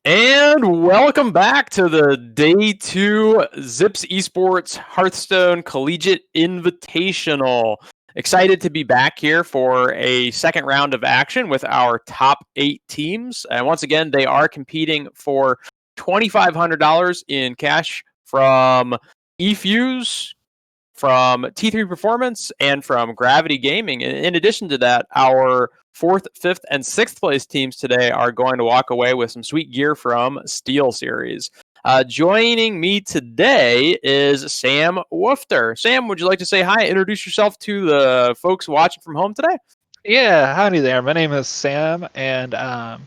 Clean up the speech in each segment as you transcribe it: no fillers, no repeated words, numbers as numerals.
And welcome back to the Day 2 Zips Esports Hearthstone Collegiate Invitational. Excited to be back here for a second round of action with our top 8 teams. And once again, they are competing for $2,500 in cash from eFuse, from T3 Performance, and from Gravity Gaming. In addition to that, our 4th, 5th, and 6th place teams today are going to walk away with some sweet gear from Steel Series. Joining me today is Sam Woofter. Sam, would you like to say hi? Introduce yourself to the folks watching from home today. Yeah, howdy there. My name is Sam, and I've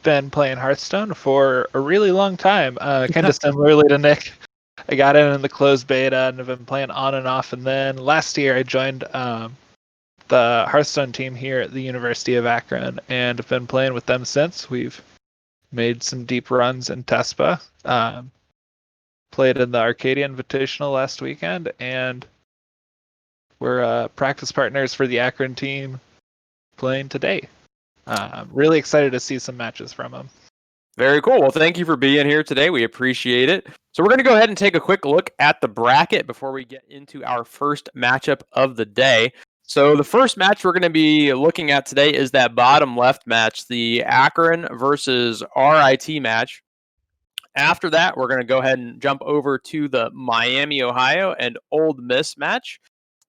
been playing Hearthstone for a really long time. Kind of similarly to Nick. I got in the closed beta and have been playing on and off. And then last year I joined the Hearthstone team here at the University of Akron and have been playing with them since. We've made some deep runs in TESPA. Played in the Arcadia Invitational last weekend, and we're practice partners for the Akron team playing today. I'm really excited to see some matches from them. Very cool. Well, thank you for being here today. We appreciate it. So we're going to go ahead and take a quick look at the bracket before we get into our first matchup of the day. So the first match we're going to be looking at today is that bottom left match, the Akron versus RIT match. After that, we're going to go ahead and jump over to the Miami, Ohio and Old Miss match.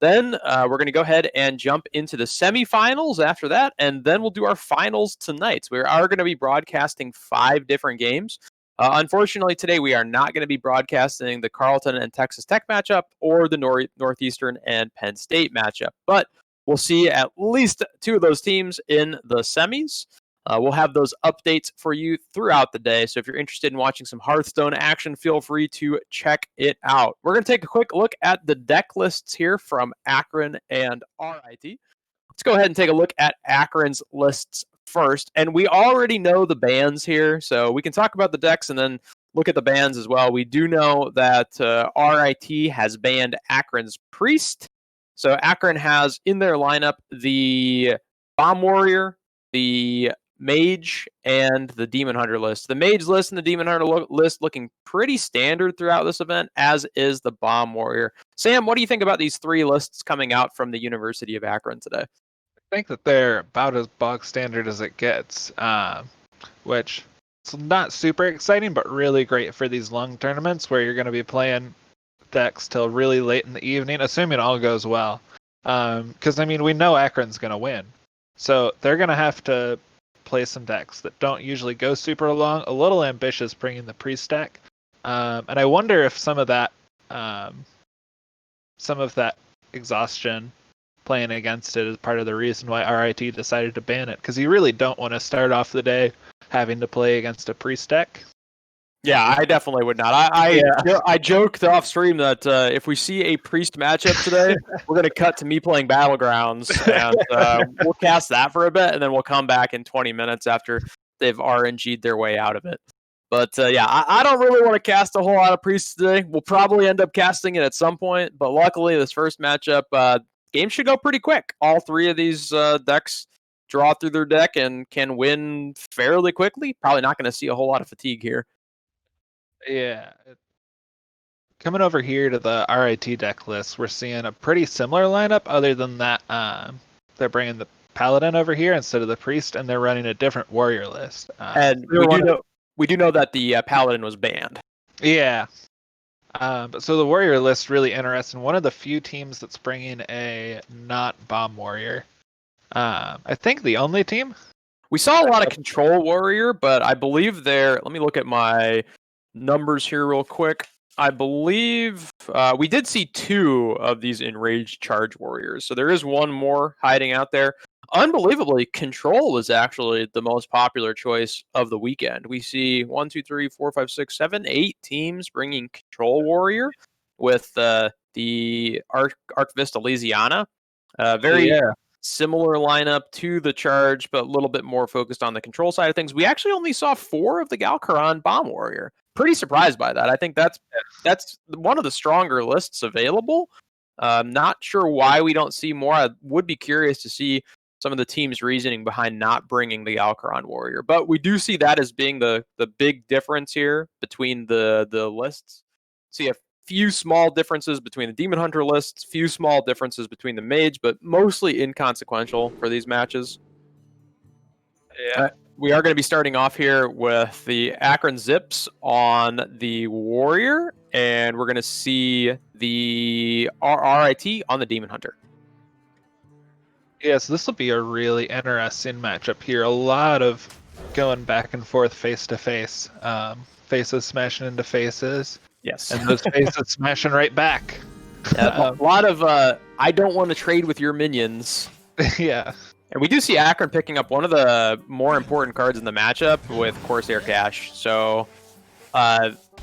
Then we're going to go ahead and jump into the semifinals after that, and then we'll do our finals tonight. So we are going to be broadcasting 5 different games. Unfortunately, today we are not going to be broadcasting the Carleton and Texas Tech matchup or the Northeastern and Penn State matchup, but we'll see at least 2 of those teams in the semis. We'll have those updates for you throughout the day. So if you're interested in watching some Hearthstone action, feel free to check it out. We're going to take a quick look at the deck lists here from Akron and RIT. Let's go ahead and take a look at Akron's lists first. And we already know the bans here, so we can talk about the decks and then look at the bans as well. We do know that RIT has banned Akron's Priest. So Akron has in their lineup the Bomb Warrior, the Mage, and the Demon Hunter list. The Mage list and the Demon Hunter list looking pretty standard throughout this event, as is the Bomb Warrior. Sam, what do you think about these 3 lists coming out from the University of Akron today? I think that they're about as bog standard as it gets, which is not super exciting, but really great for these long tournaments where you're going to be playing decks till really late in the evening, assuming all goes well. Because, we know Akron's going to win. So they're going to have to play some decks that don't usually go super long, a little ambitious bringing the Priest deck. And I wonder if some of that exhaustion playing against it is part of the reason why RIT decided to ban it, because you really don't want to start off the day having to play against a Priest deck. Yeah, I definitely would not. I joked off stream that if we see a Priest matchup today, we're going to cut to me playing Battlegrounds, and we'll cast that for a bit, and then we'll come back in 20 minutes after they've RNG'd their way out of it. But yeah, I don't really want to cast a whole lot of Priests today. We'll probably end up casting it at some point, but luckily this first matchup, game should go pretty quick. All 3 of these decks draw through their deck and can win fairly quickly. Probably not going to see a whole lot of fatigue here. Yeah. Coming over here to the RIT deck list, we're seeing a pretty similar lineup, other than that they're bringing the Paladin over here instead of the Priest, and they're running a different Warrior list. And we do know that the Paladin was banned. Yeah. But so the Warrior list really interesting. One of the few teams that's bringing a not Bomb Warrior. I think the only team. We saw a lot of Control Warrior, but I believe let me look at my numbers here real quick. I believe we did see 2 of these Enraged Charge Warriors, so there is one more hiding out there. Unbelievably, Control was actually the most popular choice of the weekend. We see 1, 2, 3, 4, 5, 6, 7, 8 teams bringing Control Warrior with the Archvista Elysiana. Very similar lineup to the Charge, but a little bit more focused on the control side of things. We actually only saw 4 of the Galcaron Bomb Warrior. Pretty surprised by that. I think that's one of the stronger lists available. Not sure why we don't see more. I would be curious to see some of the team's reasoning behind not bringing the Alcaron Warrior. But we do see that as being the big difference here between the lists. See a few small differences between the Demon Hunter lists, few small differences between the Mage, but mostly inconsequential for these matches. Yeah. We are going to be starting off here with the Akron Zips on the Warrior, and we're going to see the RIT on the Demon Hunter. Yeah, so this will be a really interesting matchup here. A lot of going back and forth face to face. Faces smashing into faces. Yes. And those faces smashing right back. A lot of I don't want to trade with your minions. Yeah. And we do see Akron picking up one of the more important cards in the matchup with Corsair Cash. So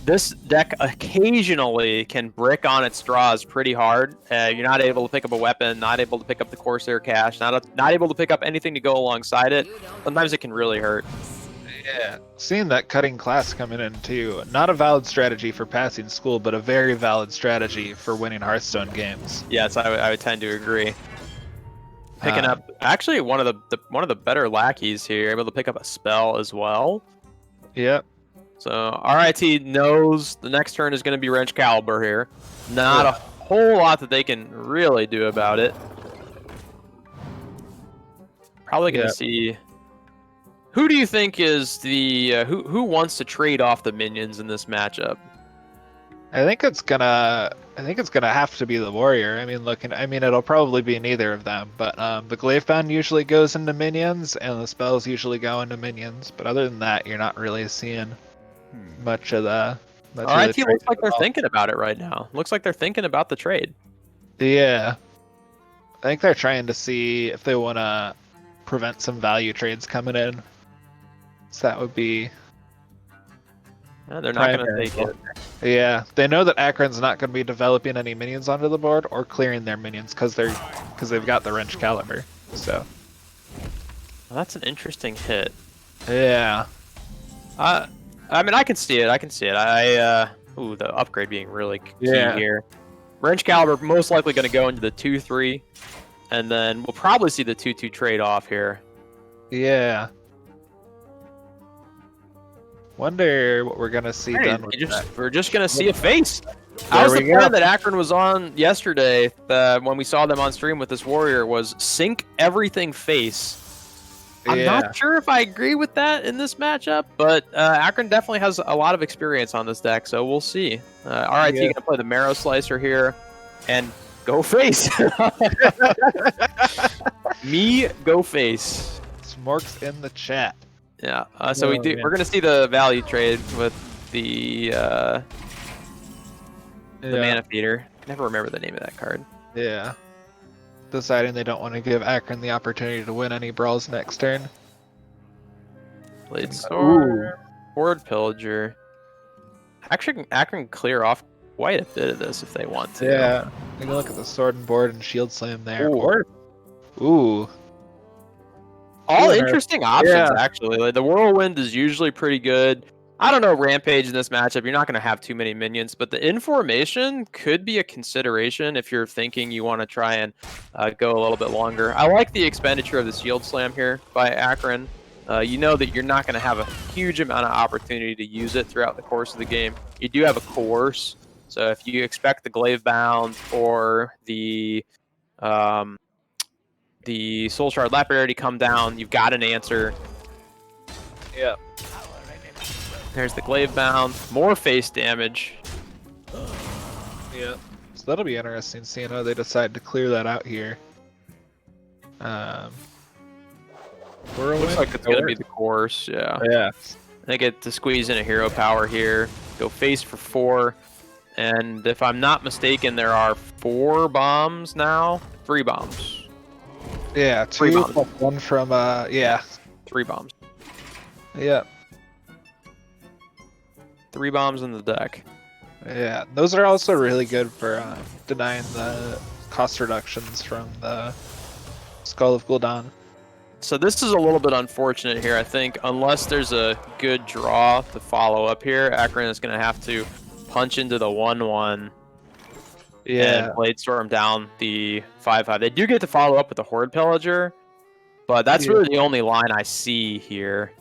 this deck occasionally can brick on its straws pretty hard. You're not able to pick up a weapon, not able to pick up the Corsair Cash, not able to pick up anything to go alongside it. Sometimes it can really hurt. Yeah, seeing that cutting class coming in too. Not a valid strategy for passing school, but a very valid strategy for winning Hearthstone games. Yes, I would tend to agree. Picking up actually one of the better lackeys here, able to pick up a spell as well. Yep. So RIT knows the next turn is going to be Wrench Caliber here. Not a whole lot that they can really do about it. Probably going to see. Who do you think is the who wants to trade off the minions in this matchup? I think it's gonna have to be the Warrior. I mean, it'll probably be neither of them, but the Glavebound usually goes into minions, and the spells usually go into minions. But other than that, you're not really seeing much of the. RIT looks like they're thinking about it right now. Looks like they're thinking about the trade. Yeah, I think they're trying to see if they want to prevent some value trades coming in. So that would be. No, they're not going to take it. Yeah, they know that Akron's not going to be developing any minions onto the board or clearing their minions because they've got the Wrench Caliber. So. Well, that's an interesting hit. Yeah. I mean, I can see it. Ooh, the upgrade being really key here. Wrench Caliber most likely going to go into the 2/3, and then we'll probably see the 2/2 trade off here. Yeah. Wonder what we're gonna see done with that. We're just gonna see a face. I was the plan that Akron was on yesterday when we saw them on stream with this Warrior was sync everything face. I'm not sure if I agree with that in this matchup, but Akron definitely has a lot of experience on this deck, so we'll see. RIT gonna play the Marrow Slicer here and go face. Me go face. Smorks in the chat. Yeah, so we're gonna see the value trade with the Mana Feeder. I never remember the name of that card. Yeah. Deciding they don't want to give Akron the opportunity to win any brawls next turn. Blade Sword, Horde Pillager. Actually, Akron can clear off quite a bit of this if they want to. Yeah. Take a look at the Sword and Board and Shield Slam there. Ooh. All interesting options, actually. Like, the Whirlwind is usually pretty good. I don't know, Rampage in this matchup, you're not going to have too many minions, but the Information could be a consideration if you're thinking you want to try and go a little bit longer. I like the expenditure of the Shield Slam here by Akron. You know that you're not going to have a huge amount of opportunity to use it throughout the course of the game. You do have a Coerce, so if you expect the Glavebound or the Soul Shard Lapidary come down, you've got an answer. Yeah. There's the Glavebound, more face damage. Yeah. So that'll be interesting seeing how they decide to clear that out here. Looks like it's gonna be the course, yeah. Yeah. They get to squeeze in a hero power here, go face for 4, and if I'm not mistaken, there are 4 bombs now, 3 bombs. Yeah, 3 2 bombs. 1 from 3 bombs. Yeah. 3 bombs in the deck. Yeah, those are also really good for denying the cost reductions from the Skull of Gul'dan. So this is a little bit unfortunate here, I think. Unless there's a good draw to follow up here, Akron is going to have to punch into the 1/1 and Blade Storm down the 5/5. They do get to follow up with the Horde Pillager, But that's really the only line I see here.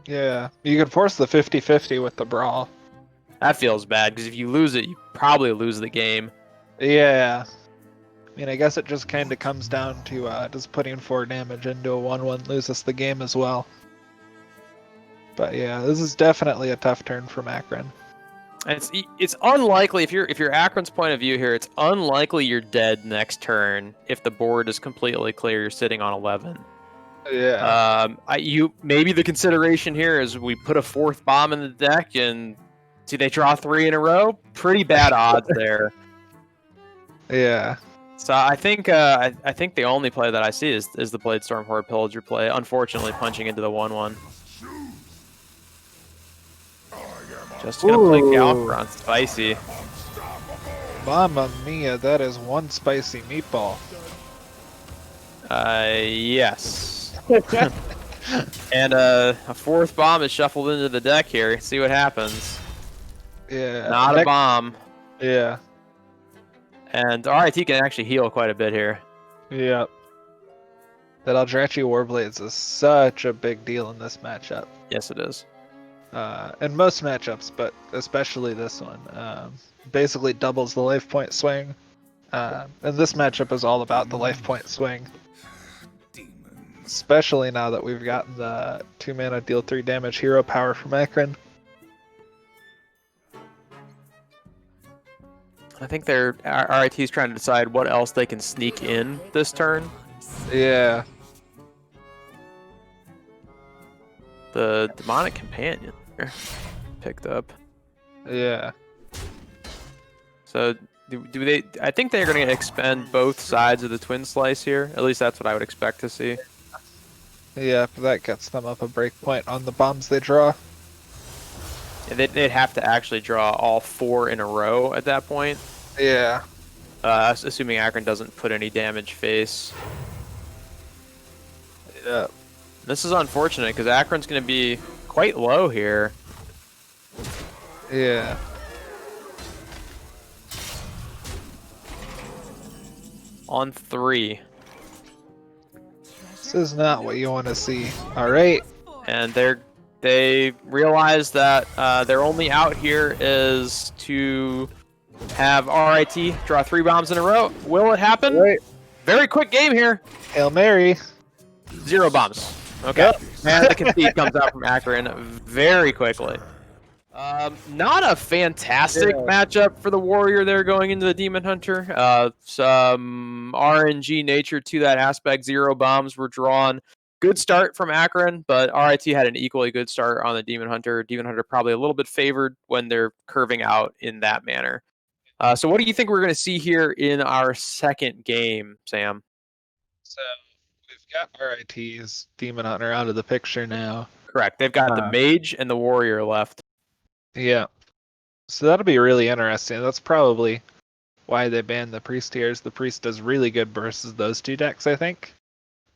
Yeah, you could force the 50-50 with the brawl. That feels bad, because if you lose it, you probably lose the game. Yeah. I mean, I guess it just kind of comes down to does putting 4 damage into a 1-1 lose us the game as well. But yeah, this is definitely a tough turn for Akron. It's unlikely, if you're Akron's point of view here, it's unlikely you're dead next turn if the board is completely clear. You're sitting on 11. Yeah. Maybe the consideration here is we put a 4th bomb in the deck and see they draw 3 in a row. Pretty bad odds there. Yeah. So I think the only play that I see is the Bladestorm Horde Pillager play. Unfortunately, punching into the 1/1. Just gonna play Galfron, spicy. Mamma mia, that is one spicy meatball. Yes. And a 4th bomb is shuffled into the deck here. See what happens. Yeah. Not a bomb. Yeah. And RIT can actually heal quite a bit here. Yeah. That Eldrachi Warblades is such a big deal in this matchup. Yes, it is. And most matchups, but especially this one. Basically doubles the life point swing. And this matchup is all about the life point swing. Especially now that we've gotten the 2 mana deal 3 damage hero power from Akron. I think RIT's trying to decide what else they can sneak in this turn. Yeah. The Demonic Companion picked up. Yeah. So do they? I think they're going to expend both sides of the Twin Slice here. At least that's what I would expect to see. Yeah, but that gets them up a breakpoint on the bombs they draw. Yeah, they'd have to actually draw all 4 in a row at that point. Yeah. Assuming Akron doesn't put any damage face. Yeah. This is unfortunate because Akron's going to be quite low here. Yeah. On 3. This is not what you want to see. All right. And they realize that their only out here is to have RIT draw 3 bombs in a row. Will it happen? Right. Very quick game here. Hail Mary. 0 bombs. Okay. Yep. And the concede comes out from Akron very quickly. Not a fantastic matchup for the Warrior there going into the Demon Hunter. Some RNG nature to that aspect. 0 bombs were drawn. Good start from Akron, but RIT had an equally good start on the Demon Hunter. Demon Hunter probably a little bit favored when they're curving out in that manner. So what do you think we're going to see here in our second game, Sam? So we've got RIT's Demon Hunter out of the picture now. Correct. They've got the Mage and the Warrior left. Yeah. So that'll be really interesting. That's probably why they banned the Priest here. The Priest does really good versus those 2 decks, I think.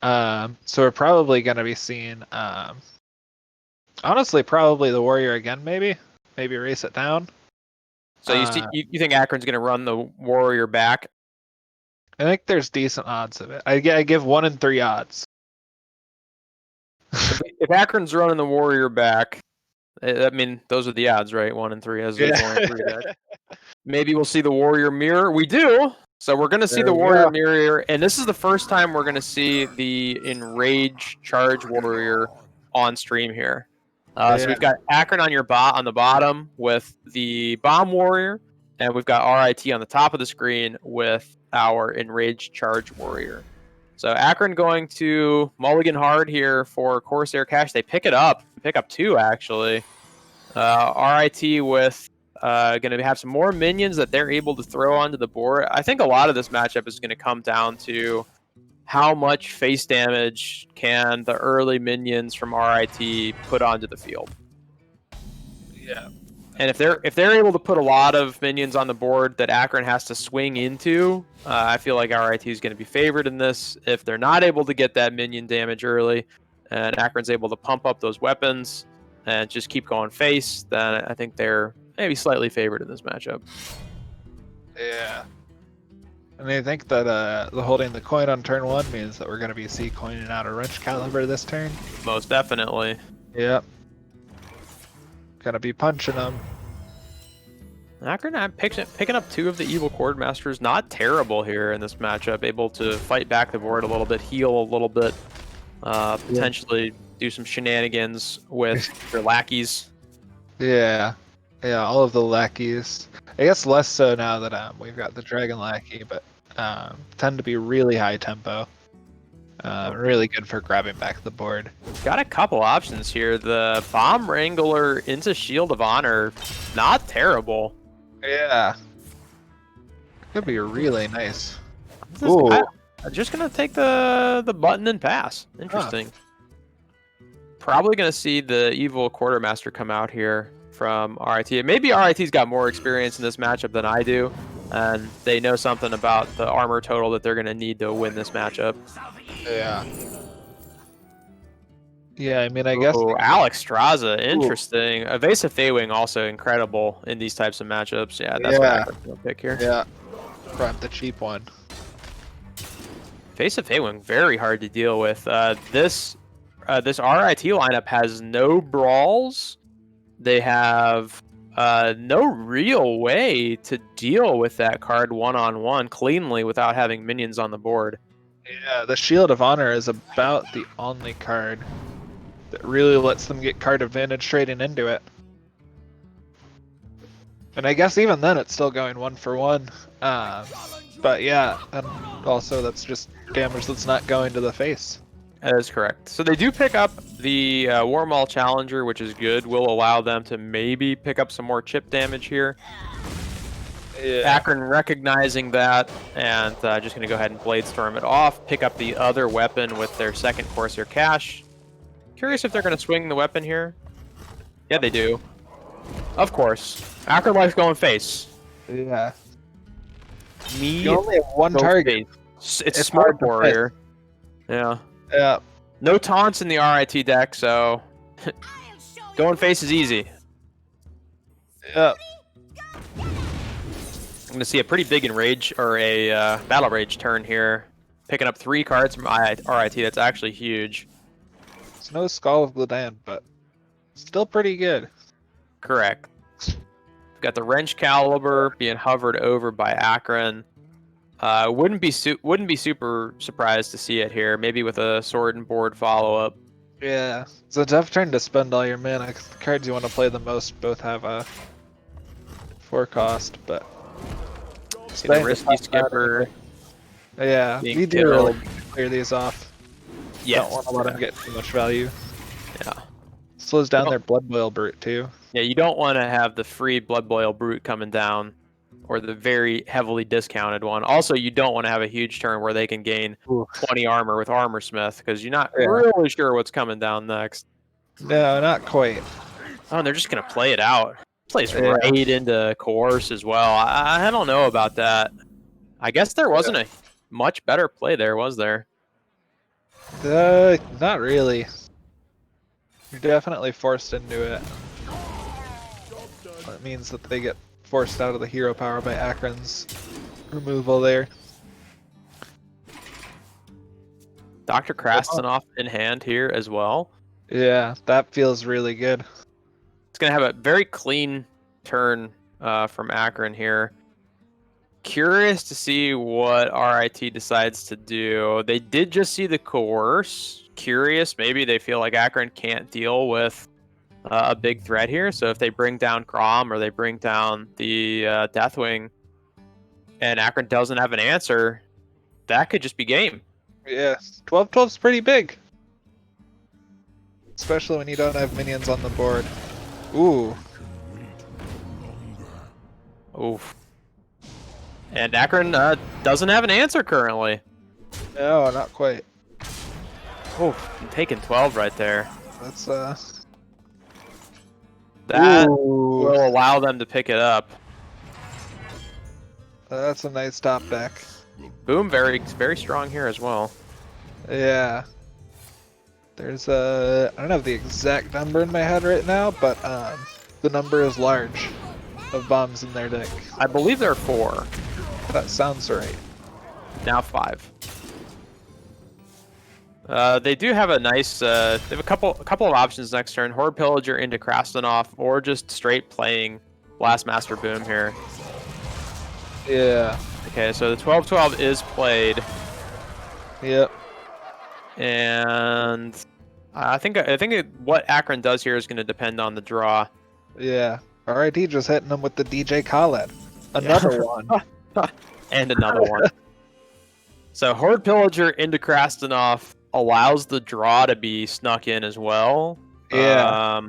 So we're probably going to be seeing, honestly, probably the Warrior again, maybe race it down. So you think Akron's going to run the Warrior back? I think there's decent odds of it. I give 1 in 3 odds. If Akron's running the Warrior back, I mean, those are the odds, right? 1 in 3 as a 1 in 3 deck. Maybe we'll see the Warrior Mirror. We do. So we're going to see the Warrior Mirror, and this is the first time we're going to see the Enrage Charge Warrior on stream here. So we've got Akron on the bottom with the Bomb Warrior, and we've got RIT on the top of the screen with our Enraged Charge Warrior. So Akron going to mulligan hard here for Corsair Cash. They pick up 2 actually. RIT with going to have some more minions that they're able to throw onto the board. I think a lot of this matchup is going to come down to how much face damage can the early minions from RIT put onto the field. Yeah. And if they're able to put a lot of minions on the board that Akron has to swing into, I feel like RIT is going to be favored in this. If they're not able to get that minion damage early, and Akron's able to pump up those weapons and just keep going face, then I think they're maybe slightly favored in this matchup. Yeah. And I think that the holding the coin on turn 1 means that we're going to be coining out a wrench caliber this turn. Most definitely. Yep. Gonna be punching them. Akron picking up 2 of the Evil Chord Masters. Not terrible here in this matchup. Able to fight back the board a little bit, heal a little bit, potentially do some shenanigans with their lackeys. Yeah. Yeah, all of the lackeys. I guess less so now that we've got the Dragon Lackey, but tend to be really high tempo. Really good for grabbing back the board. Got a couple options here. The Bomb Wrangler into Shield of Honor, not terrible. Yeah. Could be really nice. I'm just gonna take the button and pass. Interesting. Probably gonna see the Evil Quartermaster come out here from RIT. Maybe RIT's got more experience in this matchup than I do, and they know something about the armor total that they're gonna need to win this matchup. Yeah. Yeah, I mean, I guess. Alex Straza, interesting. Evasive Feywing also incredible in these types of matchups. Yeah, that's what I'm gonna pick here. Yeah. Grab the cheap one. Evasive Feywing, very hard to deal with. This RIT lineup has no brawls. They have no real way to deal with that card one-on-one cleanly without having minions on the board. Yeah, the Shield of Honor is about the only card that really lets them get card advantage trading into it. And I guess even then it's still going 1-for-1. But yeah, and also that's just damage that's not going to the face. That is correct. So they do pick up the Warmaul Challenger, which is good. Will allow them to maybe pick up some more chip damage here. Yeah. Akron recognizing that, and just going to go ahead and Blade Storm it off. Pick up the other weapon with their second Corsair Cash. Curious if they're going to swing the weapon here. Yeah, they do. Of course. Akron Life's going face. Yeah. You only have one target. It's Smoke Warrior. Yeah. Yeah. No taunts in the RIT deck, so going face is easy. Yeah. I'm gonna see a pretty big enrage or a battle rage turn here, picking up 3 cards from RIT. That's actually huge. It's no Skull of Gludan, but still pretty good. Correct. Got the Wrench Caliber being hovered over by Akron. Wouldn't be super surprised to see it here. Maybe with a Sword and Board follow-up. Yeah, it's a tough turn to spend all your mana. The cards you want to play the most both have a 4 cost, but see the Risky Skipper. Yeah, we do really clear these off. Yeah, don't want to let them get too much value. Yeah, slows down their Blood Boil Brute too. Yeah, you don't want to have the free Blood Boil Brute coming down, or the very heavily discounted one. Also, you don't want to have a huge turn where they can gain 20 armor with Armor Smith, because you're not really sure what's coming down next. No, not quite. Oh, and they're just going to play it out. Plays right into Coerce as well. I don't know about that. I guess there wasn't a much better play there, was there? Not really. You're definitely forced into it. That means that they get forced out of the hero power by Akron's removal there. Dr. Krasnov in hand here as well. Yeah, that feels really good. It's going to have a very clean turn from Akron here. Curious to see what RIT decides to do. They did just see the Coerce. Curious, maybe they feel like Akron can't deal with a big threat here. So if they bring down Grom or they bring down the Deathwing and Akron doesn't have an answer, that could just be game. Yeah, 12/12's pretty big. Especially when you don't have minions on the board. Ooh. Oof. And Akron doesn't have an answer currently. No, not quite. Oh, I'm taking 12 right there. That's That will allow them to pick it up. That's a nice top deck. Boom, very strong here as well. Yeah. There's I don't have the exact number in my head right now, but the number is large of bombs in their deck. I believe there are 4. That sounds right. Now 5. They do have a nice. They have a couple of options next turn: Horde Pillager into Krastenov, or just straight playing Blastmaster Boom here. Yeah. Okay, so the 12/12 is played. Yep. And I think what Akron does here is going to depend on the draw. Yeah. RIT just hitting them with the DJ Khaled. Another one. And another one. So Horde Pillager into Krastenov allows the draw to be snuck in as well. Yeah.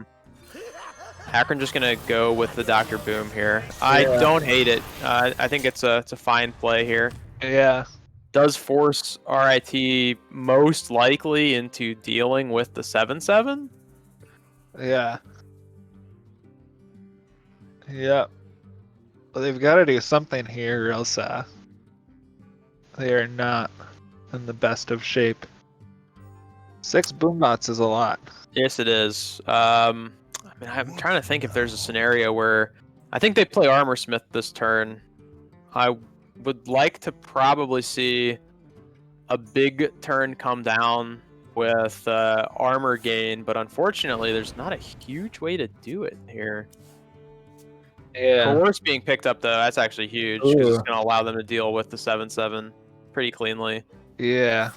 Akron just gonna go with the Dr. Boom here. I don't hate it. I think it's a fine play here. Yeah. Does force RIT most likely into dealing with the 7/7. Yeah. Yep. Well, they've got to do something here, or else they are not in the best of shape. 6 boombots is a lot. Yes, it is. I mean, I'm trying to think if there's a scenario where I think they play Armorsmith this turn. I would like to probably see a big turn come down with armor gain, but unfortunately, there's not a huge way to do it here. Yeah. Coerce being picked up, though, that's actually huge because it's going to allow them to deal with the 7/7 pretty cleanly. Yeah.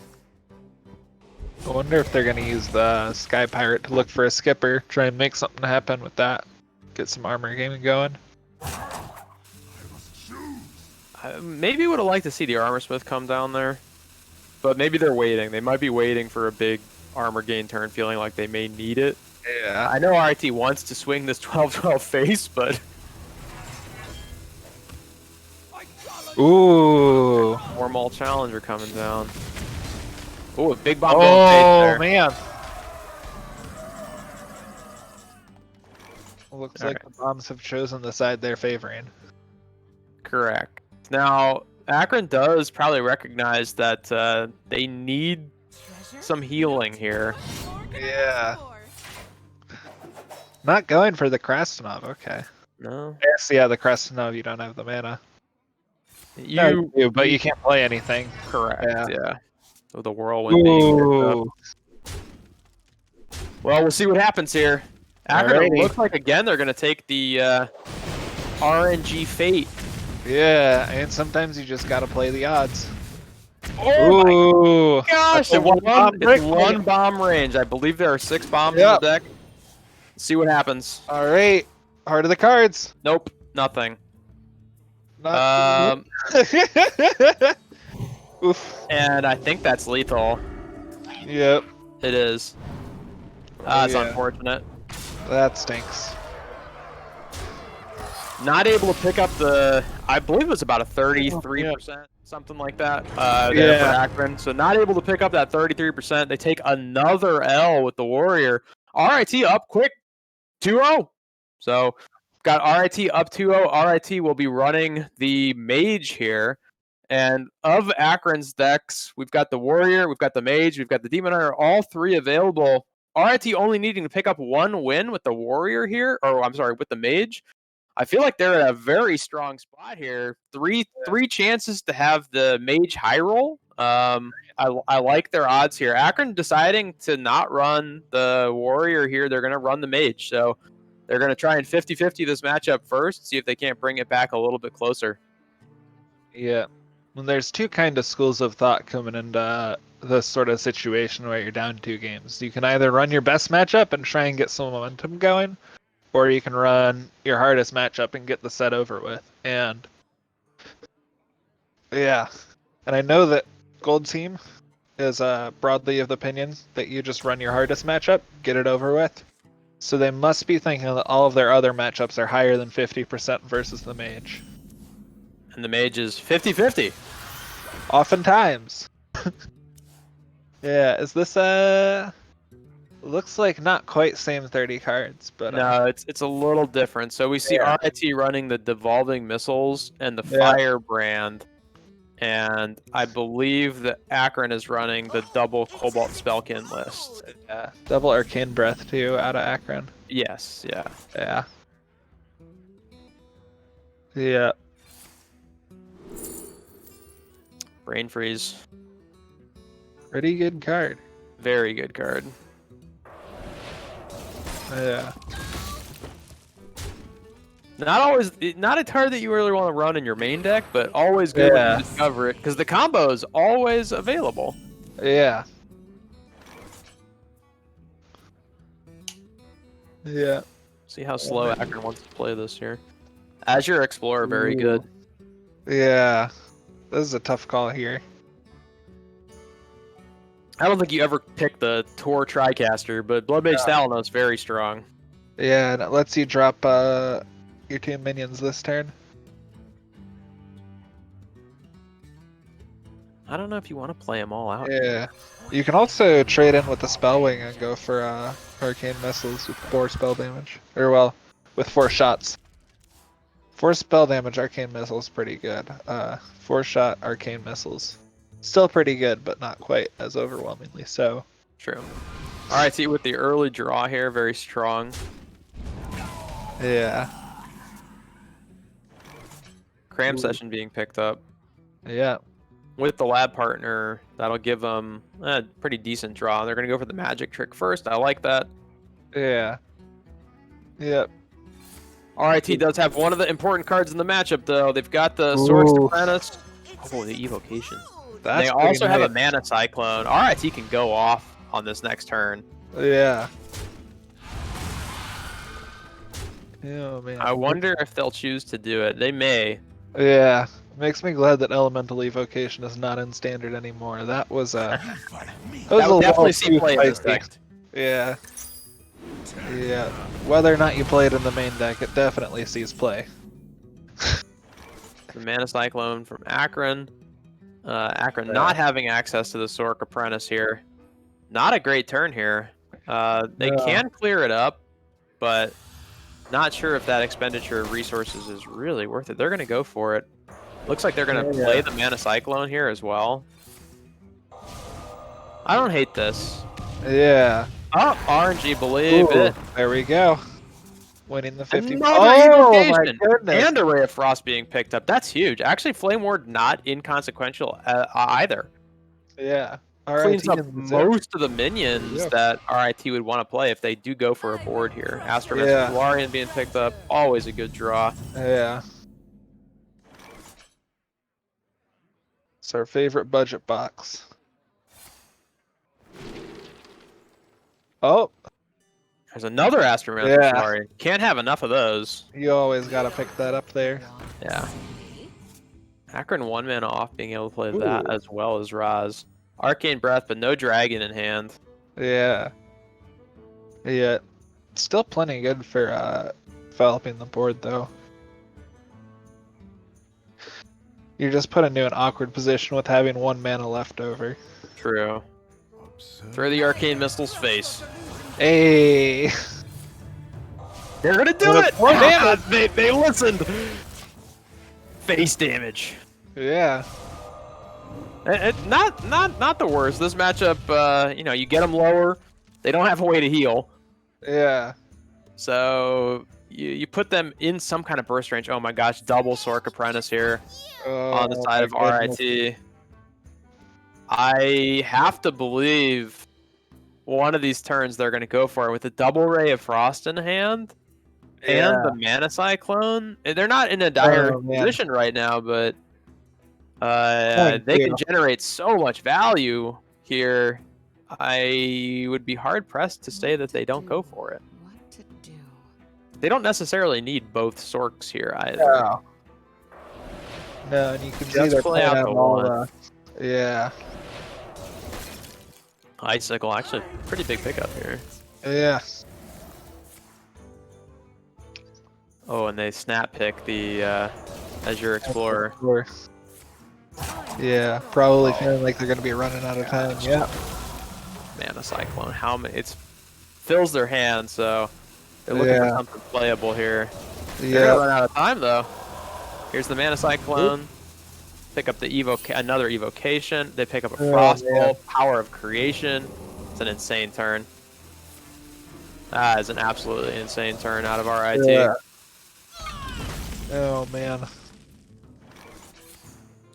I wonder if they're going to use the Sky Pirate to look for a skipper, try and make something happen with that. Get some armor gaming going. Maybe would have liked to see the Armorsmith come down there, but maybe they're waiting. They might be waiting for a big armor gain turn, feeling like they may need it. Yeah. I know RIT wants to swing this 12/12 face, but... Ooh. Normal Challenger coming down. Ooh, a big bomb going there. Man. Looks like the bombs have chosen the side they're favoring. Correct. Now, Akron does probably recognize that they need some healing here. Yeah. Not going for the Krastenov, okay. No. Yes, yeah, the Krastenov, you don't have the mana. You do, but you can't play anything. Correct, yeah. With the whirlwind being picked up. Well, we'll see what happens here. Akron, it looks like, again, they're going to take the RNG Fate. Yeah, and sometimes you just got to play the odds. Oh my gosh! It's one bomb range. I believe there are 6 bombs in the deck. Let's see what happens. All right. Heart of the cards. Nope. Nothing. Oof. And I think that's lethal. Yep. It is. That's unfortunate. That stinks. Not able to pick up the... I believe it was about a 33%, something like that, there for Akron. So not able to pick up that 33%. They take another L with the Warrior. RIT up quick, 2-0. So got RIT up 2-0. RIT will be running the Mage here. And of Akron's decks, we've got the Warrior, we've got the Mage, we've got the Demon Hunter, all 3 available. RIT only needing to pick up 1 win with the Warrior here, or I'm sorry, with the Mage. I feel like they're at a very strong spot here. Three chances to have the Mage high roll. I like their odds here. Akron deciding to not run the Warrior here. They're going to run the Mage. So they're going to try and 50-50 this matchup first, see if they can't bring it back a little bit closer. Yeah. Well, there's 2 kind of schools of thought coming into this sort of situation where you're down 2 games. You can either run your best matchup and try and get some momentum going, or you can run your hardest matchup and get the set over with. And yeah, and I know that Gold Team is broadly of the opinion that you just run your hardest matchup, get it over with. So they must be thinking that all of their other matchups are higher than 50% versus the Mage. And the Mage is 50-50. Oftentimes. Yeah, is this looks like not quite same 30 cards, but no, it's a little different. So we see RIT running the Devolving Missiles and the Firebrand, and I believe that Akron is running the double Cobalt Spellkin list. Yeah, double Arcane Breath too out of Akron. Yes, yeah. Yeah. Yeah. Brain Freeze. Pretty good card. Very good card. Yeah. Not a card that you really want to run in your main deck, but always good when you discover it, because the combo is always available. Yeah. Yeah. See how slow Akron wants to play this here. Azure Explorer, very good. Yeah. This is a tough call here. I don't think you ever pick the Tor Tricaster, but Blood Mage Thalanos very strong. Yeah, and it lets you drop your 2 minions this turn. I don't know if you want to play them all out. Yeah. You can also trade in with the Spellwing and go for Arcane Missiles with 4 spell damage. Or, well, with 4 shots. 4 spell damage, Arcane Missiles, pretty good. 4 shot Arcane Missiles. Still pretty good, but not quite as overwhelmingly so. True. Alright, see with the early draw here, very strong. Yeah. Cram Session being picked up. Yeah. With the lab partner, that'll give them a pretty decent draw. They're going to go for the magic trick first. I like that. Yeah. Yep. RIT does have one of the important cards in the matchup, though. They've got the Swords Apprentice. Oh, the Evocation. They also have a Mana Cyclone. RIT can go off on this next turn. Yeah. Oh, man. I wonder if they'll choose to do it. They may. Yeah. Makes me glad that Elemental Evocation is not in Standard anymore. That was that would definitely see play in this deck. Yeah. Yeah. Whether or not you play it in the main deck, it definitely sees play. The Mana Cyclone from Akron. Akron not having access to the Sork Apprentice here. Not a great turn here. They can clear it up, but not sure if that expenditure of resources is really worth it. They're going to go for it. Looks like they're going to play the Mana Cyclone here as well. I don't hate this. Yeah. Oh, RNG, believe it. There we go. Winning the 50. Oh my goodness. And a Ray of Frost being picked up. That's huge. Actually, Flame Ward not inconsequential either. Yeah. Cleans up most of the minions that RIT would want to play if they do go for a board here. Astromancer Solarian being picked up. Always a good draw. Yeah. It's our favorite budget box. Oh. There's another Astromancer Solarian. Can't have enough of those. You always got to pick that up there. Yeah. Akron 1 mana off being able to play that as well as Raz. Arcane Breath, but no dragon in hand. Yeah. Yeah. Still plenty good for developing the board, though. You're just putting into an awkward position with having 1 mana left over. True. Throw the Arcane Missile's face. Hey! They're gonna do it! Yeah, they listened! Face damage. Yeah. Not the worst. This matchup, you know, you get them lower. They don't have a way to heal. Yeah. So you put them in some kind of burst range. Oh my gosh, double Sork Apprentice here on the side of RIT. I have to believe one of these turns they're going to go for it with a double Ray of Frost in hand and the Mana Cyclone. They're not in a dire position right now, but they can generate so much value here. I would be hard pressed to say that they don't go for it. What to do? They don't necessarily need both Sorks here either. No. No, and you can see they're play out the one. Yeah. Icicle, actually, pretty big pickup here. Yeah. Oh, and they snap pick the Azure Explorer. Yeah, probably feeling like they're going to be running out of time. Yeah. Mana Cyclone, how many? It fills their hand, so they're looking for something playable here. They're gonna run out of time though. Here's the Mana Cyclone. Pick up the another Evocation. They pick up a Frostbolt, Power of Creation. It's an insane turn. That is an absolutely insane turn out of RIT. Yeah. Oh man.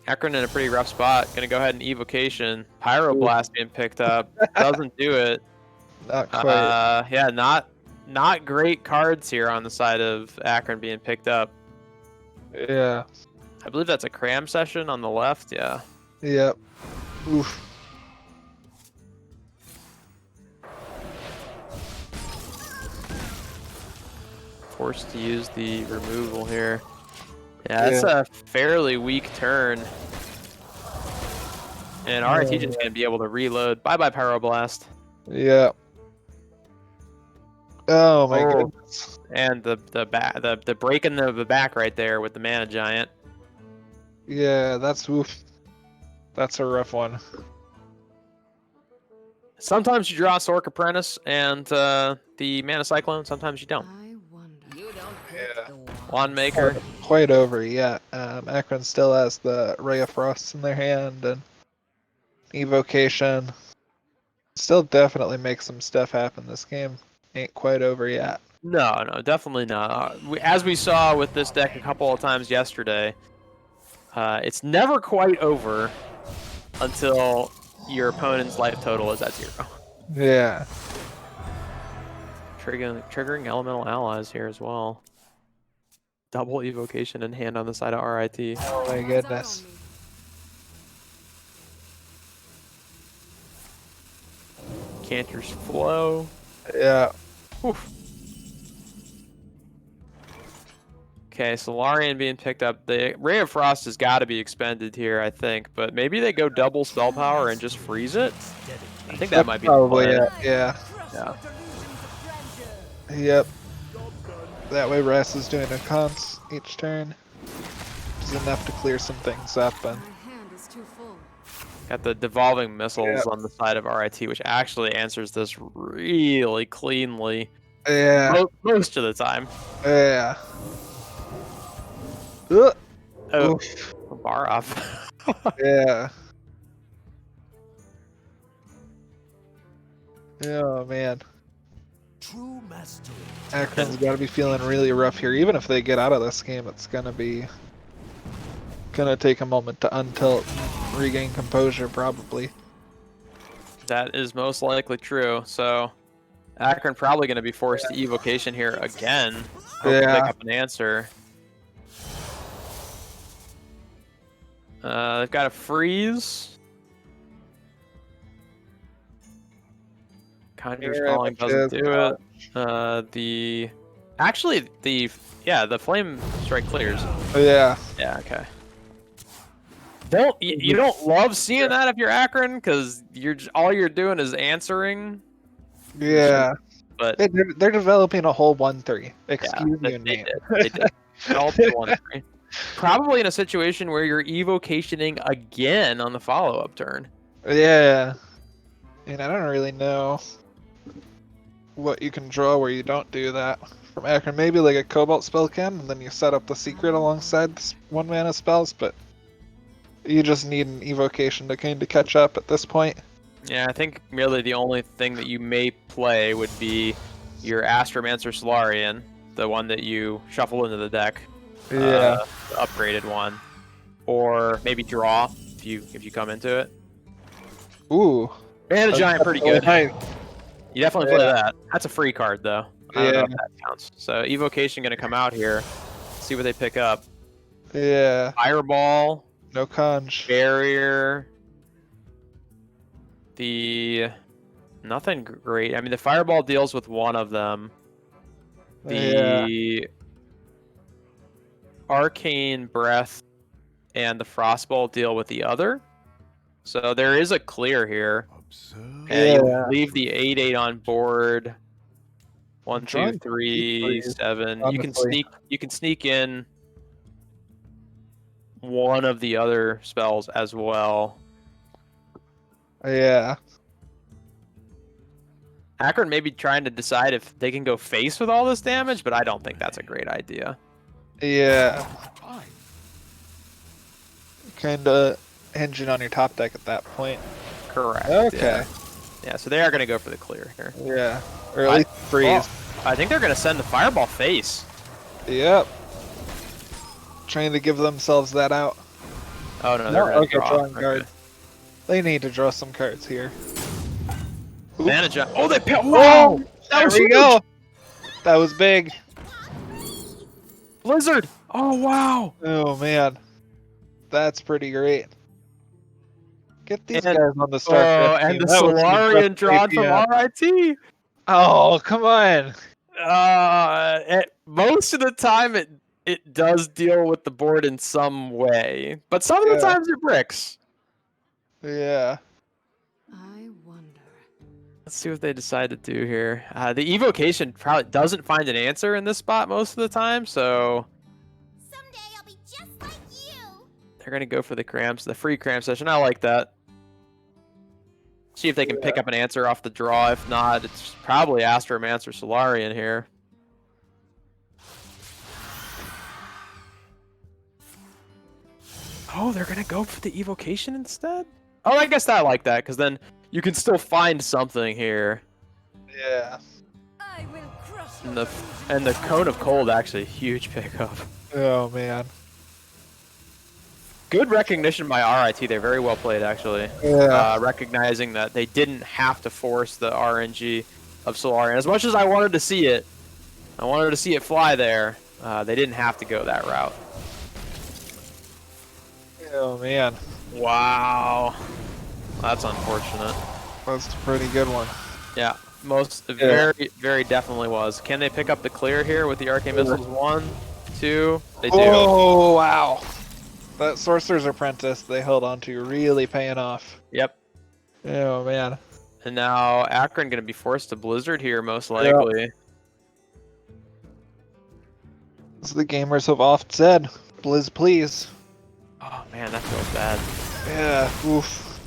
Akron in a pretty rough spot. Gonna go ahead and evocation. Pyroblast being picked up. Doesn't do it. Not quite. Yeah, not great cards here on the side of Akron being picked up. Yeah. I believe that's a cram session on the left. Yeah. Yep. Oof. Forced to use the removal here. Yeah, that's a fairly weak turn. And RIT just gonna be able to reload. Bye-bye Pyroblast. Yeah. Oh my goodness. And the break in the back right there with the Mana Giant. Yeah, that's oof. That's a rough one. Sometimes you draw Sork Apprentice and the Mana Cyclone. Sometimes you don't. Yeah. Wand Maker. Quite over yet. Akron still has the Ray of Frost in their hand and Evocation. Still definitely makes some stuff happen this game. Ain't quite over yet. No, definitely not. As we saw with this deck a couple of times yesterday, it's never quite over until your opponent's life total is at 0. Yeah. Triggering elemental allies here as well. Double evocation in hand on the side of RIT. Oh my goodness. Cantor's Flow. Yeah. Oof. Okay, Solarian being picked up. The Ray of Frost has got to be expended here, I think. But maybe they go double spell power and just freeze it. I think that might be probably the it. Yeah. Yeah. Yep. That way Ras is doing a cons each turn. Which is enough to clear some things up. And Got the devolving missiles on the side of RIT, which actually answers this really cleanly. yeah. Most of the time. Yeah. Oh, bar off. Yeah. Oh man. True mastery. Akron's got to be feeling really rough here. Even if they get out of this game, it's gonna take a moment to untilt, and regain composure, probably. That is most likely true. So Akron probably going to be forced to evocation here again. Hope to pick up an answer. They've got a freeze. Conjure's Calling doesn't do it. The Flame Strike clears. Yeah. Yeah, okay. You don't love seeing that if you're Akron, because all you're doing is answering. Yeah. But they're developing a whole 1-3. Excuse me. They did. Developed a 1-3. Probably in a situation where you're evocationing again on the follow-up turn. Yeah. And I don't really know what you can draw where you don't do that from Akron. Maybe like a Cobalt Spellcam, and then you set up the secret alongside this 1-mana spells, but you just need an evocation to kind of catch up at this point. Yeah, I think really the only thing that you may play would be your Astromancer Solarian, the one that you shuffle into the deck. Yeah. The upgraded one. Or maybe draw if you come into it. Ooh. Mana Giant pretty good. Nice. You definitely play that. That's a free card though. I don't know if that counts. So evocation gonna come out here. See what they pick up. Yeah. Fireball. No conj. Barrier. Nothing great. I mean, the Fireball deals with one of them. The Arcane Breath and the Frostbolt deal with the other. So there is a clear here. And you leave the 8/8 on board. 1, 2, 3, 7. Honestly. You can sneak in one of the other spells as well. Yeah. Akron may be trying to decide if they can go face with all this damage, but I don't think that's a great idea. Yeah. Kinda hinging on your top deck at that point. Correct. Okay. Yeah, so they are going to go for the clear here. Yeah. Or at least freeze. I think they're going to send the Fireball face. Yep. Trying to give themselves that out. Oh no, they're No, gonna okay, draw. drawing card. They need to draw some cards here. Manage. Oh, they pick. Oh, Wow, that there was we huge. go. That was big. Blizzard. Oh wow. Oh man, that's pretty great. Get these And- guys on the Oh, StarCraft and team. the That was an Solarian impressive drawn from APM. RIT. Oh, come on. Most of the time it does deal with the board in some way, but some of the Yeah. times it bricks. Yeah. I wonder. Let's see what they decide to do here. The evocation probably doesn't find an answer in this spot most of the time, so Someday I'll be just like you. they're gonna go for the cramps, the free cramp session. I like that. See if they can pick up an answer off the draw. If not, it's probably Astromancer Solarian here. Oh, they're gonna go for the evocation instead? Oh, I guess I like that, because then you can still find something here. Yeah. I will crush And the Cone of Cold, actually, a huge pickup. Oh man. Good recognition by RIT. They're very well played, actually. Yeah. Recognizing that they didn't have to force the RNG of Solarian. As much as I wanted to see it, I wanted to see it fly there. They didn't have to go that route. Oh man. Wow. That's unfortunate. That's a pretty good one. Yeah, very definitely was. Can they pick up the clear here with the Arcane Missiles? 1, 2. They do. Oh wow. That Sorcerer's Apprentice they held on to really paying off. Yep. Oh man. And now Akron going to be forced to Blizzard here, most likely. As the gamers have oft said, Blizz please. Oh man, that feels bad. Yeah, oof.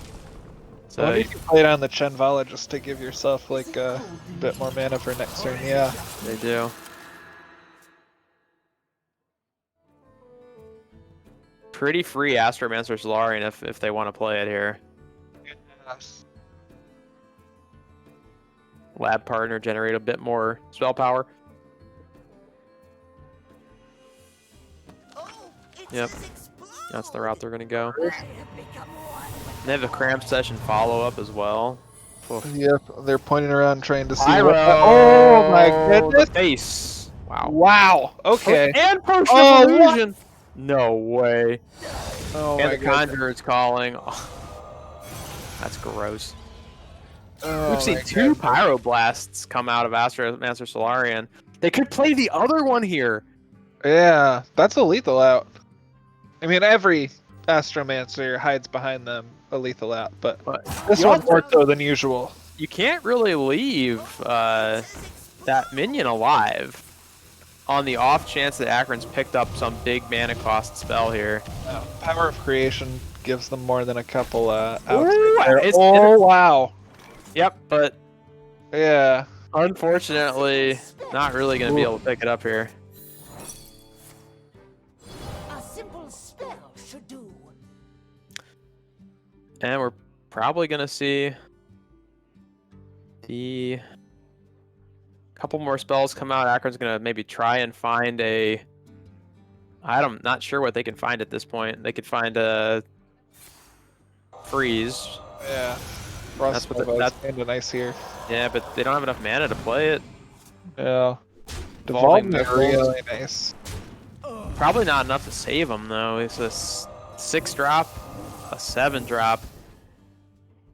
So Why don't you play it on the Chenvala just to give yourself like a bit more mana for next turn? Yeah. they do. Pretty free Astromancer Solarian if they want to play it here. Lab partner generate a bit more spell power. Oh, it's Yep. explode. That's the route they're going to go. I have become one with They have a cramp session follow up as well. Oof. Yep, they're pointing around trying to see. Pyro! Oh my goodness! The face. Wow. Wow. Okay. And Potion Oh, of Illusion. No way. Oh And my the goodness. Conjurer's calling. Oh, that's gross. Oh We've seen my 2 goodness. Pyroblasts come out of Astromancer Solarian. They could play the other one here. Yeah, that's a lethal out. I mean, every Astromancer hides behind them a lethal out, but But this you one's also- more so than usual. you can't really leave that minion alive on the off chance that Akron's picked up some big mana cost spell here. Power of Creation gives them more than a couple outs. Ooh, right there. it's- Oh wow. Yep, but Yeah. unfortunately, not really going to be able to pick it up here. a simple spell should do. And we're probably going to see the couple more spells come out. Akron's going to maybe try and find a... I'm not sure what they can find at this point. They could find a freeze. Yeah. That's what Frostnova is that's- kinda nice here. Yeah, but they don't have enough mana to play it. Yeah. Evolving Devolving is Missiles. really nice. Probably not enough to save him, though. It's a 6 drop, a 7 drop.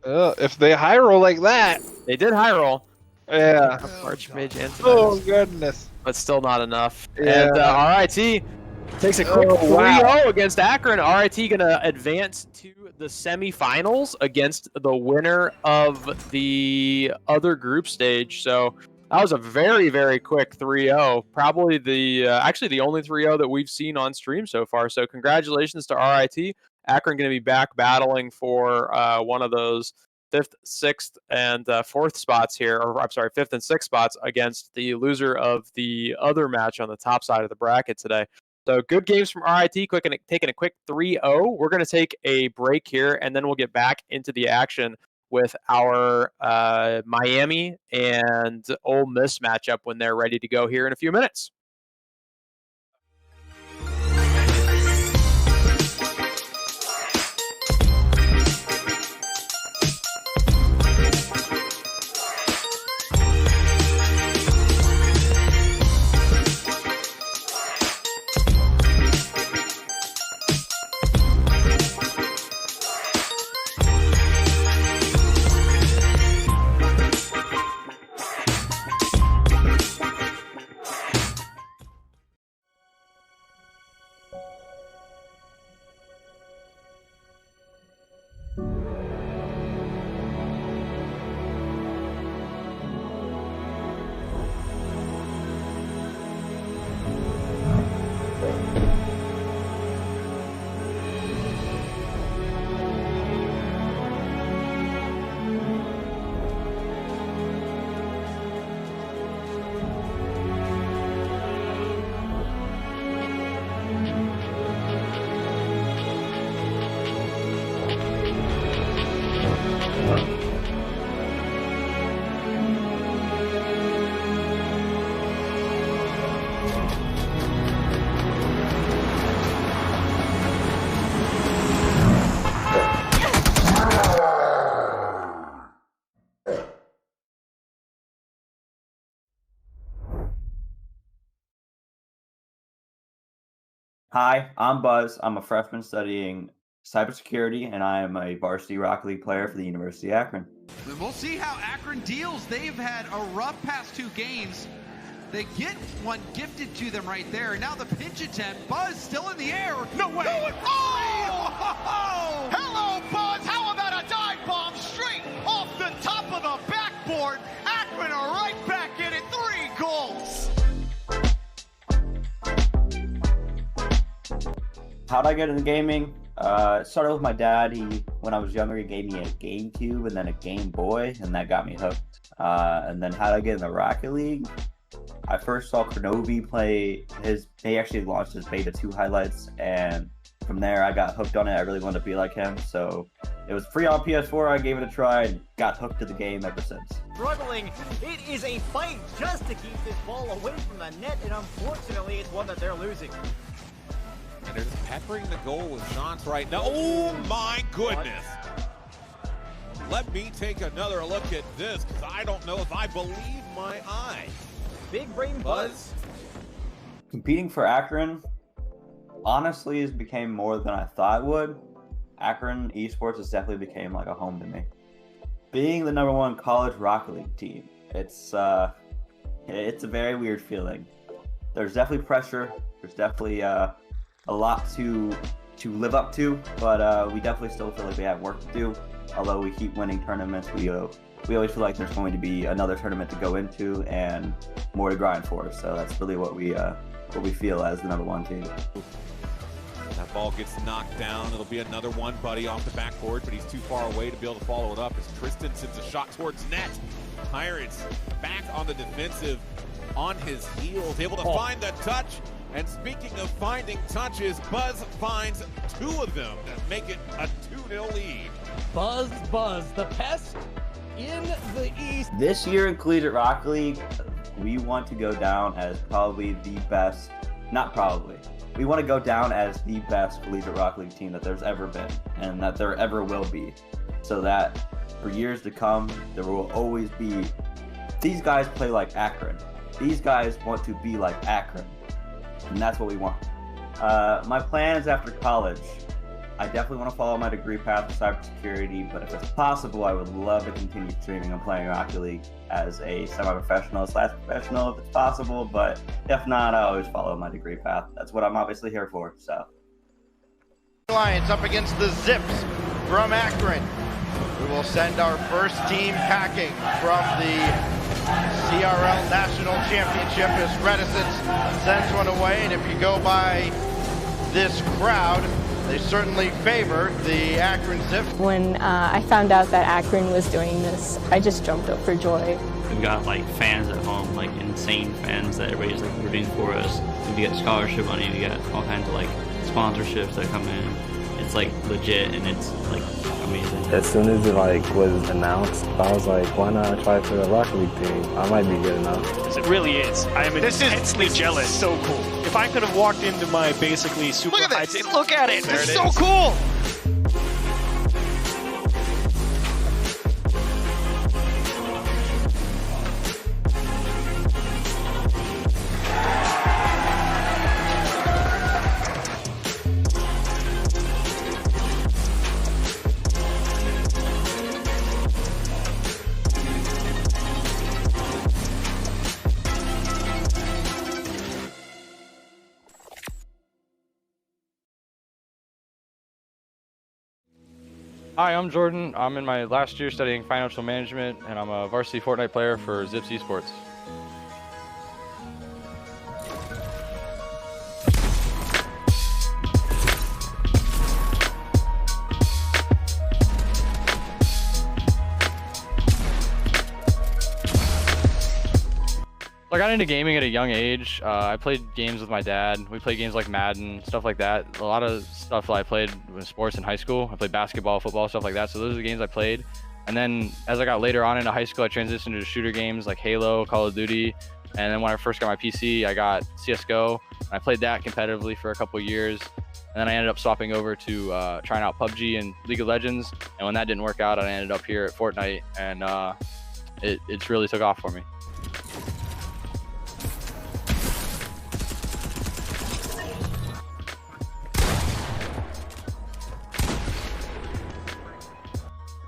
If they high roll like that. They did high roll. Yeah. Archmage and Oh goodness. but still not enough. Yeah. And RIT takes a quick Oh, 3-0 wow. against Akron. RIT gonna advance to the semifinals against the winner of the other group stage. So that was a very, very quick 3-0. Probably the actually the only 3-0 that we've seen on stream so far. So congratulations to RIT. Akron going to be back battling for one of those 5th, 6th, and 4th spots here, or I'm sorry, 5th and 6th spots against the loser of the other match on the top side of the bracket today. So good games from RIT, taking a quick 3-0. We're going to take a break here, and then we'll get back into the action with our Miami and Ole Miss matchup when they're ready to go here in a few minutes. Hi, I'm Buzz. I'm a freshman studying cybersecurity, and I am a varsity Rocket League player for the University of Akron. We'll see how Akron deals. They've had a rough past 2 games. They get one gifted to them right there. Now the pinch attempt. Buzz still in the air. No way. Oh! Hello, Buzz. How about a dive bomb straight off the top of the backboard? Akron are right back in it. 3 goals. How'd I get into gaming? It started with my dad. When I was younger, he gave me a GameCube and then a Game Boy, and that got me hooked. And then how'd I get in the Rocket League? I first saw Kronovi play they actually launched his Beta 2 highlights, and from there I got hooked on it. I really wanted to be like him, so it was free on PS4. I gave it a try and got hooked to the game ever since. Struggling, it is a fight just to keep this ball away from the net, and unfortunately it's one that they're losing. And they're just peppering the goal with shots right now. Oh my goodness. Let me take another look at this, because I don't know if I believe my eyes. Big brain Buzz. Competing for Akron, honestly, has became more than I thought it would. Akron Esports has definitely became like a home to me. Being the #1 college Rocket League team, it's a very weird feeling. There's definitely pressure. There's definitely a lot to live up to, but we definitely still feel like we have work to do. Although we keep winning tournaments, we always feel like there's going to be another tournament to go into and more to grind for. So that's really what we feel as the #1 team. That ball gets knocked down. It'll be another one, Buddy, off the backboard, but he's too far away to be able to follow it up as Tristan sends a shot towards net. Pirates back on the defensive, on his heels, able to find the touch. And speaking of finding touches, Buzz finds 2 of them that make it a 2-0 lead. Buzz, the pest in the East. This year in Collegiate Rocket League, we want to go down as probably the best, not probably, we want to go down as the best Collegiate Rocket League team that there's ever been and that there ever will be. So that for years to come, there will always be, these guys play like Akron. These guys want to be like Akron. And that's what we want. My plans after college, I definitely want to follow my degree path of cybersecurity, but if it's possible, I would love to continue streaming and playing Rocket League as a semi-professional / professional if it's possible, but if not, I always follow my degree path. That's what I'm obviously here for, so. Lions up against the Zips from Akron. We will send our first team packing from the CRL National Championship as Reticence sends one away, and if you go by this crowd, they certainly favor the Akron Zips. When I found out that Akron was doing this, I just jumped up for joy. We've got like fans at home, like insane fans that everybody's like rooting for us. We get scholarship money, we get all kinds of like sponsorships that come in. It's like legit and it's like amazing. As soon as it like was announced, I was like, why not try for the Rocket League team? I might be good enough. It really is. I am intensely jealous. So cool. If I could have walked into my basically super high, look at it. This is so cool. Hi, I'm Jordan. I'm in my last year studying financial management, and I'm a varsity Fortnite player for Zips Esports. I got into gaming at a young age. I played games with my dad. We played games like Madden, stuff like that. A lot of stuff that I played with sports in high school. I played basketball, football, stuff like that. So those are the games I played. And then as I got later on into high school, I transitioned to shooter games like Halo, Call of Duty. And then when I first got my PC, I got CSGO. And I played that competitively for a couple of years. And then I ended up swapping over to trying out PUBG and League of Legends. And when that didn't work out, I ended up here at Fortnite. And it's really took off for me.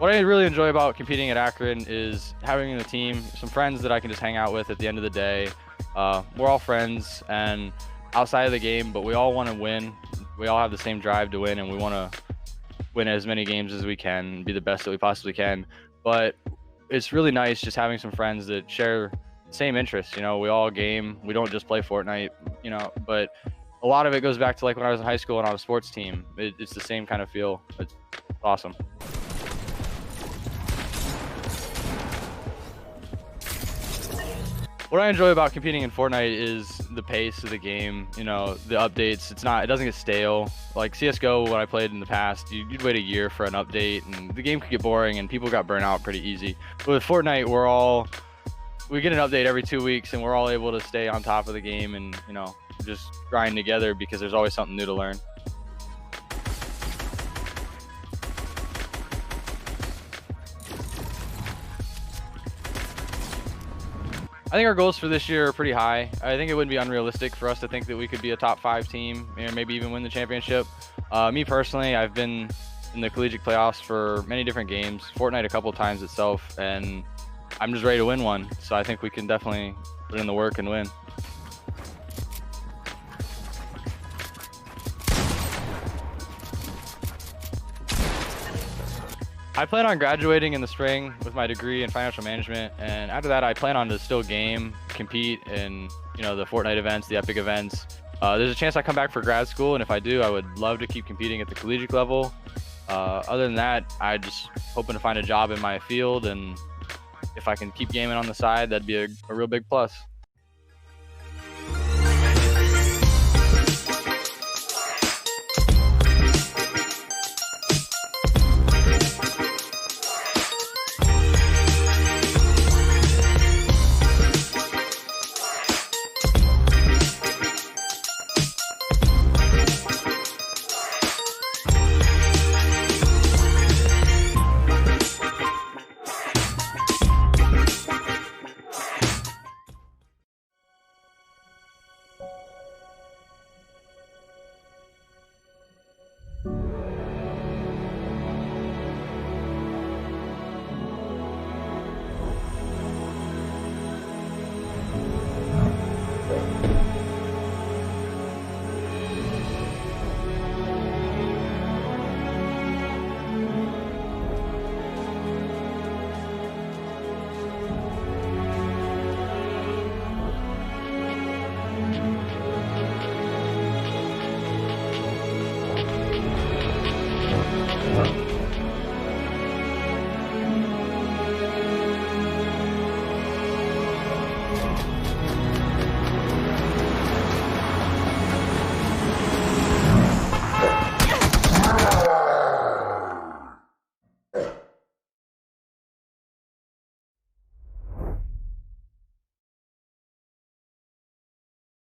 What I really enjoy about competing at Akron is having the team, some friends that I can just hang out with at the end of the day. We're all friends and outside of the game, but we all want to win. We all have the same drive to win, and we want to win as many games as we can and be the best that we possibly can. But it's really nice just having some friends that share the same interests. You know, we all game. We don't just play Fortnite, you know, but a lot of it goes back to like when I was in high school and on a sports team. It's the same kind of feel. It's awesome. What I enjoy about competing in Fortnite is the pace of the game, you know, the updates. It doesn't get stale. Like CSGO, when I played in the past, you'd wait a year for an update and the game could get boring and people got burnt out pretty easy. But with Fortnite, we get an update every 2 weeks and we're all able to stay on top of the game and, you know, just grind together because there's always something new to learn. I think our goals for this year are pretty high. I think it wouldn't be unrealistic for us to think that we could be a top 5 team and maybe even win the championship. Me personally, I've been in the collegiate playoffs for many different games, Fortnite a couple times itself, and I'm just ready to win one. So I think we can definitely put in the work and win. I plan on graduating in the spring with my degree in financial management, and after that I plan on to still game, compete in, you know, the Fortnite events, the Epic events. There's a chance I come back for grad school, and if I do, I would love to keep competing at the collegiate level. Other than that, I just hoping to find a job in my field, and if I can keep gaming on the side, that'd be a real big plus.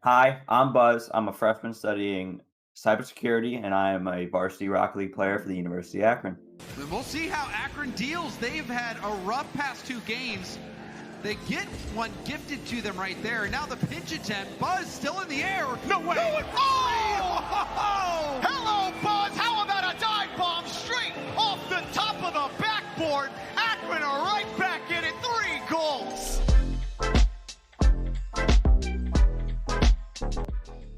Hi, I'm Buzz. I'm a freshman studying cybersecurity, and I am a varsity Rocket League player for the University of Akron. We'll see how Akron deals. They've had a rough past 2 games. They get one gifted to them right there. Now the pinch attempt. Buzz still in the air. No way. Oh! Hello, Buzz. How about a dive bomb straight off the top of the backboard? Akron are right back in it. 3 goals.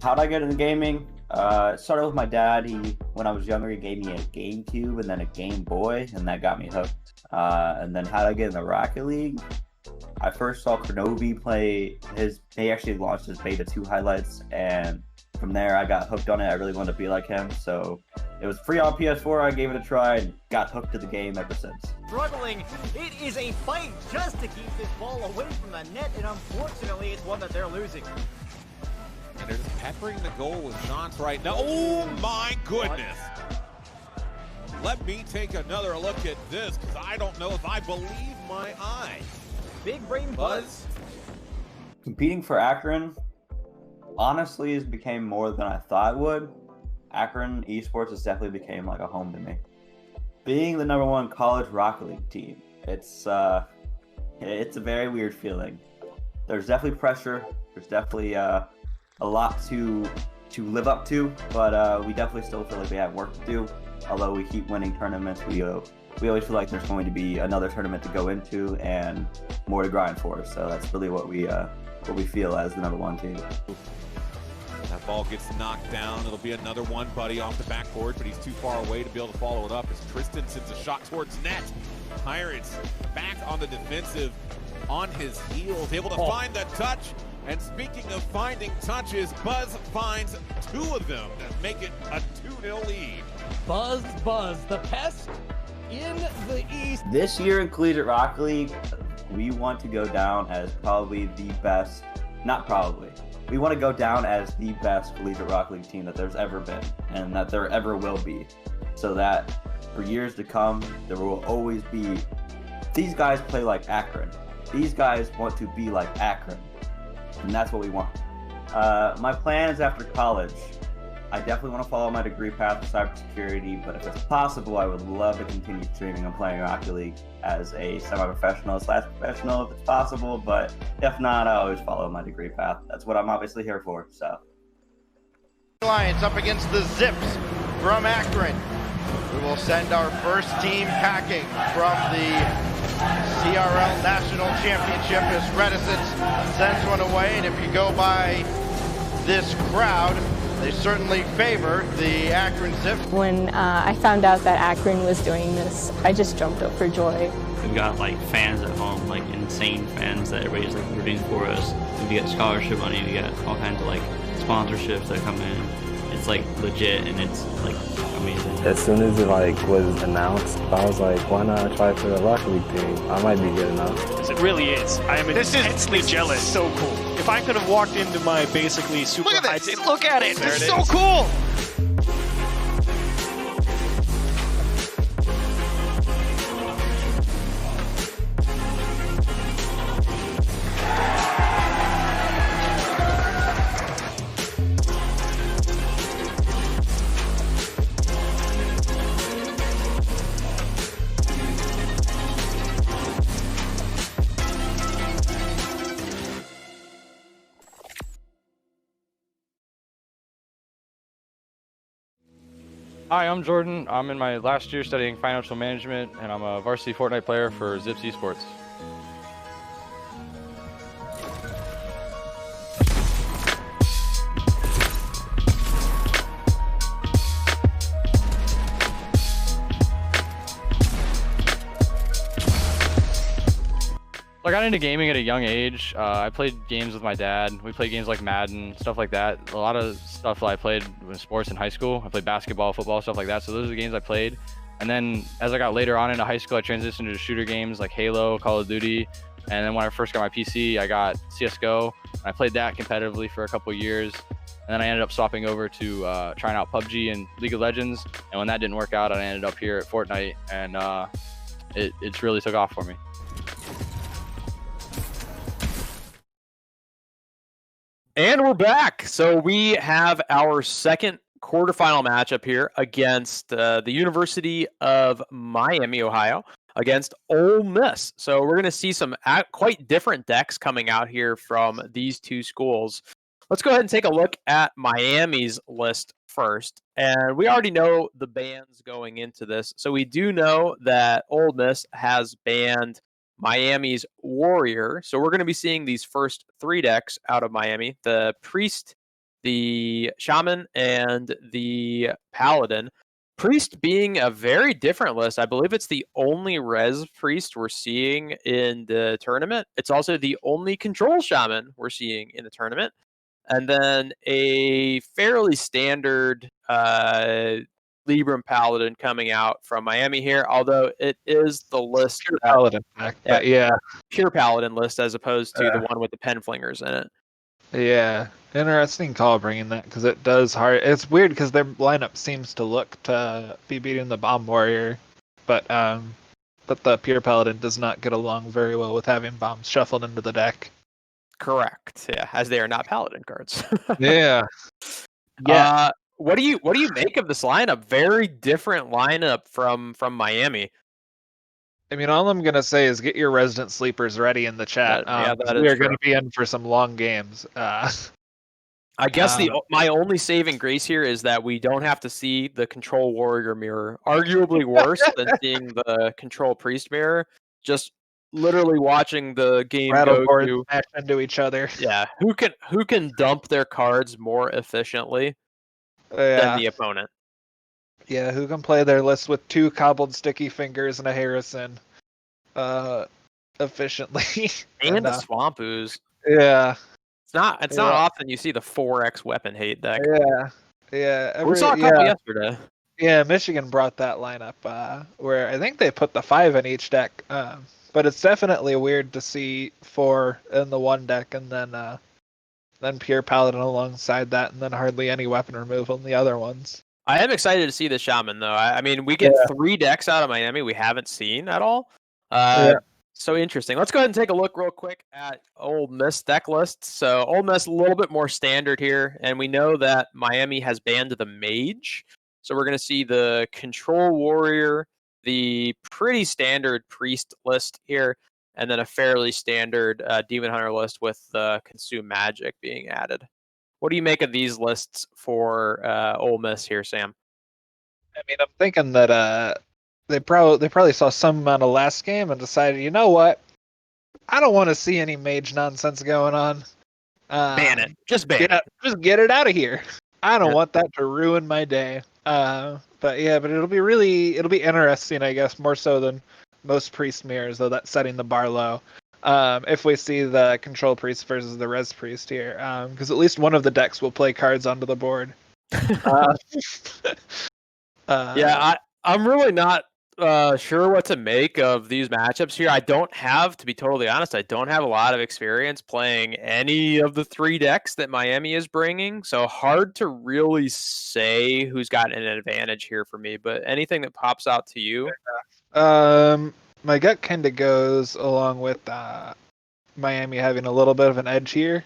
How'd I get into gaming? It started with my dad. When I was younger, he gave me a GameCube and then a Game Boy, and that got me hooked. And then how'd I get in the Rocket League? I first saw Kronovi play they actually launched his Beta 2 highlights, and from there I got hooked on it. I really wanted to be like him, so it was free on PS4. I gave it a try and got hooked to the game ever since. Struggling, it is a fight just to keep this ball away from the net, and unfortunately it's one that they're losing. And they're just peppering the goal with shots right now. Oh my goodness. Let me take another look at this, because I don't know if I believe my eyes. Big brain Buzz. Competing for Akron, honestly, has became more than I thought it would. Akron Esports has definitely became like a home to me. Being the #1 college Rocket League team, it's a very weird feeling. There's definitely pressure. There's definitely a lot to live up to, but we definitely still feel like we have work to do. Although we keep winning tournaments, we we always feel like there's going to be another tournament to go into and more to grind for. So that's really what we feel as the #1 team. That ball gets knocked down. It'll be another one, buddy, off the backboard, but he's too far away to be able to follow it up as Tristan sends a shot towards net. Pirates back on the defensive, on his heels, able to find the touch. And speaking of finding touches, Buzz finds 2 of them that make it a 2-0 lead. Buzz, the pest in the East. This year in Collegiate Rocket League, we want to go down as probably the best, not probably, we want to go down as the best Collegiate Rocket League team that there's ever been and that there ever will be. So that for years to come, there will always be, these guys play like Akron. These guys want to be like Akron. And that's what we want. My plans after college, I definitely want to follow my degree path of cybersecurity, but if it's possible, I would love to continue streaming and playing Rocket League as a semi-professional/professional if it's possible, but if not, I always follow my degree path. That's what I'm obviously here for, so. Alliance up against the Zips from Akron. We will send our first team packing from the CRL National Championship as Reticence sends one away, and if you go by this crowd, they certainly favor the Akron Zip. When I found out that Akron was doing this, I just jumped up for joy. We've got like fans at home, like insane fans that everybody's like rooting for us. We get scholarship money, we get all kinds of like sponsorships that come in. It's like legit and it's like amazing. As soon as it like was announced, I was like, why not try for the Rocket League team? I might be good enough. It really is. I am intensely jealous. So cool. If I could have walked into my basically super high, look at it. It's so cool. Hi, I'm Jordan. I'm in my last year studying financial management, and I'm a varsity Fortnite player for Zips Esports. I got into gaming at a young age. I played games with my dad. We played games like Madden, stuff like that. A lot of stuff I played with sports in high school. I played basketball, football, stuff like that. So those are the games I played. And then as I got later on into high school, I transitioned to shooter games like Halo, Call of Duty. And then when I first got my PC, I got CSGO. I played that competitively for a couple years. And then I ended up swapping over to trying out PUBG and League of Legends. And when that didn't work out, I ended up here at Fortnite. And it's really took off for me. And we're back. So we have our second quarterfinal matchup here against the University of Miami, Ohio, against Ole Miss. So we're going to see some quite different decks coming out here from these two schools. Let's go ahead and take a look at Miami's list first. And we already know the bans going into this. So we do know that Ole Miss has banned Miami's Warrior. So we're going to be seeing these first 3 decks out of Miami: the Priest, the Shaman, and the Paladin. Priest being a very different list. I believe it's the only Res Priest we're seeing in the tournament. It's also the only Control Shaman we're seeing in the tournament. And then a fairly standard Libram Paladin coming out from Miami here, although it is the list pure Paladin deck, but yeah, pure Paladin list as opposed to the one with the pen flingers in it. Yeah, interesting call bringing that because it does hard. It's weird because their lineup seems to look to be beating the Bomb Warrior, but the pure Paladin does not get along very well with having bombs shuffled into the deck. Correct. Yeah, as they are not Paladin cards. Yeah. What do you make of this lineup? Very different lineup from Miami. I mean, all I'm gonna say is get your resident sleepers ready in the chat. That we is are true. gonna be in for some long games. I guess my only saving grace here is that we don't have to see the Control Warrior mirror. Arguably worse than seeing the Control Priest mirror. Just literally watching the game Rattle go boards to smash into each other. yeah, who can dump their cards more efficiently than the opponent. Yeah, who can play their list with 2 cobbled sticky fingers and a Harrison efficiently. And the Swamp Ooze. Yeah. It's not often you see the 4x weapon hate deck. Yeah. We saw a couple yesterday. Yeah, Michigan brought that lineup where I think they put the 5 in each deck. But it's definitely weird to see 4 in the one deck and then pure paladin alongside that, and then hardly any weapon removal in the other ones. I am excited to see the Shaman though. I mean, we get 3 decks out of Miami we haven't seen at all. So interesting. Let's go ahead and take a look real quick at Ole Miss deck lists. So Ole Miss a little bit more standard here, and we know that Miami has banned the Mage. So we're going to see the Control Warrior, the pretty standard Priest list here, and then a fairly standard Demon Hunter list with Consume Magic being added. What do you make of these lists for Ole Miss here, Sam? I mean, I'm thinking that they probably saw some amount of last game and decided, you know what? I don't want to see any mage nonsense going on. Ban it. Just ban it. Just get it out of here. I don't want that to ruin my day. But it'll be interesting, I guess, more so than most priest mirrors, though that's setting the bar low. If we see the control priest versus the res priest here, because at least one of the decks will play cards onto the board. I'm really not sure what to make of these matchups here. To be totally honest, I don't have a lot of experience playing any of the 3 decks that Miami is bringing, so hard to really say who's got an advantage here for me. But anything that pops out to you? My gut kind of goes along with Miami having a little bit of an edge here.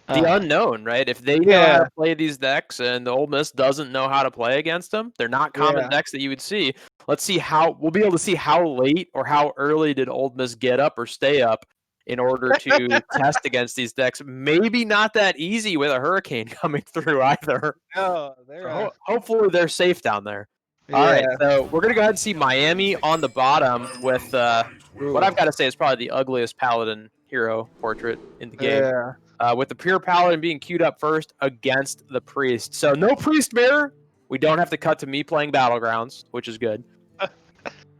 The unknown, right? If they know how to play these decks and the Ole Miss doesn't know how to play against them, they're not common decks that you would see. Let's see we'll be able to see how late or how early did Ole Miss get up or stay up in order to test against these decks. Maybe not that easy with a hurricane coming through either. No, hopefully they're safe down there. All right, so we're going to go ahead and see Miami on the bottom with what I've got to say is probably the ugliest Paladin hero portrait in the game. With the pure Paladin being queued up first against the Priest. So no Priest mirror. We don't have to cut to me playing Battlegrounds, which is good.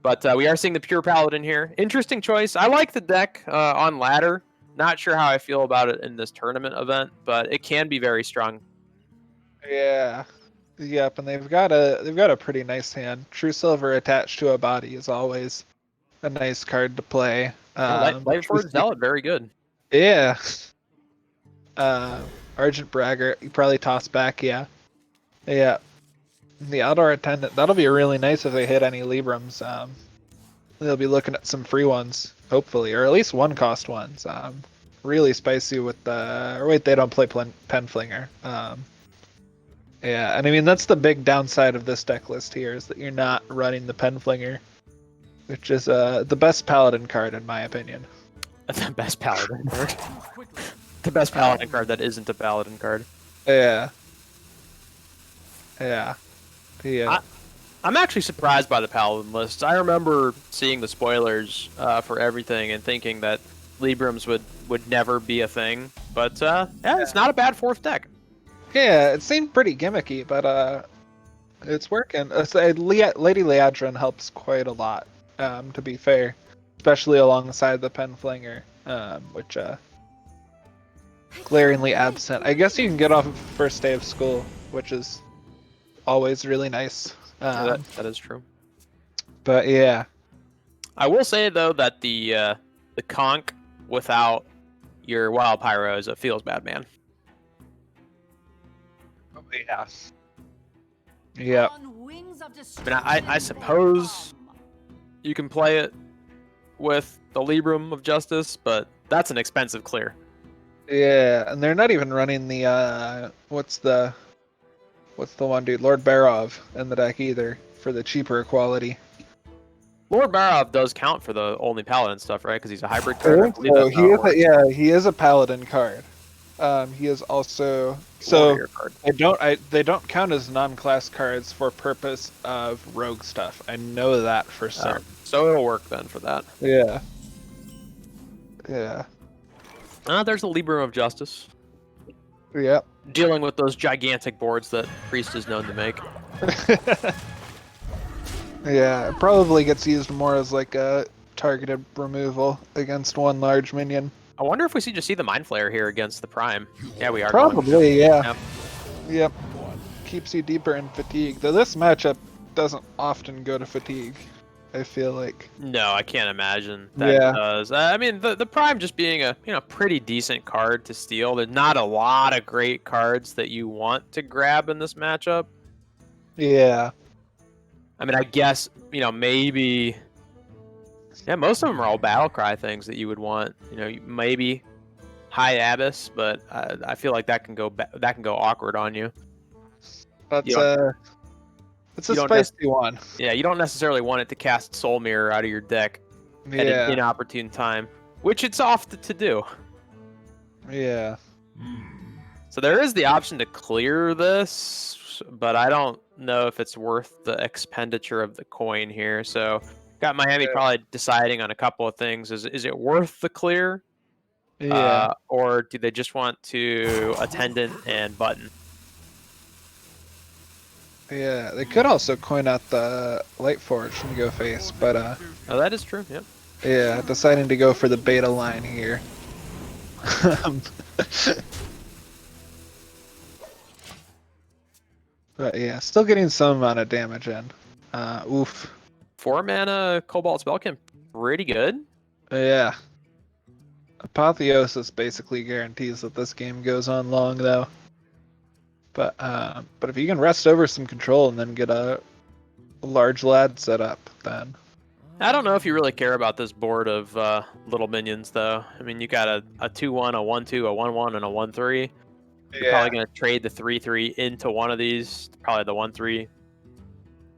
But we are seeing the pure Paladin here. Interesting choice. I like the deck on ladder. Not sure how I feel about it in this tournament event, but it can be very strong. Yeah. Yep, and they've got a pretty nice hand. True Silver attached to a body is always a nice card to play. Lightforged Zealot, very good. Yeah. Argent Braggart, you probably toss back, yeah. The Outdoor Attendant, that'll be really nice if they hit any Librams. They'll be looking at some free ones, hopefully, or at least 1-cost ones. Really spicy with they don't play Penflinger. And I mean, that's the big downside of this deck list here, is that you're not running the Penflinger, which is the best Paladin card, in my opinion. The best Paladin card. The best Paladin card that isn't a Paladin card. Yeah. I'm actually surprised by the Paladin list. I remember seeing the spoilers for everything and thinking that Librams would never be a thing. But it's not a bad 4th deck. Yeah, it seemed pretty gimmicky, but it's working. Lady Leadrin helps quite a lot, to be fair. Especially alongside the Penflinger, which glaringly absent. I guess you can get off of first day of school, which is always really nice. That is true. But yeah, I will say though that the conch without your Wild Pyro is a feels bad man. Yeah. I mean, I suppose you can play it with the Libram of Justice, but that's an expensive clear. Yeah, and they're not even running the what's the one dude, Lord Barov, in the deck either for the cheaper quality. Lord Barov does count for the only Paladin stuff, right? Because he's a hybrid card. He is a Paladin card. He is also Warrior card. they don't count as non-class cards for purpose of rogue stuff. I know that for certain. So it'll work then for that. Yeah. Yeah. There's a Libram of Justice. Yep. Dealing with those gigantic boards that Priest is known to make. Yeah, it probably gets used more as like a targeted removal against one large minion. I wonder if we just see the Mind Flayer here against the Prime. Yeah, we are. Probably, yeah. Yep. Yep. Keeps you deeper in fatigue. Though this matchup doesn't often go to fatigue, I feel like. No, I can't imagine that it does. I mean, the Prime just being a pretty decent card to steal. There's not a lot of great cards that you want to grab in this matchup. Yeah. I mean, I guess, maybe... Yeah, most of them are all Battlecry things that you would want. Maybe High Abyss, but I feel like that can go awkward on you. It's a spicy one. Yeah, you don't necessarily want it to cast Soul Mirror out of your deck at an inopportune time, which it's oft to do. Yeah. So there is the option to clear this, but I don't know if it's worth the expenditure of the coin here. So got Miami probably deciding on a couple of things. Is it worth the clear? Yeah. Or do they just want to Attendant and Button? Yeah, they could also coin out the Lightforge and go face, but oh, that is true. Yep. Yeah, deciding to go for the beta line here. But yeah, still getting some amount of damage in. Oof. 4 mana Cobalt Spellkin, pretty good. Yeah. Apotheosis basically guarantees that this game goes on long, though. But if you can rest over some control and then get a large lad set up, then... I don't know if you really care about this board of little minions, though. I mean, you got a 2-1, a 1-2, a 1-1, and a 1-3. You're probably going to trade the 3-3 into one of these, probably the 1-3.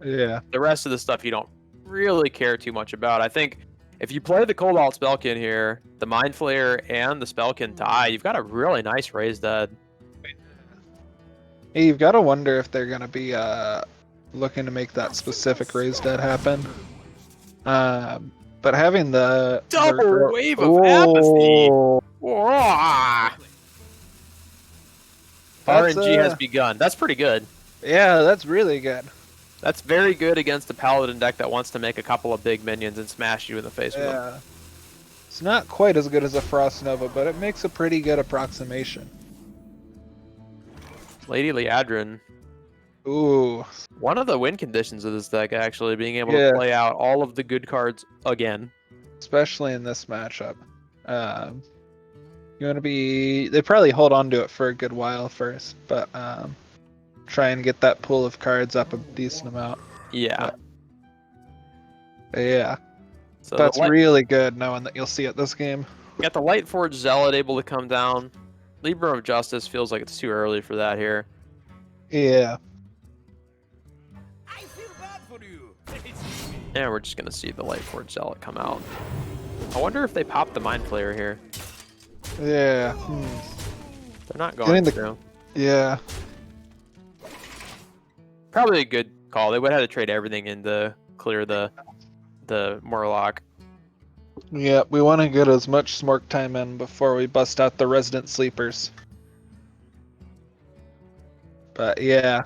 Yeah. The rest of the stuff you don't really care too much about. I think if you play the Cobalt Spellkin here, the Mind Flayer and the Spellkin die, you've got a really nice raised dead. Hey, you've got to wonder if they're going to be looking to make that specific raised dead happen. But having the double wave of apathy. RNG has begun. That's pretty good. Yeah, that's really good. That's very good against a Paladin deck that wants to make a couple of big minions and smash you in the face with them. It's not quite as good as a Frost Nova, but it makes a pretty good approximation. Lady Liadrin. Ooh. One of the win conditions of this deck, actually, being able to play out all of the good cards again. Especially in this matchup. You want to be... They probably hold on to it for a good while first, but try and get that pool of cards up a decent amount. Yeah. Yeah. So that's really good knowing that you'll see it this game. Got the Lightforge Zealot able to come down. Libra of Justice feels like it's too early for that here. Yeah. Yeah, we're just gonna see the Lightforge Zealot come out. I wonder if they pop the Mind Flayer here. Yeah. They're not going to. Yeah. Probably a good call. They would have to trade everything in to clear the Murloc. Yeah, we want to get as much Smork time in before we bust out the Resident Sleepers. But yeah.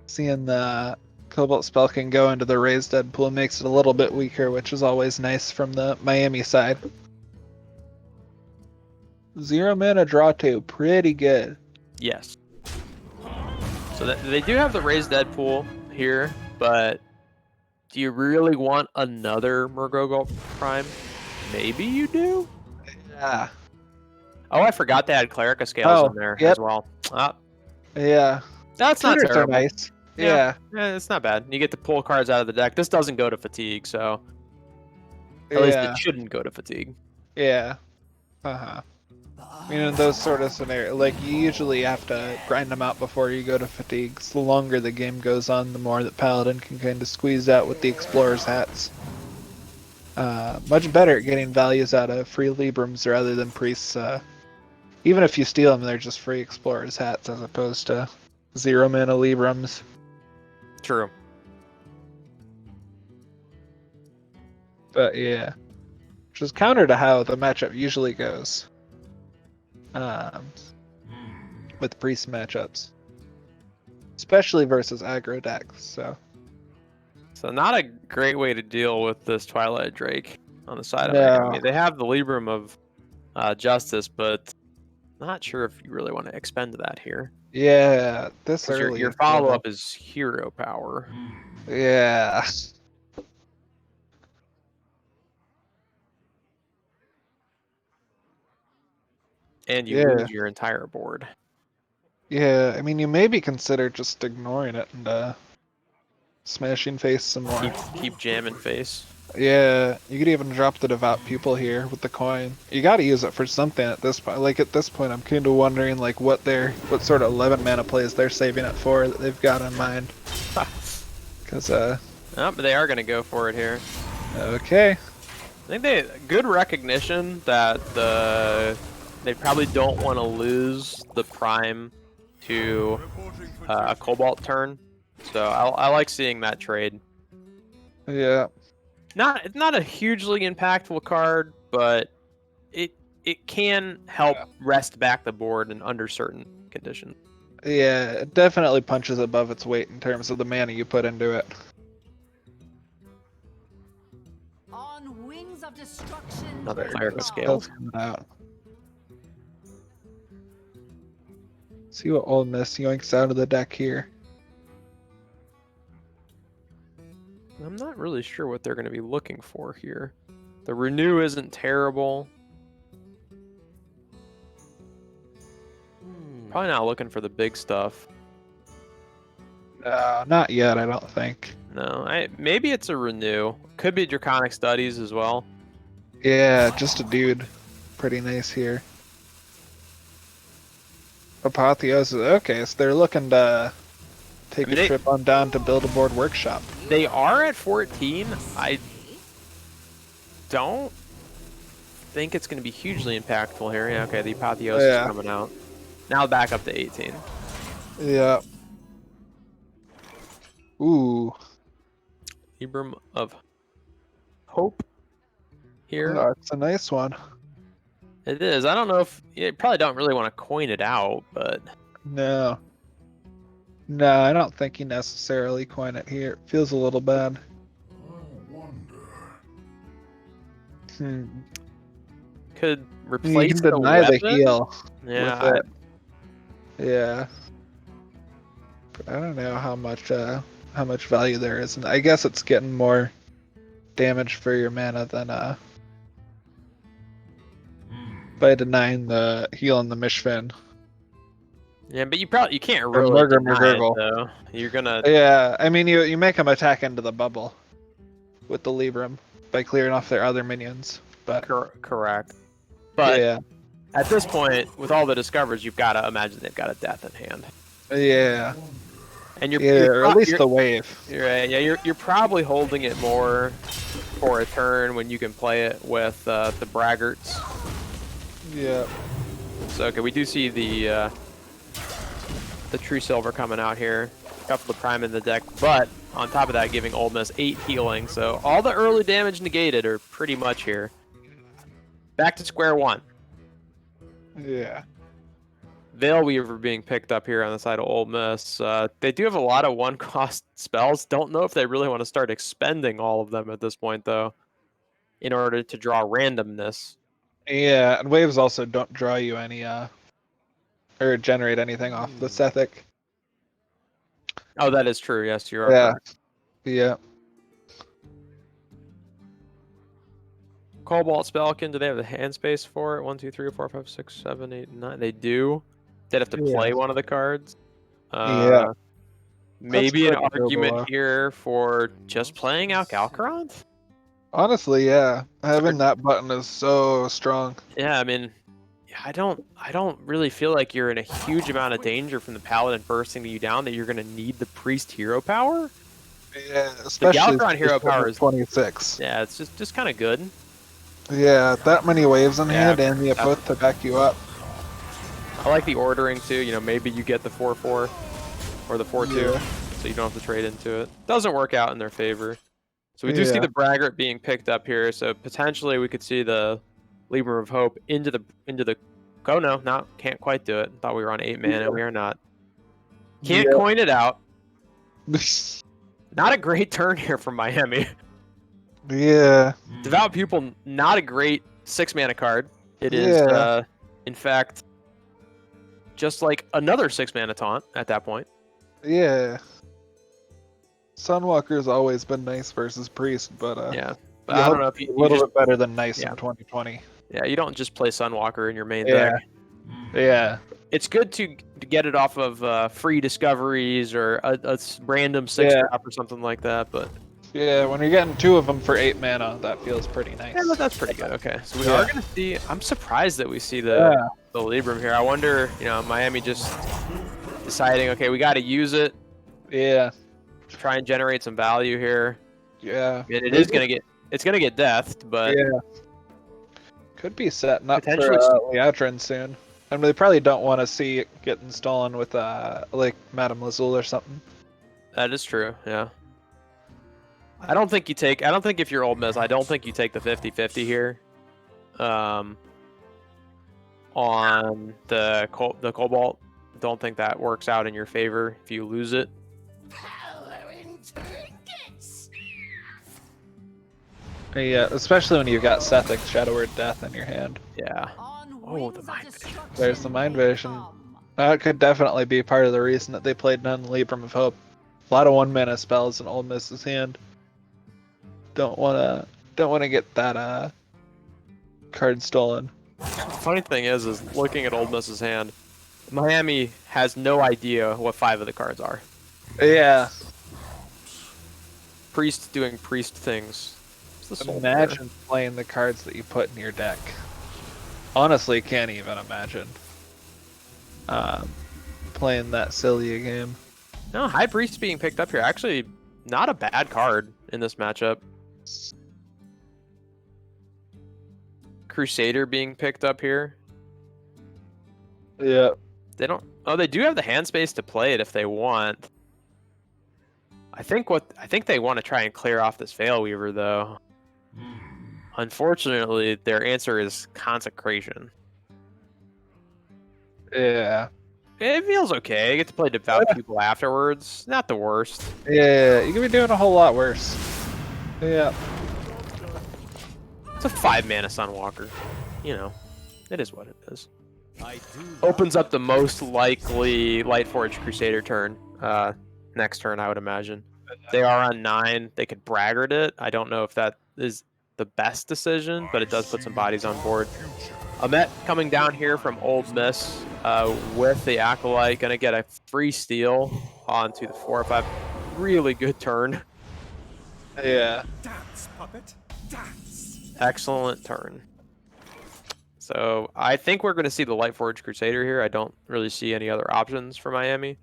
Seeing the Cobalt Spellkin go into the raised dead pool makes it a little bit weaker, which is always nice from the Miami side. 0 mana draw 2, pretty good. Yes. So they do have the raised dead pool here, but do you really want another Murgogo Prime? Maybe you do? Yeah. Oh, I forgot they had Clerica Scales in there as well. Yeah. That's not terrible. Nice. Yeah. It's not bad. You get to pull cards out of the deck. This doesn't go to fatigue, so at least it shouldn't go to fatigue. Yeah. Uh-huh. I mean, in those sort of scenarios, like, you usually have to grind them out before you go to fatigue. So the longer the game goes on, the more that Paladin can kind of squeeze out with the Explorer's hats. Much better at getting values out of free Librams rather than priests. Even if you steal them, they're just free explorers hats as opposed to 0 mana Librams. True. But yeah, which is counter to how the matchup usually goes with priest matchups, especially versus aggro decks. So not a great way to deal with this Twilight Drake on the side of it. No. I mean, they have the Libram of Justice, but not sure if you really want to expend that here. yeah, this 'Cause early. your follow-up is hero power. Yeah. And you Yeah. lose your entire board. Yeah, I mean, you maybe consider just ignoring it and smashing face some more. Keep jamming face. Yeah, you could even drop the Devout Pupil here with the coin. You got to use it for something at this point. Like at this point, I'm kind of wondering like what sort of 11 mana plays they're saving it for that they've got in mind. Because but they are going to go for it here. Okay. I think good recognition that they probably don't want to lose the prime to a Cobalt turn. So I like seeing that trade. Yeah. It's not a hugely impactful card, but it can help rest back the board under certain conditions. Yeah, it definitely punches above its weight in terms of the mana you put into it. On wings of destruction. Another Clerical Scales. Out. See what Ole Miss yoinks out of the deck here. I'm not really sure what they're going to be looking for here. The Renew isn't terrible. Probably not looking for the big stuff. Not yet, I don't think. No, maybe it's a Renew. Could be Draconic Studies as well. Yeah, just a dude. Pretty nice here. Apotheosis. Okay, so they're looking to take a trip on down to Build a Board Workshop. They are at 14. I don't think it's going to be hugely impactful here. Yeah, okay, the Apotheosis is coming out. Now back up to 18. Yeah. Ooh. Libram of Hope here. Oh, it's a nice one. It is. I don't know if you probably don't really want to coin it out, but No. No, I don't think you necessarily coin it here. It feels a little bad. Could replace you can deny the heal. Yeah. With it. Yeah. But I don't know how much value there is. And I guess it's getting more damage for your mana than by denying the heal and the Mishfin. Yeah, but you can't really deny it, though. You're gonna. Yeah, I mean you make them attack into the bubble with the Libram by clearing off their other minions. But correct. But yeah. At this point, with all the discoveries, you've got to imagine they've got a death in hand. Yeah. And or at least the wave. You're probably holding it more for a turn when you can play it with the braggarts. Yeah. So okay, we do see the True Silver coming out here. Couple of prime in the deck, but on top of that, giving Ole Miss 8 healing. So all the early damage negated are pretty much here. Back to square one. Yeah. Veil Weaver being picked up here on the side of Ole Miss. They do have a lot of one-cost spells. Don't know if they really want to start expending all of them at this point, though, in order to draw randomness. Yeah, and waves also don't draw you any or generate anything off the Sethic. Oh, that is true. Yes, you are correct. Yeah. Cobalt Spelkin, do they have the hand space for it? 1, 2, 3, 4, 5, 6, 7, 8, 9. They do. They'd have to play one of the cards. Yeah. Maybe an argument here for just playing out Galkarant? Honestly, yeah. Having that button is so strong. Yeah, I mean, I don't really feel like you're in a huge amount of danger from the Paladin bursting you down that you're going to need the Priest hero power. Yeah, The especially Galakron hero power is 26. Yeah, it's just kind of good. Yeah, that many waves in hand and the that's- both to back you up. I like the ordering too. You know, maybe you get the 4-4 or the 4-2, Yeah. so you don't have to trade into it. Doesn't work out in their favor. So we do see the Braggart being picked up here. So potentially we could see the Libra of Hope into the Oh no, can't quite do it. Thought we were on 8 mana. We are not. Can't coin it out. Not a great turn here from Miami. Yeah. Devout Pupil, not a great 6 mana card. It is, in fact, just like another 6 mana taunt at that point. Yeah. Sunwalker's always been nice versus Priest, but yeah, but I don't know if a little bit better than nice in 2020. Yeah, you don't just play Sunwalker in your main Yeah. deck. Yeah. It's good to get it off of free discoveries or a random 6 drop or something like that, but Yeah, when you're getting 2 of them for 8 mana, that feels pretty nice. yeah, that's pretty good. Okay, so we are going to see. I'm surprised that we see the Libram here. I wonder, Miami just deciding, okay, we got to use it. Yeah. Try and generate some value here. Yeah. And it's gonna get deathed, but yeah. Could be setting up for Potentially Leatrin soon. I mean, they probably don't want to see it getting stolen with like Madame Lazul or something. that is true. Yeah. I don't think if you're Old Miss, I don't think you take the 50-50 here. On the Cobalt, don't think that works out in your favor if you lose it. Yeah, especially when you've got Sethic's Shadow Word Death in your hand. Yeah. Oh, the Mind Vision. There's the Mind Vision. That could definitely be part of the reason that they played none Libram of Hope. A lot of 1-mana spells in Old Miss's hand. Don't wanna get that card stolen. Funny thing is looking at Old Miss's hand, Miami has no idea what 5 of the cards are. Yeah. Priest doing priest things. Imagine playing the cards that you put in your deck. Honestly, can't even imagine playing that silly a game. No, High Priest being picked up here. Actually, not a bad card in this matchup. Crusader being picked up here. Yeah. They don't. Oh, they do have the hand space to play it if they want. I think they want to try and clear off this Veil Weaver though. Unfortunately, their answer is Consecration. Yeah. It feels okay. I get to play Devout People afterwards. Not the worst. Yeah, you could be doing a whole lot worse. Yeah. It's a 5-mana Sunwalker. It is what it is. Opens up the most likely Lightforge Crusader turn. Next turn, I would imagine. They are on 9. They could Braggart it. I don't know if that is the best decision, but it does put some bodies on board. Amet coming down here from Old Miss with the Acolyte. Going to get a free steal onto the 4 or 5. Really good turn. Yeah. Dance, puppet. Dance. Excellent turn. So I think we're going to see the Lightforge Crusader here. I don't really see any other options for Miami.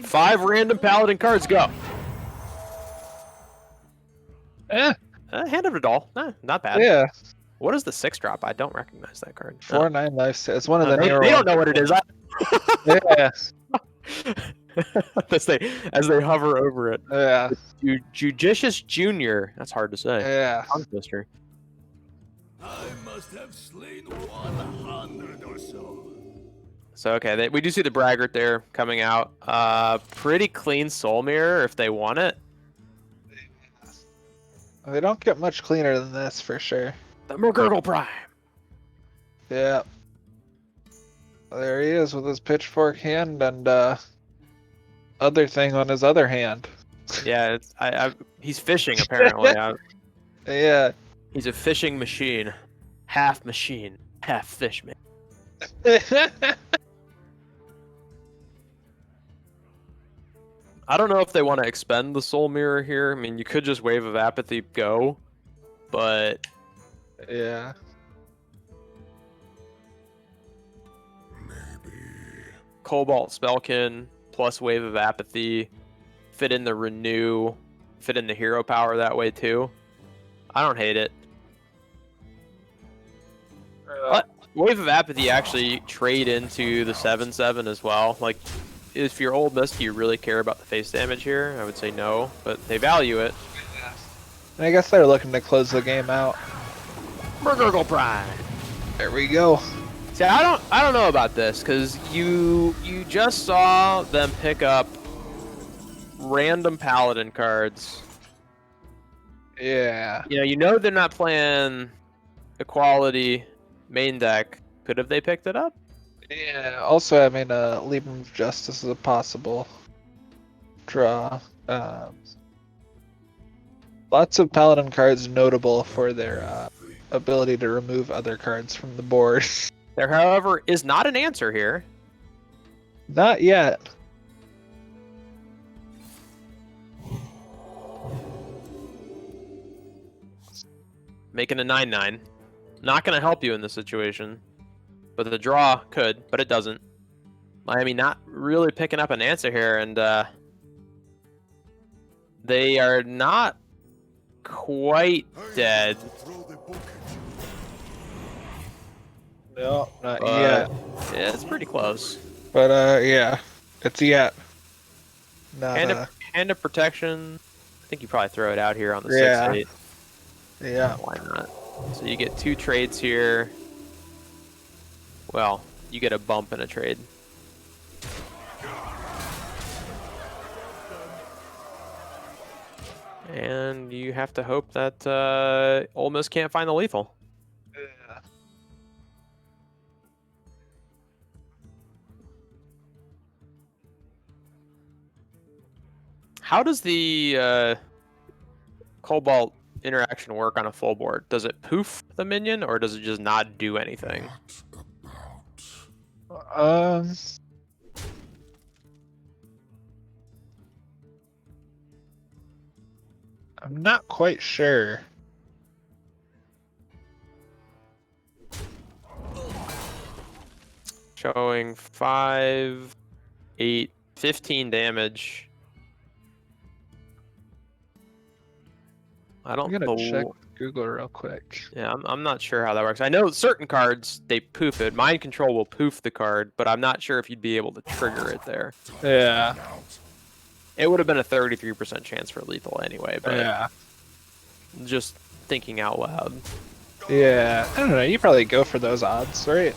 5 random Paladin cards, go. Hand of Vidal. Not bad. Yeah. What is the 6-drop? I don't recognize that card. 4/9 life. It's one of the they don't know what it is. Yeah. as they hover over it. Yeah. Judicious Junior. That's hard to say. Yeah. Tongue twister. I must have slain 100 or so. So okay, we do see the Braggart there coming out. Pretty clean Soul Mirror if they want it. They don't get much cleaner than this for sure. The McGurgle Prime. Yeah. There he is with his pitchfork hand and other thing on his other hand. Yeah, he's fishing apparently. Yeah. He's a fishing machine. Half machine, half fish man. I don't know if they want to expend the Soul Mirror here. I mean, you could just Wave of Apathy go, but yeah. Cobalt Spellkin plus Wave of Apathy. fit in the renew, fit in the hero power that way too. I don't hate it. But Wave of Apathy actually trade into the 7/7 as well. Like, if you're Ole Miss, do you really care about the face damage here? I would say no, but they value it. And I guess they're looking to close the game out. Burgle Pride. There we go. See, I don't know about this because you just saw them pick up random paladin cards. Yeah. You know they're not playing equality main deck. Could have they picked it up? Yeah. Also, I mean, Libram of Justice is a possible draw. Lots of paladin cards notable for their ability to remove other cards from the board. There, however, is not an answer here. Not yet. Making a 9/9. Not going to help you in this situation. But the draw could, but it doesn't. Miami not really picking up an answer here, and they are not quite dead. No, not yet. Yeah, it's pretty close. But yeah, it's yet. Not, hand of protection. I think you probably throw it out here on the 6/8. Yeah. Why not? So you get 2 trades here. Well, you get a bump and a trade. And you have to hope that Ole Miss can't find the lethal. Yeah. How does the Cobalt interaction work on a full board? Does it poof the minion, or does it just not do anything? I'm not quite sure. Showing 5, 8, 15 damage. I don't I'm gonna check believe. Google real quick. Yeah, I'm not sure how that works. I know certain cards, they poof it. Mind Control will poof the card, but I'm not sure if you'd be able to trigger it there. Yeah. It would have been a 33% chance for lethal anyway, but Yeah. just thinking out loud. Yeah. I don't know. You probably go for those odds, right?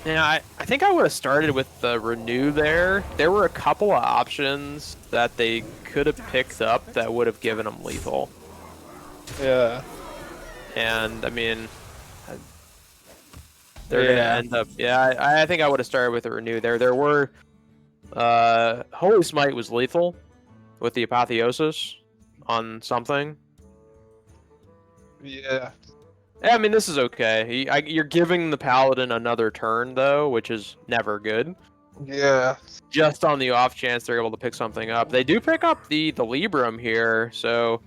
Yeah, I think I would have started with the renew there. There were a couple of options that they could have picked up that would have given them lethal. Yeah. And I mean, they're gonna end up. Yeah, I think I would have started with a renew there. There were Holy Smite was lethal with the Apotheosis on something. Yeah. Yeah, I mean, this is okay. You're giving the Paladin another turn though, which is never good. Yeah. Just on the off chance they're able to pick something up. They do pick up the Libram here, so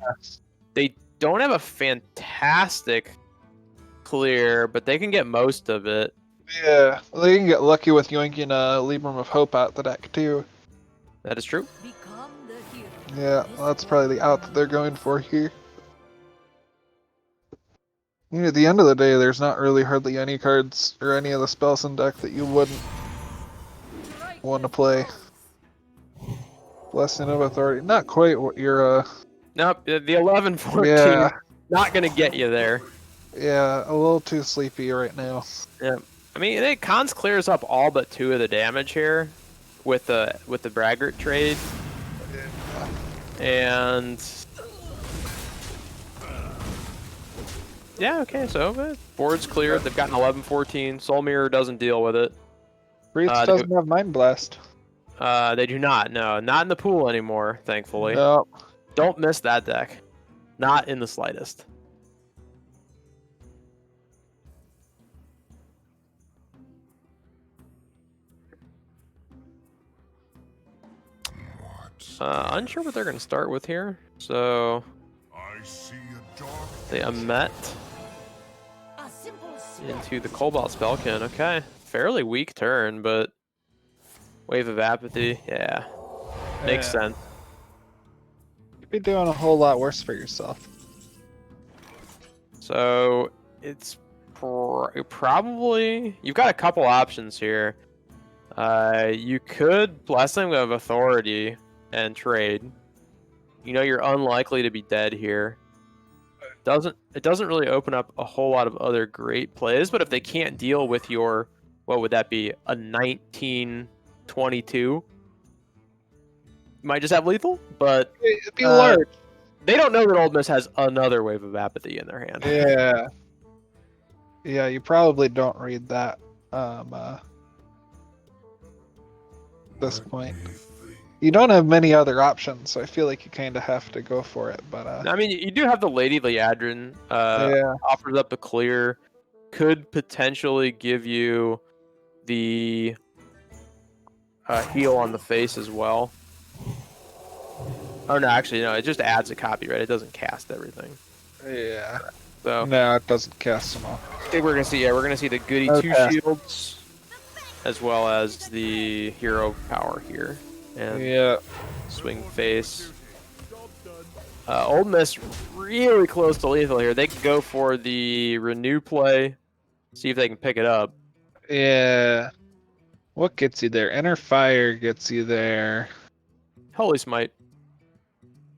they don't have a fantastic clear, but they can get most of it. Yeah. They can get lucky with yoinking Libram of Hope out the deck too. That is true. Yeah, well, that's probably the out that they're going for here. I mean, at the end of the day, there's not really hardly any cards or any of the spells in deck that you wouldn't want to play. Blessing of Authority, not quite what you're Nope, the 11-14 Yeah. not gonna get you there. Yeah, a little too sleepy right now. Yeah, I mean, I think Cons clears up all but 2 of the damage here with the Braggart trade, and yeah, okay, so board's cleared. They've gotten 11-14. Soul Mirror doesn't deal with it. Breeze doesn't have Mind Blast. They do not. No, not in the pool anymore, thankfully. No. Don't miss that deck. Not in the slightest. Unsure what they're going to start with here. So they Amet into the Cobalt Spellkin. Okay, fairly weak turn, but Wave of Apathy. Yeah, makes sense. be doing a whole lot worse for yourself. So it's probably you've got a couple options here. You could Blessing of Authority and trade. You know you're unlikely to be dead here. It doesn't really open up a whole lot of other great plays, but if they can't deal with your, what would that be, a 1922? Might just have lethal, but it'd be large. They don't know that Old Miss has another Wave of Apathy in their hand. Yeah. Yeah, you probably don't read that at this point. You don't have many other options, so I feel like you kind of have to go for it. But I mean, you do have the Lady Liadrin. Yeah. Offers up the clear. Could potentially give you the heal on the face as well. Oh no, actually no. It just adds a copy, right? It doesn't cast everything. Yeah. So no, it doesn't cast them all. I think we're gonna see the Goody No 2 cast. shields, as well as the hero power here. And Yeah. swing face. Old Miss really close to lethal here. They can go for the renew play, see if they can pick it up. Yeah. What gets you there? Inner Fire gets you there. Holy Smite.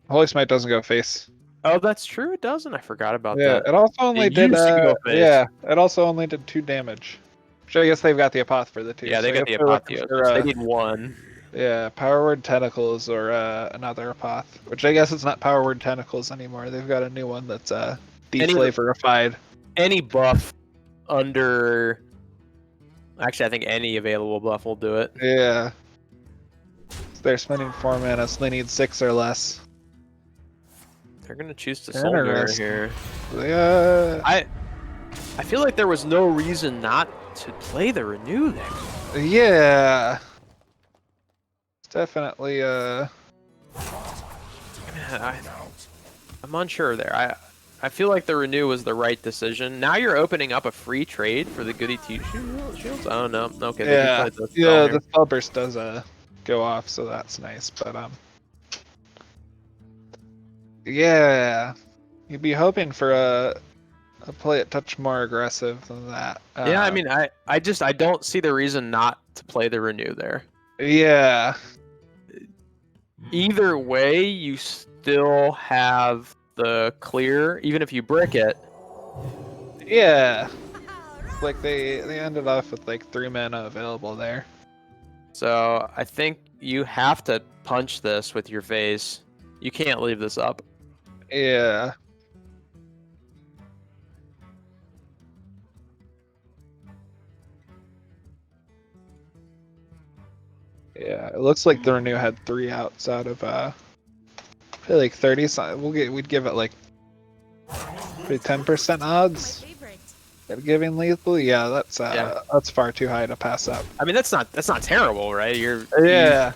Holy Smite doesn't go face. Oh, that's true. It doesn't. I forgot about Yeah, that. it also only did. used to go face. Yeah, it also only did 2 damage. Which I guess they've got the Apoth for the 2. Yeah, they so got the if they're looking Apotheosis. for, They need 1. Yeah, Power Word Tentacles or another Apoth. Which I guess it's not Power Word Tentacles anymore. They've got a new one that's deflavorified. Any buff under. Actually, I think any available buff will do it. Yeah. So they're spending 4 mana, so they need 6 or less. They're gonna choose to Soul Mirror Interesting. here. Yeah. I feel like there was no reason not to play the renew there. Yeah. It's definitely I'm unsure there. I feel like the renew was the right decision. Now you're opening up a free trade for the Goody 2 shields. I don't know. Okay, they can play the spell here. the spell burst does go off, so that's nice. But yeah, you'd be hoping for a play a touch more aggressive than that. Yeah, I mean, I don't see the reason not to play the renew there. Yeah. Either way, you still have the clear, even if you brick it. Yeah. Like they ended off with like 3 mana available there. So I think you have to punch this with your face. You can't leave this up. Yeah. Yeah, it looks like the renew had 3 outs out of probably like 30. So we'd give it like maybe 10% odds of giving lethal. Yeah, that's far too high to pass up. I mean, that's not terrible, right? Yeah.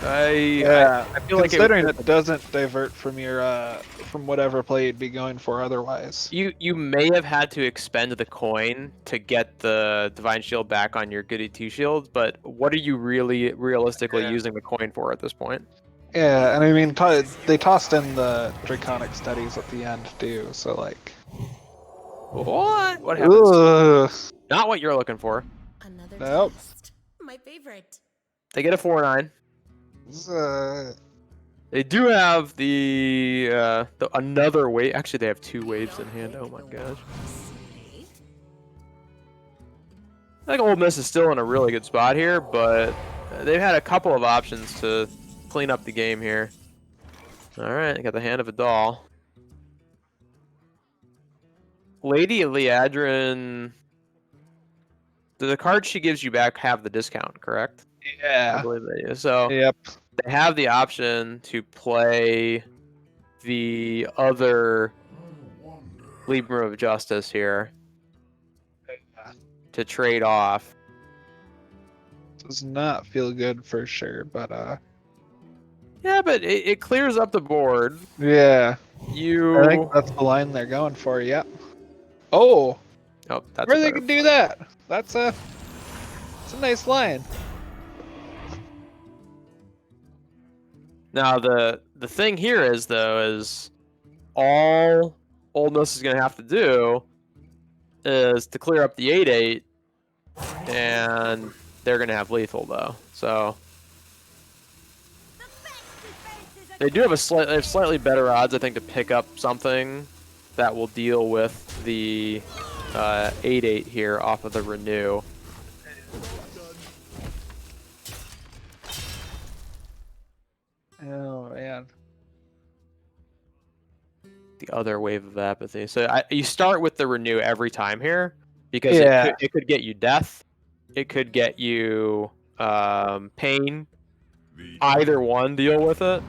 I feel like considering it doesn't divert from your from whatever play you'd be going for otherwise. You may have had to expend the coin to get the Divine Shield back on your Goody 2 shield, but what are you really realistically using the coin for at this point? Yeah, and I mean they tossed in the Draconic Studies at the end too, so like. What happens? Ugh. Not what you're looking for. Another Nope. test. My favorite. They get a 4/9. They do have the another wave. Actually, they have 2 waves in hand. Oh my gosh. I think Ole Miss is still in a really good spot here, but they've had a couple of options to clean up the game here. All right, got the hand of a doll. Lady Liadrin. The cards she gives you back have the discount, correct? Yeah. I believe they do. So Yep. they have the option to play the other Libra of Justice here to trade off. Does not feel good for sure, but Yeah, but it clears up the board. yeah. I think that's the line they're going for. Yep. Oh. Oh, that's where they can do that? That's a nice line. Now the the thing here is all Ole Miss is going to have to do is to clear up the 8-8, and they're going to have lethal though. So they do have slightly better odds, I think, to pick up something that will deal with the 8-8 here off of the renew. Oh man. The other wave of apathy. So you start with the renew every time here because it could get you death, it could get you pain. Either one deal with it.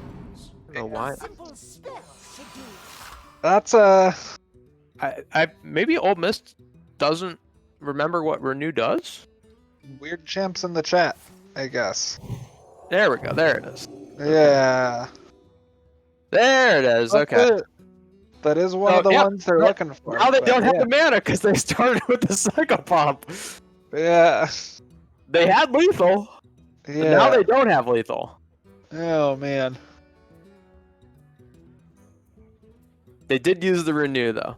I don't know why. That's I maybe Ole Miss doesn't remember what renew does. Weird champs in the chat, I guess. There we go. There it is. Yeah. There it is. Okay. That is one of the ones they're looking for. Now they don't have the mana because they started with the Psycho Pump. Yeah. They had lethal. Yeah. But now they don't have lethal. Oh man. They did use the renew though.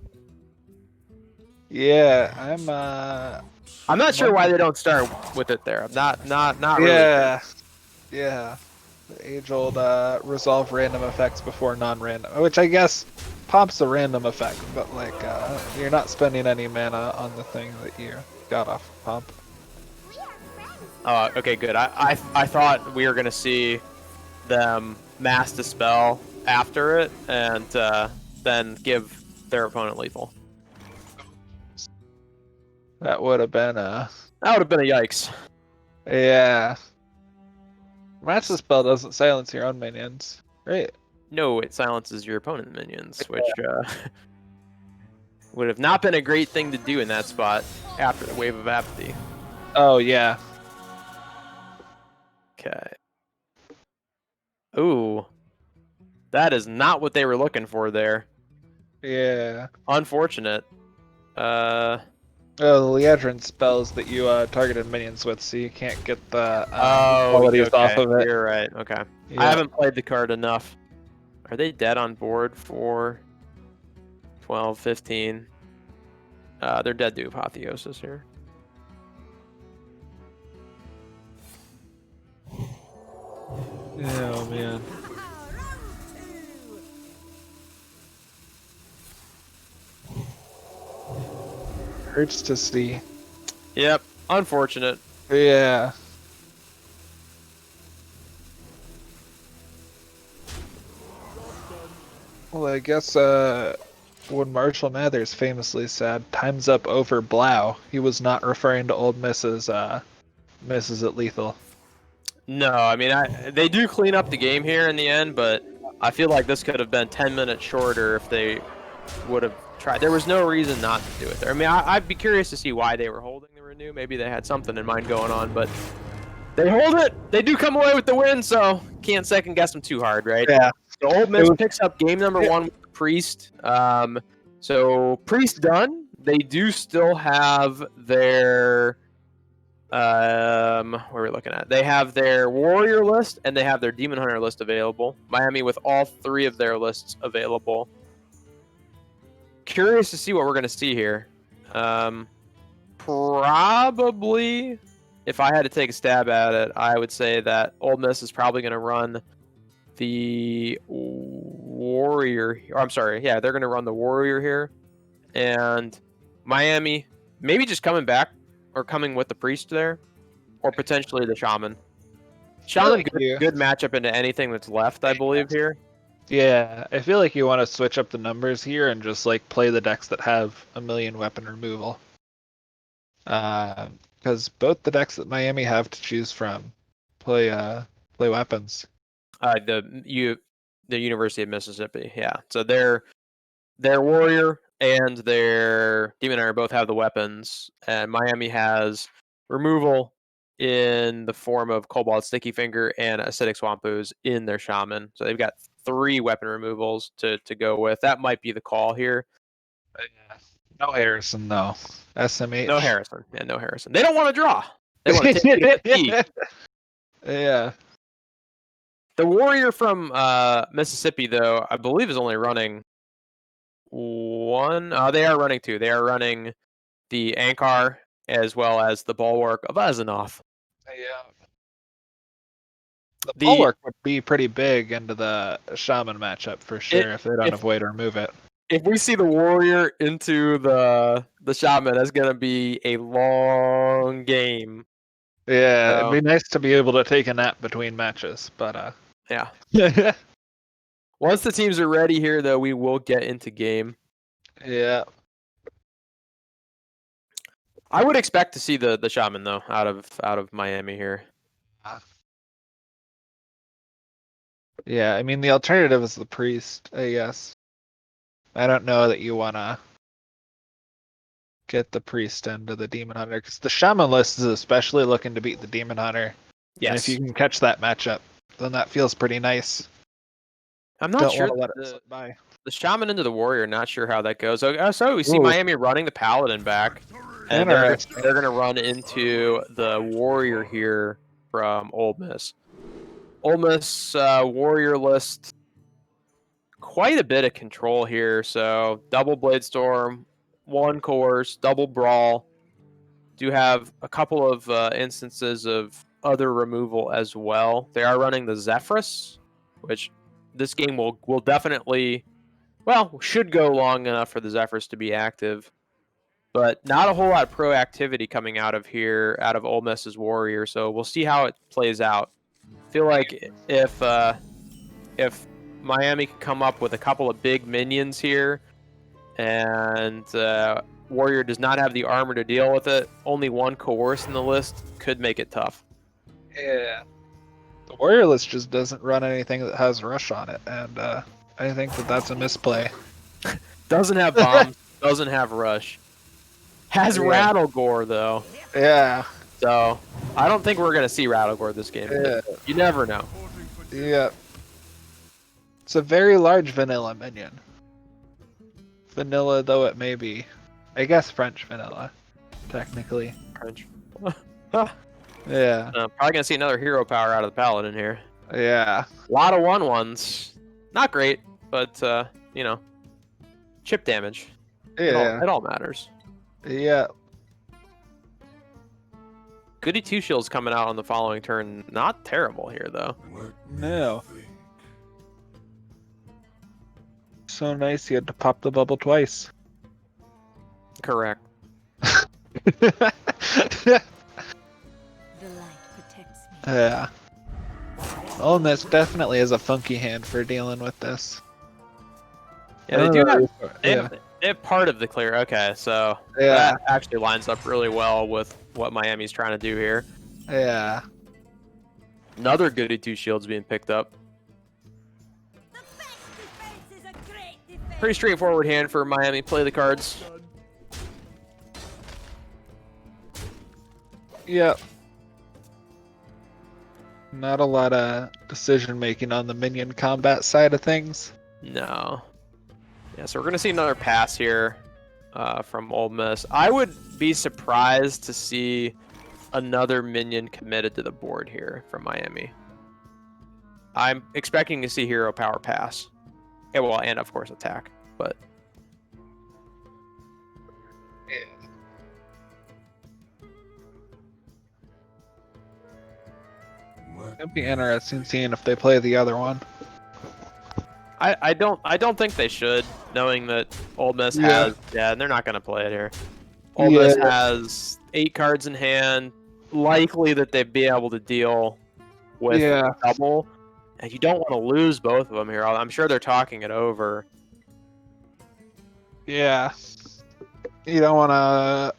Yeah, I'm not sure why they don't start with it there. I'm not really. Yeah. Yeah. The age-old resolve random effects before non-random, which I guess pops a random effect, but like you're not spending any mana on the thing that you got off pump. Okay, good. I thought we were gonna see them mass dispel after it and then give their opponent lethal. That would have been That would have been a yikes. Yeah. Mass dispel doesn't silence your own minions, right? No, it silences your opponent's minions, which would have not been a great thing to do in that spot after the wave of apathy. Oh yeah. Okay. Ooh. That is not what they were looking for there. Yeah. Unfortunate. Oh, the Liedrin spells that you targeted minions with, so you can't get the qualities off of it. You're right. Okay. Yeah. I haven't played the card enough. Are they dead on board for 12, 15? They're dead to Apotheosis here. Oh man. Hurts to see. Yep. Unfortunate. Yeah. Well, I guess when Marshall Mathers famously said, "Time's up over Blau," he was not referring to old Mrs. Mrs. at Lethal. No, I mean, they do clean up the game here in the end, but I feel like this could have been 10 minutes shorter if they would have tried. There was no reason not to do it there. I mean, I'd be curious to see why they were holding the renew. Maybe they had something in mind going on, but they hold it. They do come away with the win, so can't second guess them too hard, right? Yeah. So Ole Miss picks up game number 1 with Priest. So Priest done. They do still have their what are we looking at? They have their Warrior list and they have their Demon Hunter list available. Miami with all 3 of their lists available. Curious to see what we're going to see here. Probably, if I had to take a stab at it, I would say that Ole Miss is probably going to run the Warrior. Or I'm sorry, yeah, they're going to run the Warrior here. And Miami, maybe just coming back or coming with the Priest there, or potentially the Shaman. Shaman, good matchup into anything that's left, I believe, here. Yeah, I feel like you want to switch up the numbers here and just like play the decks that have a million weapon removal. Because both the decks that Miami have to choose from play weapons. The University of Mississippi, yeah. So their Warrior and their Demon Hunter both have the weapons, and Miami has removal in the form of Cobalt Sticky Finger and Acidic Swamp Ooze in their Shaman. So they've got 3 weapon removals to go with. That might be the call here. No Harrison, though. SMH. No Harrison. Yeah, no Harrison. They don't want to draw. They want to take it. Yeah. The Warrior from Mississippi, though, I believe is only running one. They are running two. They are running the Ankar as well as the Bulwark of Azanoth. Yeah. The Bulwark would be pretty big into the Shaman matchup for sure if they don't have way to remove it. If we see the Warrior into the Shaman, that's gonna be a long game. Yeah, it'd be nice to be able to take a nap between matches, but yeah. Once the teams are ready here, though, we will get into game. Yeah. I would expect to see the Shaman though out of Miami here. Yeah, I mean the alternative is the Priest, I guess. I don't know that you wanna get the Priest into the Demon Hunter because the Shaman list is especially looking to beat the Demon Hunter. Yes. And if you can catch that matchup, then that feels pretty nice. I'm not Don't sure want to let it slip by. The Shaman into the Warrior, not sure how that goes. So we see Miami running the Paladin back, and they're going to run into the Warrior here from Ole Miss. Ole Miss Warrior list, quite a bit of control here. So double Blade Storm, one Course, double Brawl. Do have a couple of instances of other removal as well. They are running the Zephyrus, which this game will definitely, well, should go long enough for the Zephyrs to be active. But not a whole lot of proactivity coming out of here, out of Ole Miss's Warrior. So we'll see how it plays out. I feel like if Miami can come up with a couple of big minions here, and Warrior does not have the armor to deal with it, only one Coerce in the list could make it tough. Yeah. The Warrior list just doesn't run anything that has Rush on it, and I think that that's a misplay. Doesn't have bombs, doesn't have Rush. Has Rattlegore, though. Yeah. So, I don't think we're going to see Rattlegore this game. Yeah. You never know. Yeah. It's a very large vanilla minion. Vanilla though it may be. I guess French vanilla, technically. French. Yeah. Probably going to see another hero power out of the Paladin here. Yeah. A lot of 1/1s. Not great, but, you know, chip damage. Yeah. It all matters. Yeah. Goody Two Shields coming out on the following turn. Not terrible here, though. No. So nice you had to pop the bubble twice. Correct. Yeah. Oh, this definitely is a funky hand for dealing with this. Yeah, they do have, they have part of the clear. Okay, so that actually lines up really well with what Miami's trying to do here. Yeah. Another Goody Two Shields being picked up. Pretty straightforward hand for Miami. Play the cards. Yep. Not a lot of decision making on the minion combat side of things. No. Yeah, so we're going to see another pass here from Ole Miss. I would be surprised to see another minion committed to the board here from Miami. I'm expecting to see hero power pass. Yeah, well, and of course attack, but it'd be interesting seeing if they play the other one. I don't think they should, knowing that Ole Miss has and they're not going to play it here. Ole Miss has 8 cards in hand, likely that they'd be able to deal with double. And you don't want to lose both of them here. I'm sure they're talking it over. Yeah. You don't want to...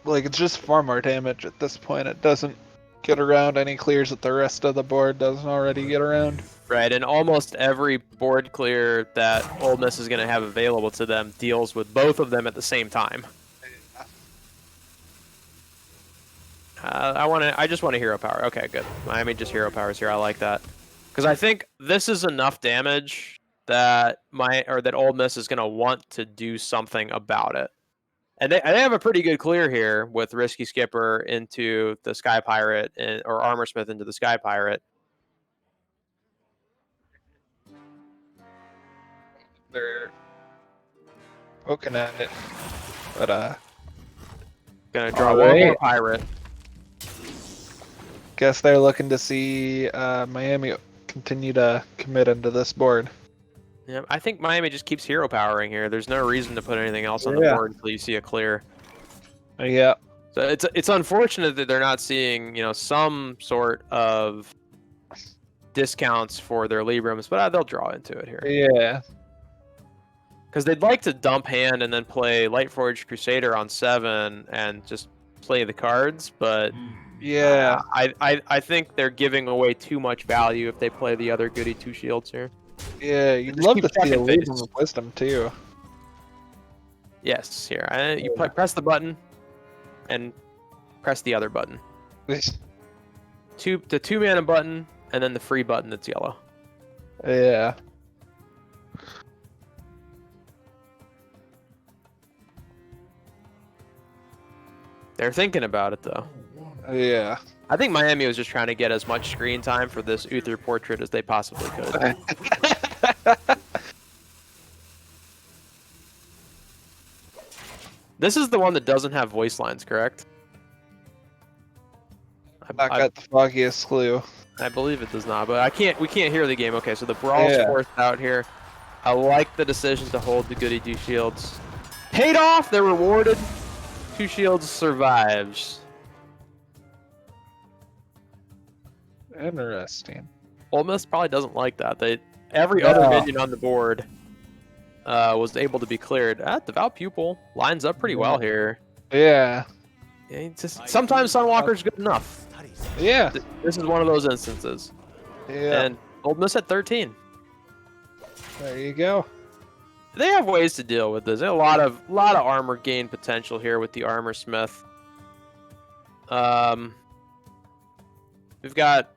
Like, it's just 4 more damage at this point. It doesn't get around any clears that the rest of the board doesn't already get around. Right, and almost every board clear that Ole Miss is going to have available to them deals with both of them at the same time. I just want a hero power. Okay, good. Miami just hero powers here. I like that. Because I think this is enough damage that Ole Miss is going to want to do something about it. And they have a pretty good clear here with Risky Skipper into the Sky Pirate or Armorsmith into the Sky Pirate. They're poking at it, but gonna draw one more pirate. Guess they're looking to see Miami continue to commit into this board. Yeah, I think Miami just keeps hero powering here. There's no reason to put anything else on the board until you see a clear. Yeah. So it's unfortunate that they're not seeing, you know, some sort of discounts for their Librams, but they'll draw into it here. Yeah. Because they'd like to dump hand and then play Lightforged Crusader on 7 and just play the cards, but yeah, I think they're giving away too much value if they play the other goody 2 shields here. Yeah, you'd Just love keep to see a checking face. Libram of Wisdom too. Yes, here. Press the button and press the other button. The 2-mana button and then the free button that's yellow. Yeah. They're thinking about it though. Yeah. I think Miami was just trying to get as much screen time for this Uther portrait as they possibly could. This is the one that doesn't have voice lines, correct? I got the foggiest clue. I believe it does not, but we can't hear the game. Okay, so the brawl's forced out here. I like the decision to hold the goody 2 shields. Paid off, they're rewarded. 2 shields survives. Interesting. Ole Miss probably doesn't like that. Every other minion on the board was able to be cleared. Devout Pupil lines up pretty well here. Yeah. Sometimes Sunwalker's good enough. Yeah. This is one of those instances. Yeah. And Ole Miss at 13. There you go. They have ways to deal with this. There's a lot of armor gain potential here with the Armor Smith. We've got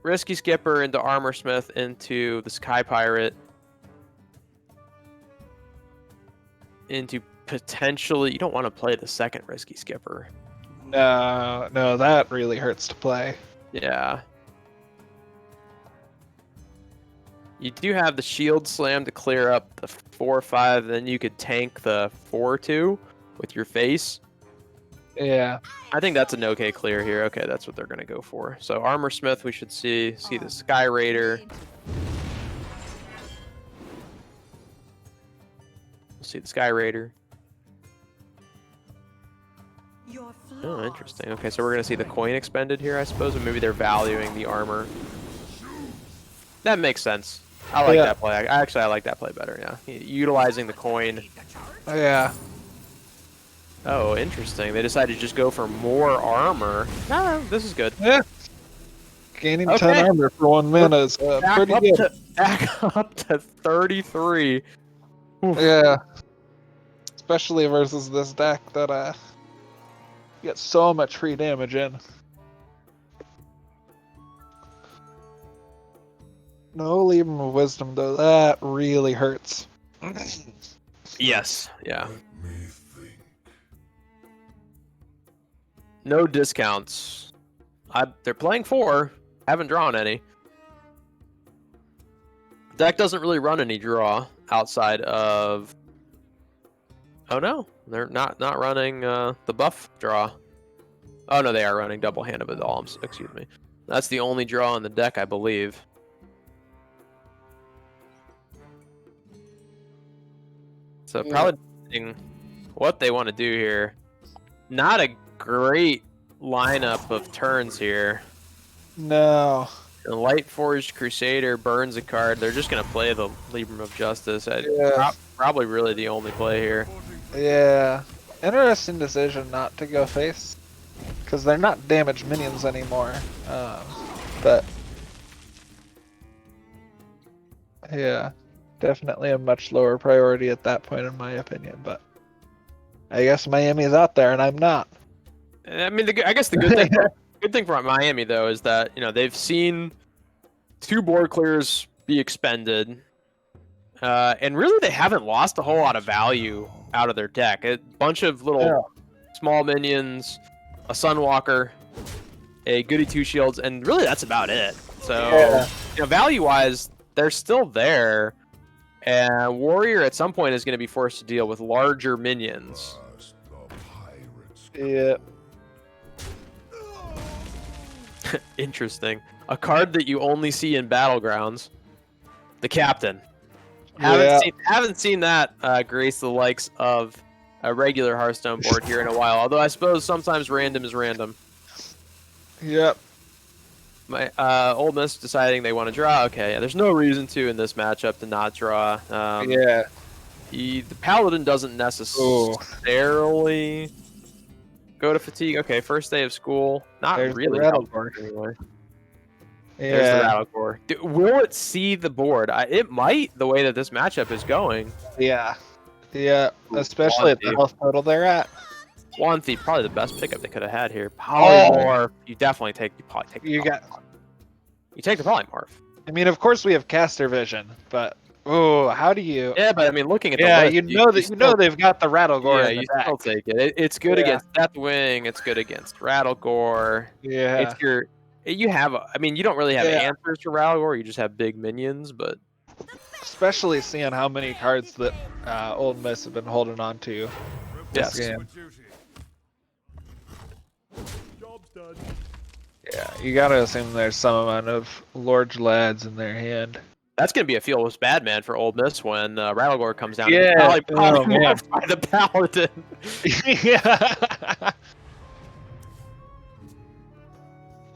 Risky Skipper into Armor Smith into the Sky Pirate. Into potentially, you don't want to play the second Risky Skipper. No, that really hurts to play. Yeah. You do have the Shield Slam to clear up the 4/5, then you could tank the 4/2 with your face. Yeah. I think that's an okay clear here. Okay, that's what they're going to go for. So Armor Smith, we should see the Sky Raider. We'll see the Sky Raider. Oh, interesting. Okay, so we're going to see the coin expended here, I suppose, and maybe they're valuing the armor. That makes sense. I like that play. I like that play better, yeah. Utilizing the coin. Yeah. Oh, interesting. They decided to just go for more armor. No, this is good. Yeah. Gaining 10 armor for 1 mana is pretty good. Back up to 33. Oof. Yeah. Especially versus this deck that gets so much free damage in. No Libram of Wisdom though, that really hurts. Yes, yeah. No discounts. They're playing 4. Haven't drawn any. Deck doesn't really run any draw outside of. Oh no, they're not running the buff draw. Oh no, they are running double hand of Adalms. Excuse me. That's the only draw in the deck, I believe. So probably what they want to do here. Not a great lineup of turns here. No. The Lightforged Crusader burns a card. They're just going to play the Libram of Justice. Probably really the only play here. Yeah. Interesting decision not to go face. Because they're not damaged minions anymore. But yeah. Definitely a much lower priority at that point in my opinion. But I guess Miami's out there and I'm not. I mean, I guess the good thing for Miami though is that they've seen 2 board clears be expended, and really they haven't lost a whole lot of value out of their deck. A bunch of little small minions, a Sunwalker, a goody 2 shields, and really that's about it. So value-wise, they're still there. And Warrior at some point is going to be forced to deal with larger minions. Yeah. Interesting. A card that you only see in Battlegrounds. The Captain. Yeah. Haven't seen that grace the likes of a regular Hearthstone board here in a while. Although I suppose sometimes random is random. Yep. My Ole Miss deciding they want to draw. Okay, yeah, there's no reason to in this matchup to not draw. Yeah. The Paladin doesn't necessarily go to fatigue. Okay, first day of school. Not There's really. the Rattlecore. Anyway. Yeah. There's the Rattlecore. Will it see the board? It might, the way that this matchup is going. Yeah. Yeah. Especially at the health total they're at. One Thief, probably the best pickup they could have had here. Polymorph. You definitely take. You probably take. You take the Polymorph. I mean, of course we have caster vision, but how do you? Yeah, but I mean, looking at the list, you know they've got the Rattlegore. Yeah, in the you deck. still take it. It's good against Deathwing. It's good against Rattlegore. Yeah. It's your. You have. I mean, you don't really have answers to Rattlegore. You just have big minions, but. Especially seeing how many cards that Ole Miss have been holding on to this game. Yeah, you gotta assume there's some amount of large lads in their hand. That's gonna be a fearless bad man for Ole Miss when Rattlegore comes down. Yeah, And probably morphed by the Paladin. Yeah.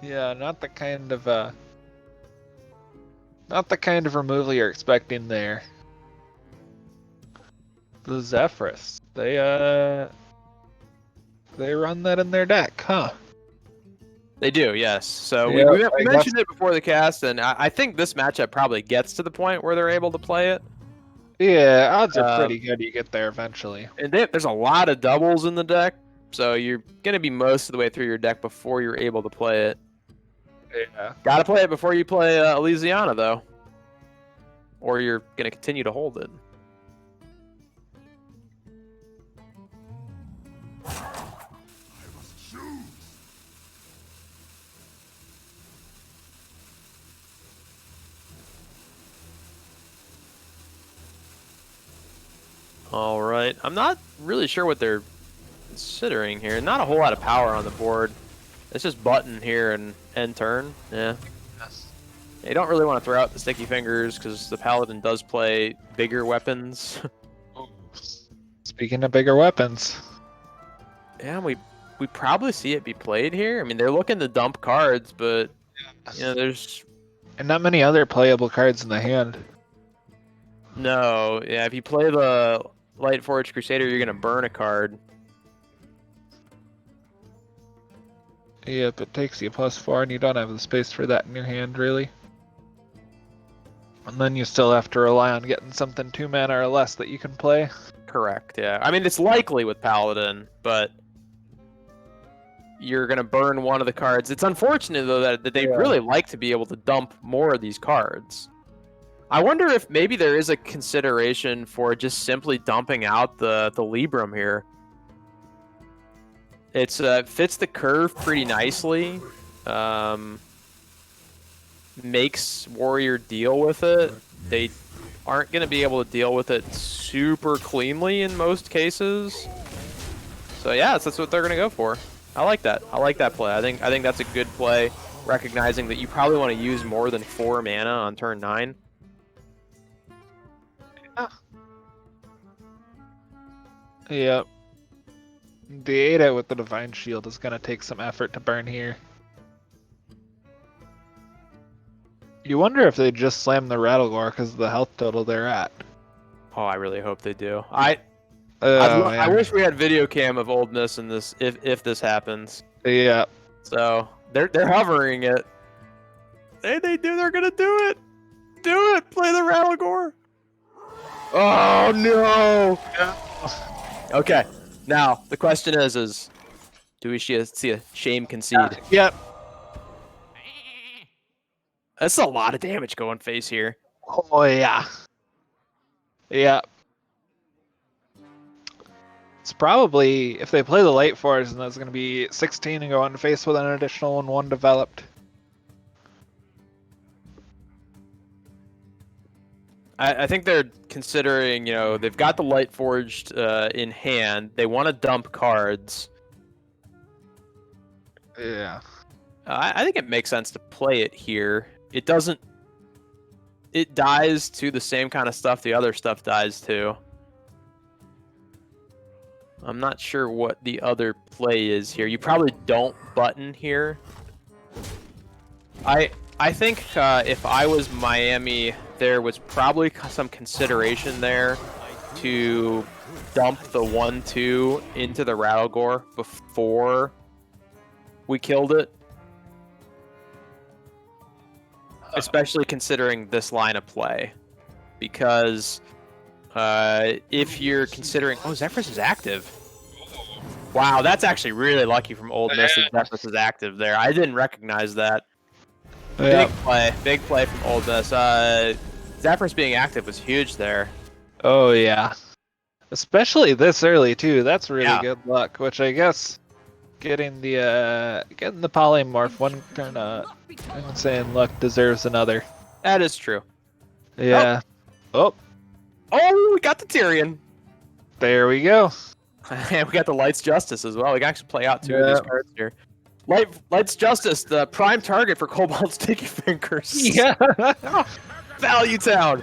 Yeah, not the kind of removal you're expecting there. The Zephyrus, they run that in their deck, huh? They do, yes. So Yeah, we mentioned it before the cast, and I think this matchup probably gets to the point where they're able to play it. Yeah, odds are pretty good you get there eventually. And there's a lot of doubles in the deck, so you're going to be most of the way through your deck before you're able to play it. Yeah. Gotta play it before you play Elysiana, though. Or you're going to continue to hold it. All right. I'm not really sure what they're considering here. Not a whole lot of power on the board. It's just button here and end turn. Yeah. They don't really want to throw out the sticky fingers because the Paladin does play bigger weapons. Speaking of bigger weapons. Yeah, we probably see it be played here. I mean, they're looking to dump cards, but you know, there's and not many other playable cards in the hand. No, yeah, if you play the Light Forge Crusader, you're gonna burn a card. Yep, it takes you +4 and you don't have the space for that in your hand, really. And then you still have to rely on getting something 2 mana or less that you can play. Correct, yeah. I mean, it's likely with Paladin, but you're going to burn one of the cards. It's unfortunate, though, that they really like to be able to dump more of these cards. I wonder if maybe there is a consideration for just simply dumping out the Libram here. It's fits the curve pretty nicely. Makes Warrior deal with it. They aren't going to be able to deal with it super cleanly in most cases. So yeah, that's what they're going to go for. I like that. I like that play. I think that's a good play, recognizing that you probably want to use more than 4 mana on turn 9. Yep. The Ada with the Divine Shield is going to take some effort to burn here. You wonder if they just slam the Rattlegore because of the health total they're at. Oh, I really hope they do. I wish we had video cam of Ole Miss in this if this happens. Yeah. So they're hovering it. They're gonna do it. Do it. Play the Rattlegore. Oh no. Okay. Now the question is do we see a shame concede? Yep. That's a lot of damage going face here. Oh yeah. Yeah. It's probably, if they play the Light Force, and that's going to be 16 and go on face with an additional 1/1 developed. I think they're considering, you know, they've got the Light Forged in hand. They want to dump cards. Yeah. I think it makes sense to play it here. It doesn't. It dies to the same kind of stuff the other stuff dies to. I'm not sure what the other play is here. You probably don't button here. I think if I was Miami, there was probably some consideration there to dump the 1/2 into the Rattlegore before we killed it. Especially considering this line of play. Because if you're considering... Oh, Zephyrus is active. Wow, that's actually really lucky from Old Miss that Zephyrus is active there. I didn't recognize that. Yeah. Big play from Old Miss. Zephyrus being active was huge there. Oh yeah, especially this early too. That's really good luck. Which I guess getting the polymorph one turn I'm saying luck deserves another. That is true. Yeah. Oh, we got the Tyrion. There we go. And we got the Light's Justice as well. We can actually play out two of these cards here. Light's Justice, the prime target for Cobalt's Sticky Fingers. Yeah. Value Town.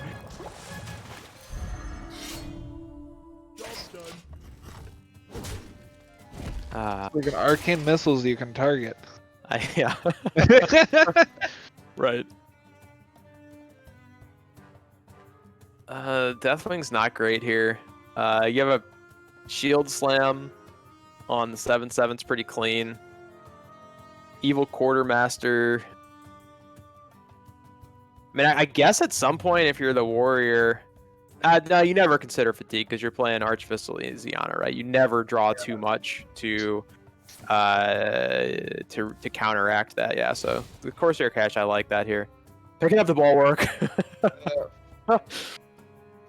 Like an arcane missiles you can target. Yeah. Right. Deathwing's not great here. You have a Shield Slam on the 7/7's pretty clean. Evil Quartermaster. I mean, I guess at some point, if you're the warrior, no, you never consider fatigue because you're playing Archfistal Ziana, right? You never draw too much to counteract that. Yeah, so the Corsair Cache, I like that here. Picking up the Bulwark.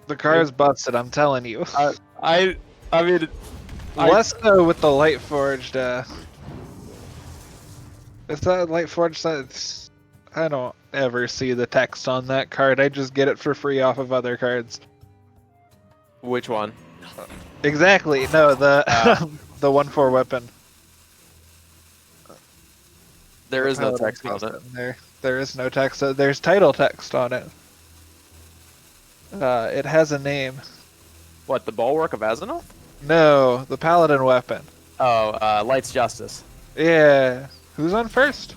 The car is busted, I'm telling you. I mean, less so with the Light Forged. It's that Light Forged. I don't ever see the text on that card. I just get it for free off of other cards. Which one? Exactly. No, the the 1/4 weapon. There is no text on it. There is no text. There's title text on it. It has a name. What, the Bulwark of Azzinoth? No, the Paladin weapon. Oh, Light's Justice. Yeah. Who's on first?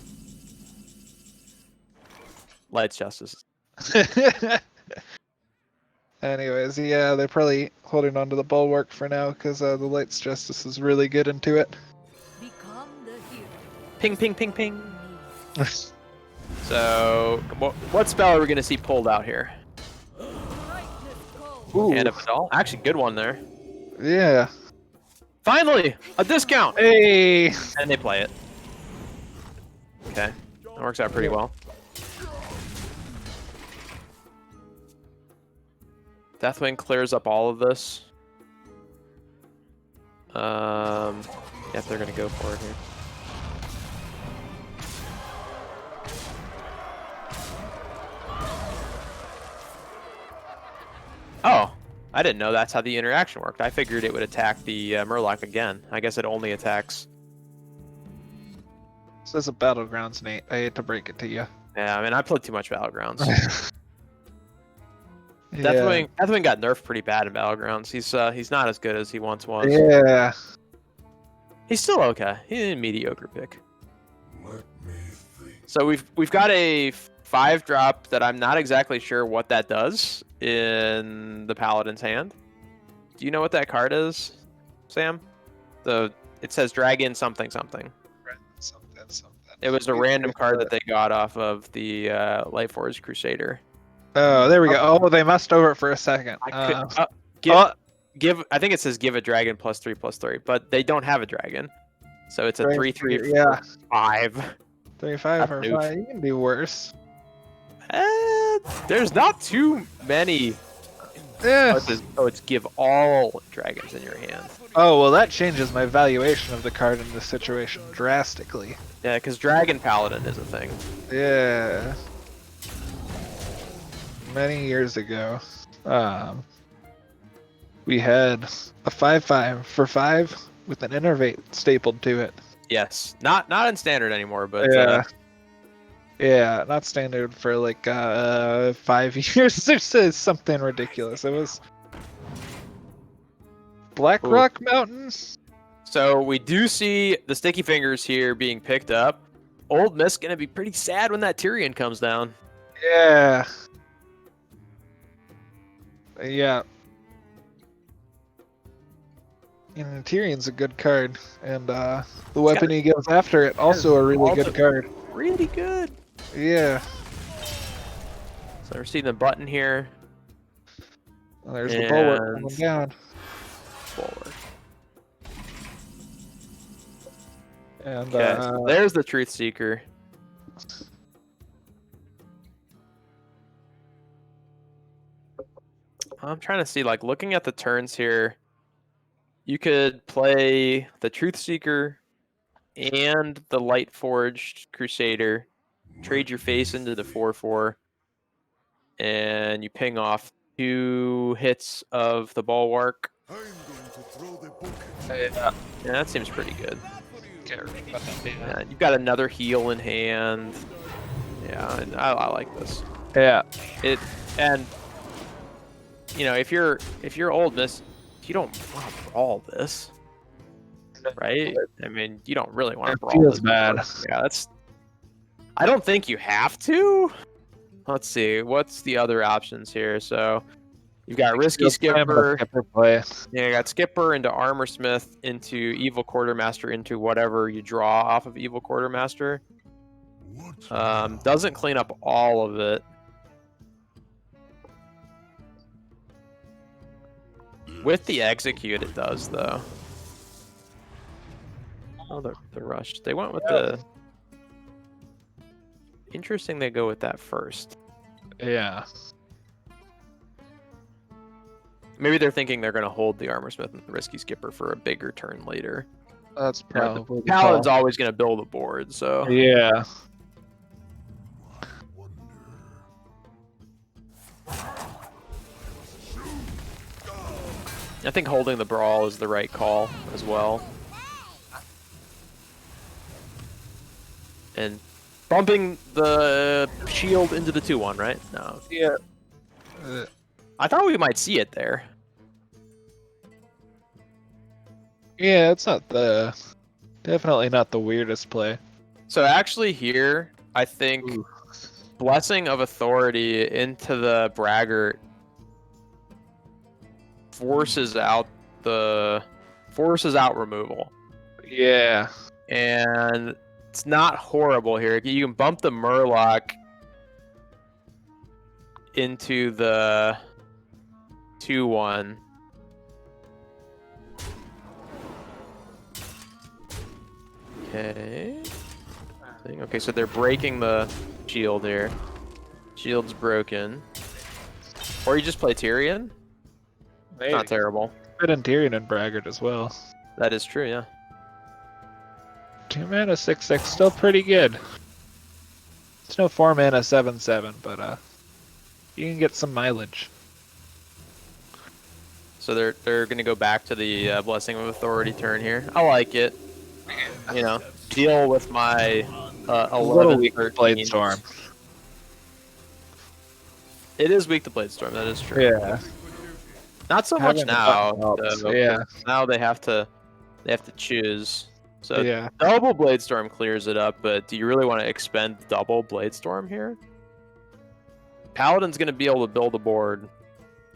Light's Justice. Anyways, yeah, they're probably holding on to the Bulwark for now because the Light's Justice is really good into it. Ping, ping, ping, ping. So, what spell are we going to see pulled out here? Ooh. Hand of Vidal. Actually, good one there. Yeah. Finally, a discount. Hey. And they play it. Okay, that works out pretty well. Deathwing clears up all of this. Yep, they're gonna go for it here. Oh, I didn't know that's how the interaction worked. I figured it would attack the Murloc again. I guess it only attacks. This is a Battlegrounds, Nate. I hate to break it to you. Yeah, I mean, I played too much Battlegrounds. Deathwing got nerfed pretty bad in Battlegrounds. He's not as good as he once was. Yeah. He's still okay. He's a mediocre pick. So we've got a 5-drop that I'm not exactly sure what that does in the Paladin's hand. Do you know what that card is, Sam? It says Dragon something something. It was a random card that they got off of the Lightforged Crusader. Oh, there we go. Oh, they must over it for a second. I think it says give a dragon +3/+3, but they don't have a dragon, so it's a 3/3 yeah 5. 3/5 or 5. You can do worse. There's not too many. Yeah. Oh, it's give all dragons in your hand. Oh, well, that changes my valuation of the card in this situation drastically. Yeah, because Dragon Paladin is a thing. Yeah. many years ago, we had a 5/5 for 5 with an innervate stapled to it. Yes, not in standard anymore, but Yeah, not standard for like 5 years. There's something ridiculous. It was Black Rock Mountain. So we do see the sticky fingers here being picked up. Old Miss gonna be pretty sad when that Tyrion comes down. Yeah. Yeah. And Tyrion's a good card, and the weapon he gives after it also a really good card. Really good. Yeah. So we're seeing the button here. Well, there's the bulwark coming down. Bulwark. And so there's the Truth Seeker. I'm trying to see, like, looking at the turns here, you could play the Truth Seeker and the Light Forged Crusader, trade your face into the 4/4, and you ping off 2 hits of the Bulwark. Yeah, that seems pretty good. Yeah, you've got another heal in hand. Yeah, I like this. Yeah. And you know, if you're Old Miss, you don't want to brawl this, right? I mean, you don't really want to brawl feels this. bad. Yeah, I don't think you have to. Let's see, what's the other options here? So you've got Risky Skipper. Play. Yeah, you got Skipper into Armorsmith, into Evil Quartermaster, into whatever you draw off of Evil Quartermaster. Doesn't clean up all of it. With the Execute, it does, though. Oh, the Rush. They went with the... Interesting they go with that first. Yeah. Maybe they're thinking they're going to hold the Armorsmith and the Risky Skipper for a bigger turn later. That's probably the Paladin's always going to build a board, so... Yeah. I think holding the Brawl is the right call as well. And bumping the shield into the 2/1, right? No. Yeah. I thought we might see it there. Yeah, it's not definitely not the weirdest play. So actually here, I think Blessing of Authority into the Braggart forces out removal. Yeah. And it's not horrible here. You can bump the Murloc into the 2/1. Okay, so they're breaking the shield here. Shield's broken. Or you just play Tyrion. Maybe. Not terrible. Fit in Tyrion and Braggart as well. That is true, yeah. 2 mana 6/6, still pretty good. It's no 4 mana 7/7, but you can get some mileage. So they're gonna go back to the Blessing of Authority turn here. I like it. You know, deal with my 11 Bladestorm. It is weak to Bladestorm. That is true. Yeah. Not so much now. Yeah. Now they have to choose. So yeah. Double Bladestorm clears it up, but do you really want to expend double Bladestorm here? Paladin's going to be able to build a board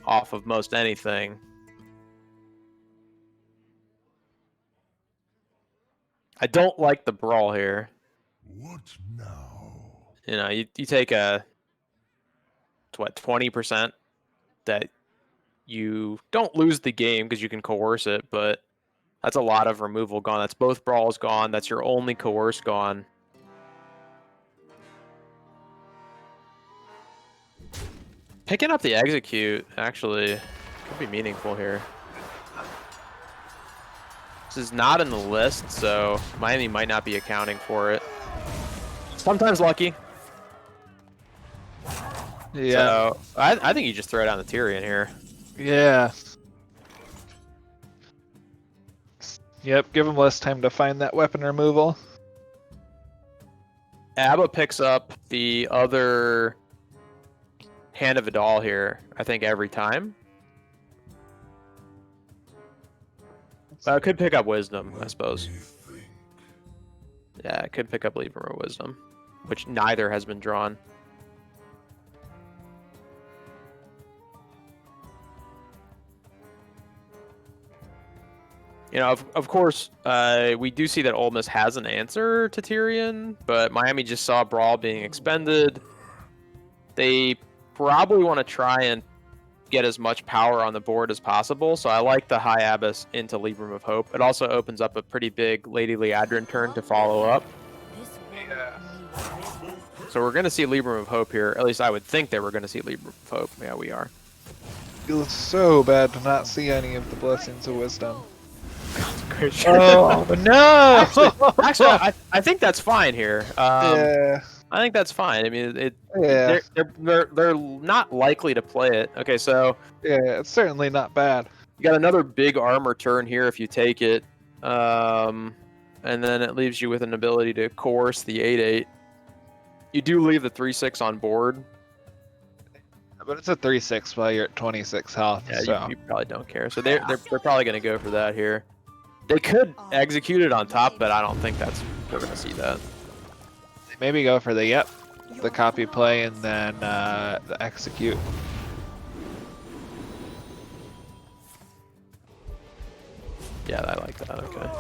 off of most anything. I don't like the Brawl here. What now? You know, you take a 20% that you don't lose the game because you can coerce it, but that's a lot of removal gone. That's both Brawls gone. That's your only coerce gone. Picking up the Execute actually could be meaningful here. This is not in the list, so Miami might not be accounting for it. Sometimes lucky. Yeah. So I think you just throw down the Tyrion here. Yeah. Yep, give him less time to find that weapon removal. Abba picks up the other Hand of Vidal here, I think, every time. It could pick up Wisdom, I suppose. Yeah, it could pick up Libram or Wisdom, which neither has been drawn. You know, of course, we do see that Ole Miss has an answer to Tyrion, but Miami just saw Brawl being expended. They probably want to try and get as much power on the board as possible, so I like the High Abyss into Libram of Hope. It also opens up a pretty big Lady Liadrin turn to follow up. Yeah. So we're going to see Libram of Hope here. At least I would think that we're going to see Libram of Hope. Yeah, we are. Feels so bad to not see any of the Blessings of Wisdom. Oh no! Actually, I think that's fine here. Yeah. I think that's fine. I mean, Yeah. they're not likely to play it. Okay, so Yeah, it's certainly not bad. you got another big armor turn here if you take it, and then it leaves you with an ability to coerce the 8/8. You do leave the 3/6 on board. But it's a 3/6 while you're at 26 health. Yeah, so. you probably don't care. So they're probably going to go for that here. They could execute it on top, but I don't think we're going to see that. Maybe go for the copy play and then the execute. Yeah, I like that. Okay.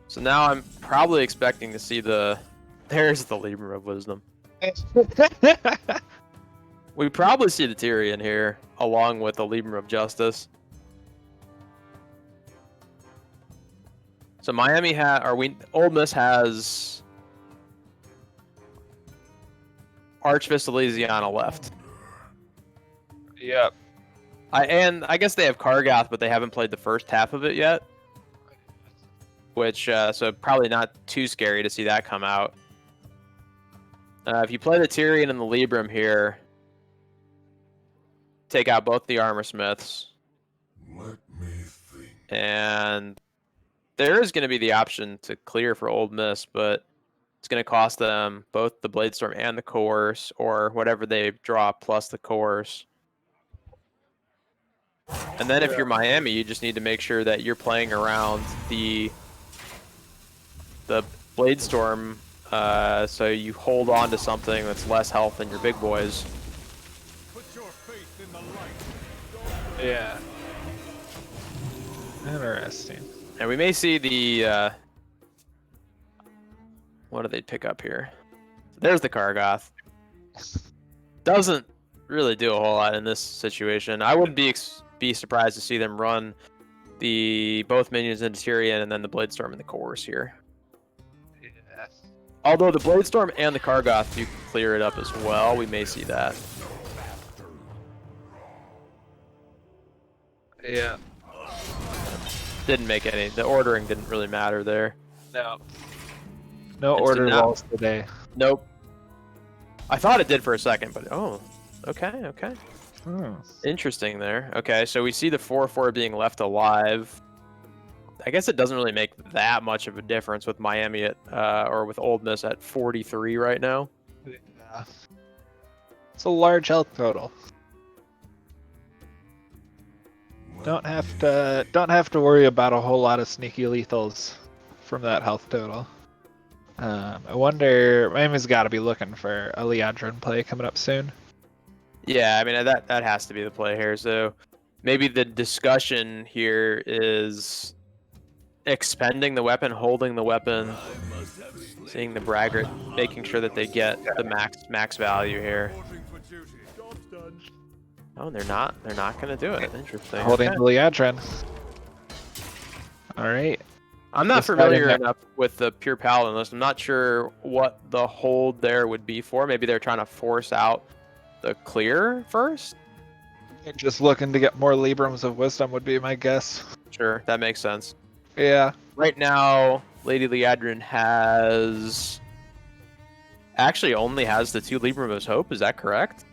So now I'm probably expecting to see there's the Libram of Wisdom. We probably see the Tyrion here, along with the Libram of Justice. So Ole Miss has Archfist Elysiana left. Yep. And I guess they have Kargath, but they haven't played the first half of it yet. Which, so probably not too scary to see that come out. If you play the Tyrion and the Libram here, take out both the Armor Smiths. Let me think. And there is going to be the option to clear for Ole Miss, but it's going to cost them both the Bladestorm and the Coerce, or whatever they draw plus the Coerce. And then if you're Miami, you just need to make sure that you're playing around the Bladestorm, so you hold on to something that's less health than your big boys. Yeah. Interesting. And we may see the what do they pick up here? There's the Kargath. Doesn't really do a whole lot in this situation. I wouldn't be surprised to see them run both minions into Tyrion and then the Bladestorm and the Coerce here. Yeah. Although the Bladestorm and the Kargath do clear it up as well, we may see that. Yeah. Didn't make any. The ordering didn't really matter there. No. No order walls today. Nope. I thought it did for a second, but okay. Interesting there. Okay, so we see the 4/4 being left alive. I guess it doesn't really make that much of a difference with Miami or with Ole Miss at 43 right now. Yeah. It's a large health total. Don't have to worry about a whole lot of sneaky lethals from that health total. I wonder, Miami's got to be looking for a Liadrin play coming up soon. Yeah, I mean that has to be the play here. So maybe the discussion here is expending the weapon, holding the weapon, seeing the braggart, making sure that they get the max value here. Oh, they're not going to do it. Interesting. Holding the Liadrin. All right. I'm not familiar enough with the pure paladin list. I'm not sure what the hold there would be for. Maybe they're trying to force out the clear first. Just looking to get more Librams of Wisdom would be my guess. Sure, that makes sense. Yeah. Right now, Lady Liadrin has actually only has the 2 Libram's Hope. Is that correct?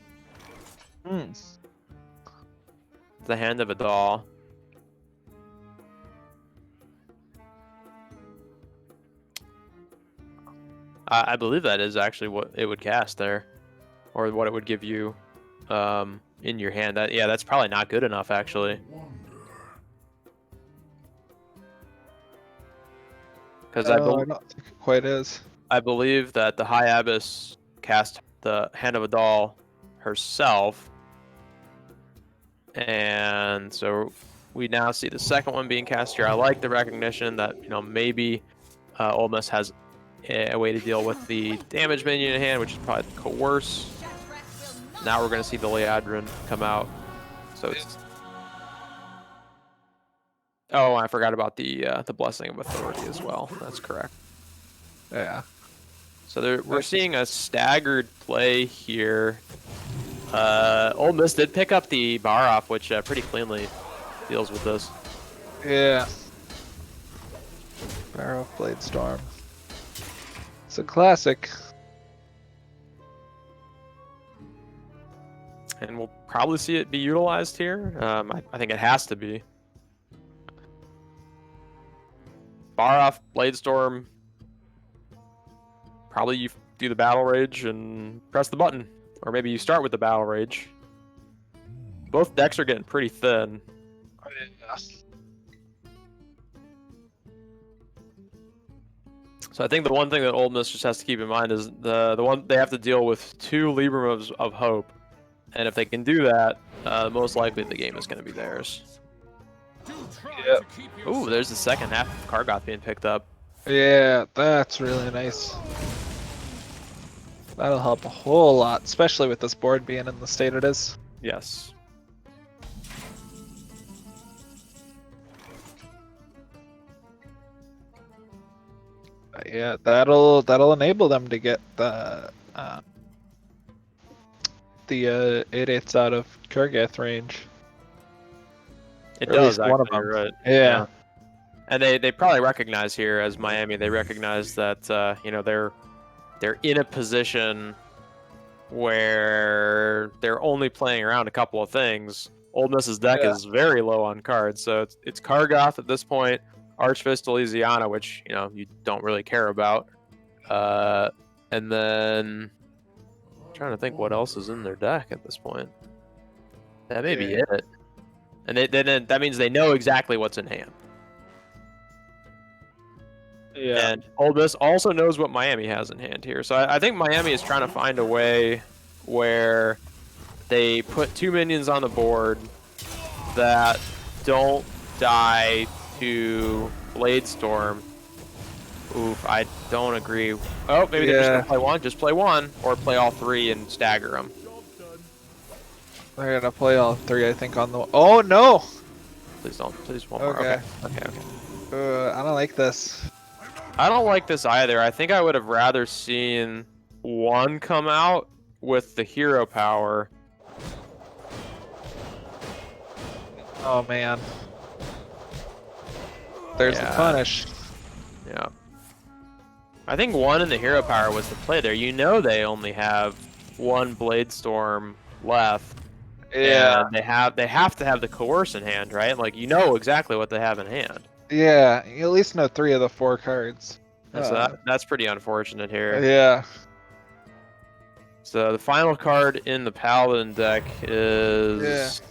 The Hand of a Doll. I believe that is actually what it would cast there, or what it would give you in your hand. Yeah, that's probably not good enough actually. Because I don't think it quite is. I believe that the High Abyss cast the Hand of a Doll herself, and so we now see the second one being cast here. I like the recognition that maybe Ole Miss has a way to deal with the damage minion in hand, which is probably the Coerce. Now we're going to see the Liadrin come out. So it's... Oh, I forgot about the Blessing of Authority as well. That's correct. Yeah. So we're seeing a staggered play here. Ole Miss did pick up the bar off, which pretty cleanly deals with this. Yeah. Barrow Blade Storm. It's a classic. And we'll probably see it be utilized here. I think it has to be. Bar off, Blade Storm. Probably you do the Battle Rage and press the button. Or maybe you start with the Battle Rage. Both decks are getting pretty thin. So I think the one thing that Ole Miss just has to keep in mind is the one they have to deal with 2 Libram of Hope. And if they can do that, most likely the game is going to be theirs. Yep. Ooh, there's the second half of Kargoth being picked up. Yeah, that's really nice. That'll help a whole lot, especially with this board being in the state it is. Yes. Yeah, that'll enable them to get the 8/8s out of Kurgath range. It Or at does least one of actually, them. right? Yeah. And they probably recognize here as Miami. They recognize that they're in a position where they're only playing around a couple of things. Ole Miss's deck is very low on cards, so it's Kargoth at this point, Archfist, Elysiana, which you don't really care about, and then I'm trying to think what else is in their deck at this point. That may be it, and then that means they know exactly what's in hand. Yeah. And Ole Miss also knows what Miami has in hand here. So I think Miami is trying to find a way where they put 2 minions on the board that don't die to Blade Storm. Oof, I don't agree. Oh, maybe they're just going to play one. Just play one, or play all 3 and stagger them. They're gonna play all 3, I think, on the... Oh, no! Please don't. Please one more. Okay. I don't like this. I don't like this either. I think I would have rather seen 1 come out with the hero power. Oh, man. There's the punish. Yeah. I think 1 in the hero power was the play there. They only have 1 Blade Storm left. Yeah. And they have to have the Coerce in hand, right? Like exactly what they have in hand. Yeah, you at least know 3 of the 4 cards. So that's pretty unfortunate here. Yeah. So the final card in the Paladin deck is...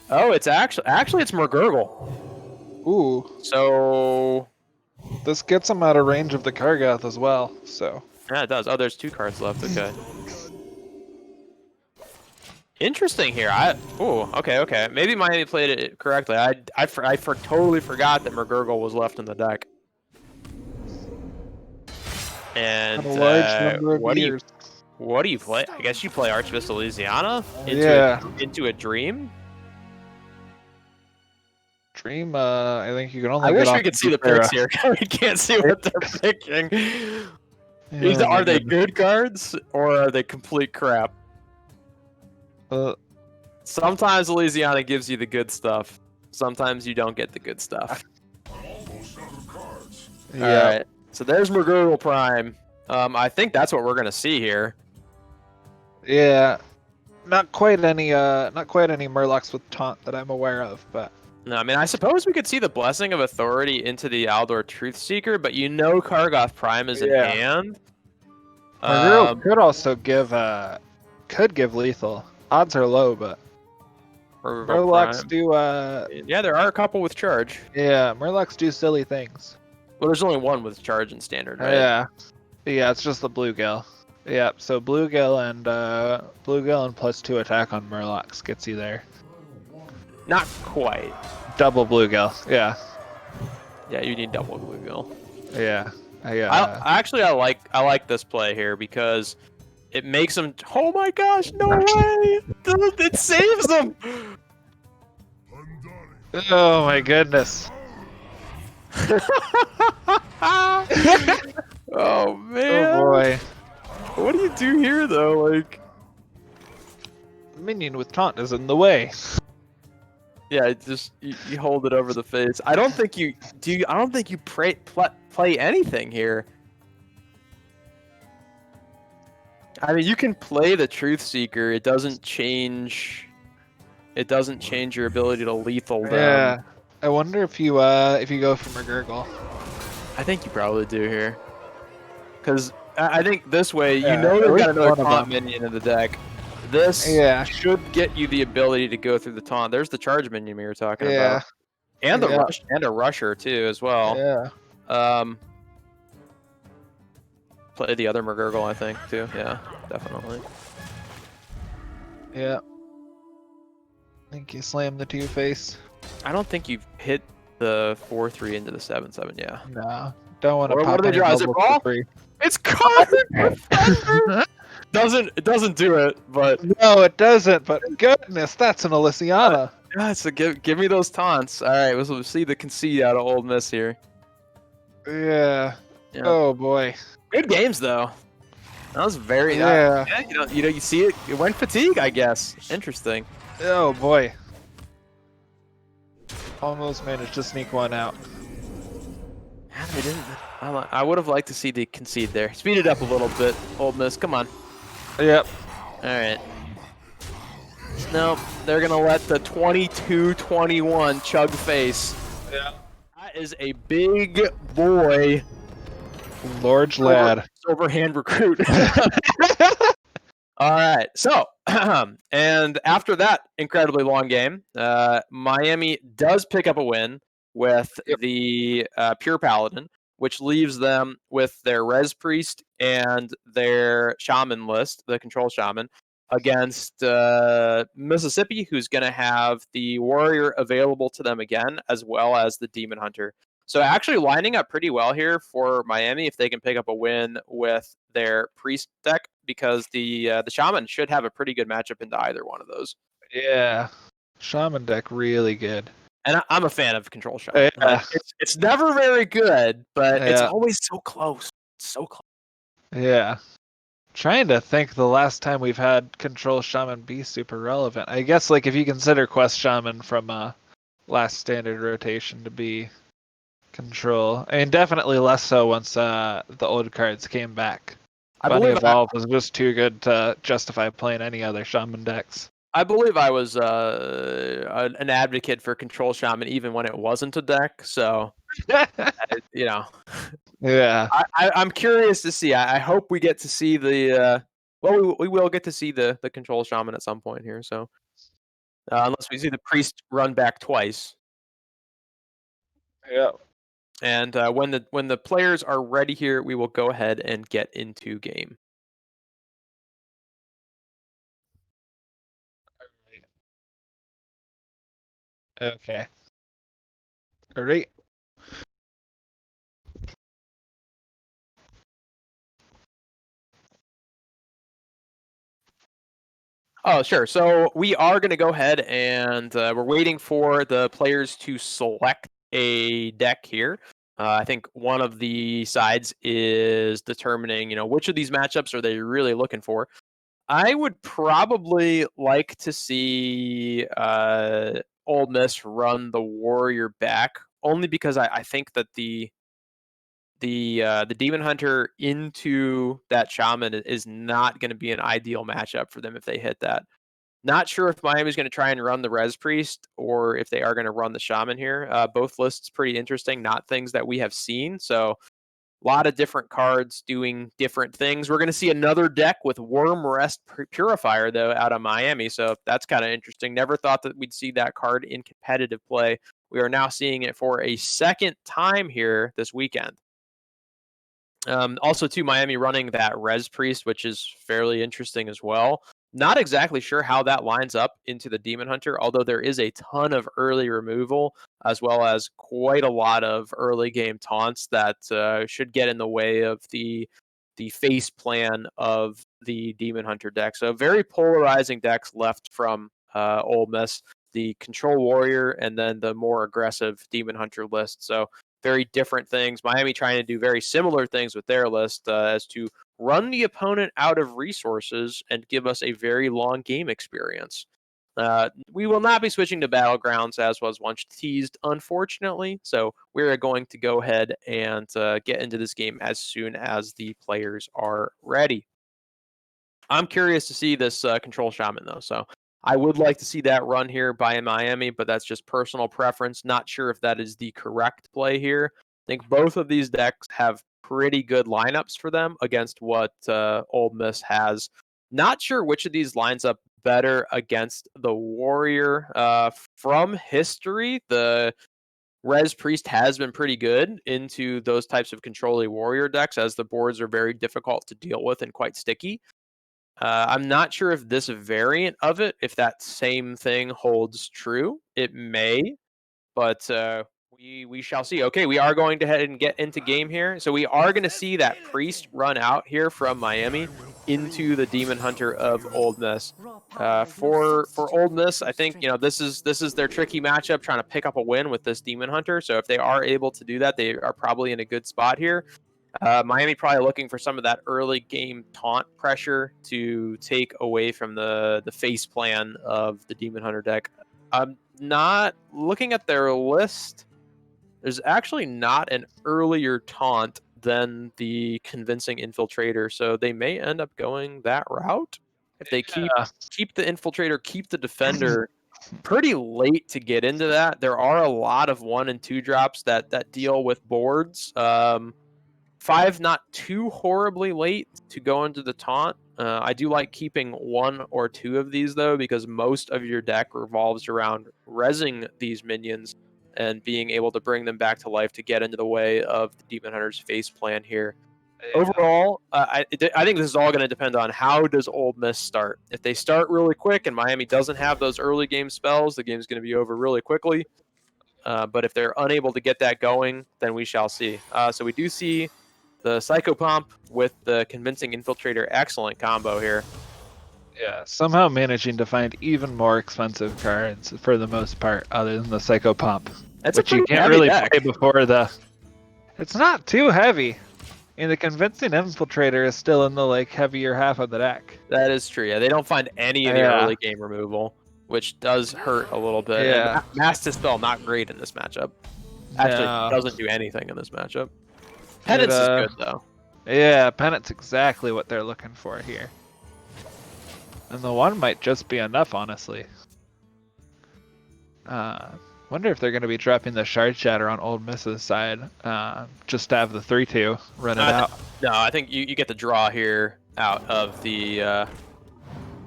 Oh, it's actually it's Murgurgle. Ooh. So... This gets him out of range of the Kargoth as well, so... Yeah, it does. Oh, there's 2 cards left, okay. Interesting here. Okay. Maybe Miami played it correctly. I totally forgot that Murgurgle was left in the deck. And a large number of years. What do you play? I guess you play Archfist Elysiana into a Dream. Dream. I think you can only. I wish we could see the picks here. We can't see what they're picking. Are they good cards or are they complete crap? Sometimes Elysiana gives you the good stuff. Sometimes you don't get the good stuff. Almost out of cards. Alright, so there's Murgurgle Prime. I think that's what we're gonna see here. Yeah, not quite any Murlocs with taunt that I'm aware of, but No, I mean, I suppose we could see the Blessing of Authority into the Aldor Truthseeker, but you know Kargoth Prime is in Yeah. hand. Maguro could also give lethal. Odds are low, but Murlocs Prime. do Yeah, there are a couple with charge. yeah, Murlocs do silly things. Well, there's only one with charge and standard, right? Yeah, it's just the Bluegill. Yeah, so Bluegill and +2 attack on Murlocs gets you there. Not quite. Double Bluegill, yeah. Yeah, you need double Bluegill. Yeah. I like this play here because it makes them. Oh my gosh! No way! Dude, it saves them. Oh my goodness. Oh man! Oh boy. What do you do here though? Like, minion with taunt is in the way. Yeah, it just you hold it over the face. I don't think you do. I don't think you play anything here. I mean, you can play the Truth Seeker. It doesn't change. It doesn't change your ability to lethal them. Yeah. I wonder if you go for McGurgle. I think you probably do here. Because I think this way, Yeah, you know they've got another one of taunt them. minion in the deck. This should get you the ability to go through the taunt. There's the charge minion we were talking about. And the rush and a rusher too as well. Yeah. Play the other McGurgle, I think, too. Yeah, definitely. Yeah. I think you slammed the Two-Face. I don't think you've hit the 4-3 into the 7-7, yeah. No. Don't want to pop what do they any draw? Is it bubbles ball? for free. It's Connor! It doesn't do it, but... No, it doesn't, but goodness, that's an Elysiana. Yeah, so give me those taunts. Alright, we'll see the concede out of Old Miss here. Yeah. Oh boy. Good games, though. That was very... Yeah. You see it? It went fatigue, I guess. Interesting. Oh boy. Almost managed to sneak one out. They didn't. I would have liked to see the concede there. Speed it up a little bit, Old Miss. Come on. Yep. All right. No, they're gonna let the 22-21 chug face. Yeah. That is a big boy. Large lad. Overhand recruit. All right. So, and after that incredibly long game, Miami does pick up a win with the Pure Paladin, which leaves them with their Res Priest and their Shaman list, the Control Shaman, against Mississippi, who's going to have the Warrior available to them again, as well as the Demon Hunter. So actually lining up pretty well here for Miami if they can pick up a win with their Priest deck, because the Shaman should have a pretty good matchup into either one of those. Yeah. Shaman deck really good. And I'm a fan of Control Shaman. Yeah. It's never very good, but it's Yeah. always so close. So close. Yeah. Trying to think the last time we've had Control Shaman be super relevant. I guess like if you consider Quest Shaman from last standard rotation to be Control. I mean definitely less so once the old cards came back. Bunny Evolve was just too good to justify playing any other Shaman decks. I believe I was an advocate for Control Shaman even when it wasn't a deck, so Yeah. I'm curious to see. I hope we get to see the we will get to see the Control Shaman at some point here, so unless we see the Priest run back twice. Yeah. And when the players are ready here, we will go ahead and get into game. Okay. All right. Oh, sure. So we are going to go ahead and we're waiting for the players to select a deck here. I think one of the sides is determining, which of these matchups are they really looking for. I would probably like to see Old Miss run the Warrior back, only because I think that the the Demon Hunter into that Shaman is not going to be an ideal matchup for them if they hit that. Not sure if Miami's going to try and run the Res Priest or if they are going to run the Shaman here. Both lists pretty interesting, not things that we have seen. So a lot of different cards doing different things. We're going to see another deck with Worm Rest Purifier, though, out of Miami. So that's kind of interesting. Never thought that we'd see that card in competitive play. We are now seeing it for a second time here this weekend. Also, too, Miami running that Res Priest, which is fairly interesting as well. Not exactly sure how that lines up into the Demon Hunter, although there is a ton of early removal, as well as quite a lot of early game taunts that should get in the way of the face plan of the Demon Hunter deck. So very polarizing decks left from Ole Miss, the Control Warrior, and then the more aggressive Demon Hunter list. So very different things. Miami trying to do very similar things with their list as to run the opponent out of resources and give us a very long game experience. We will not be switching to Battlegrounds, as was once teased, unfortunately. So we're going to go ahead and get into this game as soon as the players are ready. I'm curious to see this Control Shaman, though. So I would like to see that run here by Miami, but that's just personal preference. Not sure if that is the correct play here. I think both of these decks have pretty good lineups for them against what Ole Miss has. Not sure which of these lines up better against the Warrior. From history, the Res Priest has been pretty good into those types of controlling Warrior decks, as the boards are very difficult to deal with and quite sticky. I'm not sure if this variant of it, if that same thing holds true. It may, but we shall see. Okay, we are going to head and get into game here. So we are going to see that Priest run out here from Miami into the Demon Hunter of Ole Miss. For Ole Miss, I think this is their tricky matchup, trying to pick up a win with this Demon Hunter. So if they are able to do that, they are probably in a good spot here. Miami probably looking for some of that early game taunt pressure to take away from the face plan of the Demon Hunter deck. I'm not looking at their list. There's actually not an earlier taunt than the Convincing Infiltrator, so they may end up going that route. If they keep the Infiltrator, keep the Defender pretty late to get into that. There are a lot of 1 and 2 drops that deal with boards. 5 not too horribly late to go into the taunt. I do like keeping 1 or 2 of these, though, because most of your deck revolves around rezzing these minions and being able to bring them back to life to get into the way of the Demon Hunter's face plan here. Yeah. Overall, I think this is all going to depend on how does Ole Miss start. If they start really quick and Miami doesn't have those early game spells, the game's going to be over really quickly. But if they're unable to get that going, then we shall see. So we do see the Psycho Pump with the Convincing Infiltrator. Excellent combo here. Yeah, somehow managing to find even more expensive cards for the most part, other than the Psycho Pump. That's which you can't really play before the... It's not too heavy. And the Convincing Infiltrator is still in the heavier half of the deck. That is true. Yeah, they don't find any of the early game removal, which does hurt a little bit. Yeah. And Mass Dispel, not great in this matchup. Actually, doesn't do anything in this matchup. Penance is good, though. Yeah, Penance exactly what they're looking for here. And the 1 might just be enough, honestly. Wonder if they're going to be dropping the Shard Shatter on Ole Miss's side, just to have the 3-2 run it out. No, I think you get the draw here out of the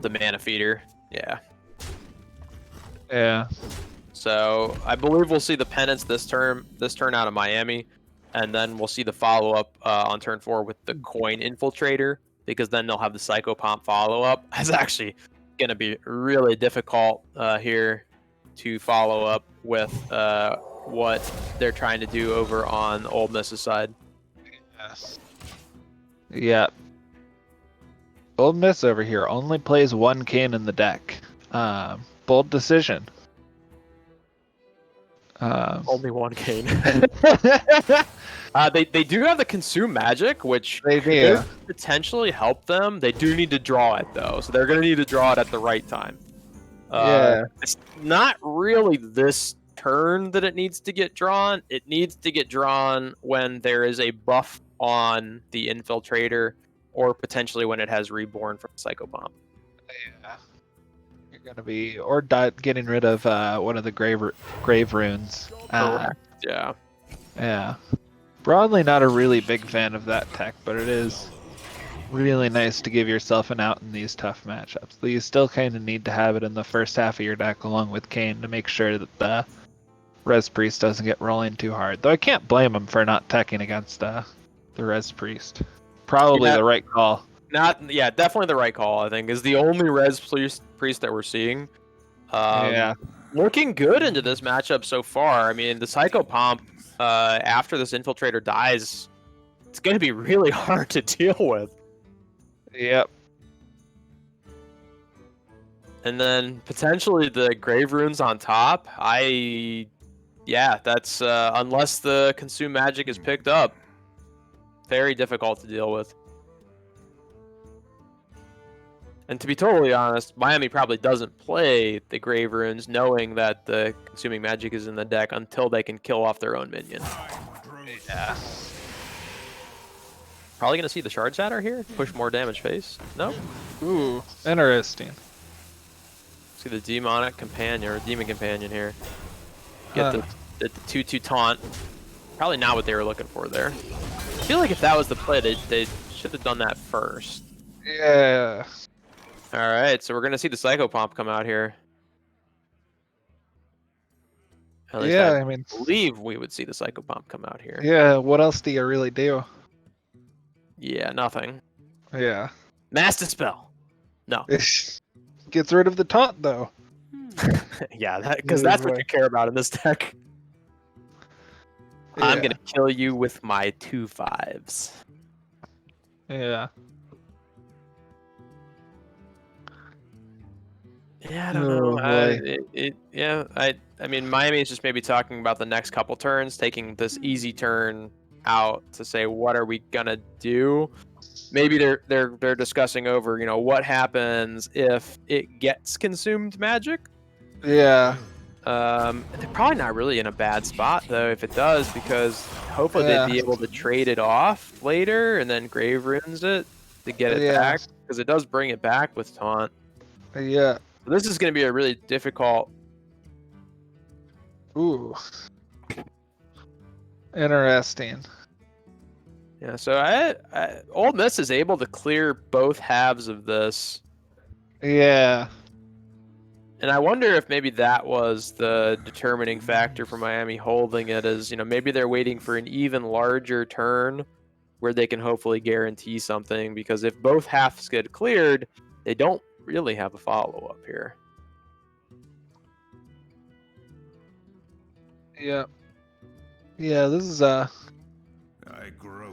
Mana Feeder. Yeah. Yeah. So I believe we'll see the Penance this turn out of Miami. And then we'll see the follow-up on turn 4 with the Coin Infiltrator, because then they'll have the Psycho Pump follow-up. It's actually going to be really difficult here to follow up with what they're trying to do over on Ole Miss's side. Yes. Yeah. Ole Miss over here only plays 1 Kayn in the deck. Bold decision. Only 1 Kayn. They do have the Consume Magic, which could potentially help them. They do need to draw it, though, so they're going to need to draw it at the right time. It's not really this turn that it needs to get drawn. It needs to get drawn when there is a buff on the Infiltrator, or potentially when it has Reborn from Psychopomp. Yeah. You're gonna be getting rid of one of the grave runes. Correct. Yeah. Yeah. Broadly, not a really big fan of that tech, but it is really nice to give yourself an out in these tough matchups. But you still kind of need to have it in the first half of your deck along with Kayn to make sure that the Res Priest doesn't get rolling too hard. Though I can't blame him for not teching against the Res Priest. Probably the right call. Definitely the right call, I think, is the only Res Priest that we're seeing. Yeah. Looking good into this matchup so far. I mean, the Psychopomp, after this Infiltrator dies, it's going to be really hard to deal with. Yep. And then potentially the Grave Runes on top. That's unless the Consume Magic is picked up, very difficult to deal with. And to be totally honest, Miami probably doesn't play the Grave Runes knowing that the Consuming Magic is in the deck until they can kill off their own minion. Yeah. Probably going to see the Shard Shatter here? Push more damage face? No? Ooh, interesting. See the Demonic Companion, or Demon Companion here. Get the 2/2 taunt. Probably not what they were looking for there. I feel like if that was the play, they should have done that first. Yeah. Alright, so we're going to see the Psychopomp come out here. At least I mean, believe we would see the Psychopomp come out here. Yeah, what else do you really do? Yeah, nothing. Yeah. Mass Dispel. No. Gets rid of the taunt, though. Yeah, because that's what you care about in this deck. I'm going to kill you with my 2/5s. Yeah. Yeah, I don't know. I mean, Miami is just maybe talking about the next couple turns, taking this easy turn out to say, what are we gonna do? Maybe they're discussing over, what happens if it gets consumed magic. Yeah. They're probably not really in a bad spot though if it does, because hopefully they'd be able to trade it off later and then Grave Runes it to get it back, because it does bring it back with taunt. Yeah. This is going to be a really difficult. Ooh. Interesting. Yeah, so Ole Miss is able to clear both halves of this. Yeah. And I wonder if maybe that was the determining factor for Miami holding it, as maybe they're waiting for an even larger turn where they can hopefully guarantee something, because if both halves get cleared, they don't really have a follow-up here. Yeah. Yeah, this is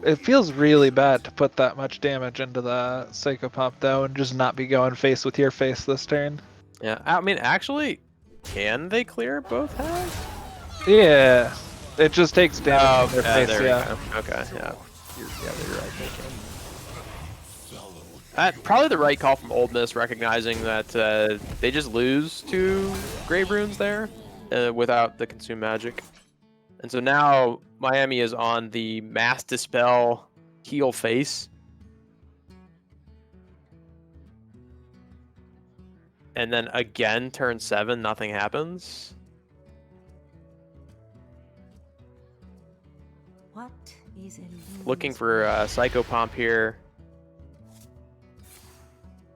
it feels really bad to put that much damage into the Psychopomp though and just not be going face with your face this turn. Yeah, I mean, actually, can they clear both halves? Yeah. It just takes damage in their face, there yeah. we go. Okay, yeah. You're right. Probably the right call from Ole Miss, recognizing that they just lose to Grave Runes there without the Consume Magic. And so now Miami is on the Mass Dispel heal face. And then again, turn 7, nothing happens. What is it? Looking for Psychopomp here.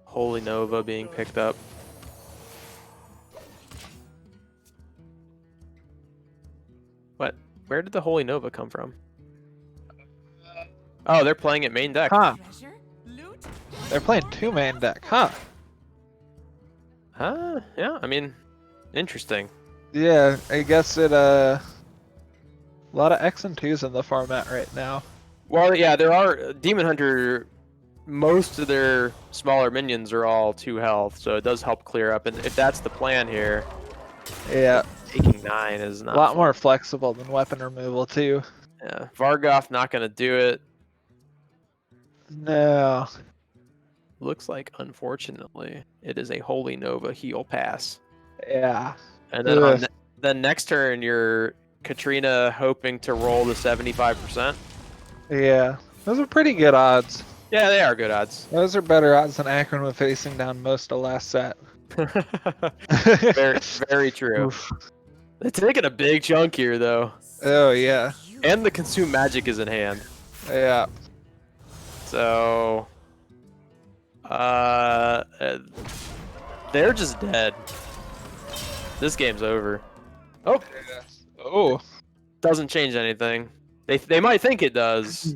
Holy Nova being picked up. What? Where did the Holy Nova come from? Oh, they're playing it main deck. Huh. They're playing 2 main deck, huh? Yeah, I mean, interesting. Yeah, I guess it a lot of X and 2s in the format right now. Well, yeah, there are Demon Hunter. Most of their smaller minions are all 2 health, so it does help clear up. And if that's the plan here, yeah, taking 9 is not a lot more flexible than weapon removal too. Yeah, Vargoth not gonna do it. No. Looks like, unfortunately, it is a Holy Nova heal pass. Yeah. And then then next turn you're Katrina hoping to roll the 75%. Yeah, those are pretty good odds. Yeah, they are good odds. Those are better odds than Akron with facing down most of last set. very, very true. Oof. They're taking a big chunk here, though. Oh, yeah. And the Consume Magic is in hand. Yeah. So... they're just dead. This game's over. Oh! Oh. Doesn't change anything. They might think it does.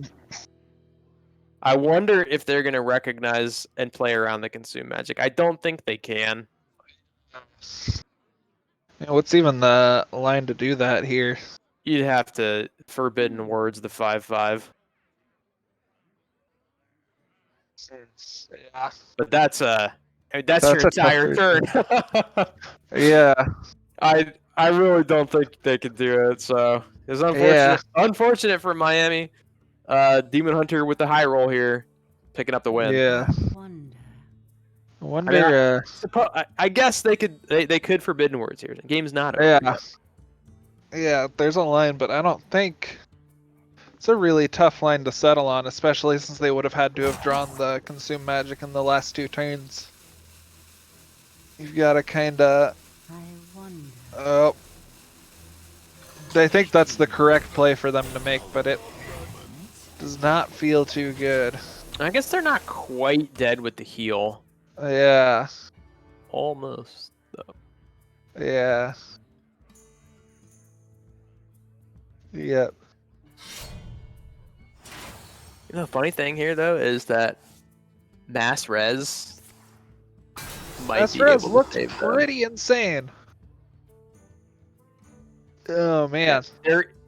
I wonder if they're going to recognize and play around the Consume Magic. I don't think they can. Yeah, what's even the line to do that here? You'd have to Forbidden Words the 5/5. Yeah. But that's your entire turn. Yeah. I really don't think they could do it. So it's unfortunate. Unfortunate for Miami. Demon Hunter with the high roll here, picking up the win. Yeah. I wonder. I guess they could Forbidden Words here. The game's not over. Yeah. Yeah, there's a line, but I don't think it's a really tough line to settle on, especially since they would have had to have drawn the Consume Magic in the last 2 turns. You've got to kind of. Oh. I think that's the correct play for them to make, but it does not feel too good. I guess they're not quite dead with the heal. Yeah. Almost, though. Yeah. Yep. You know, the funny thing here, though, is that Mass Res might be able to looked save them. pretty insane. Oh, man.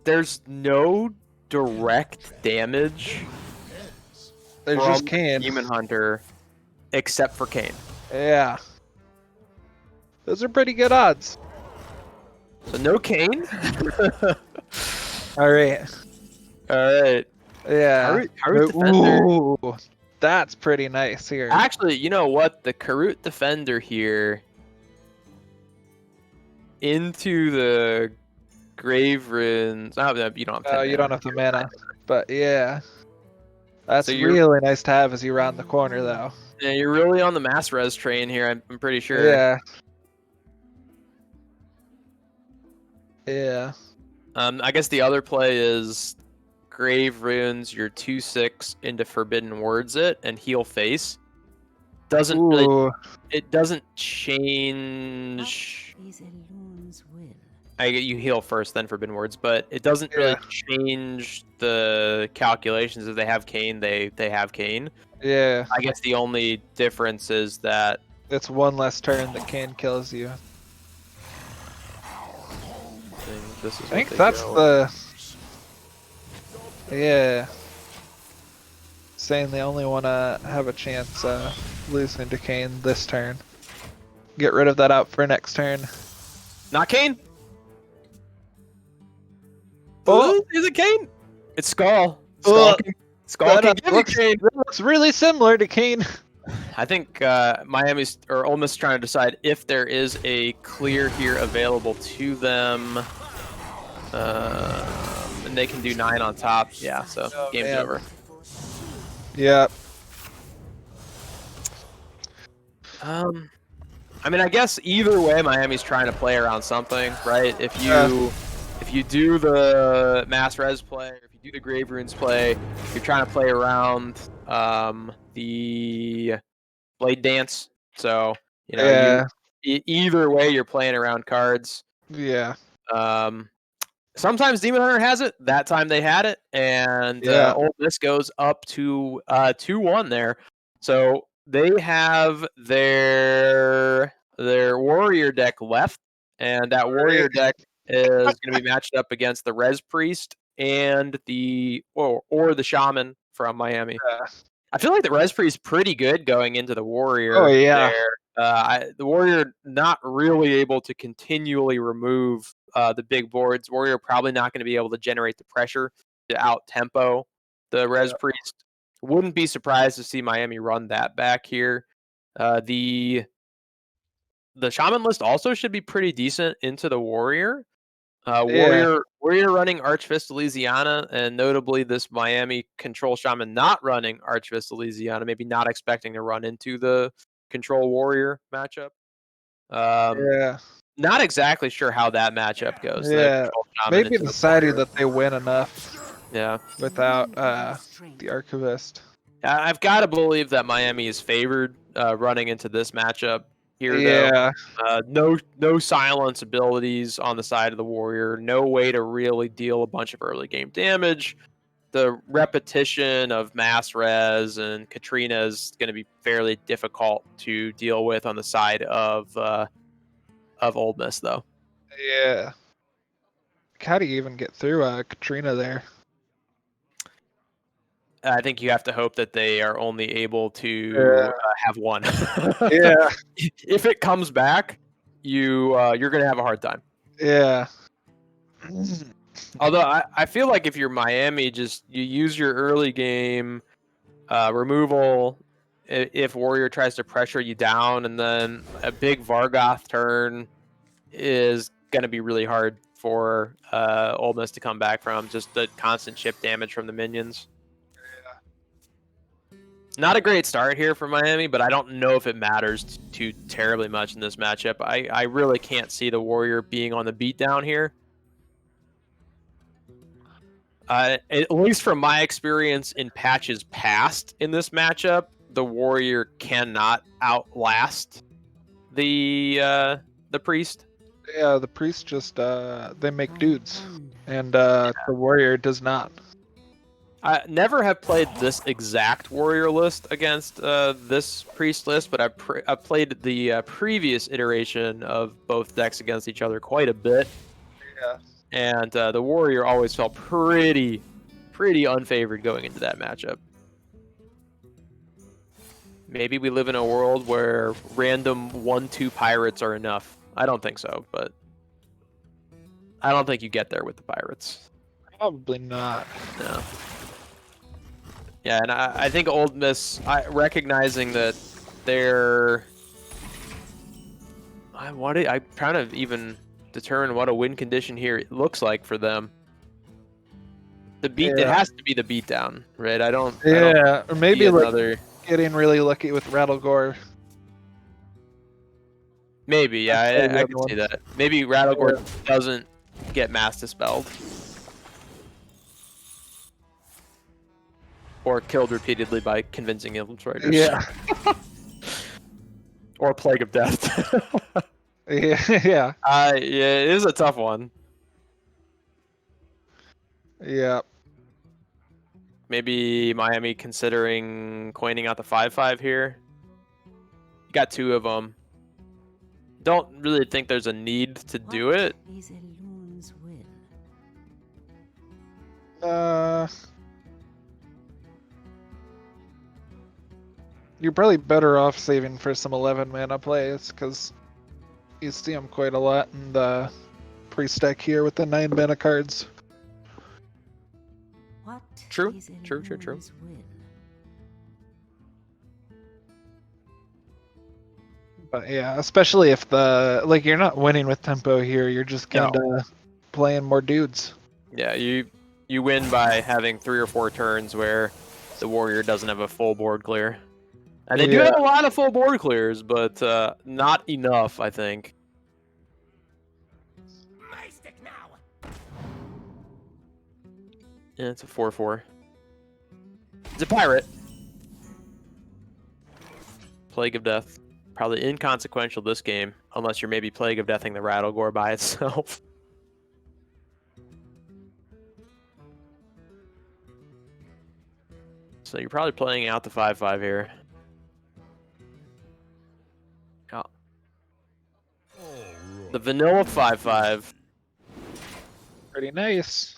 There's no direct damage. There's just Kane. Demon Hunter, except for Kane. Yeah. Those are pretty good odds. So no Kane. All right. All right. Yeah. Karut Defender. Ooh, that's pretty nice here. Actually, you know what? The Karut Defender here into the Grave Runes. Oh, you don't have 10 you don't have the mana. But yeah. That's So really nice to have as you round the corner, though. Yeah, you're really on the Mass Res train here, I'm pretty sure. Yeah. Yeah. I guess the other play is Grave Runes your 2/6 into Forbidden Words it and heal face. Doesn't really, it doesn't change. You heal first, then Forbidden Words, but it doesn't really change the calculations. If they have Kane, they have Kane. Yeah. I guess the only difference is that it's one less turn that Kane kills you. I think that's the. Yeah. Saying they only want to have a chance losing to Kane this turn. Get rid of that out for next turn. Not Kane. Oh, is it Kane? It's Skull. Skull can give you Kane. That looks really similar to Kane. I think Miami's or Ole Miss is trying to decide if there is a clear here available to them. And they can do 9 on top. Yeah, so game's over. Yeah. I mean, I guess either way, Miami's trying to play around something, right? If you do the Mass Res play, or if you do the Grave Runes play, you're trying to play around the Blade Dance. So you know, either way, you're playing around cards. Yeah. Sometimes Demon Hunter has it. That time they had it, and Ole Miss goes up to 2-1 there. So they have their warrior deck left, and that warrior deck is going to be matched up against the Res Priest and the Shaman from Miami. Yeah. I feel like the Res Priest pretty good going into the warrior. Oh yeah. There. The warrior not really able to continually remove the big boards. Warrior probably not going to be able to generate the pressure to out tempo the Res Priest. Wouldn't be surprised to see Miami run that back here. The the Shaman list also should be pretty decent into the Warrior. Warrior running Archfist Louisiana, and notably this Miami Control Shaman not running Archfist Louisiana, maybe not expecting to run into the Control Warrior matchup. Not exactly sure how that matchup goes. The Yeah, Control Shaman maybe into the deciding Warrior. that they win enough. Yeah. Without the Archivist. I've got to believe that Miami is favored running into this matchup here, Yeah. though. No silence abilities on the side of the Warrior. No way to really deal a bunch of early game damage. The repetition of mass res and Katrina is going to be fairly difficult to deal with on the side of Old Miss, though. Yeah. How do you even get through Katrina there? I think you have to hope that they are only able to have one. Yeah. If it comes back, you're going to have a hard time. Yeah. Although I feel like if you're Miami, just you use your early game removal if Warrior tries to pressure you down, and then a big Vargoth turn is going to be really hard for Ole Miss to come back from. Just the constant chip damage from the minions. Not a great start here for Miami, but I don't know if it matters too terribly much in this matchup. I really can't see the Warrior being on the beatdown here. At least from my experience in patches past in this matchup, the Warrior cannot outlast the Priest. Yeah, the Priest just they make dudes, and the Warrior does not. I never have played this exact Warrior list against this Priest list, but I've played the previous iteration of both decks against each other quite a bit. Yeah. And the Warrior always felt pretty unfavored going into that matchup. Maybe we live in a world where random 1-2 pirates are enough. I don't think so, but I don't think you get there with the pirates. Probably not. No. Yeah, and I think Old Miss, recognizing that they're... I'm trying to even determine what a win condition here looks like for them. It has to be the beatdown, right? I don't or maybe another... getting really lucky with Rattlegore. Maybe, yeah, I can see that. Maybe Rattlegore doesn't get mass dispelled. Or killed repeatedly by convincing infiltrators. Yeah. Or Plague of Death. Yeah. Yeah, it is a tough one. Yeah. Maybe Miami considering coining out the 5/5 here. You got two of them. Don't really think there's a need to do it. You're probably better off saving for some 11 mana plays, because you see them quite a lot in the Priest deck here with the 9 mana cards. True. But yeah, especially if you're not winning with tempo here, you're just kind of playing more dudes. Yeah, you win by having 3 or 4 turns where the Warrior doesn't have a full board clear. And they do have a lot of full board clears, but not enough, I think. Yeah, it's a 4/4. It's a pirate. Plague of Death. Probably inconsequential this game, unless you're maybe Plague of Deathing the Rattlegore by itself. So you're probably playing out the 5/5 here. Yeah. The vanilla 5/5. Pretty nice.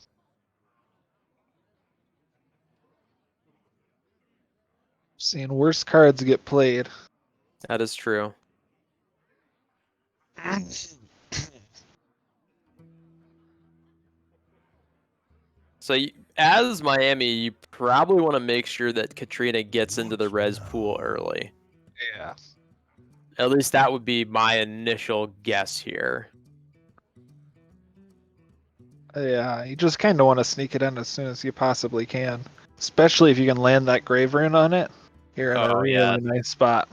Seeing worse cards get played. That is true. So as Miami, you probably want to make sure that Katrina gets into the res pool early. Yeah. At least that would be my initial guess here. Yeah, you just kind of want to sneak it in as soon as you possibly can. Especially if you can land that Grave Rune on it. You're in a really nice spot.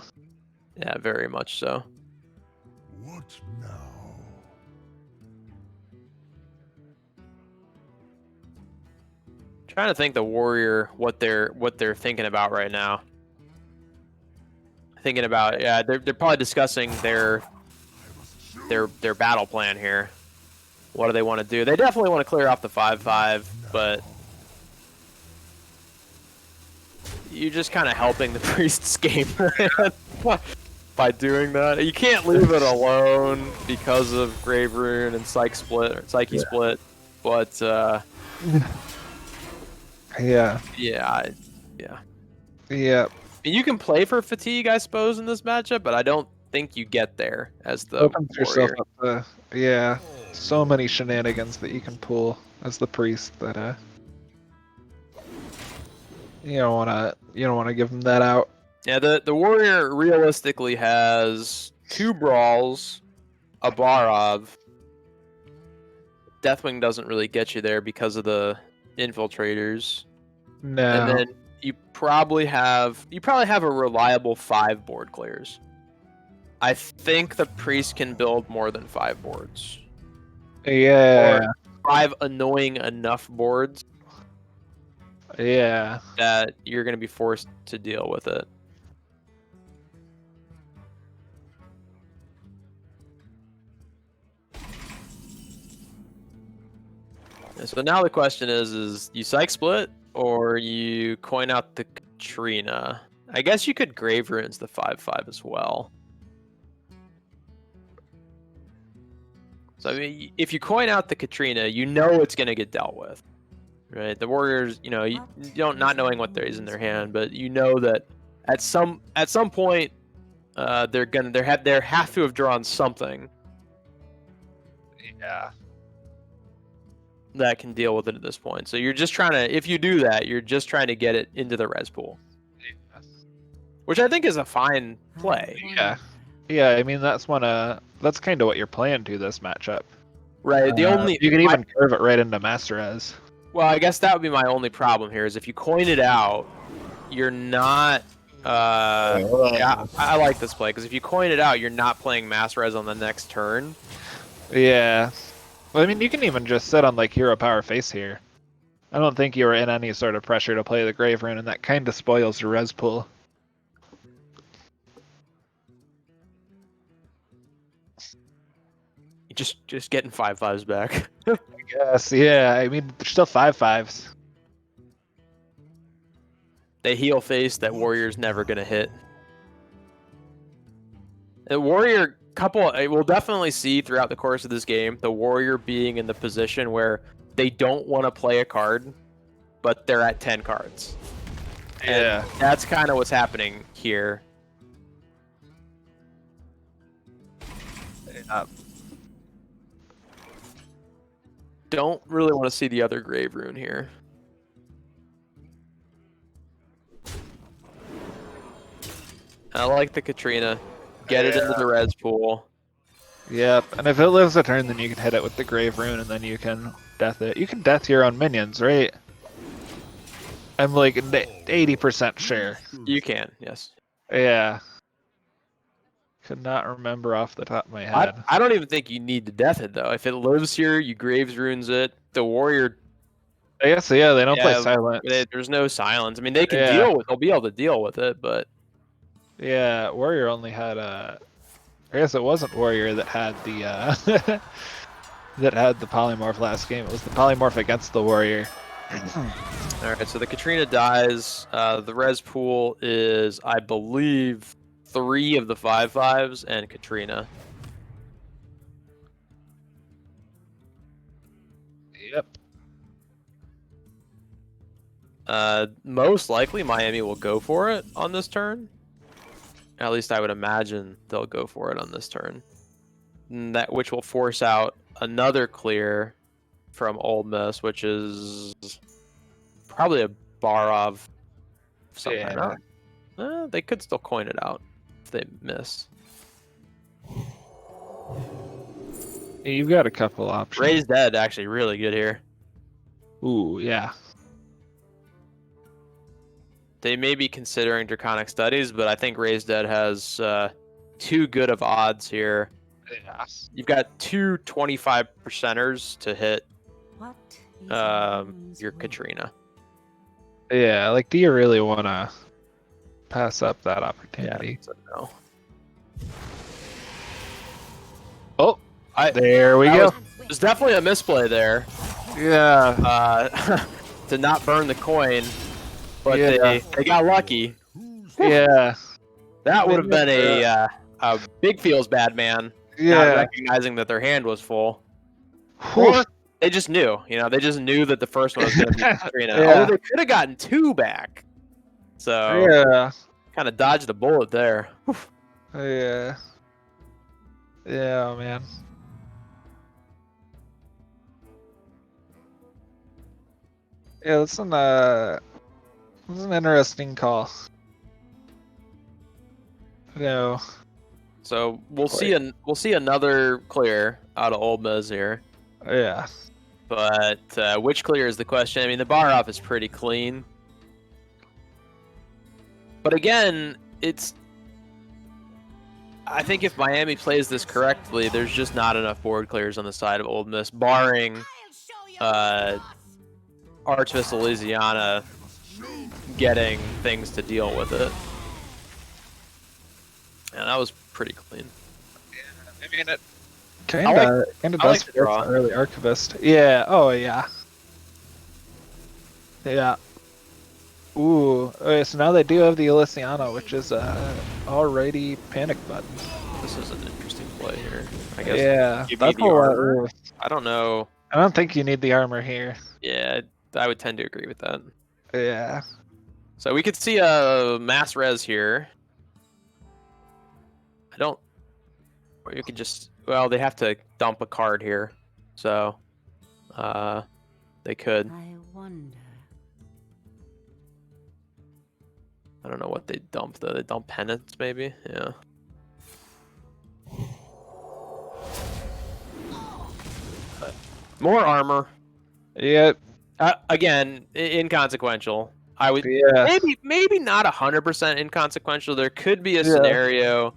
Yeah, very much so. What now? Trying to think the Warrior what they're thinking about right now. Thinking about they're probably discussing their battle plan here. What do they want to do? They definitely want to clear off the 5/5, but you're just kind of helping the priest's game plan by doing that. You can't leave it alone because of Grave Rune and Psyche Split, but yeah. You can play for fatigue, I suppose, in this matchup, but I don't think you get there as the Opens yourself Warrior. up to so many shenanigans that you can pull as the priest that you don't wanna give them that out. Yeah, the Warrior realistically has 2 Brawls, a Barov. Deathwing doesn't really get you there because of the Infiltrators. No. And then you probably have a reliable 5 board clears. I think the priest can build more than 5 boards. Yeah. Or 5 annoying enough boards. Yeah. That you're going to be forced to deal with it. So now the question is you Psyche Split or you coin out the Katrina? I guess you could Grave Runes the 5/5 as well. So I mean, if you coin out the Katrina, you know it's going to get dealt with, right? The Warriors, you don't not knowing what there is in their hand, but you know that at some point they have to have drawn something. Yeah. That can deal with it at this point. So you're just trying to, if you do that, you're just trying to get it into the res pool. Yeah. Which I think is a fine play. Yeah. Yeah, I mean that's kind of what you're playing to this matchup. Right. You can even curve it right into Master Res. Well, I guess that would be my only problem here is if you coin it out, you're not I like this play because if you coin it out, you're not playing Master Res on the next turn. Yeah. Well, I mean, you can even just sit on like Hero Power Face here. I don't think you were in any sort of pressure to play the Grave Rune, and that kind of spoils your res pool. Just getting 5/5s back. I guess, yeah. I mean, they're still 5/5s. They heal face that Warrior's never gonna hit. The Warrior we'll definitely see throughout the course of this game the Warrior being in the position where they don't want to play a card, but they're at 10 cards. Yeah. And that's kind of what's happening here. Don't really want to see the other Grave Rune here. I like the Katrina. Get it into the res pool. Yep, and if it lives a turn, then you can hit it with the Grave Rune, and then you can death it. You can death your own minions, right? I'm like 80% sure. You can, yes. Yeah. Could not remember off the top of my head. I don't even think you need to death it, though. If it lives here, you Graves Runes it. The Warrior... I guess, yeah, they don't play silence. There's no silence. I mean, they can they'll be able to deal with it, but... Yeah, Warrior only had I guess it wasn't Warrior that had the that had the polymorph last game. It was the polymorph against the Warrior. Alright, so the Katrina dies. The res pool is, I believe, 3 of the 5/5s and Katrina. Yep. Most likely Miami will go for it on this turn. At least I would imagine they'll go for it on this turn. Which will force out another clear from Old Miss, which is probably a Barov. Yeah. They could still coin it out if they miss. You've got a couple options. Raise Dead actually really good here. Ooh, yeah. They may be considering Draconic Studies, but I think Raise Dead has too good of odds here. Yeah. You've got two 25%ers to hit What is your Katrina. Yeah, like, do you really want to pass up that opportunity? Yeah, so no. Oh, there we go. There's definitely a misplay there. Yeah. To not burn the coin, but Yeah. they got lucky. Yeah. That would have been a big feels bad man. Yeah. Not recognizing that their hand was full. Or they just knew, they just knew that the first one was going to be Katrina. Yeah. Although they could have gotten two back. So Yeah. kind of dodged the bullet there. Yeah. Yeah, man. Yeah, that's an interesting call. No. So we'll see another clear out of Old Miz here. Yeah. But which clear is the question? I mean, the bar off is pretty clean. But again, I think if Miami plays this correctly, there's just not enough board clears on the side of Old Miss, barring Archivist Louisiana getting things to deal with it. And that was pretty clean. Yeah, I mean, it kind of does for an early Archivist. Yeah. Oh, yeah. Yeah. Ooh. Okay, so now they do have the Elysiana, which is already panic button. This is an interesting play here. I guess. Yeah. Give me the armor. I don't know. I don't think you need the armor here. Yeah, I would tend to agree with that. Yeah. So we could see a mass res here. Or you could just, well, they have to dump a card here. So, they could. I wonder. I don't know what they dump though. They dump penance maybe? Yeah. But more armor. Yep. Again, inconsequential. I would maybe not 100% inconsequential. There could be a scenario,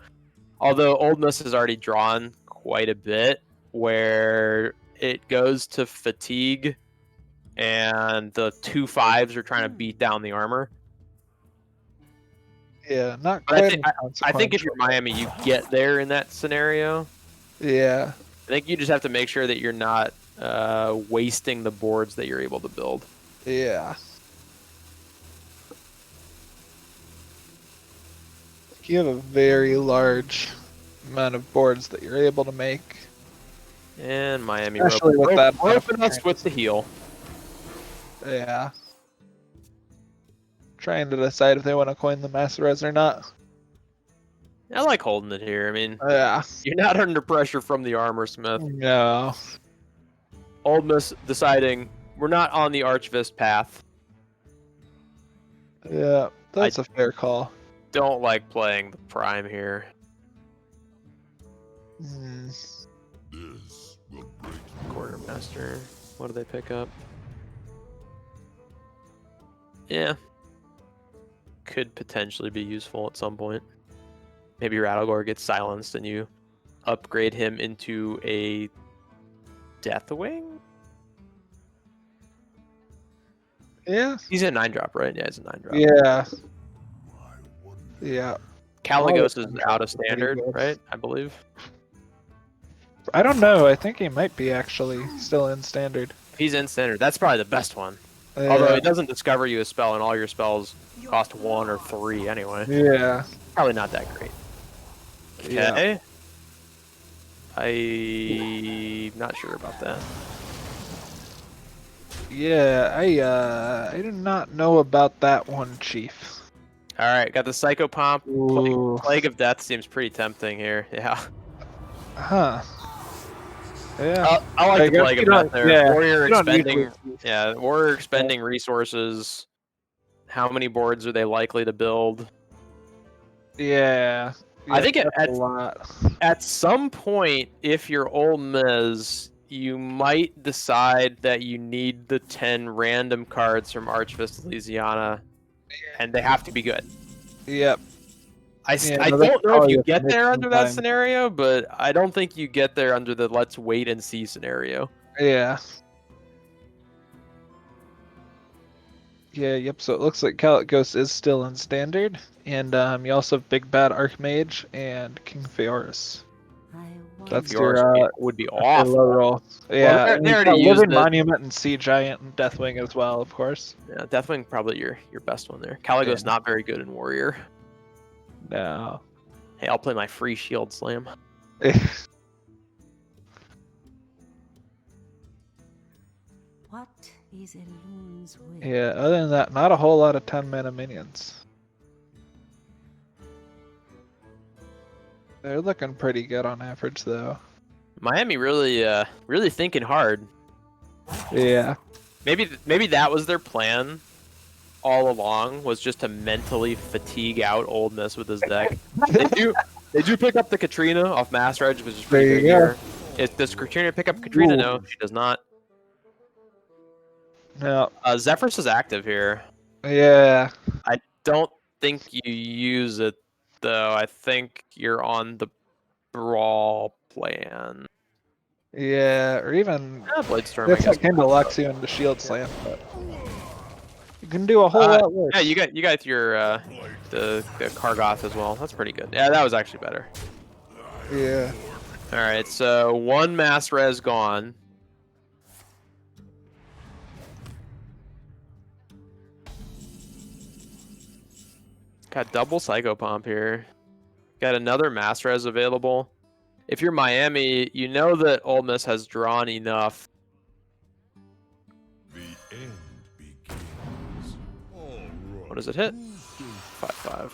although Old Miss has already drawn quite a bit, where it goes to fatigue, and the 2 5s are trying to beat down the armor. Yeah, not But quite. I think if you're Miami, you get there in that scenario. Yeah. I think you just have to make sure that you're not wasting the boards that you're able to build. Yeah. You have a very large amount of boards that you're able to make. And Miami roping us with the heel. Yeah. Trying to decide if they want to coin the Master Res or not. I like holding it here. I mean, yeah, you're not under pressure from the armor smith. No. Old Miss deciding we're not on the Archivist path. Yeah, that's a fair call. Don't like playing the prime here. Quartermaster. What do they pick up? Yeah. Could potentially be useful at some point. Maybe Rattlegore gets silenced and you upgrade him into a Deathwing? Yeah. He's a 9-drop, right? Yeah, he's a 9-drop. Yeah. Yeah. Caligos is out of standard, right? I believe. I don't know. I think he might be actually still in standard. He's in standard. That's probably the best one. Although it doesn't discover you a spell, and all your spells cost 1 or 3 anyway. Yeah. Probably not that great. Okay. Yeah. I'm not sure about that. Yeah, I do not know about that one, Chief. All right, got the Psychopomp. Plague of Death seems pretty tempting here. Yeah. Huh. Yeah. I like the Plague of Death there. Yeah, Warrior expending. Yeah, Warrior expending resources. How many boards are they likely to build? Yeah. I think that's a lot. At some point, if you're Ole Miss, you might decide that you need the 10 random cards from Archivist Louisiana, and they have to be good. Yep. I no, don't know if you have to get make there some under that time. scenario, but I don't think you get there under the let's wait and see scenario. Yeah. Yeah, yep, so it looks like Calicos is still in standard, and you also have Big Bad Archmage and King Feoris. That's your would be that's your awful. low roll. Yeah, Well, and they you've already got used Living it. Monument and Sea Giant and Deathwing as well, of course. Yeah, Deathwing probably your best one there. Caligos not very good in Warrior. No. Hey, I'll play my free Shield Slam. What is Elun's will? Yeah, other than that, not a whole lot of 10-mana minions. They're looking pretty good on average, though. Miami really thinking hard. Yeah. Maybe that was their plan all along, was just to mentally fatigue out Ole Miss with this deck. They do pick up the Katrina off Mass Reg, which is pretty There good you go. here. Does Katrina pick up Katrina? Ooh. No, she does not. No. Zephyrus is active here. Yeah. I don't think you use it, though. I think you're on the Brawl plan. Yeah, or even Bladestorm, I that's guess. what kind of locks you into Shield Slam, but you can do a whole lot worse. Yeah, you got your the Kargoth as well. That's pretty good. Yeah, that was actually better. Yeah. All right, so one mass res gone. Got double Psychopomp here. Got another mass res available. If you're Miami, you know that Ole Miss has drawn enough. The end begins. All right. What does it hit? 5/5.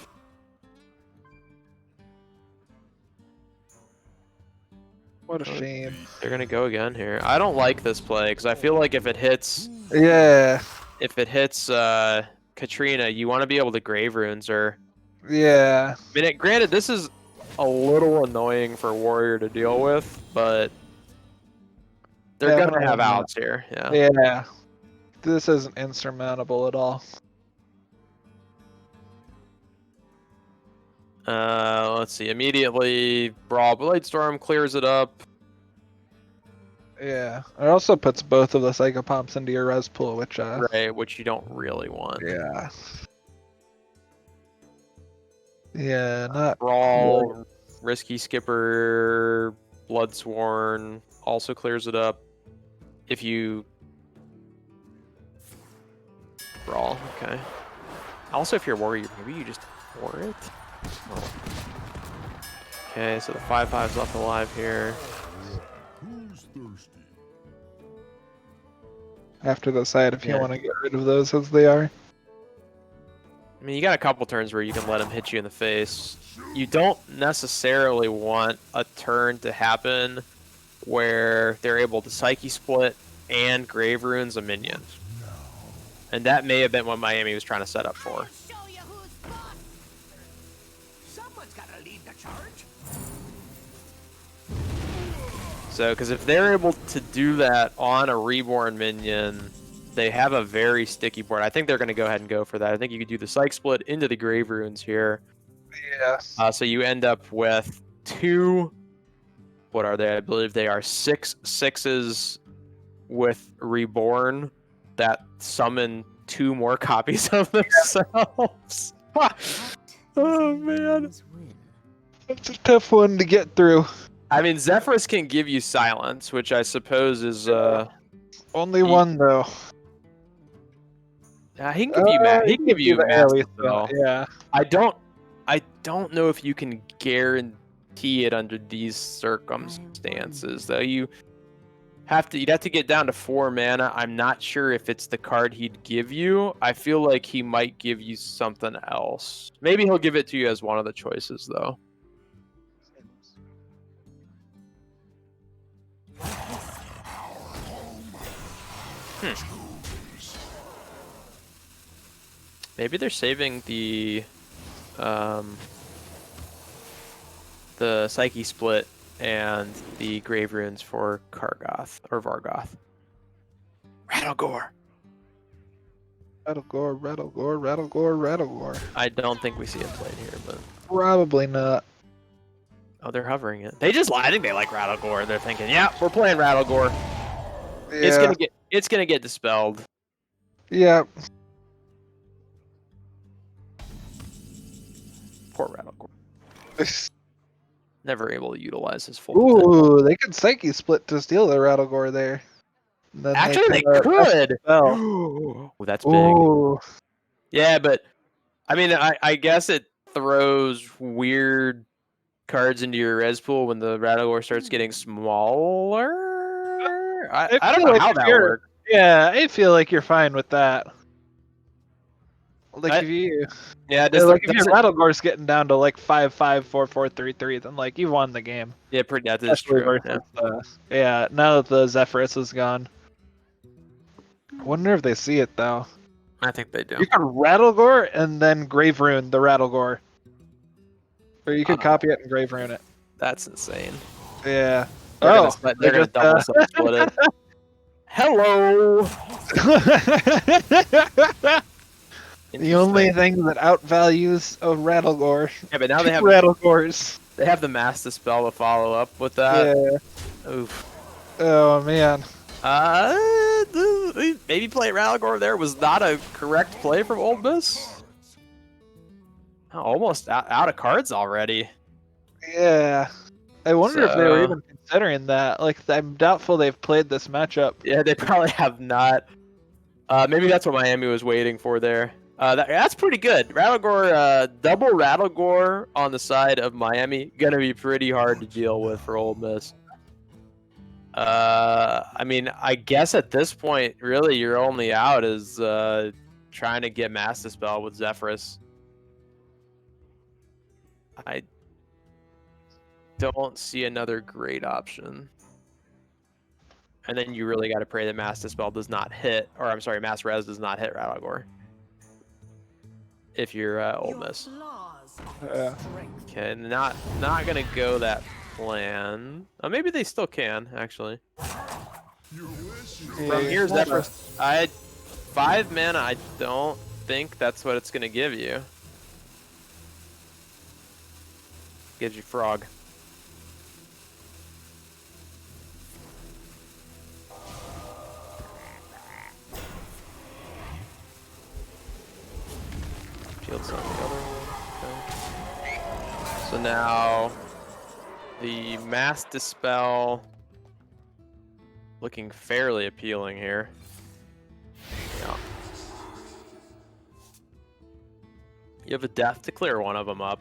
What a shame. They're gonna go again here. I don't like this play because I feel like if it hits, Yeah. Katrina, you want to be able to Grave Runes or. Yeah. I mean, granted, this is a little annoying for Warrior to deal with, but they're gonna have outs here. Yeah. Yeah. This isn't insurmountable at all. Let's see. Immediately, Brawl Bladestorm clears it up. Yeah. It also puts both of the Psychopomps into your res pool, which Right, which you don't really want. Yeah. Yeah, not Brawl, Risky Skipper, Bloodsworn also clears it up. If you Brawl, okay. Also, if you're Warrior, maybe you just war it. Oh. Okay, so the 5/5's left alive here. Who's thirsty? have to decide if you Yeah. want to get rid of those as they are. I mean, you got a couple turns where you can let them hit you in the face. You don't necessarily want a turn to happen where they're able to Psyche Split and Grave Runes a minion. And that may have been what Miami was trying to set up for. Someone's gotta lead the charge. So, because if they're able to do that on a Reborn minion, they have a very sticky board. I think they're going to go ahead and go for that. I think you could do the Psych Split into the Grave Runes here. Yes. So you end up with two, what are they? I believe they are 6/6s with Reborn that summon 2 more copies of themselves. Oh, man. It's a tough one to get through. I mean, Zephyrus can give you silence, which I suppose is only one though. He can give you he can give you massive spell. Yeah. I don't know if you can guarantee it under these circumstances though. You'd have to get down to 4 mana. I'm not sure if it's the card he'd give you. I feel like he might give you something else. Maybe he'll give it to you as one of the choices though. Maybe they're saving the the Psyche Split and the Grave Runes for Kargoth or Vargoth. Rattlegore. Rattlegore. I don't think we see it played here, but Probably not. oh, they're hovering it. I think they like Rattlegore. They're thinking, yeah, we're playing Rattlegore. Yeah. It's gonna get dispelled. Yeah. Poor Rattlegore. Never able to utilize his full Ooh, they could Psyche Split to steal the Rattlegore there. Then actually, they could. Oh, that's big. Ooh. Yeah, but I mean, I guess it throws weird cards into your res pool when the Rattlegore starts getting smaller. I don't know how that works. Yeah, I feel like you're fine with that. Like if you, yeah, like if your Rattlegore's getting down to like 5/5, 4/4, 3/3, then like you've won the game. Yeah, that is true. Yeah, now that the Zephyrus is gone. I wonder if they see it though. I think they do. You could Rattlegore and then Grave Rune the Rattlegore. Or you could copy it and Grave Rune it. That's insane. Yeah. They're gonna double split it. Hello. The only thing that outvalues a Rattlegore. Yeah, but now they have Rattlegores. They have the Mass Dispel to follow up with that. Yeah. Oof. Oh man. Maybe play Rattlegore there was not a correct play from Old Miss. Oh, almost out of cards already. Yeah. I wonder if they were even considering that. Like, I'm doubtful they've played this matchup. Yeah, they probably have not. Maybe that's what Miami was waiting for there. That's pretty good. Rattlegore, double Rattlegore on the side of Miami, gonna be pretty hard to deal with for Ole Miss. I mean, I guess at this point, really, your only out is trying to get Mass Dispel with Zephyrus. I don't see another great option. And then you really got to pray that Mass Dispel does not hit, or I'm sorry, Mass Res does not hit Rattlegore. If you're Ole Miss. Okay, not gonna go that plan. Oh, maybe they still can actually. From here, Zephyrus. 5 mana. I don't think that's what it's gonna give you. Gives you Frog. Shields on the other one. Okay. So now the Mass Dispel looking fairly appealing here. Yeah. You have a death to clear one of them up.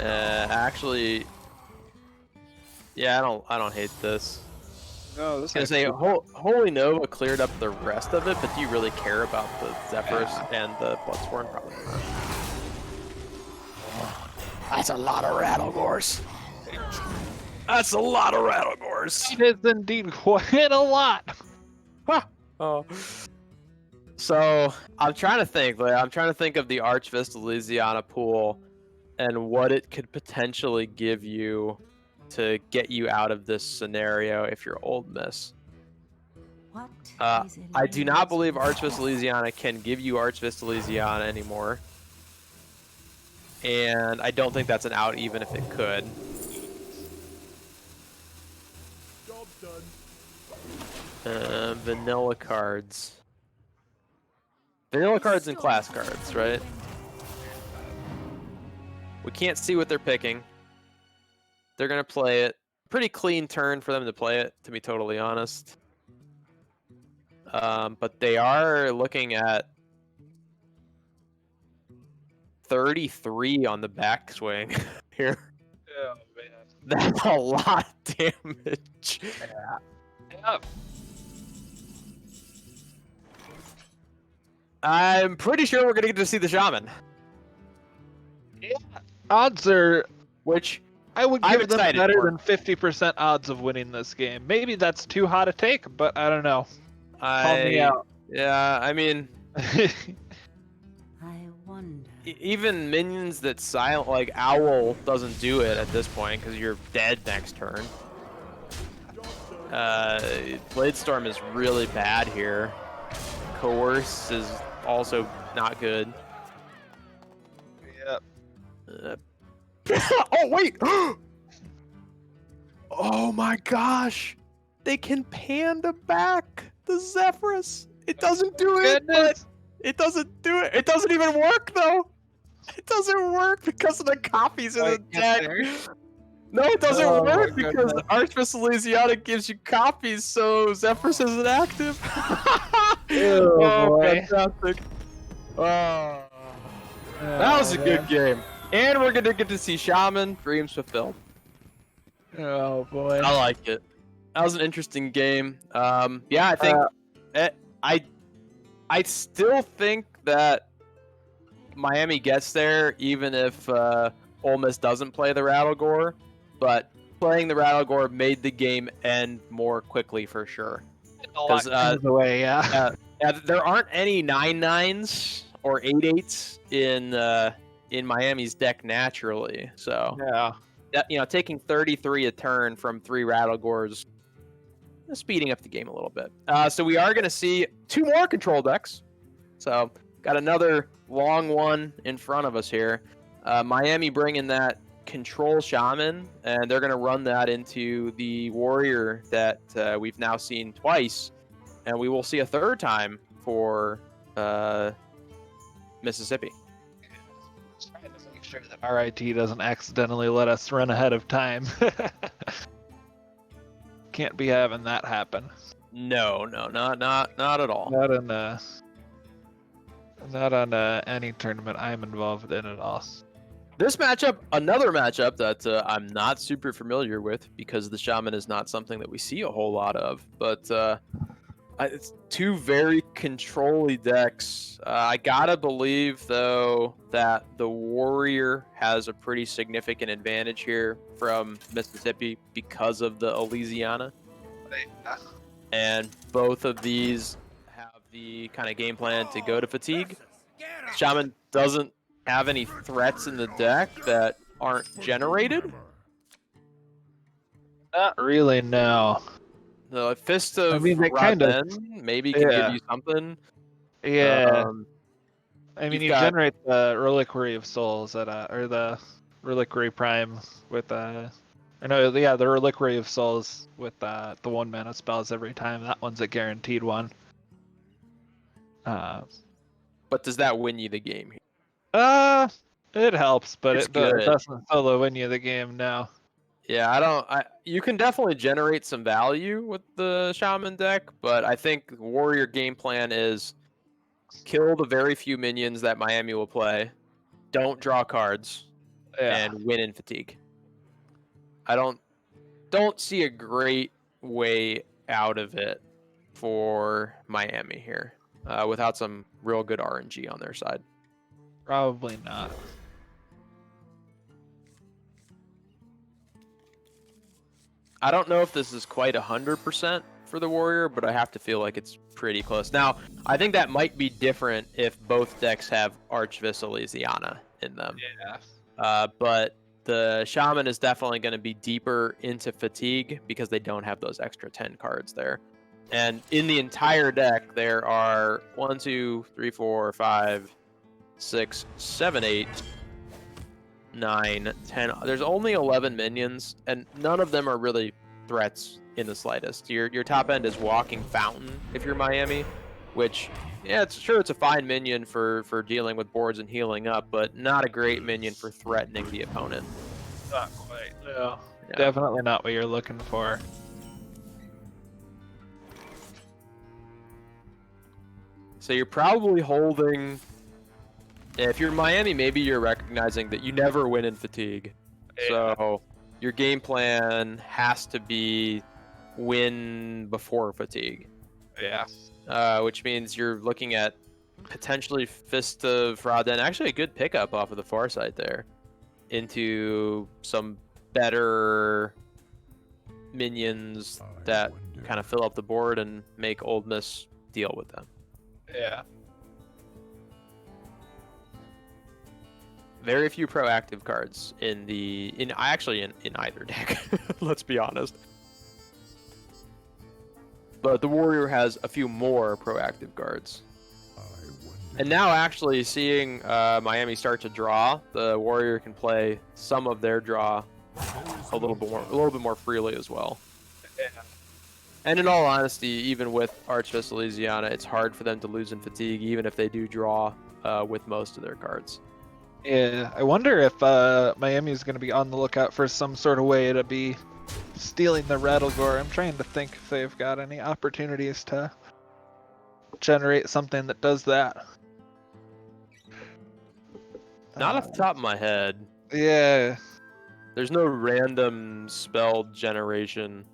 Actually, yeah, I don't hate this. No, this is say Holy Nova cleared up the rest of it, but do you really care about the Zephyrus and the Bloodsport? Probably not. That's a lot of Rattlegores. That's a lot of Rattlegores. It is indeed quite a lot. Oh. So I'm trying to think. I'm trying to think of the Archvista Louisiana pool and what it could potentially give you to get you out of this scenario if you're Ole Miss. I do not believe Archvista Louisiana can give you Archvista Louisiana anymore. And I don't think that's an out even if it could. Job done. Vanilla cards. Vanilla cards and class cards, right? We can't see what they're picking. They're going to play it. Pretty clean turn for them to play it, to be totally honest. But they are looking at 33 on the backswing here. Oh, man. That's a lot of damage. Yeah. Yep. I'm pretty sure we're going to get to see the Shaman. Yeah. Odds are... Which... I would give them better than 50% odds of winning this game. Maybe that's too hot a take, but I don't know. Call me out. Yeah, I mean... I wonder even minions that silent, like Owl doesn't do it at this point because you're dead next turn. Bladestorm is really bad here. Coerce is also not good. Yep. Oh, wait! Oh my gosh! They can panda back the Zephyrus! It doesn't do it, but it doesn't do it. It doesn't even work, though! It doesn't work because of the copies in the deck. No, it doesn't work because Archvist Elysiana gives you copies, so Zephyrus isn't active. Oh, boy. Fantastic. Oh. That was a good game. And we're going to get to see Shaman Dreams Fulfilled. Oh, boy. I like it. That was an interesting game. Yeah, I think I still think that Miami gets there even if Ole Miss doesn't play the Rattlegore, but playing the Rattlegore made the game end more quickly for sure. Because there aren't any 9/9s or 8/8s in Miami's deck naturally. So taking 33 a turn from 3 Rattlegores, speeding up the game a little bit. So we are going to see 2 more control decks. So got another long one in front of us here. Miami bringing that control Shaman, and they're going to run that into the Warrior that we've now seen twice, and we will see a third time for Mississippi. Trying to make sure that RIT doesn't accidentally let us run ahead of time. Can't be having that happen. No, not at all. Not on any tournament I'm involved in at all. This matchup, another matchup that I'm not super familiar with because the Shaman is not something that we see a whole lot of, but it's 2 very control-y decks. I gotta believe, though, that the Warrior has a pretty significant advantage here from Mississippi because of the Elysiana. And both of these have the kind of game plan to go to fatigue. Shaman doesn't have any threats in the deck that aren't generated. Not really, no. The Fist of they kind of maybe can give you something. Yeah. I mean, you got- generate the Reliquary of Souls at or the Reliquary Prime with the Reliquary of Souls with the 1 mana spells every time. That one's a guaranteed one. But does that win you the game? It helps, but It's it good. doesn't solo win you the game now. Yeah, you can definitely generate some value with the Shaman deck, but I think Warrior game plan is kill the very few minions that Miami will play, don't draw cards, and win in fatigue. I don't see a great way out of it for Miami here without some real good RNG on their side. Probably not. I don't know if this is quite 100% for the Warrior, but I have to feel like it's pretty close. Now, I think that might be different if both decks have Archvist Elysiana in them. Yeah. But the Shaman is definitely going to be deeper into fatigue because they don't have those extra 10 cards there. And in the entire deck, there are 1, 2, 3, 4, 5, 6, 7, 8, 9, 10. There's only 11 minions, and none of them are really threats in the slightest. Your top end is Walking Fountain if you're Miami, which, yeah, it's a fine minion for dealing with boards and healing up, but not a great minion for threatening the opponent. Not quite. No. Yeah. Definitely not what you're looking for. So you're probably holding. If you're Miami, maybe you're recognizing that you never win in fatigue. Yeah. So your game plan has to be win before fatigue. Yeah. Which means you're looking at potentially Fist of Raden. Actually, a good pickup off of the far side there into some better minions that kind of fill up the board and make Ole Miss deal with them. Yeah. very few proactive cards in either deck. Let's be honest. But the Warrior has a few more proactive cards. And now actually seeing Miami start to draw, the Warrior can play some of their draw a little bit more freely as well. Yeah. And in all honesty, even with Archfist Elysiana, it's hard for them to lose in fatigue, even if they do draw with most of their cards. Yeah, I wonder if Miami is going to be on the lookout for some sort of way to be stealing the Rattlegore. I'm trying to think if they've got any opportunities to generate something that does that. Not off the top of my head. Yeah. There's no random spell generation.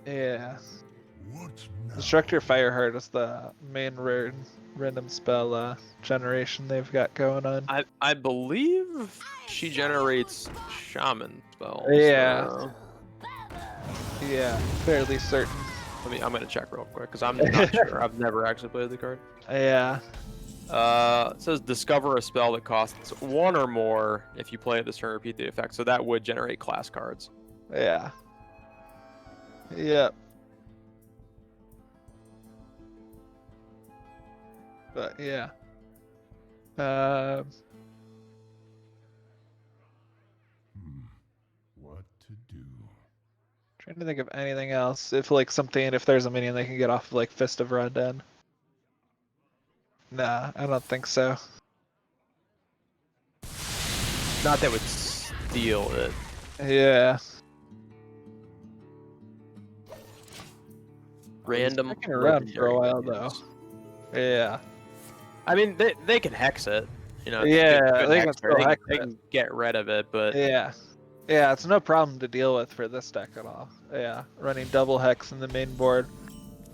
Yeah. Destructor Fireheart is the main random spell generation they've got going on. I believe she generates shaman spells. Yeah. So. Yeah, fairly certain. I'm gonna check real quick because I'm not sure. I've never actually played the card. Yeah. It says discover a spell that costs 1 or more if you play it this turn. Repeat the effect. So that would generate class cards. Yeah. Yep. But yeah. What to do? Trying to think of anything else. If there's a minion they can get off of like Fist of Rodden. Nah, I don't think so. Not that would steal it. Yeah. Random. Sticking around for a while though. Yeah. I mean, they can hex it. You know. Yeah, they can still hex they it. can get rid of it, but Yeah. Yeah, it's no problem to deal with for this deck at all. Yeah, running double hex in the main board,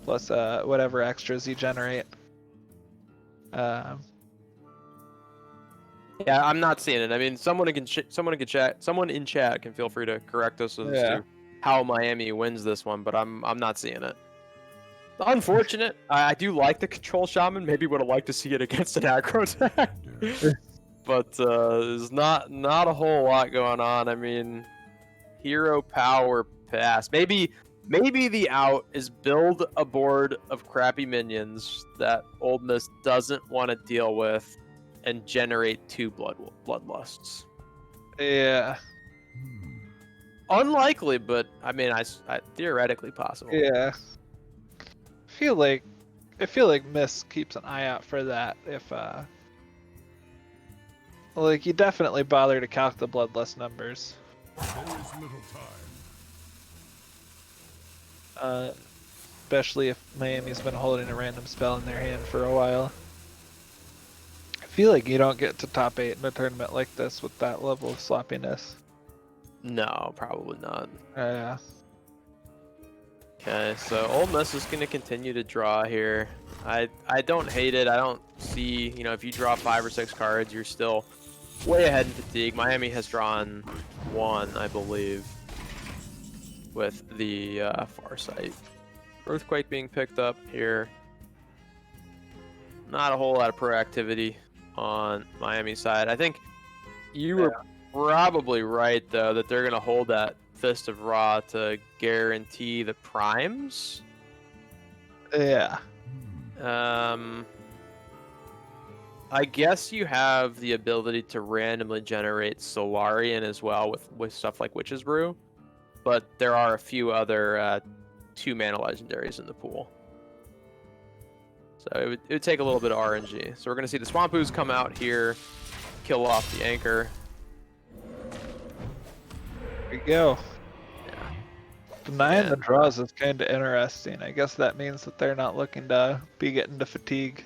plus whatever extras you generate. yeah, I'm not seeing it. I mean, someone in chat can feel free to correct us as to how Miami wins this one, but I'm not seeing it. Unfortunate. I do like the control shaman. Maybe would have liked to see it against an aggro deck. But there's not a whole lot going on. I mean, hero power pass. Maybe the out is build a board of crappy minions that Old Miss doesn't want to deal with, and generate 2 bloodlusts. Yeah. Unlikely, but I mean, I theoretically possible. Yeah. I feel like Miss keeps an eye out for that. If like you definitely bother to calc the bloodlust numbers. There's little time. Especially if Miami's been holding a random spell in their hand for a while. I feel like you don't get to top 8 in a tournament like this with that level of sloppiness. No, probably not. Yeah. Okay, so Ole Miss is going to continue to draw here. I don't hate it. I don't see, if you draw 5 or 6 cards, you're still way ahead in fatigue. Miami has drawn 1, I believe, with the Farsight. Earthquake being picked up here. Not a whole lot of proactivity on Miami's side. I think you were probably right, though, that they're going to hold that Fist of Ra to guarantee the primes. Yeah. I guess you have the ability to randomly generate Solarian as well with stuff like Witch's Brew, but there are a few other 2-mana legendaries in the pool. So it would take a little bit of RNG. So we're going to see the Swamp Ooze come out here, kill off the Anchor. There you go. Yeah. Denying the draws is kind of interesting. I guess that means that they're not looking to be getting to fatigue.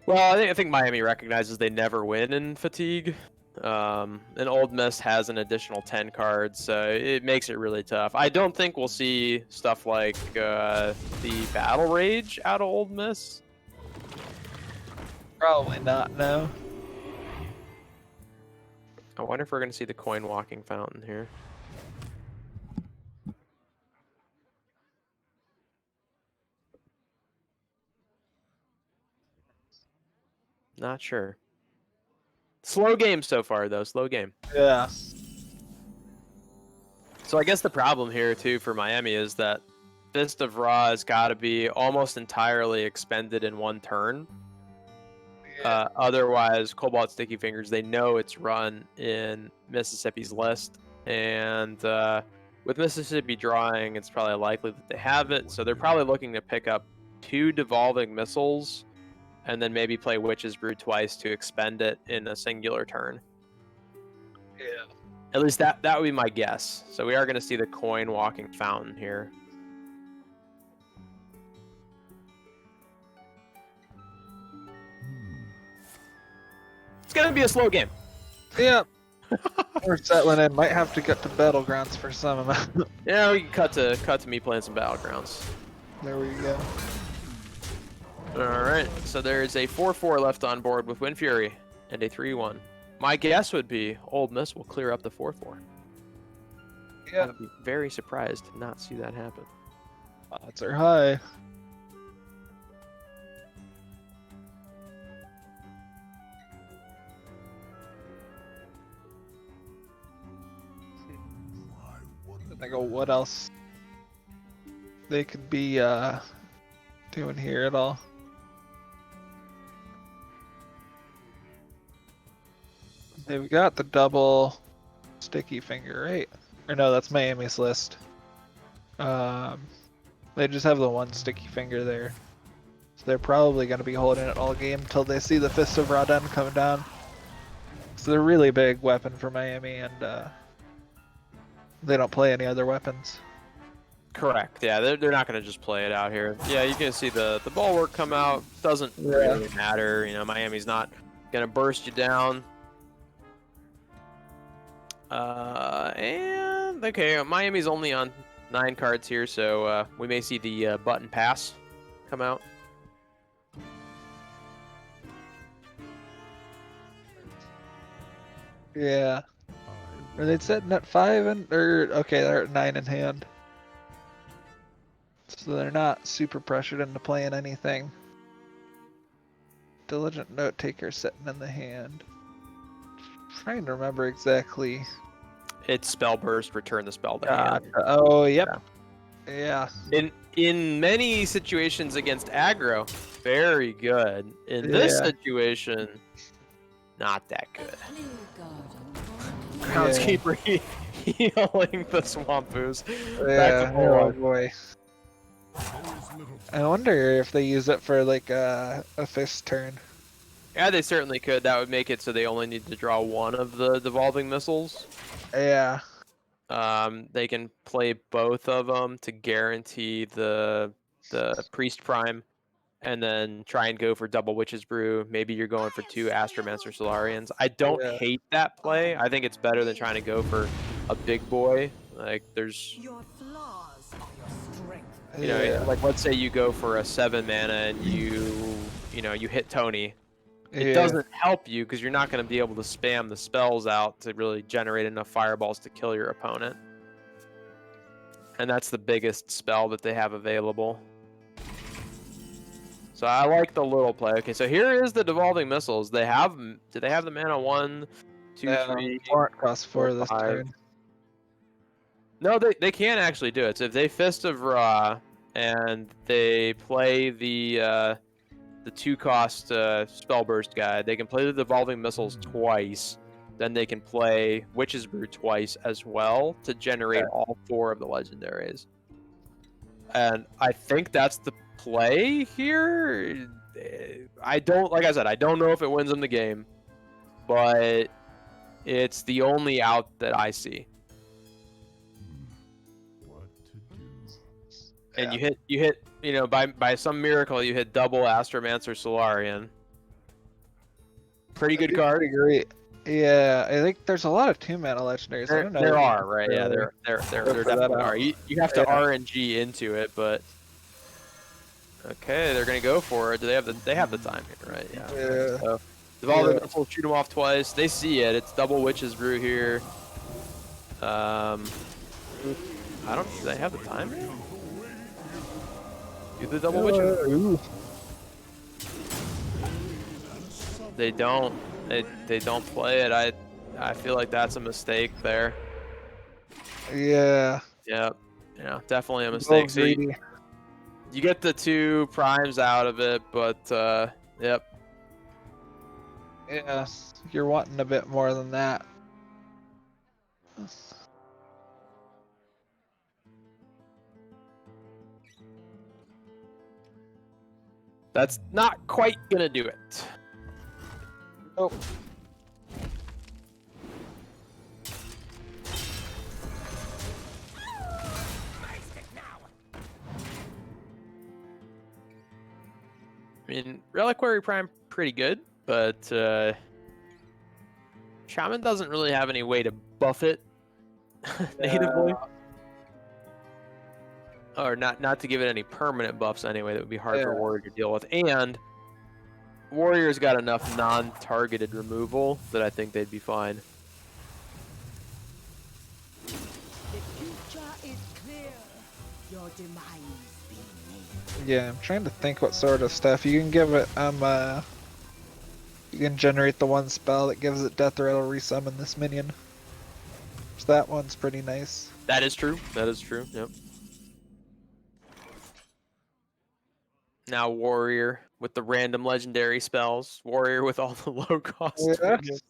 Well, I think Miami recognizes they never win in fatigue. And Old Miss has an additional 10 cards, so it makes it really tough. I don't think we'll see stuff like the Battle Rage out of Old Miss. Probably not, no. I wonder if we're going to see the Coin Walking Fountain here. Not sure. Slow game so far, though. Slow game. Yeah. So I guess the problem here, too, for Miami is that Fist of Ra has got to be almost entirely expended in one turn. Otherwise, Cobalt Sticky Fingers, they know it's run in Mississippi's list. And with Mississippi drawing, it's probably likely that they have it. So they're probably looking to pick up 2 Devolving Missiles and then maybe play Witch's Brew twice to expend it in a singular turn. Yeah. At least that would be my guess. So we are going to see the coin walking fountain here. It's going to be a slow game. Yeah. We're settling in. Might have to get to Battlegrounds for some amount. Yeah, we can cut to me playing some Battlegrounds. There we go. Alright, so there's a 4-4 left on board with Wind Fury and a 3-1. My guess would be Old Miss will clear up the 4-4. Yeah. I'd be very surprised to not see that happen. Odds are high. I go, what else they could be doing here at all? They've got the double sticky finger, right? Or no, that's Miami's list. They just have the one sticky finger there. So they're probably going to be holding it all game until they see the Fist of Raden come down. So they're a really big weapon for Miami, and they don't play any other weapons. Correct. Yeah, they're not going to just play it out here. Yeah, you can see the bulwark come out. Doesn't really matter. You know, Miami's not going to burst you down. And okay, Miami's only on 9 cards here, so we may see the button pass come out. Yeah. Are they sitting at 5 and okay, they're at 9 in hand. So they're not super pressured into playing anything. Diligent Note Taker sitting in the hand. Trying to remember exactly. It's Spell Burst, return the spell to hand. Oh, yep. Yeah. In many situations against aggro, very good. In this situation, not that good. Groundskeeper healing the Swampoos. Yeah, oh boy. I wonder if they use it for like a fist turn. Yeah, they certainly could. That would make it so they only need to draw one of the devolving missiles. Yeah. They can play both of them to guarantee the Priest Prime, and then try and go for double Witch's Brew. Maybe you're going for 2 Astromancer Solarians. I don't hate that play. I think it's better than trying to go for a big boy. Like there's, Your flaws are your strength. you know, like let's say you go for a 7 mana and you hit Tony. It doesn't help you because you're not going to be able to spam the spells out to really generate enough fireballs to kill your opponent. And that's the biggest spell that they have available. So I like the little play. Okay, so here is the devolving missiles. Do they have the mana? 1, 2, 3, cost 4 this turn. No, they can actually do it. So if they Fist of Ra and they play the 2-cost spell burst guy, they can play the devolving missiles twice. Then they can play Witch's Brew twice as well to generate all 4 of the legendaries. And I think that's the play here. Like I said, I don't know if it wins them the game, but it's the only out that I see. And you hit, you know, by some miracle, you hit double Astromancer Solarian. Pretty good card. Great. Yeah, I think there's a lot of 2-mana legendaries. I don't know. There are, right? Yeah, there definitely are. You have to RNG into it, but okay, they're gonna go for it. Do they have the time here, right? Yeah. So, devolving missiles, shoot them off twice. They see it. It's double Witch's Brew here. Do they have the time here? Do the double Witch's Brew. They don't. They don't play it. I feel like that's a mistake there. Yeah. Yep. Yeah, definitely a Little mistake. So greedy. you get the 2 primes out of it, but yep. Yeah, you're wanting a bit more than that. That's not quite gonna do it. Nope. I mean, Reliquary Prime pretty good, but Shaman doesn't really have any way to buff it natively. Or not to give it any permanent buffs anyway, that would be hard for Warrior to deal with. And Warrior's got enough non-targeted removal that I think they'd be fine. The future is clear. Your demise be made. Yeah, I'm trying to think what sort of stuff you can give it. You can generate the 1 spell that gives it death rattle, resummon this minion. So that one's pretty nice. That is true. That is true. Yep. Now Warrior with the random legendary spells. Warrior with all the low cost minions.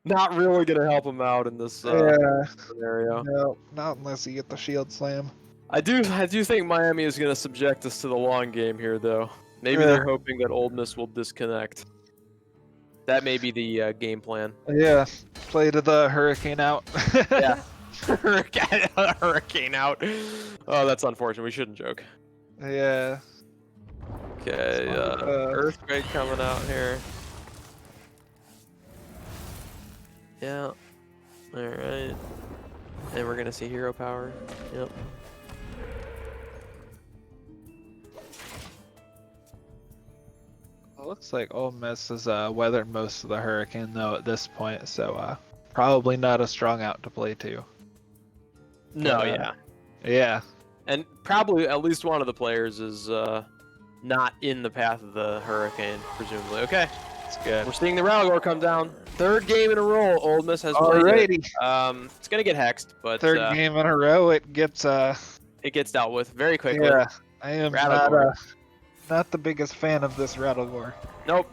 Not really gonna help him out in this scenario. No, not unless you get the shield slam. I do think Miami is gonna subject us to the long game here, though. Maybe they're hoping that Old Miss will disconnect. That may be the game plan. Yeah, play to the hurricane out. Yeah, hurricane out. Oh, that's unfortunate. We shouldn't joke. Yeah. Okay, earthquake coming out here. Yeah. All right. And we're gonna see hero power. Yep. It looks like Ole Miss has weathered most of the hurricane though at this point, so probably not a strong out to play to. No, yeah. Yeah. And probably at least one of the players is not in the path of the hurricane, presumably. Okay. That's good. We're seeing the Ralgor come down. 3rd game in a row, Old Miss has played it. It's gonna get hexed, but 3rd game in a row, it gets dealt with very quickly. Yeah, I am not the biggest fan of this Rattlegore. Nope.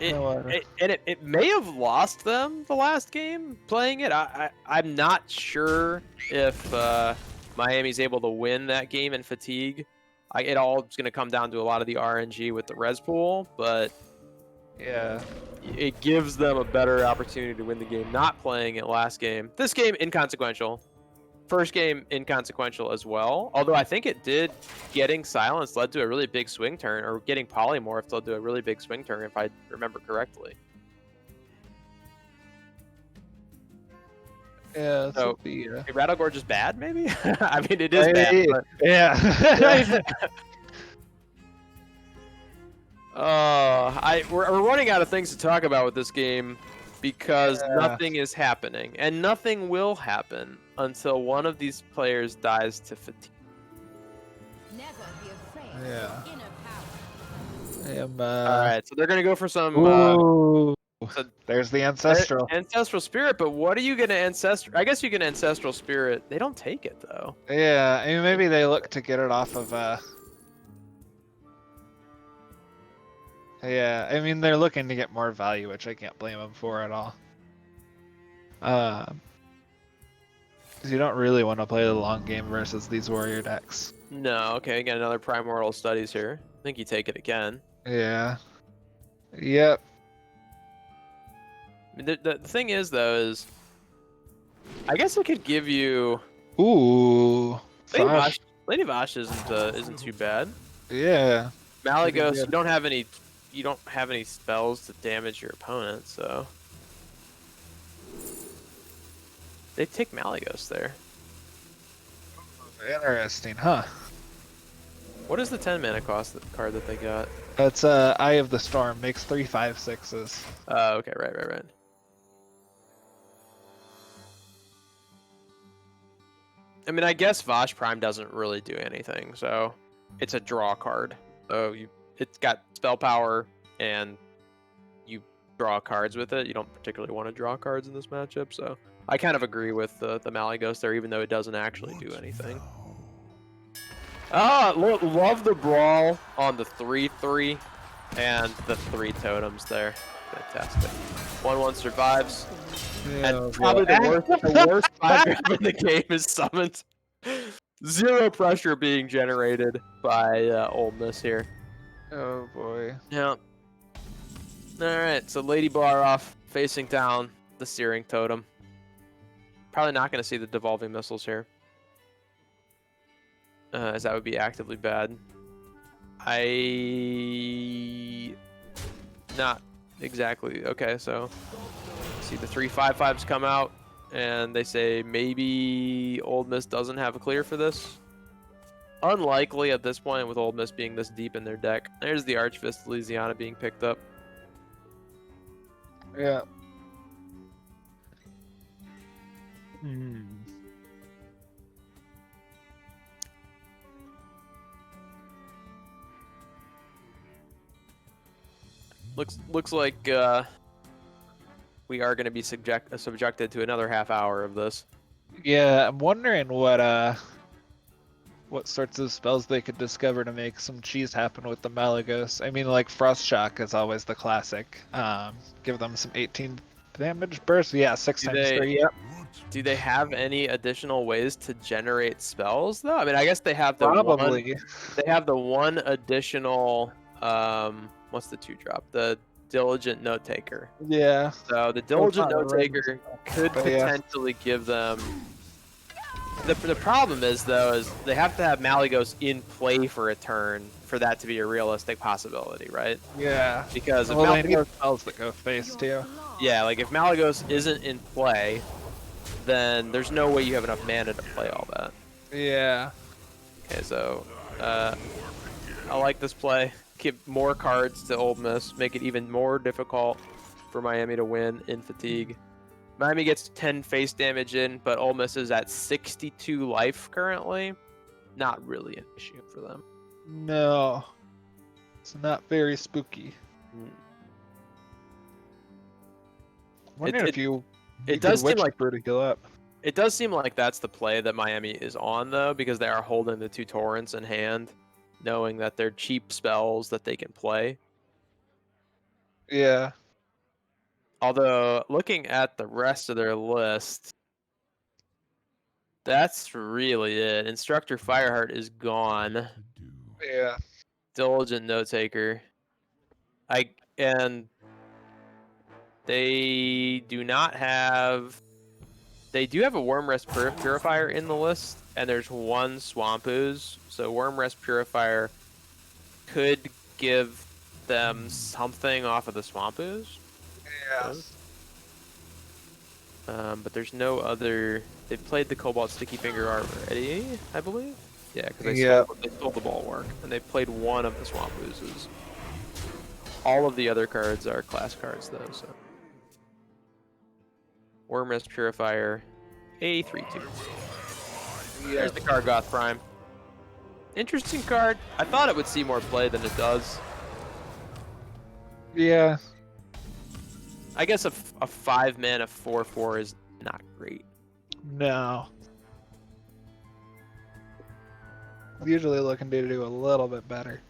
It may have lost them the last game playing it. I'm not sure if Miami's able to win that game in fatigue. It all is going to come down to a lot of the RNG with the res pool, but yeah, it gives them a better opportunity to win the game not playing it last game. This game, inconsequential. 1st game, inconsequential as well. Although I think it did, getting silenced led to a really big swing turn, or getting polymorphed led to a really big swing turn, if I remember correctly. Yeah, so is Rattlegore just bad, maybe? I mean, it is bad. But... Yeah. We're running out of things to talk about with this game because nothing is happening, and nothing will happen until one of these players dies to fatigue. Never be afraid. Yeah. All right, so they're gonna go for some. So there's the ancestral. Ancestral spirit, but what are you gonna ancestral? I guess you can ancestral spirit. They don't take it though. Yeah, I mean maybe they look to get it off of. Yeah, I mean they're looking to get more value, which I can't blame them for at all. Because you don't really want to play the long game versus these warrior decks. No, okay, got another primordial studies here. I think you take it again. Yeah. Yep. The thing is, though, is I guess it could give you. Ooh. Lady Vosh isn't too bad. Yeah. Malygos, you don't have any spells to damage your opponent, so they take Malygos there. Interesting, huh? What is the 10 mana cost card that they got? That's Eye of the Storm, makes 3 5/6s. Oh, okay, right. I mean, I guess Vosh Prime doesn't really do anything, so it's a draw card. So it's got spell power and draw cards with it. You don't particularly want to draw cards in this matchup, so I kind of agree with the Malygos there, even though it doesn't actually do anything. Love the brawl on the 3/3 and the 3 totems there. Fantastic. 1/1 survives. And probably the worst 5-drop in the game is summoned. 0 pressure being generated by Ole Miss here. Oh boy. Yeah. Alright, so Lady Blaroff facing down the Searing Totem. Probably not going to see the Devolving Missiles here. As that would be actively bad. Not exactly. Okay, so see the 3 5/5s come out, and they say maybe Ole Miss doesn't have a clear for this. Unlikely at this point with Ole Miss being this deep in their deck. There's the Archfist Louisiana being picked up. Yeah. Looks like we are going to be subjected to another half hour of this. Yeah, I'm wondering what sorts of spells they could discover to make some cheese happen with the Malygos. I mean, like Frost Shock is always the classic. Give them some 18 damage burst. Yeah, 6 times 3. Yep. Do they have any additional ways to generate spells though? I mean, I guess they have the Probably. They have the one additional. What's the 2-drop? The Diligent Note Taker. Yeah. So the Diligent Note Taker could potentially give them. The problem is though is they have to have Malygos in play for a turn for that to be a realistic possibility, right? Yeah. Because if they need Malygos, spells that go face too. yeah, like if Malygos isn't in play, then there's no way you have enough mana to play all that. Yeah. Okay, so I like this play. Give more cards to Ole Miss, make it even more difficult for Miami to win in Fatigue. Miami gets 10 face damage in, but Ole Miss is at 62 life currently. Not really an issue for them. No. It's not very spooky. Wonder if you does seem like to heal up. It does seem like that's the play that Miami is on though, because they are holding the 2 torrents in hand, knowing that they're cheap spells that they can play. Yeah. Although looking at the rest of their list, that's really it. Instructor Fireheart is gone. Yeah. Diligent Note Taker. And they do not have. They do have a Worm Rest Purifier in the list, and there's 1 Swamp Ooze. So Worm Rest Purifier could give them something off of the Swamp Ooze. Yeah. But there's no other. They played the Cobalt Sticky Finger already, I believe. Yeah, because they stole the Bulwark, and they played 1 of the Swamp Oozes. All of the other cards are class cards, though. So Worm Rest Purifier, a 3/2. There's the Kargoth Prime. Interesting card. I thought it would see more play than it does. Yeah. I guess a 5-mana 4/4 is not great. No. Usually looking to do a little bit better.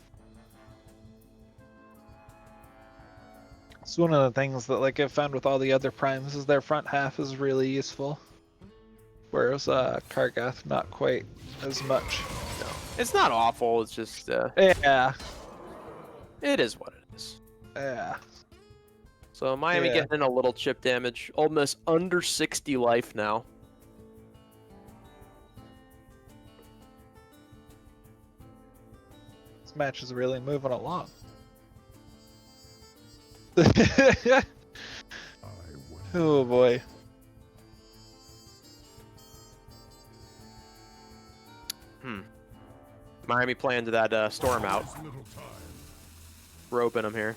It's one of the things that like I've found with all the other primes is their front half is really useful. Whereas Kargoth not quite as much. No. It's not awful, it's just yeah. It is what it is. Yeah. So Miami getting in a little chip damage. Ole Miss under 60 life now. This match is really moving along. Oh boy. Miami playing to that storm out. Roping them here.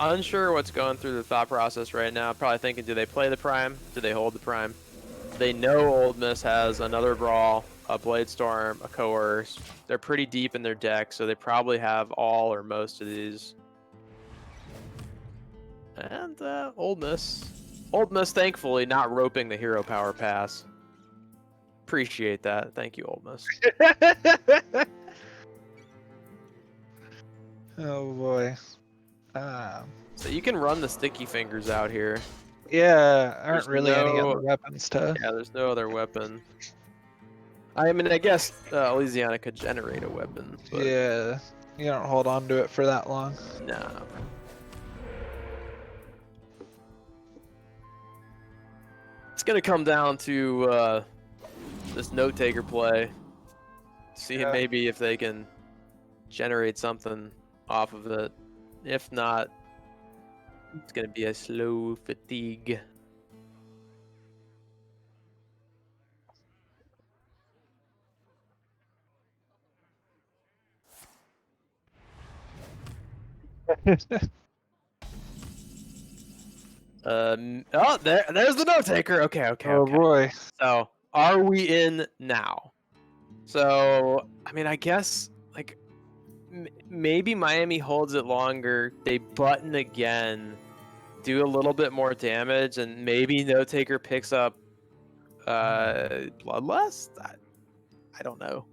Unsure what's going through the thought process right now. Probably thinking, do they play the Prime? Do they hold the Prime? They know Old Miss has another Brawl, a Blade Storm, a Coerce. They're pretty deep in their deck, so they probably have all or most of these. And Old Miss, thankfully, not roping the hero power pass. Appreciate that. Thank you, Old Miss. Oh boy. So you can run the sticky fingers out here. Yeah, aren't There's really any no- other weapons to. Yeah, there's no other weapon. I mean, I guess Louisiana could generate a weapon. But Yeah, you don't hold on to it for that long. no. It's gonna come down to this note taker play. See maybe if they can generate something off of it. If not, it's gonna be a slow fatigue. Oh, there's the note taker. Okay. Oh boy. So, are we in now? So, I mean, I guess like maybe Miami holds it longer. They button again, do a little bit more damage, and maybe note taker picks up Bloodlust. I don't know.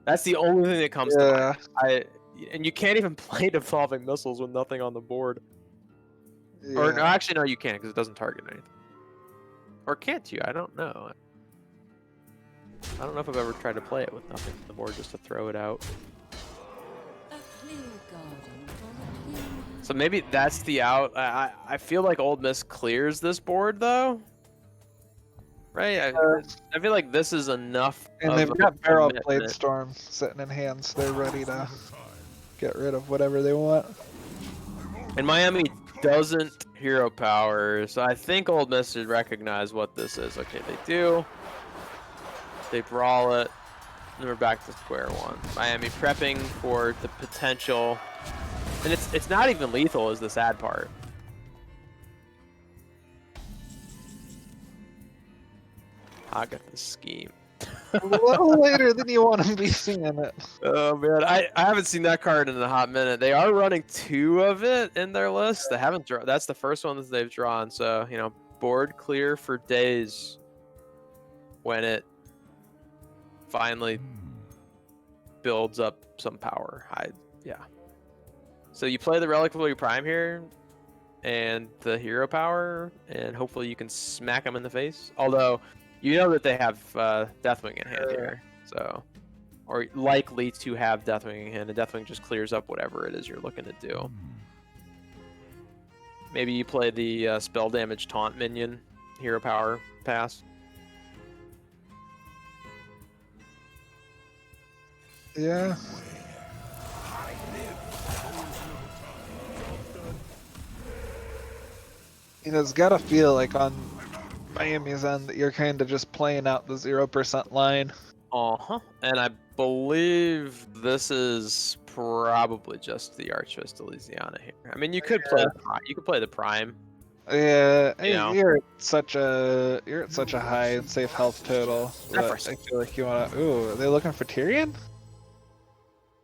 That's the only thing that comes to mind. And you can't even play Devolving Missiles with nothing on the board. Or no, actually, no, you can't because it doesn't target anything. Or can't you? I don't know. I don't know if I've ever tried to play it with nothing on the board just to throw it out. So maybe that's the out. I feel like Old Miss clears this board though. Right? I feel like this is enough. And they've got Barrel Blade Storm sitting in hand, so they're ready to get rid of whatever they want. And Miami doesn't hero power, so I think Old Miss should recognize what this is. Okay, they do. They brawl it. And we're back to square one. Miami prepping for the potential. And it's not even lethal is the sad part. I got the scheme. A little later than you want to be seeing it. Oh man, I haven't seen that card in a hot minute. They are running 2 of it in their list. They haven't drawn. That's the first one that they've drawn. So board clear for days when it finally builds up some power. Yeah. So you play the Relic of Holy Prime here, and the hero power, and hopefully you can smack them in the face. Although you know that they have Deathwing in hand here, so or likely to have Deathwing in hand, and Deathwing just clears up whatever it is you're looking to do. Maybe you play the spell damage taunt minion hero power pass. Yeah. It's gotta feel like on Miami's end that you're kind of just playing out the 0% line. And I believe this is probably just the Archfist Louisiana here. I mean, you could play the Prime. Yeah, you're at such a high and safe health total. But I feel like you wanna. Ooh, are they looking for Tyrion?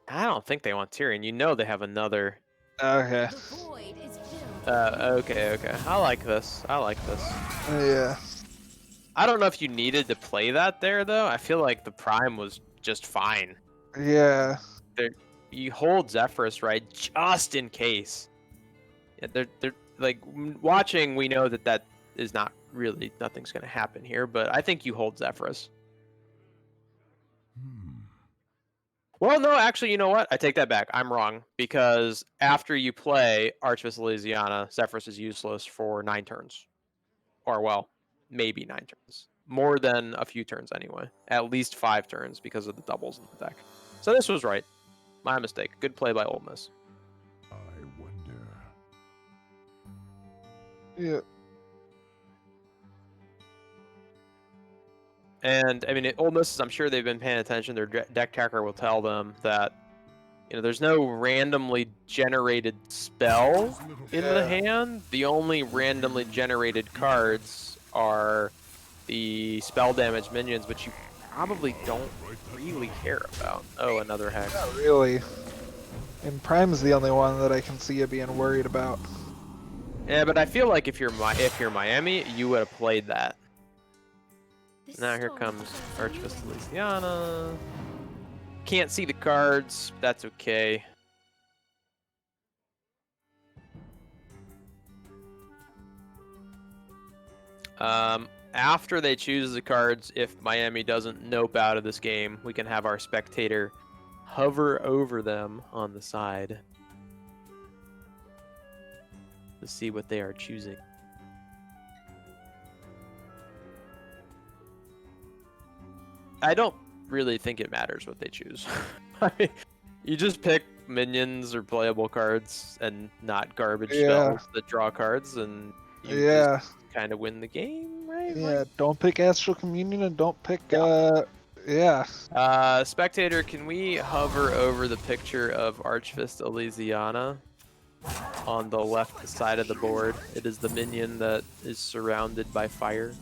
I don't think they want Tyrion. You know they have another. Okay. Okay. I like this. Yeah. I don't know if you needed to play that there though. I feel like the Prime was just fine. Yeah. You hold Zephyrus right just in case. Yeah, they're like watching. We know that is not really nothing's gonna happen here, but I think you hold Zephyrus. Well, no, actually, you know what? I take that back. I'm wrong, because after you play Archfist Louisiana, Zephyrus is useless for 9 turns. Or, well, maybe 9 turns. More than a few turns, anyway. At least 5 turns, because of the doubles in the deck. So this was right. My mistake. Good play by Ole Miss. I wonder. Yeah. And I mean, Ole Miss, I'm sure they've been paying attention. Their deck tracker will tell them that there's no randomly generated spell in the hand. The only randomly generated cards are the spell damage minions, which you probably don't really care about. Oh, another hex. Not really. And Prime's the only one that I can see you being worried about. Yeah, but I feel like if you're Miami, you would have played that. Now here comes Archfist Elysiana. Can't see the cards. That's okay. After they choose the cards, if Miami doesn't nope out of this game, we can have our spectator hover over them on the side to see what they are choosing. I don't really think it matters what they choose. I mean, you just pick minions or playable cards and not garbage spells that draw cards, and you just kind of win the game, right? Yeah, don't pick Astral Communion and don't pick, Spectator, can we hover over the picture of Archfist Elysiana on the left side of the board? It is the minion that is surrounded by fire.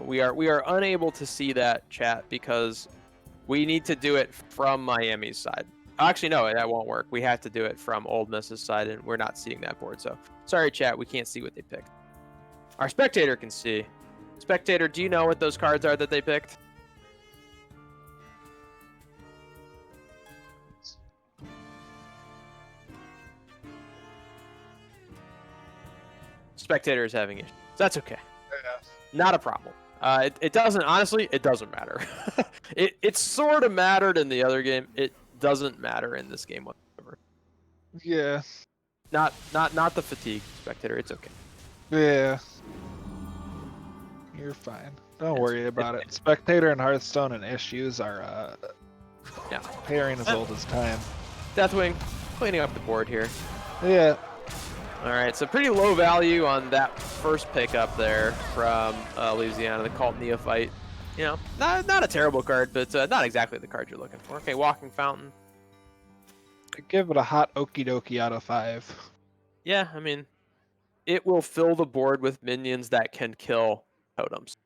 We are unable to see that, chat, because we need to do it from Miami's side. Actually, no, that won't work. We have to do it from Old Miss's side, and we're not seeing that board. So, sorry, chat, we can't see what they picked. Our spectator can see. Spectator, do you know what those cards are that they picked? Spectator is having issues. That's okay. Not a problem. It doesn't, honestly, it doesn't matter. it sort of mattered in the other game. It doesn't matter in this game whatsoever. Yeah. Not the fatigue, Spectator. It's okay. Yeah. You're fine. Don't worry about it. Spectator and Hearthstone and issues are pairing as old as time. Deathwing, cleaning up the board here. Yeah. All right, so pretty low value on that first pickup there from Louisiana, the Cult Neophyte. You know, not a terrible card, but not exactly the card you're looking for. Okay, Walking Fountain. I give it a hot okie dokie out of 5. Yeah, I mean, it will fill the board with minions that can kill totems,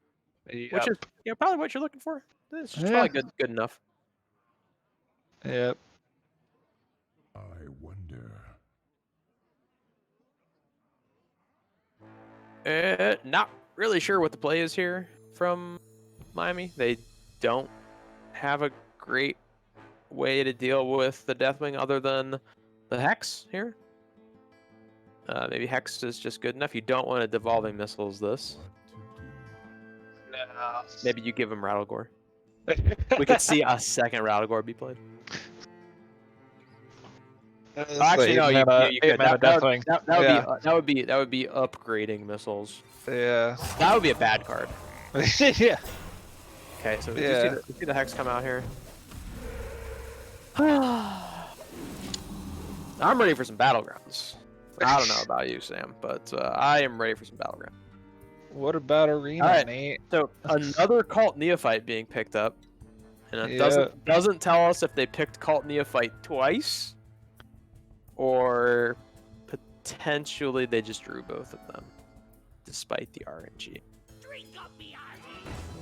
which is probably what you're looking for. It's probably good enough. Yep. I wonder. Not really sure what the play is here from Miami. They don't have a great way to deal with the Deathwing other than the Hex here. Maybe Hex is just good enough. You don't want to Devolving Missiles this. No. Maybe you give him Rattlegore. We could see a second Rattlegore be played. Actually, no. You could. That would be upgrading missiles. Yeah. That would be a bad card. Yeah. Okay, so you see the Hex come out here. I'm ready for some Battlegrounds. I don't know about you, Sam, but I am ready for some Battlegrounds. What about Arena, All right, Nate? So another Cult Neophyte being picked up, and it doesn't tell us if they picked Cult Neophyte twice, or potentially they just drew both of them, despite the RNG.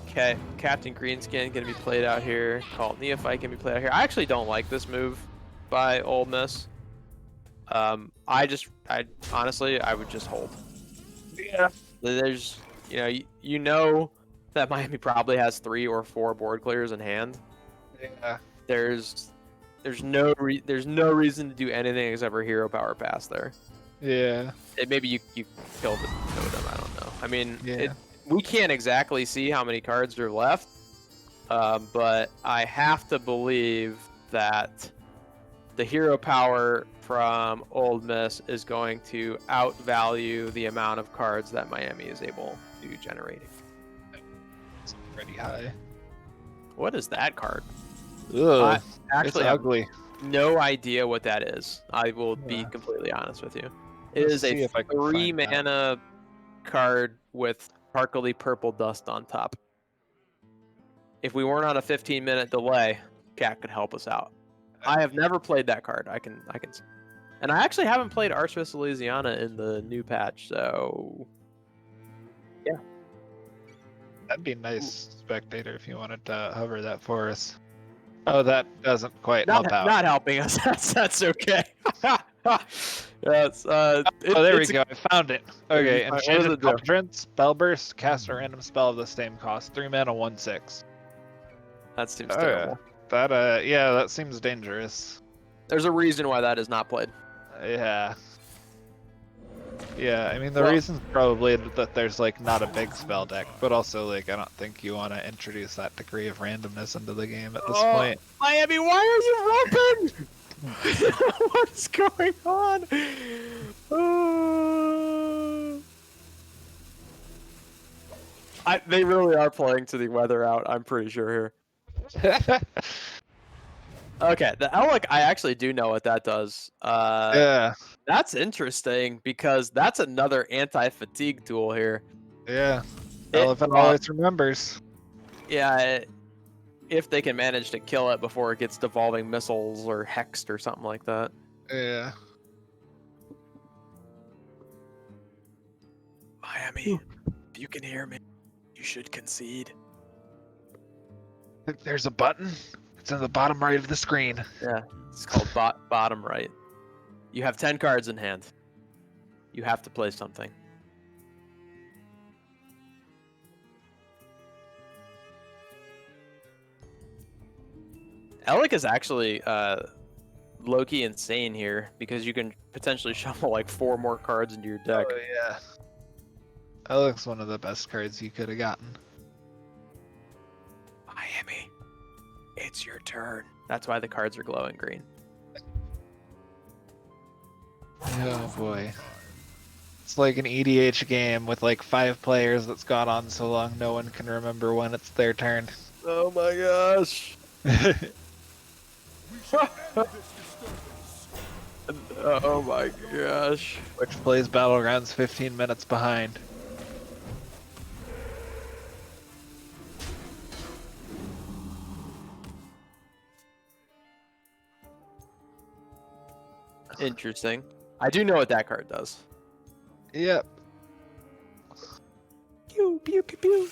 Okay, Captain Greenskin gonna be played out here. Cult Neophyte can be played out here. I actually don't like this move by Old Miss. I honestly, I would just hold. Yeah. There's, you know that Miami probably has 3 or 4 board clears in hand. Yeah. There's no reason to do anything except for Hero Power Pass there. Yeah. Maybe you kill the totem. I don't know. I mean, we can't exactly see how many cards are left, but I have to believe that the Hero Power from Old Miss is going to outvalue the amount of cards that Miami is able to generate. It's pretty high. What is that card? Ugh, actually, it's ugly. No idea what that is. I will be completely honest with you. It is a 3 mana card with sparkly purple dust on top. If we weren't on a 15-minute delay, Cat could help us out. I have never played that card. I can. And I actually haven't played Archivist Louisiana in the new patch, so yeah. That'd be a nice spectator if you wanted to hover that for us. Oh, that doesn't quite help out. Not helping us. That's okay. Yes. Oh, there we go. I found it. Okay, What does Enchanted it do? Cauldron, Spell Burst, cast a random spell of the same cost. 3 mana, 1/6. That seems Oh, terrible. yeah. That seems dangerous. There's a reason why that is not played. Yeah. Yeah, I mean the reason's probably that there's like not a big spell deck, but also like I don't think you want to introduce that degree of randomness into the game at this point. Miami, why are you roping? What's going on? They really are playing to the weather out, I'm pretty sure here. Okay, the Elec, I actually do know what that does. Yeah. That's interesting because that's another anti-fatigue tool here. Yeah. Elephant always remembers. Yeah, if they can manage to kill it before it gets devolving missiles or hexed or something like that. Yeah. Miami, if you can hear me, you should concede. There's a button. It's in the bottom right of the screen. Yeah, it's called bottom right. You have 10 cards in hand. You have to play something. Elec is actually low-key insane here because you can potentially shuffle like 4 more cards into your deck. Oh yeah. Elec's one of the best cards you could have gotten. Miami, it's your turn. That's why the cards are glowing green. Oh boy. It's like an EDH game with like 5 players that's gone on so long no one can remember when it's their turn. Oh my gosh. Oh my gosh. Which plays Battlegrounds 15 minutes behind. Interesting. I do know what that card does. Yep. Pew, pew, pew, pew.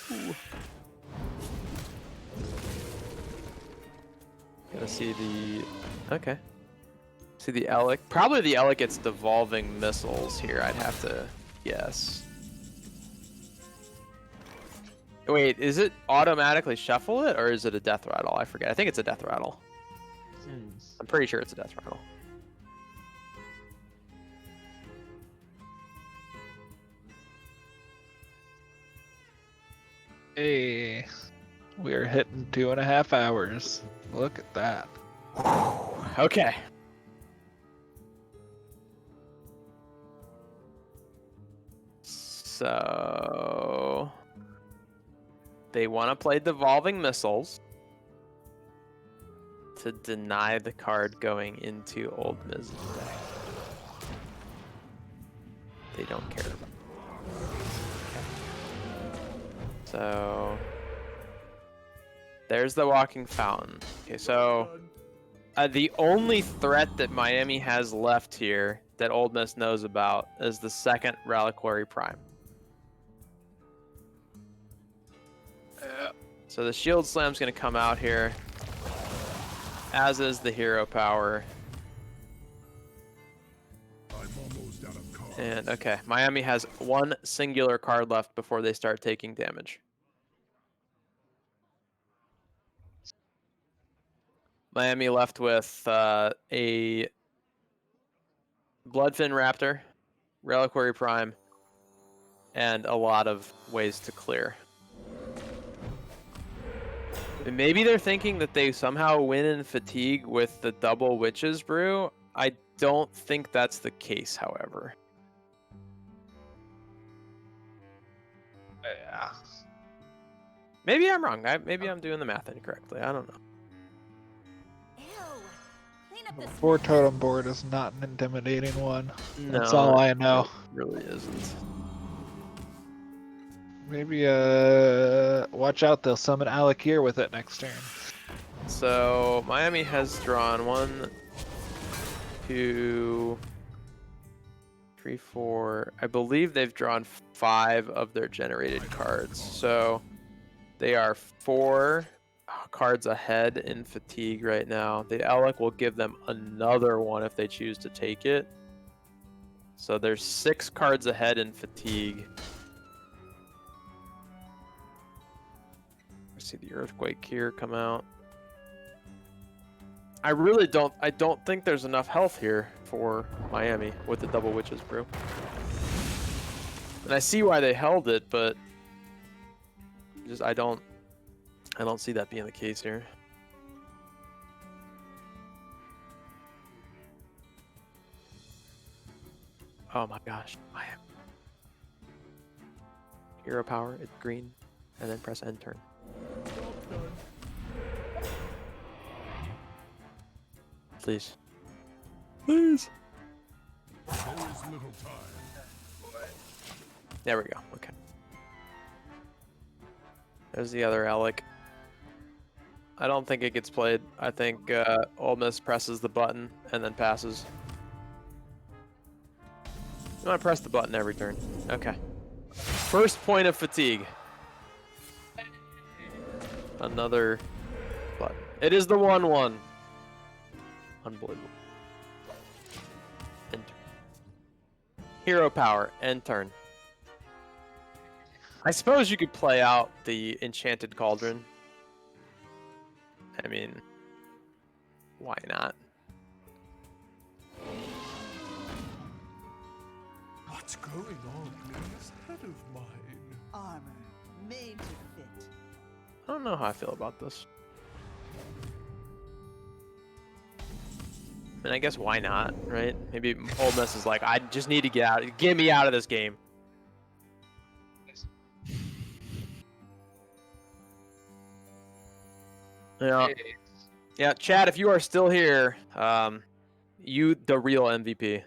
Gotta see the... Okay. See the Elec. Probably the Elec gets devolving missiles here, I'd have to guess. Wait, is it automatically shuffle it, or is it a death rattle? I forget. I think it's a death rattle. I'm pretty sure it's a death rattle. Hey, we are hitting 2.5 hours. Look at that. Okay. So they want to play devolving missiles to deny the card going into Old Miz's deck. They don't care about it. Okay. So there's the Walking Fountain. Okay, so the only threat that Miami has left here that Old Miss knows about is the second Reliquary Prime. So the Shield Slam's going to come out here, as is the Hero Power. And okay, Miami has 1 singular card left before they start taking damage. Miami left with a Bloodfin Raptor, Reliquary Prime, and a lot of ways to clear. And maybe they're thinking that they somehow win in Fatigue with the double Witch's Brew. I don't think that's the case, however. Yeah. Maybe I'm wrong. Maybe I'm doing the math incorrectly. I don't know. 4 totem board is not an intimidating one. No, That's all I know. It really isn't. Maybe watch out, they'll summon Alakir with it next turn. So Miami has drawn 1, 2, 3, 4. I believe they've drawn 5 of their generated cards. So they are 4 cards ahead in fatigue right now. The Alec will give them another one if they choose to take it. So there's 6 cards ahead in fatigue. I see the Earthquake here come out. I don't think there's enough health here for Miami with the Double Witches Brew. And I see why they held it, but just I don't see that being the case here. Oh my gosh, Miami. Hero power, it's green, and then press end turn. Please. Please. There we go. Okay. There's the other Alec. I don't think it gets played. I think Ole Miss presses the button and then passes. You want to press the button every turn. Okay. First point of fatigue. Another button. It is the 1/1. Unbelievable. End turn. Hero power. End turn. I suppose you could play out the Enchanted Cauldron. I mean, why not? What's going on in this head of mine? Armor made to fit. I don't know how I feel about this. I mean, I guess why not, right? Maybe Ole Miss is like, I just need to get out. Get me out of this game. Yeah. Yeah, Chad, if you are still here, you the real MVP.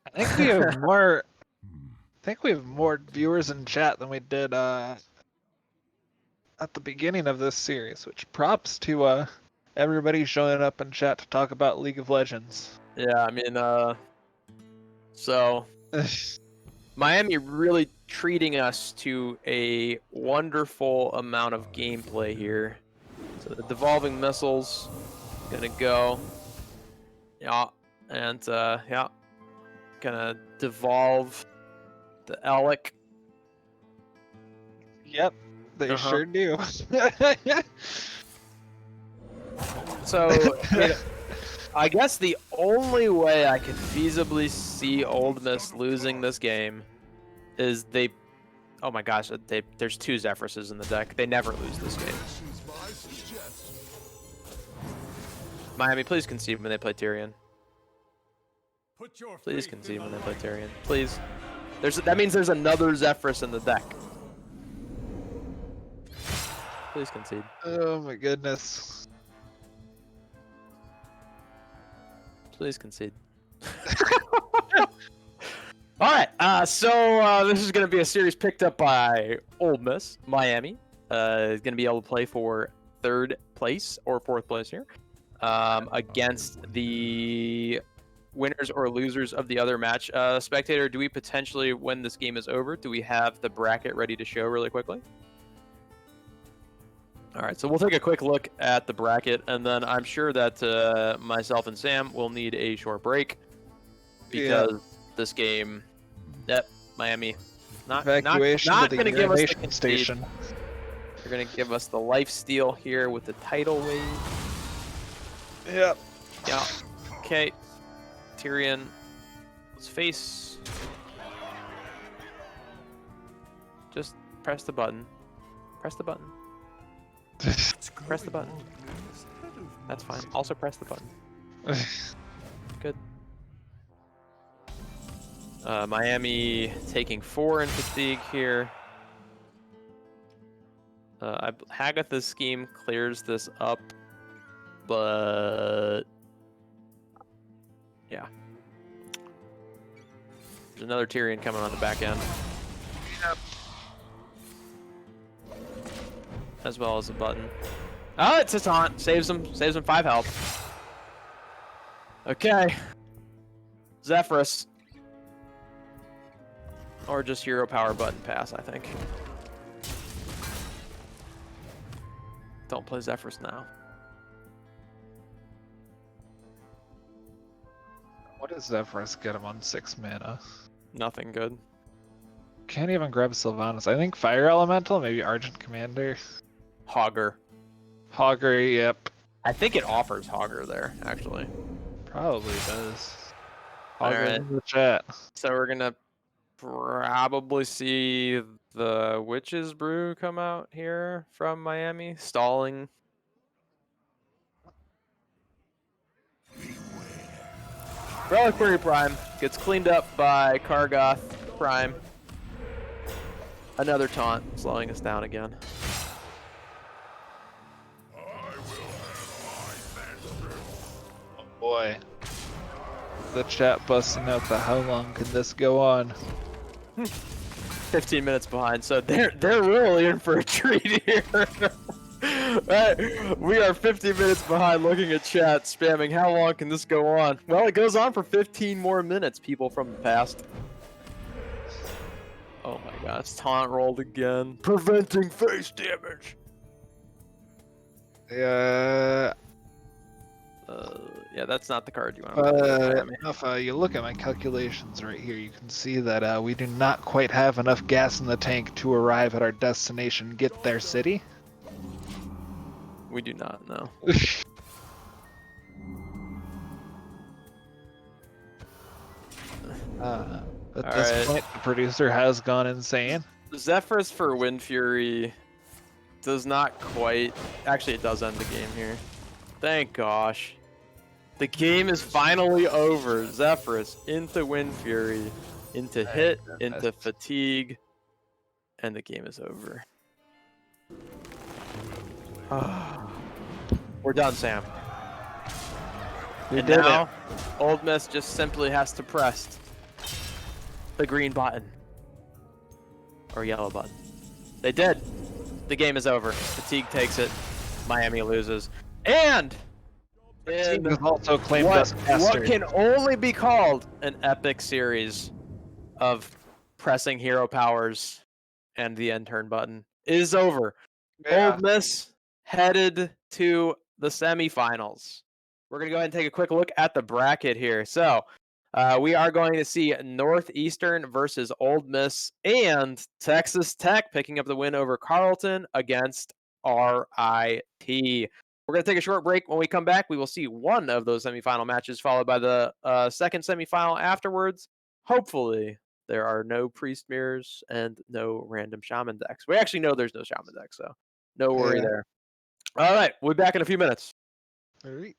I think we have more. I think we have more viewers in chat than we did at the beginning of this series. Which props to everybody showing up in chat to talk about League of Legends. Yeah, I mean, so Miami really treating us to a wonderful amount of gameplay here. So the devolving missiles gonna go, yeah, and yeah, gonna devolve the Alec. Yep, they sure do. So I guess the only way I could feasibly see Ole Miss losing this game is they. Oh my gosh, there's 2 Zephyrses in the deck. They never lose this game. Miami, please concede when they play Tyrion. Please concede when they play Tyrion. Please. That means there's another Zephyrus in the deck. Please concede. Oh my goodness. Please concede. All right, so this is going to be a series picked up by Ole Miss. Miami is going to be able to play for 3rd place or 4th place here against the winners or losers of the other match. Spectator, do we potentially, when this game is over, do we have the bracket ready to show really quickly? All right, so we'll take a quick look at the bracket, and then I'm sure that myself and Sam will need a short break because this game, Miami, not going to give us the station. They're going to give us the life steal here with the tidal wave. Yep. Yeah. Okay. Tyrion, let's face. Just press the button. Press the button. Press the button. That's fine. Also press the button. Good. Miami taking 4 in fatigue here. Hagatha's scheme clears this up, but yeah. There's another Tyrion coming on the back end. Yep. As well as a button. Oh, it's a taunt. Saves him 5 health. Okay. Zephyrus. Or just hero power button pass, I think. Don't play Zephyrus now. What does Zephyrus get him on 6 mana? Nothing good. Can't even grab Sylvanas. I think Fire Elemental, maybe Argent Commander. Hogger. Hogger, yep. I think it offers Hogger there, actually. Probably does. All Hogger right. in the chat. So we're gonna probably see the Witch's Brew come out here from Miami, stalling. Reliquary Prime gets cleaned up by Kargoth Prime. Another taunt, slowing us down again. Oh boy. The chat busting out the how long can this go on? 15 minutes behind, so they're really in for a treat here. Right, we are 15 minutes behind looking at chat, spamming how long can this go on? Well, it goes on for 15 more minutes, people from the past. Oh my gosh, taunt rolled again. Preventing face damage. Yeah, that's not the card you want to play. If you look at my calculations right here, you can see that we do not quite have enough gas in the tank to arrive at our destination, get their city. We do not know. At this point, the producer has gone insane. Zephyrus for Wind Fury does not quite... Actually, it does end the game here. Thank gosh. The game is finally over. Zephyrus into Wind Fury, into hit, into fatigue, and the game is over. We're done, Sam. We and did now, it. Old Miss just simply has to press the green button. Or yellow button. They did. The game is over. Fatigue takes it. Miami loses. And Fatigue is also claimed what can only be called an epic series of pressing hero powers and the end turn button is over. Yeah. Old Miss headed to the semifinals. We're going to go ahead and take a quick look at the bracket here. So we are going to see Northeastern versus Old Miss and Texas Tech picking up the win over Carleton against RIT. We're going to take a short break. When we come back, we will see one of those semifinal matches followed by the second semifinal afterwards. Hopefully, there are no Priest Mirrors and no random Shaman decks. We actually know there's no Shaman deck, so no worry there. All right, we'll be back in a few minutes. All right.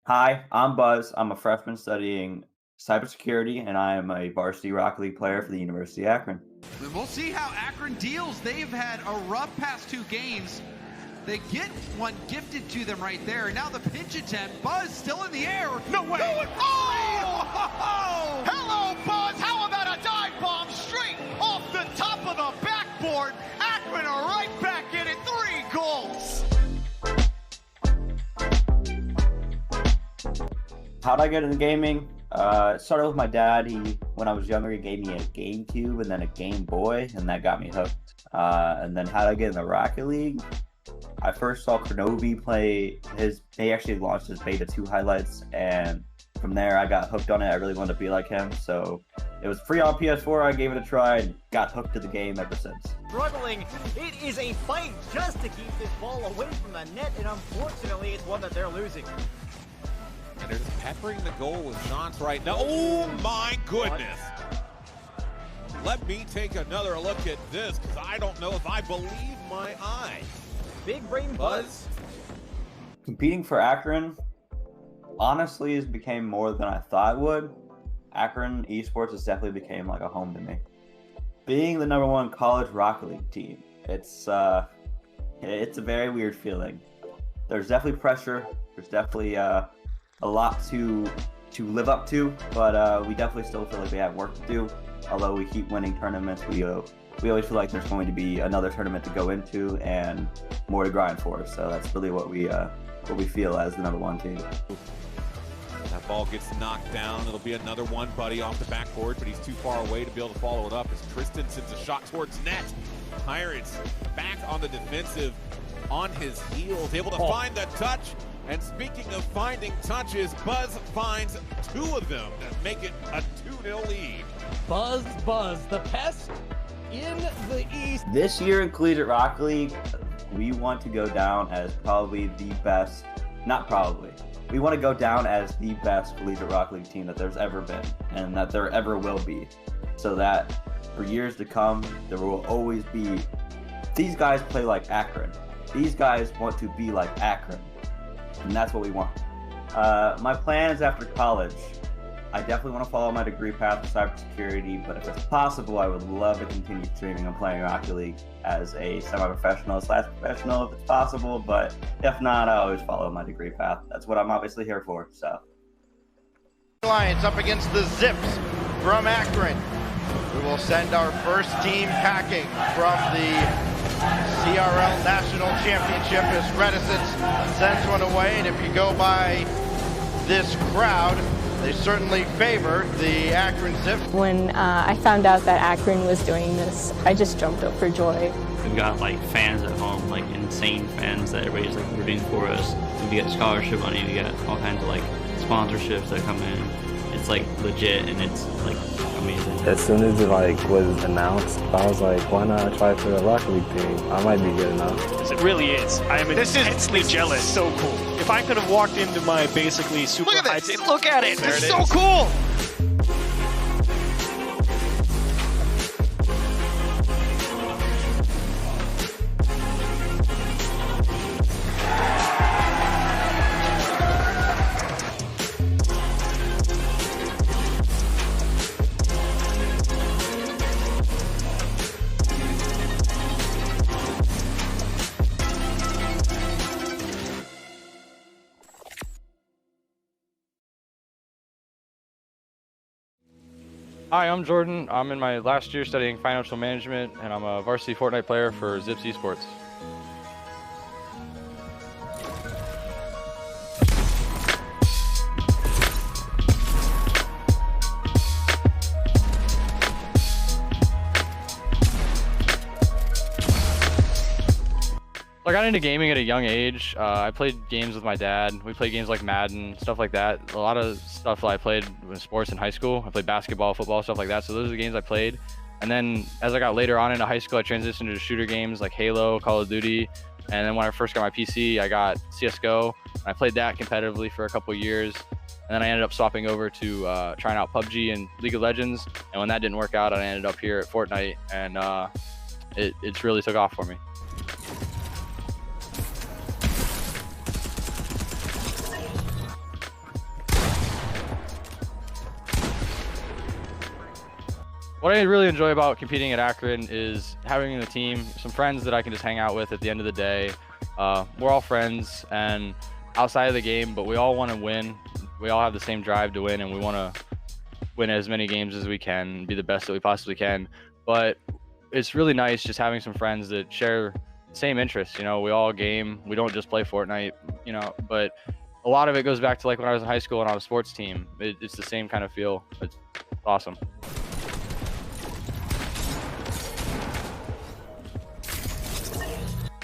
Hi, I'm Buzz. I'm a freshman studying cybersecurity, and I am a varsity Rocket League player for the University of Akron. We'll see how Akron deals. They've had a rough past 2 games. They get one gifted to them right there. Now the pinch attempt. Buzz still in the air. No way! Oh! How'd I get into gaming? It started with my dad. When I was younger, he gave me a GameCube and then a Game Boy, and that got me hooked. And then how'd I get in the Rocket League? I first saw Kronovi play they actually launched his Beta 2 highlights, and from there I got hooked on it. I really wanted to be like him, so it was free on PS4. I gave it a try and got hooked to the game ever since. Struggling, it is a fight just to keep this ball away from the net, and unfortunately it's one that they're losing. And they're just peppering the goal with shots right now. Oh my goodness! Let me take another look at this, because I don't know if I believe my eyes. Big brain buzz. Competing for Akron, honestly, has became more than I thought it would. Akron Esports has definitely became like a home to me. Being the #1 college Rocket League team, it's a very weird feeling. There's definitely pressure. There's definitely a lot to live up to, but we definitely still feel like we have work to do. Although we keep winning tournaments, we always feel like there's going to be another tournament to go into and more to grind for. So that's really what we feel as the #1 team. That ball gets knocked down. It'll be another one buddy off the backboard, but he's too far away to be able to follow it up as Tristan sends a shot towards net. Pirates back on the defensive, on his heels, able to find the touch. And speaking of finding touches, Buzz finds 2 of them that make it a 2-0 lead. Buzz, the pest in the East. This year in Collegiate Rocket League, we want to go down as probably the best, not probably, we want to go down as the best Collegiate Rocket League team that there's ever been and that there ever will be. So that for years to come, there will always be, these guys play like Akron. These guys want to be like Akron. And that's what we want. My plan is after college, I definitely want to follow my degree path of cybersecurity, but if it's possible, I would love to continue streaming and playing Rocket League as a semi-professional/professional if it's possible, but if not, I always follow my degree path. That's what I'm obviously here for, so. Alliance up against the Zips from Akron. We will send our first team packing from the CRL National Championship as Reticence sends one away, and if you go by this crowd, they certainly favor the Akron Zips. When I found out that Akron was doing this, I just jumped up for joy. We've got like fans at home, like insane fans that everybody's like rooting for us. We get scholarship money, we get all kinds of like sponsorships that come in. It's like legit and it's like amazing. As soon as it like was announced, I was like, why not try for the Rocket League team? I might be good enough. It really is. I am intensely jealous. So cool. If I could have walked into my basically super high... Look at it! This is so cool! Hi, I'm Jordan. I'm in my last year studying financial management, and I'm a varsity Fortnite player for Zips Esports. I got into gaming at a young age. I played games with my dad. We played games like Madden, stuff like that. A lot of stuff that I played with sports in high school. I played basketball, football, stuff like that. So those are the games I played. And then as I got later on into high school, I transitioned into shooter games like Halo, Call of Duty. And then when I first got my PC, I got CSGO. I played that competitively for a couple years. And then I ended up swapping over to trying out PUBG and League of Legends. And when that didn't work out, I ended up here at Fortnite. And it's really took off for me. What I really enjoy about competing at Akron is having a team, some friends that I can just hang out with at the end of the day. We're all friends and outside of the game, but we all want to win. We all have the same drive to win, and we want to win as many games as we can, be the best that we possibly can. But it's really nice just having some friends that share the same interests. You know, we all game. We don't just play Fortnite, you know, but a lot of it goes back to like when I was in high school and on a sports team. It's the same kind of feel. It's awesome.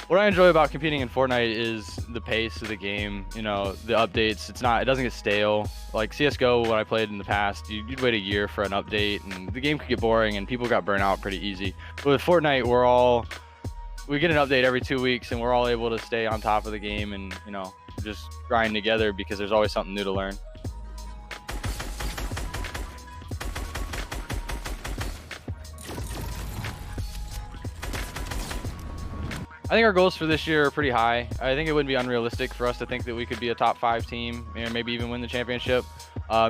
What I enjoy about competing in Fortnite is the pace of the game, you know, the updates. It doesn't get stale. Like CSGO, when I played in the past, you'd wait a year for an update and the game could get boring and people got burnt out pretty easy. But with Fortnite, we get an update every 2 weeks and we're all able to stay on top of the game and, you know, just grind together because there's always something new to learn. I think our goals for this year are pretty high. I think it wouldn't be unrealistic for us to think that we could be a top 5 team and maybe even win the championship.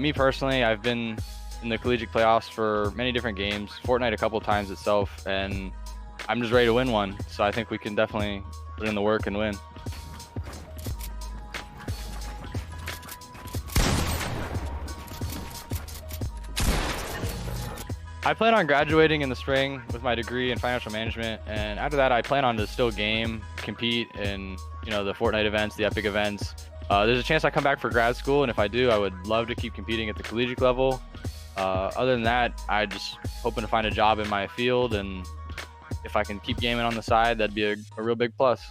Me personally, I've been in the collegiate playoffs for many different games, Fortnite a couple of times itself, and I'm just ready to win one. So I think we can definitely put in the work and win. I plan on graduating in the spring with my degree in financial management, and after that I plan on to still game, compete in, you know, the Fortnite events, the Epic events. There's a chance I come back for grad school, and if I do, I would love to keep competing at the collegiate level. Other than that, I just hoping to find a job in my field, and if I can keep gaming on the side, that'd be a real big plus.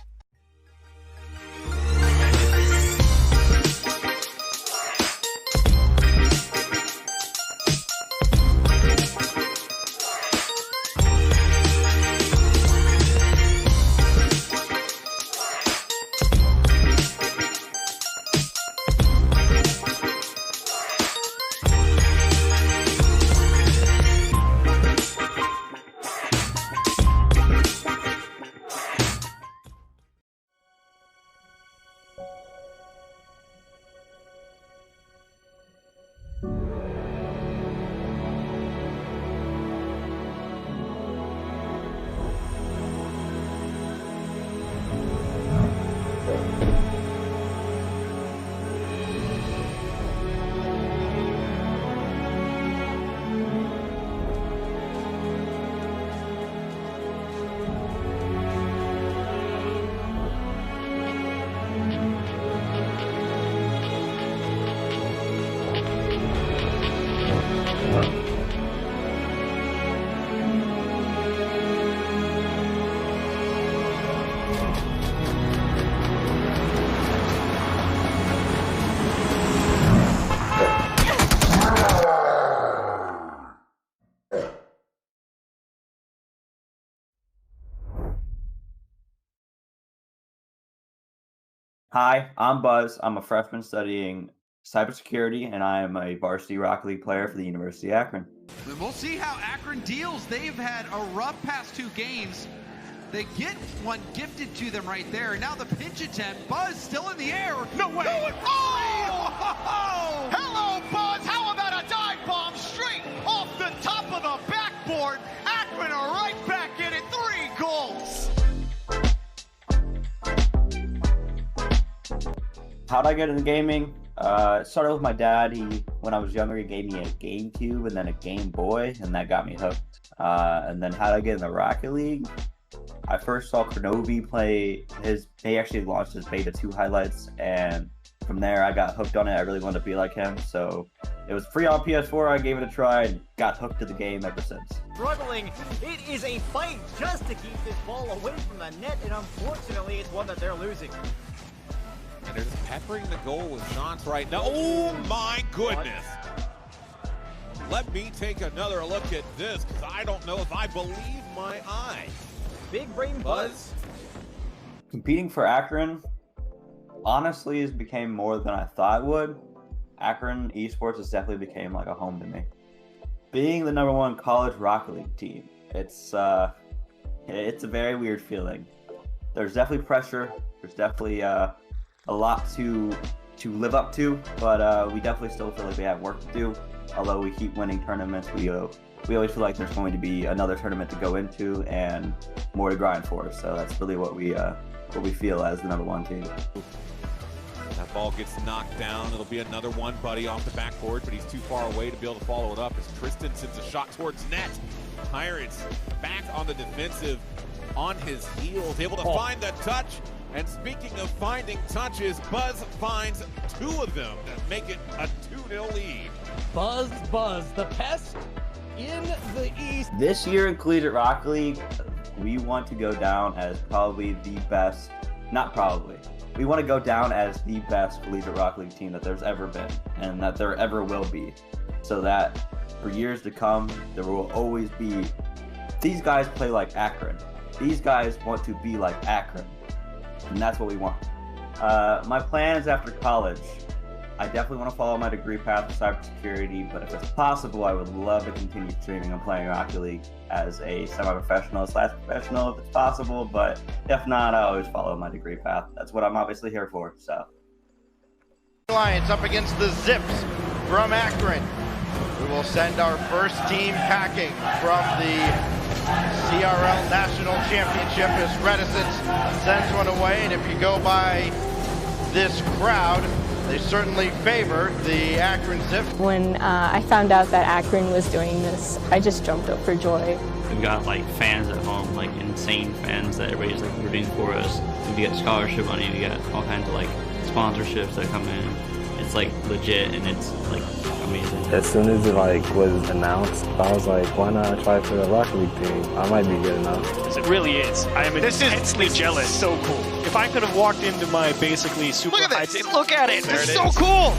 Hi, I'm Buzz. I'm a freshman studying cybersecurity, and I am a varsity Rocket League player for the University of Akron. And we'll see how Akron deals. They've had a rough past 2 games. They get one gifted to them right there. Now the pinch attempt. Buzz still in the air. No way. Oh! Hello, Buzz. How about a dive bomb straight off the top of the backboard? Akron are right back in it. 3 goals. How'd I get into gaming? It started with my dad. When I was younger, he gave me a GameCube and then a Game Boy, and that got me hooked. And then how'd I get in the Rocket League? I first saw Kronovi play they actually launched his Beta 2 highlights, and from there I got hooked on it. I really wanted to be like him, so it was free on PS4. I gave it a try and got hooked to the game ever since. Struggling, it is a fight just to keep this ball away from the net, and unfortunately it's one that they're losing. And they're just peppering the goal with shots right now. Oh my goodness. Let me take another look at this, because I don't know if I believe my eyes. Big brain Buzz. Competing for Akron, honestly, has became more than I thought it would. Akron Esports has definitely became like a home to me. Being the #1 college Rocket League team, it's a very weird feeling. There's definitely pressure. There's definitely a lot to live up to, but we definitely still feel like we have work to do. Although we keep winning tournaments, we always feel like there's going to be another tournament to go into and more to grind for. So that's really what we feel as the #1 team. That ball gets knocked down. It'll be another one buddy off the backboard, but he's too far away to be able to follow it up as Tristan sends a shot towards net. Pirates back on the defensive on his heels, able to find the touch And speaking of finding touches, Buzz finds 2 of them that make it a 2-0 lead. Buzz, the pest in the East. This year in Collegiate Rocket League, we want to go down as probably the best, not probably, we want to go down as the best Collegiate Rocket League team that there's ever been and that there ever will be. So that for years to come, there will always be, these guys play like Akron. These guys want to be like Akron. And that's what we want. My plans after college, I definitely want to follow my degree path of cybersecurity, but if it's possible, I would love to continue streaming and playing Rocket League as a semi-professional/professional if it's possible, but if not, I always follow my degree path. That's what I'm obviously here for, so. Alliance up against the Zips from Akron. We will send our first team packing from the CRL National Championship as Reticence sends one away, and if you go by this crowd, they certainly favor the Akron Zip. When I found out that Akron was doing this, I just jumped up for joy. We've got like fans at home, like insane fans that everybody's like rooting for us. We get scholarship money, we get all kinds of like sponsorships that come in. It's like legit and it's like amazing. As soon as it like was announced, I was like, why not try for the Rocket League team? I might be good enough. It really is. I am intensely jealous. So cool. If I could have walked into my basically super high, look at it. This is so cool.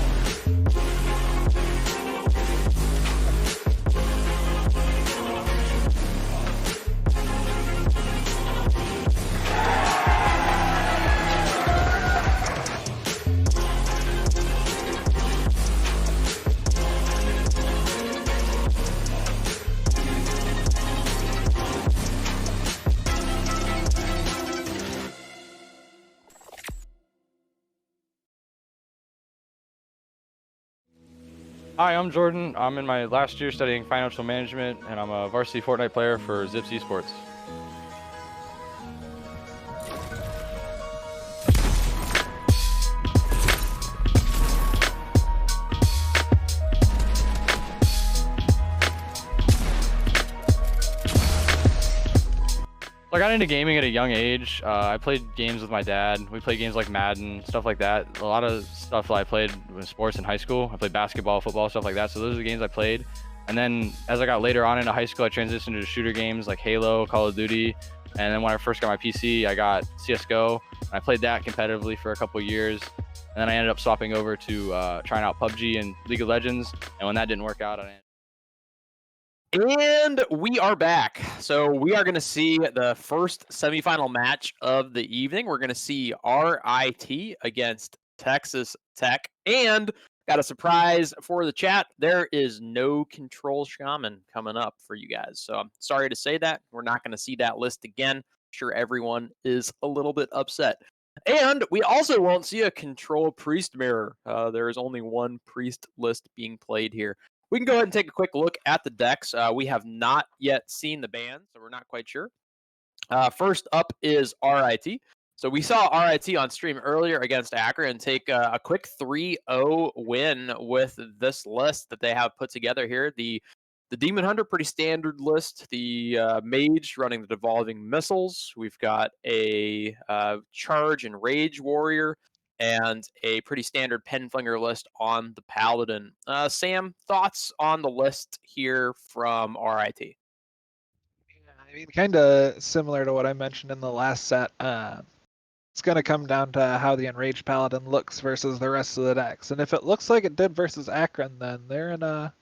Hi, I'm Jordan. I'm in my last year studying financial management, and I'm a varsity Fortnite player for Zips Esports. I got into gaming at a young age. I played games with my dad. We played games like Madden, stuff like that. A lot of stuff that I played with sports in high school. I played basketball, football, stuff like that. So those are the games I played. And then as I got later on into high school, I transitioned to shooter games like Halo, Call of Duty. And then when I first got my PC, I got CSGO. And I played that competitively for a couple of years. And then I ended up swapping over to trying out PUBG and League of Legends. And when that didn't work out, And we are back. So we are going to see the first semifinal match of the evening. We're going to see RIT against Texas Tech. And got a surprise for the chat. There is no Control Shaman coming up for you guys. So I'm sorry to say that. We're not going to see that list again. I'm sure everyone is a little bit upset. And we also won't see a Control Priest Mirror. There is only one Priest list being played here. We can go ahead and take a quick look at the decks. We have not yet seen the bans, so we're not quite sure. First up is RIT. So we saw RIT on stream earlier against Akron and take a quick 3-0 win with this list that they have put together here. The Demon Hunter, pretty standard list. The Mage running the Devolving Missiles. We've got a Charge and Rage Warrior, and a pretty standard Penflinger list on the Paladin. Sam, thoughts on the list here from RIT? I mean, kind of similar to what I mentioned in the last set. It's going to come down to how the Enraged Paladin looks versus the rest of the decks. And if it looks like it did versus Akron, then they're in a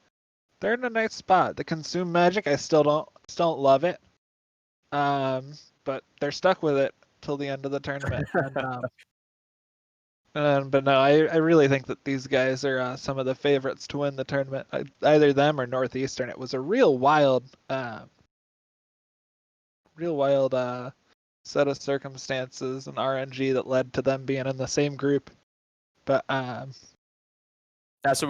nice spot. The Consume Magic, I still don't love it. But they're stuck with it till the end of the tournament. But no, I really think that these guys are some of the favorites to win the tournament. Either them or Northeastern. It was a real wild set of circumstances and RNG that led to them being in the same group. But so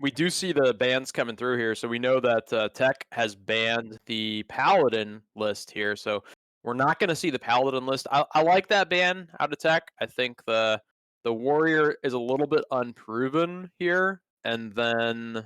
we do see the bans coming through here. So we know that Tech has banned the Paladin list here. So we're not going to see the Paladin list. I like that ban out of Tech. I think the Warrior is a little bit unproven here. And then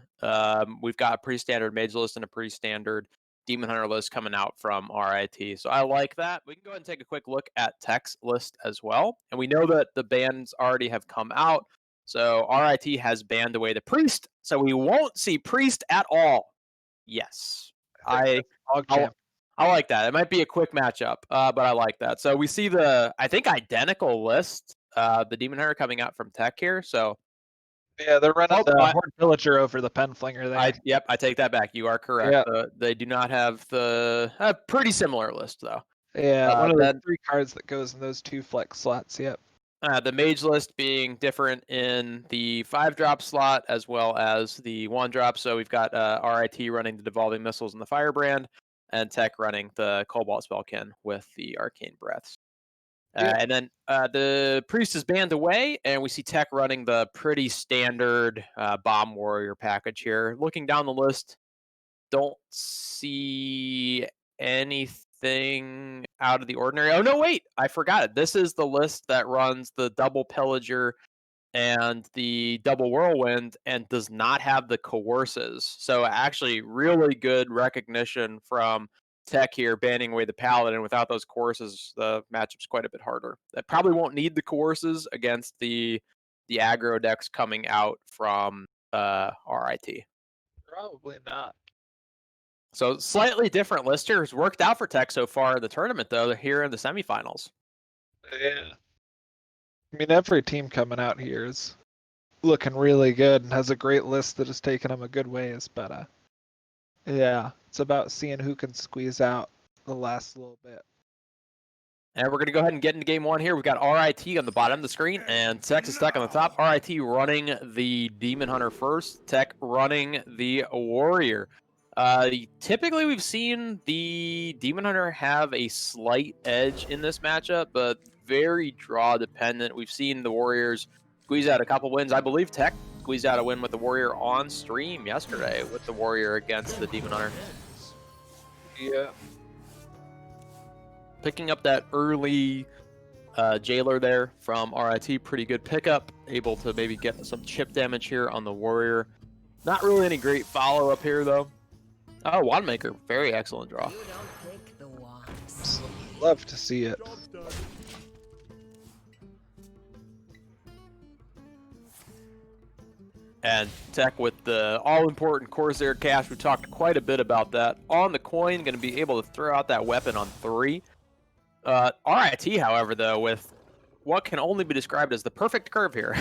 we've got a pretty standard Mage list and a pretty standard Demon Hunter list coming out from RIT. So I like that. We can go ahead and take a quick look at Tech's list as well. And we know that the bans already have come out. So RIT has banned away the Priest. So we won't see Priest at all. Yes. I like that. It might be a quick matchup, but I like that. So we see the, I think, identical list, the Demon Hunter coming out from Tech here. So yeah, they're running the Horde Villager over the Penflinger there. Yep, I take that back. You are correct. They do not have the pretty similar list though. Yeah, one of the 3 cards that goes in those 2 flex slots. Yep. The mage list being different in the 5-drop slot as well as the 1-drop. So we've got RIT running the Devolving Missiles and the Firebrand, and Tech running the Cobalt Spellkin with the Arcane Breaths. And then the Priest is banned away, and we see Tech running the pretty standard Bomb Warrior package here. Looking down the list, don't see anything out of the ordinary. Oh, no, wait, I forgot it. This is the list that runs the double Pillager and the double Whirlwind and does not have the Coerces. So actually really good recognition from Tech here, banning away the Paladin. Without those Coerces, the matchup's quite a bit harder. That probably won't need the Coerces against the aggro decks coming out from RIT. Probably not. So slightly different list here. Has worked out for Tech so far in the tournament, though. They're here in the semifinals. Yeah. I mean, every team coming out here is looking really good and has a great list that has taken them a good ways. But yeah, it's about seeing who can squeeze out the last little bit. And we're going to go ahead and get into game 1 here. We've got RIT on the bottom of the screen, and Tech is stuck on the top. RIT running the Demon Hunter first. Tech running the Warrior. Typically, we've seen the Demon Hunter have a slight edge in this matchup, but very draw dependent. We've seen the Warriors squeeze out a couple wins. I believe Tech squeezed out a win with the Warrior on stream yesterday with the Warrior against the Demon Hunter. Yeah. Picking up that early Jailer there from RIT, pretty good pickup. Able to maybe get some chip damage here on the Warrior. Not really any great follow-up here, though. Oh, Wandmaker, very excellent draw. Love to see it. And Tech with the all-important Corsair Cash. We talked quite a bit about that. On the coin, going to be able to throw out that weapon on 3. RIT, however, though, with what can only be described as the perfect curve here.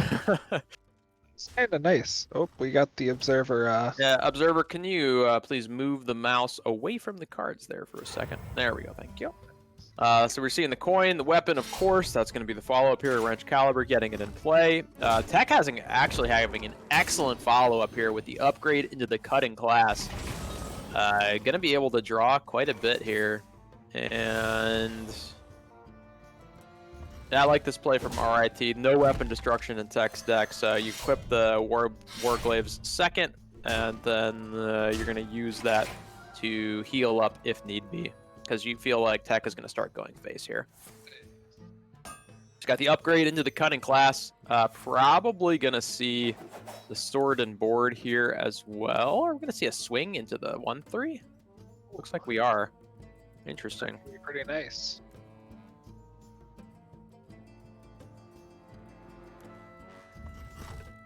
It's kind of nice. Oh, we got the Observer. Yeah, Observer, can you please move the mouse away from the cards there for a second? There we go, thank you. So we're seeing the coin, the weapon, of course. That's going to be the follow-up here. Wrench Caliber getting it in play. Tech actually having an excellent follow-up here with the upgrade into the cutting class. Going to be able to draw quite a bit here. And I like this play from RIT. No weapon destruction in Tech's deck, so you equip the Warglaives second, and then you're going to use that to heal up if need be, because you feel like Tech is going to start going face here. It's got the upgrade into the cutting class. Probably going to see the sword and board here as well. Are we going to see a swing into the 1-3? Looks like we are. Interesting. Pretty nice.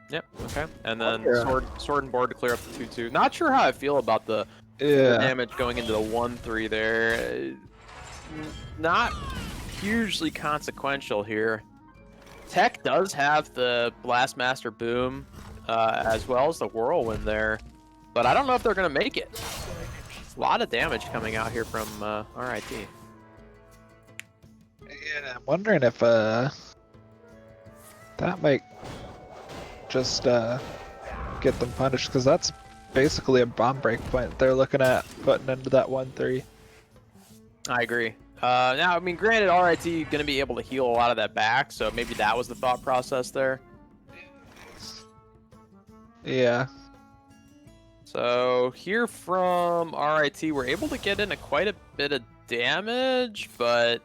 Yep, okay. And then sword and board to clear up the 2-2. Not sure how I feel about the damage going into the 1-3 there. Not hugely consequential here. Tech does have the Blastmaster Boom as well as the Whirlwind there, but I don't know if they're going to make it. A lot of damage coming out here from RIT. Yeah, I'm wondering if that might just get them punished, because that's basically a bomb break point they're looking at putting into that 1-3. I agree. Now, I mean, granted, RIT going to be able to heal a lot of that back, so maybe that was the thought process there. Yeah. So here from RIT, we're able to get into quite a bit of damage, but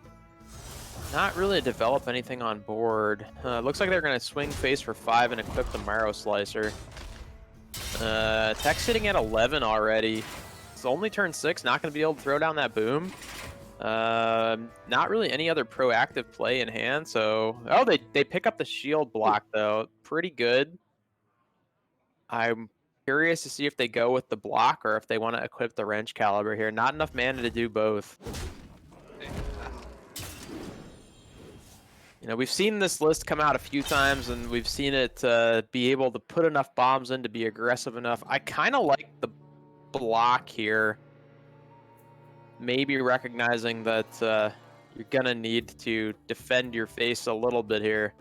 not really develop anything on board. Looks like they're going to swing face for 5 and equip the Marrow Slicer. Tech's sitting at 11 already. It's only turn 6, not going to be able to throw down that boom. Not really any other proactive play in hand, so... Oh, they pick up the shield block, though. Pretty good. I'm curious to see if they go with the block or if they want to equip the wrench caliber here. Not enough mana to do both. You know, we've seen this list come out a few times, and we've seen it be able to put enough bombs in to be aggressive enough. I kind of like the block here. Maybe recognizing that you're going to need to defend your face a little bit here,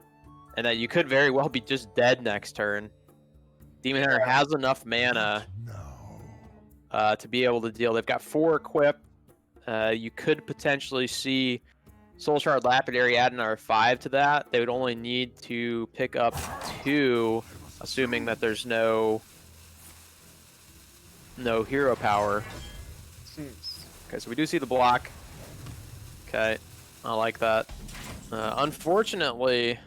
and that you could very well be just dead next turn. Demon Hunter has enough mana to be able to deal. They've got 4 equipped. You could potentially see Soul Shard Lapidary add another 5 to that. They would only need to pick up 2, assuming that there's no hero power. Okay, so we do see the block. Okay, I like that. Unfortunately,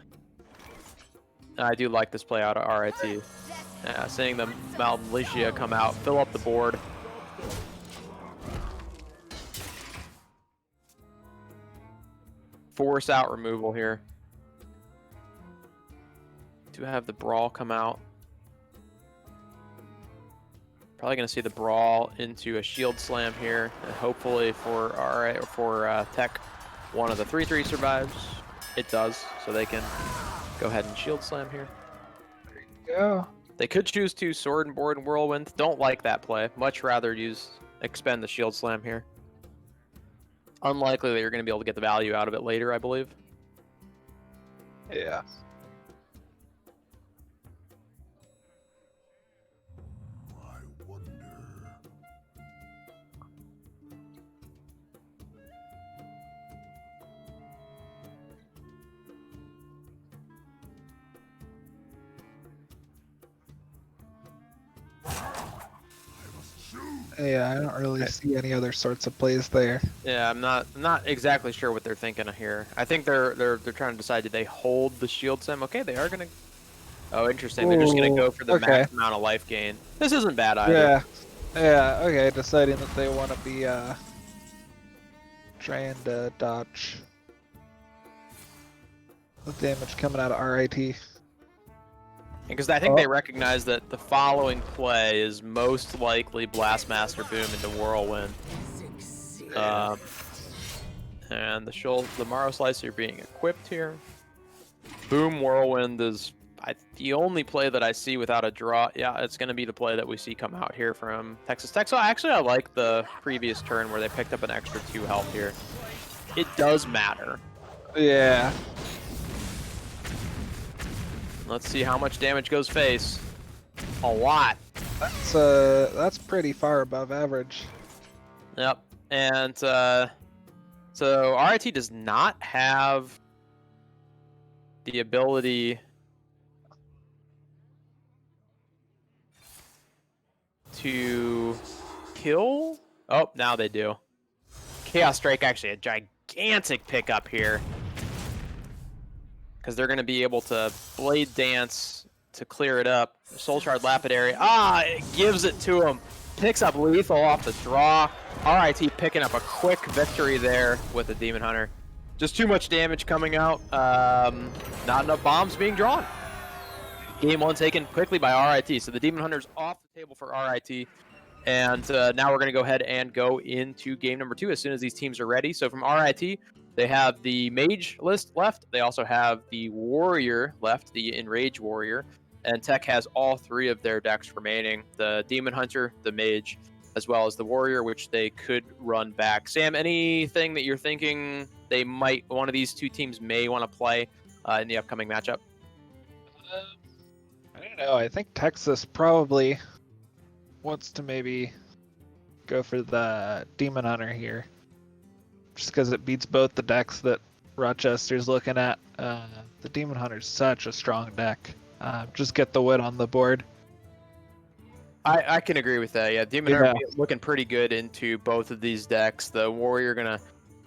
I do like this play out of RIT. Yeah, seeing the Malmalicia come out, fill up the board. Force out removal here. Do have the Brawl come out. Probably going to see the Brawl into a Shield Slam here. And hopefully for Tech, one of the 3/3 survives. It does, so they can go ahead and Shield Slam here. There you go. They could choose to Sword and Board and Whirlwind. Don't like that play. Much rather expend the Shield Slam here. Unlikely that you're going to be able to get the value out of it later, I believe. Yeah. Yeah, I don't really see any other sorts of plays there. Yeah, I'm not exactly sure what they're thinking of here. I think they're trying to decide, do they hold the shield sim? Okay, they are gonna. Oh, interesting. They're just gonna go for the max amount of life gain. This isn't bad either. Yeah. Yeah. Okay. Deciding that they want to be trying to dodge the damage coming out of RIT. Because I think they recognize that the following play is most likely Blastmaster Boom into Whirlwind. And the Marrow Slicer being equipped here. Boom Whirlwind is the only play that I see without a draw. Yeah, it's going to be the play that we see come out here from Texas Tech. So actually I like the previous turn where they picked up an extra 2 health here. It does matter. Yeah. Let's see how much damage goes face. A lot. That's pretty far above average. Yep. And so RIT does not have the ability to kill. Oh, now they do. Chaos Strike actually a gigantic pickup here, because they're going to be able to Blade Dance to clear it up. Soul Shard Lapidary. It gives it to him. Picks up lethal off the draw. RIT picking up a quick victory there with the Demon Hunter. Just too much damage coming out. Not enough bombs being drawn. Game 1 taken quickly by RIT. So the Demon Hunter's off the table for RIT. And now we're going to go ahead and go into game number 2 as soon as these teams are ready. So from RIT, they have the Mage list left. They also have the Warrior left, the Enrage Warrior. And Tech has all 3 of their decks remaining. The Demon Hunter, the Mage, as well as the Warrior, which they could run back. Sam, anything that you're thinking one of these 2 teams may want to play in the upcoming matchup? I don't know. I think Texas probably wants to maybe go for the Demon Hunter here, just because it beats both the decks that Rochester's looking at. The Demon Hunter's such a strong deck. Just get the win on the board. I can agree with that. Yeah, Demon Hunter looking pretty good into both of these decks. The Warrior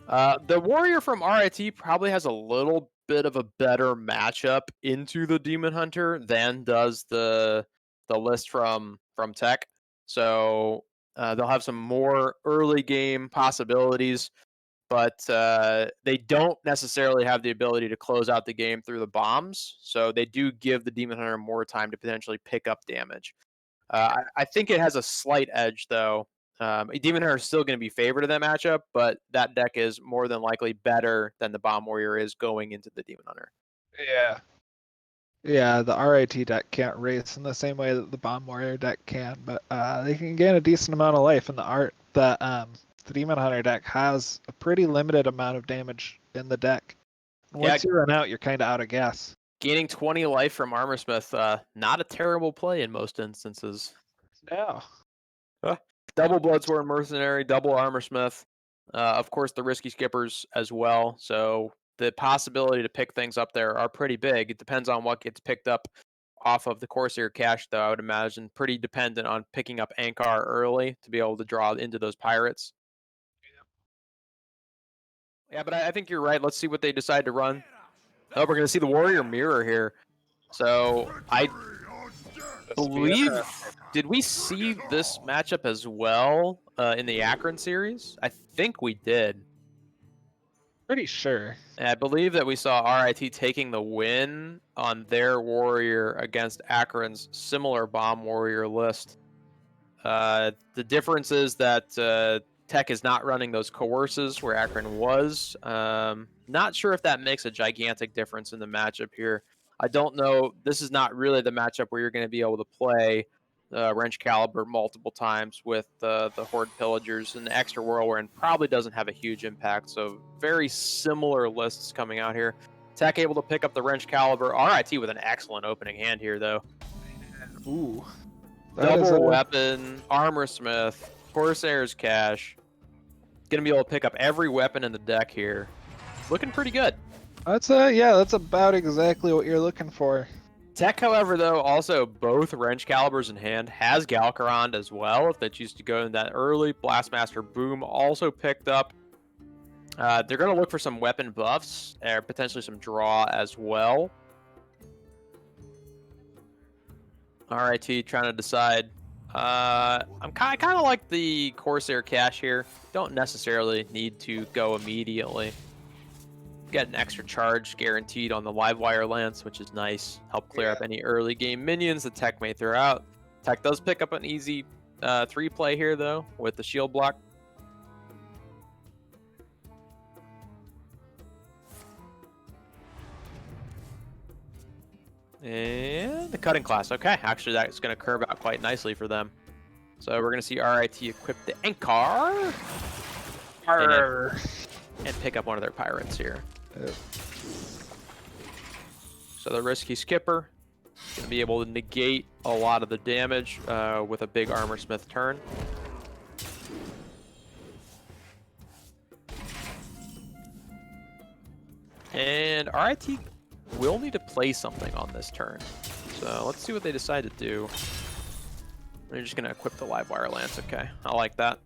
the Warrior from RIT probably has a little bit of a better matchup into the Demon Hunter than does the list from Tech. So They'll have some more early game possibilities, but they don't necessarily have the ability to close out the game through the bombs. So they do give the Demon Hunter more time to potentially pick up damage. I think it has a slight edge, though. Demon Hunter is still going to be favored in that matchup, but that deck is more than likely better than the Bomb Warrior is going into the Demon Hunter. Yeah. Yeah, the RIT deck can't race in the same way that the Bomb Warrior deck can, but they can gain a decent amount of life in the art. The Demon Hunter deck has a pretty limited amount of damage in the deck. Once you run out, you're kind of out of gas. Gaining 20 life from Armorsmith, not a terrible play in most instances. No. Double Bloodsworn Mercenary, double Armorsmith. Of course, the risky skippers as well. So the possibility to pick things up there are pretty big. It depends on what gets picked up off of the Corsair cache, though. I would imagine pretty dependent on picking up Ankar early to be able to draw into those pirates. Yeah, but I think you're right. Let's see what they decide to run. Oh, we're going to see the Warrior Mirror here. So I believe, did we see this matchup as well in the Akron series? I think we did. Pretty sure. And I believe that we saw RIT taking the win on their Warrior against Akron's similar Bomb Warrior list. The difference is that Tech is not running those coerces where Akron was. Not sure if that makes a gigantic difference in the matchup here. I don't know. This is not really the matchup where you're going to be able to play Wrench Caliber multiple times with the Horde Pillagers, and the Extra Whirlwind probably doesn't have a huge impact. So very similar lists coming out here. Tech able to pick up the Wrench Caliber. RIT with an excellent opening hand here, though. Ooh. Double weapon, Armorsmith, Corsair's Cache. Gonna be able to pick up every weapon in the deck here. Looking pretty good. That's about exactly what you're looking for. Tech, however, though, also both Wrench Calibers in hand, has Galcarond as well, if they choose to go in that early. Blastmaster Boom also picked up. They're going to look for some weapon buffs, or potentially some draw as well. RIT trying to decide. I'm kind of like the Corsair cache here. Don't necessarily need to go immediately. Get an extra charge guaranteed on the Livewire Lance, which is nice. Help clear up any early game minions that Tech may throw out. Tech does pick up an easy 3-play here, though, with the shield block. And the cutting class. Okay, actually that's going to curve out quite nicely for them. So we're going to see RIT equip the Ankar and pick up one of their pirates here. So the risky skipper going to be able to negate a lot of the damage with a big Armorsmith turn. And RIT will need to play something on this turn. So let's see what they decide to do. They're just going to equip the Livewire Lance. Okay, I like that.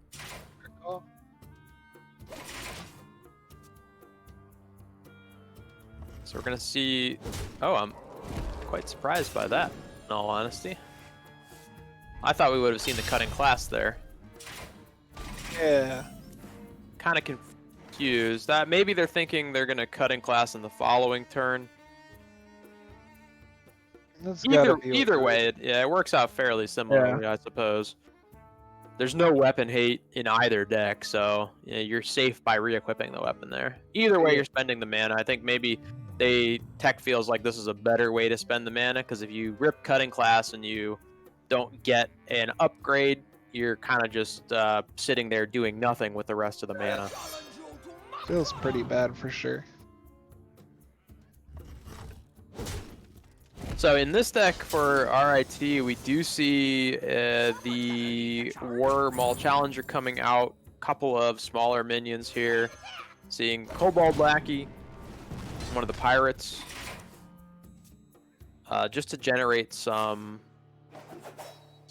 Cool. So we're going to see... Oh, I'm quite surprised by that, in all honesty. I thought we would have seen the cutting class there. Yeah. Kind of confused. That maybe they're thinking they're going to cutting class in the following turn. Either way, it works out fairly similarly, I suppose. There's no weapon hate in either deck, so you're safe by re-equipping the weapon there. Either way, you're spending the mana. I think maybe Tech feels like this is a better way to spend the mana, because if you rip cutting class and you don't get an upgrade, you're kind of just sitting there doing nothing with the rest of the mana. Feels pretty bad for sure. So in this deck for RIT, we do see the War Maul Challenger coming out. A couple of smaller minions here. Seeing Kobold Lackey, one of the pirates. Just to generate some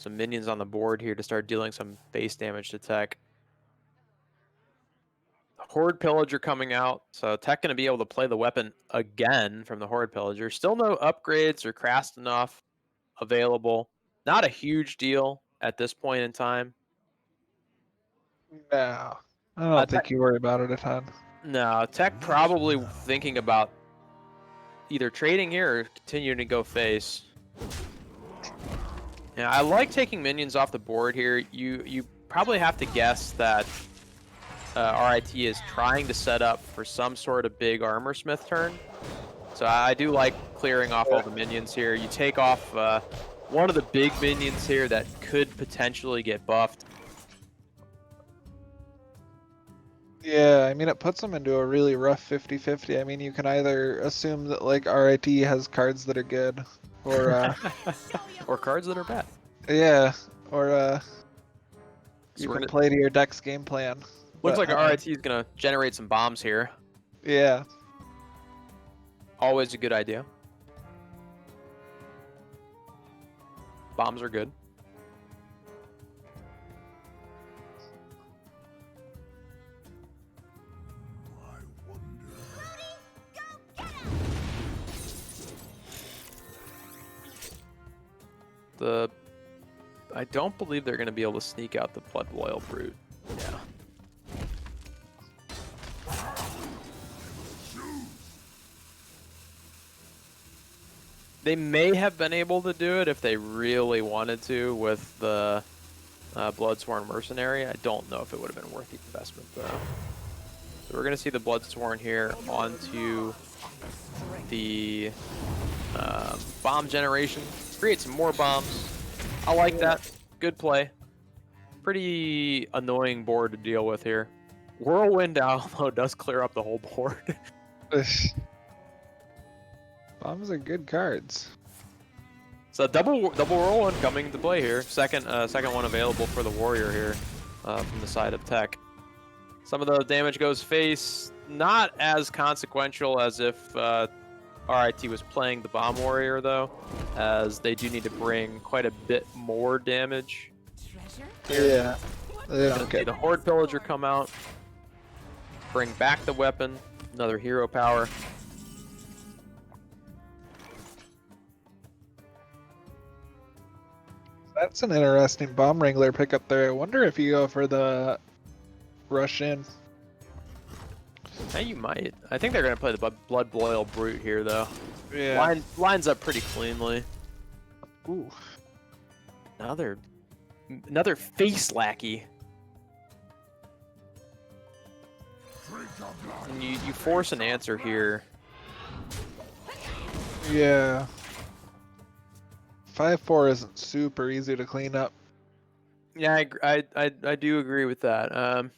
minions on the board here to start dealing some base damage to Tech. Horde Pillager coming out, so Tech going to be able to play the weapon again from the Horde Pillager. Still no upgrades or Crast enough available. Not a huge deal at this point in time. No, I don't think you worry about it a ton. No, Tech probably thinking about either trading here or continuing to go face. Yeah, I like taking minions off the board here. You probably have to guess that RIT is trying to set up for some sort of big armor smith turn. So I do like clearing off all the minions here. You take off one of the big minions here that could potentially get buffed. Yeah, I mean, it puts them into a really rough 50-50. I mean, you can either assume that, like, RIT has cards that are good, or, or cards that are bad. Yeah, or, So you we're can gonna... play to your deck's game plan. Looks But, like RIT is going to generate some bombs here. Yeah. Always a good idea. Bombs are good. I don't believe they're going to be able to sneak out the Blood Loyal Brute. Yeah. They may have been able to do it if they really wanted to with the Bloodsworn Mercenary. I don't know if it would have been worth the investment though. So we're going to see the Bloodsworn here onto the bomb generation. Create some more bombs. I like that. Good play. Pretty annoying board to deal with here. Whirlwind Alamo does clear up the whole board. Bombs are good cards. So double whirlwind coming to play here. Second one available for the warrior here from the side of Tech. Some of the damage goes face. Not as consequential as if RIT was playing the bomb warrior though, as they do need to bring quite a bit more damage. Yeah. The Horde Pillager come out. Bring back the weapon. Another hero power. That's an interesting bomb wrangler pickup there. I wonder if you go for the rush in. Hey, you might. I think they're going to play the Blood Loyal Brute here, though. Yeah. Lines up pretty cleanly. Ooh. Another face lackey. And you force an answer here. Yeah. 5-4 isn't super easy to clean up. Yeah, I do agree with that.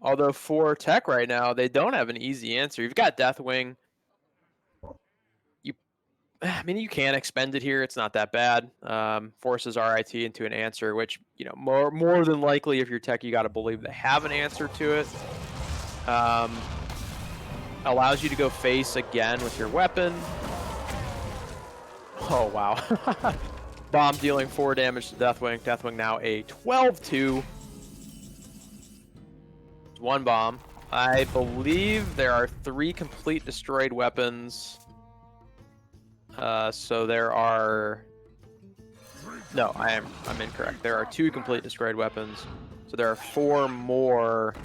Although for Tech right now, they don't have an easy answer. You've got Deathwing. I mean, you can expend it here. It's not that bad. Forces RIT into an answer, which, you know, more than likely, if you're Tech, you got to believe they have an answer to it. Allows you to go face again with your weapon. Oh, wow. Bomb dealing 4 damage to Deathwing. Deathwing now a 12-2. 1 bomb. I believe there are 3 complete destroyed weapons. So there are... No, I'm incorrect. There are 2 complete destroyed weapons. So there are 4 more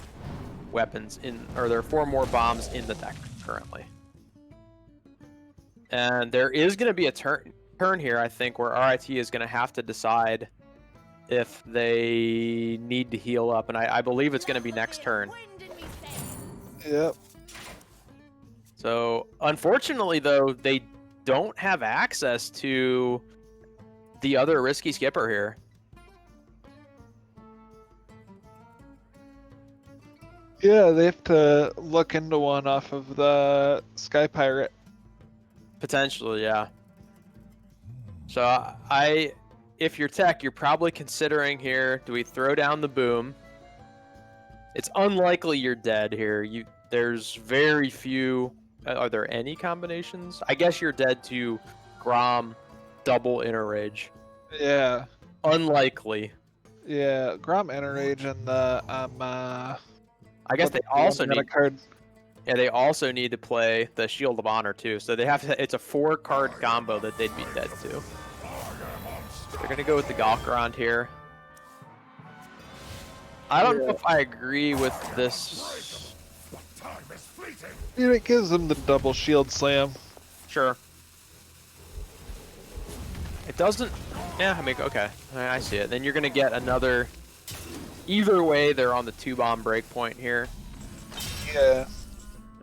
weapons there are 4 more bombs in the deck currently. And there is going to be a turn here, I think, where RIT is going to have to decide if they need to heal up, and I believe it's going to be next turn. Yep. So, unfortunately, though, they don't have access to the other risky skipper here. Yeah, they have to look into one off of the Sky Pirate. Potentially, yeah. So if you're Tech, you're probably considering here, do we throw down the boom? It's unlikely you're dead here. There's very few. Are there any combinations? I guess you're dead to Grom double Inner Rage. Yeah. Unlikely. Yeah, Grom Inner Rage and the I guess they also need a card. Yeah, they also need to play the Shield of Honor too. So they have to. It's a 4-card combo that they'd be dead to. They're gonna go with the Galkarond here. I don't know if I agree with this. Dude, it gives them the double shield slam. Sure. It doesn't. Yeah, I mean, okay. I see it. Then you're gonna get another. Either way, they're on the 2-bomb breakpoint here. Yeah.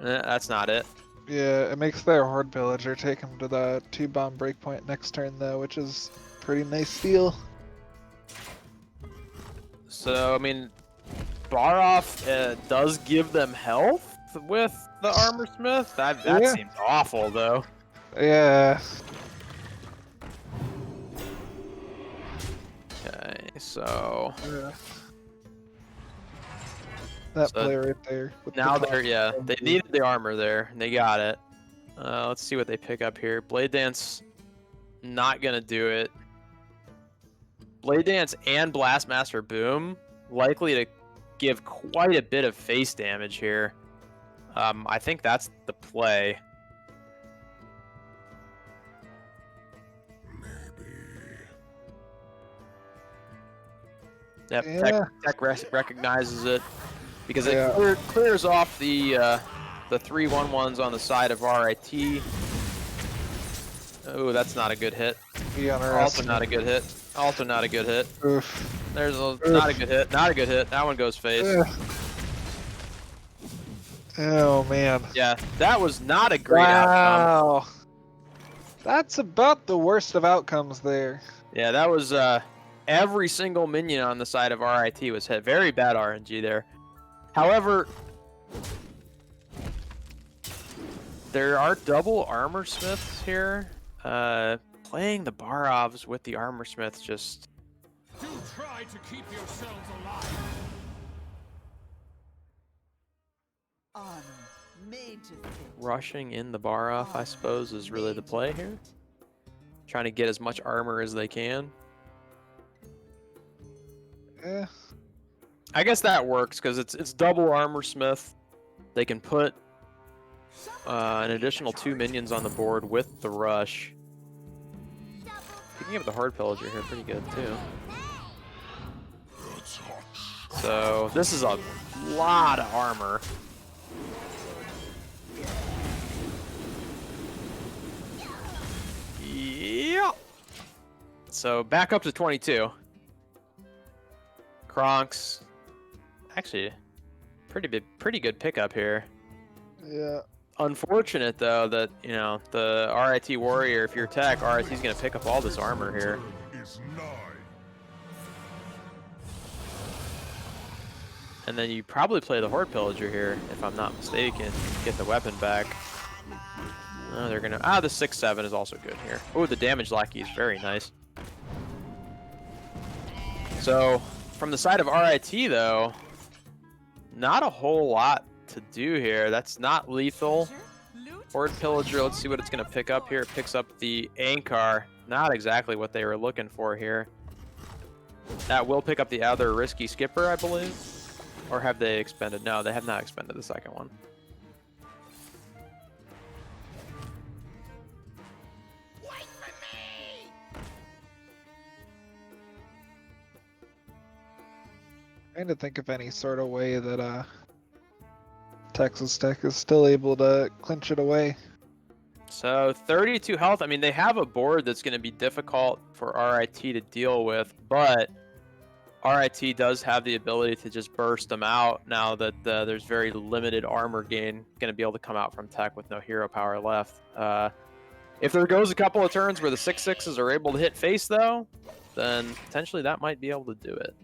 That's not it. Yeah, it makes their Horde Pillager take him to the 2-bomb breakpoint next turn, though, which is a pretty nice deal. So, I mean, Baroff does give them health with the Armor Smith. That seems awful, though. Yeah. Okay, so... That play right there. Now they needed the armor there, and they got it. Let's see what they pick up here. Blade Dance, not gonna do it. Blade Dance and Blastmaster Boom, likely to give quite a bit of face damage here. I think that's the play. Yep, Yeah. Tech recognizes it because it clears off the 3/1/1s on the side of RIT. Oh, that's not a good hit. Also not a good hit. Also not a good hit. Oof. There's not a good hit. Not a good hit. That one goes face. Oh man. Yeah, that was not a great outcome. Wow. That's about the worst of outcomes there. Yeah, that was every single minion on the side of RIT was hit. Very bad RNG there. However, there are double armor smiths here. Playing the Barovs with the armor smiths just... Do try to keep yourselves alive. Honor made to fit. Rushing in the Barov, I suppose, is really the play here. Trying to get as much armor as they can. Yeah. I guess that works because it's double armor smith. They can put an additional 2 minions on the board with the rush. Picking up the Horde Pillager here, pretty good too. So this is a lot of armor. Yeah. So back up to 22. Kronks. Actually, pretty good pickup here. Yeah. Unfortunate though that, you know, the RIT warrior, if you're tech, RIT's gonna pick up all this armor here. And then you probably play the Horde Pillager here, if I'm not mistaken. Get the weapon back. Oh, they're gonna... the 6/7 is also good here. Oh, the damage lackey is very nice. So, from the side of RIT though, not a whole lot to do here. That's not lethal. Horde Pillager, let's see what it's gonna pick up here. It picks up the Ankar. Not exactly what they were looking for here. That will pick up the other risky skipper, I believe. Or have they expended? No, they have not expended the second one. Trying to think of any sort of way that Texas Tech is still able to clinch it away. So 32 health. I mean, they have a board that's going to be difficult for RIT to deal with, but RIT does have the ability to just burst them out now that there's very limited armor gain going to be able to come out from Tech with no hero power left. If there goes a couple of turns where the 6/6s are able to hit face, though, then potentially that might be able to do it.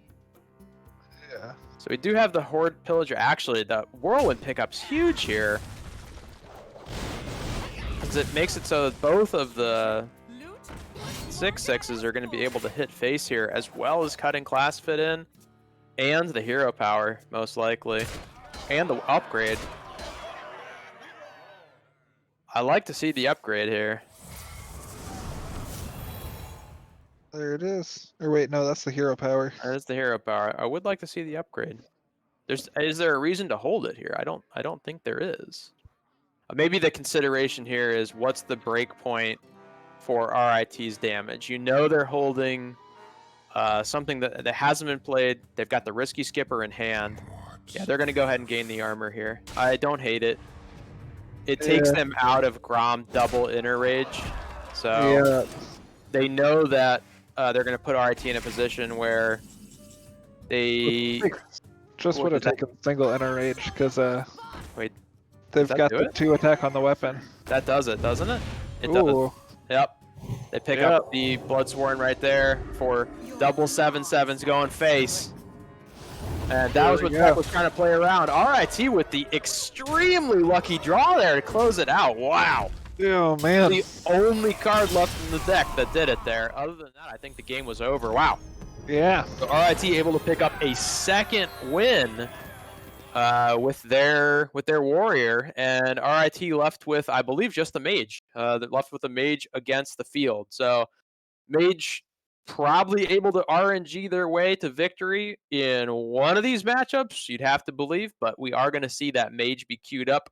Yeah. So we do have the Horde Pillager. Actually, the Whirlwind pickup's huge here. Because it makes it so that both of the 6/6s are going to be able to hit face here, as well as cutting class fit in, and the hero power, most likely, and the upgrade. I like to see the upgrade here. There it is. Or wait, no, that's the hero power. There's the hero power. I would like to see the upgrade. Is there a reason to hold it here? I don't think there is. Maybe the consideration here is what's the break point for RIT's damage. You know they're holding something that hasn't been played. They've got the Risky Skipper in hand. Yeah, they're going to go ahead and gain the armor here. I don't hate it. It takes them out of Grom double inner rage. So they know that they're going to put RIT in a position where they... Just would have taken single inner rage because wait, they've got the 2 attack on the weapon. That does it, doesn't it? It Ooh. does. Yep. They pick up the Bloodsworn right there for double 7/7s going face. And that was what Tech was trying to play around. RIT with the extremely lucky draw there to close it out. Wow. Oh, man. The only card left in the deck that did it there. Other than that, I think the game was over. Wow. Yeah. So RIT able to pick up a second win with their warrior, and RIT left with, I believe, just the mage. That left with the mage against the field. So mage probably able to RNG their way to victory in one of these matchups. You'd have to believe, but we are going to see that mage be queued up.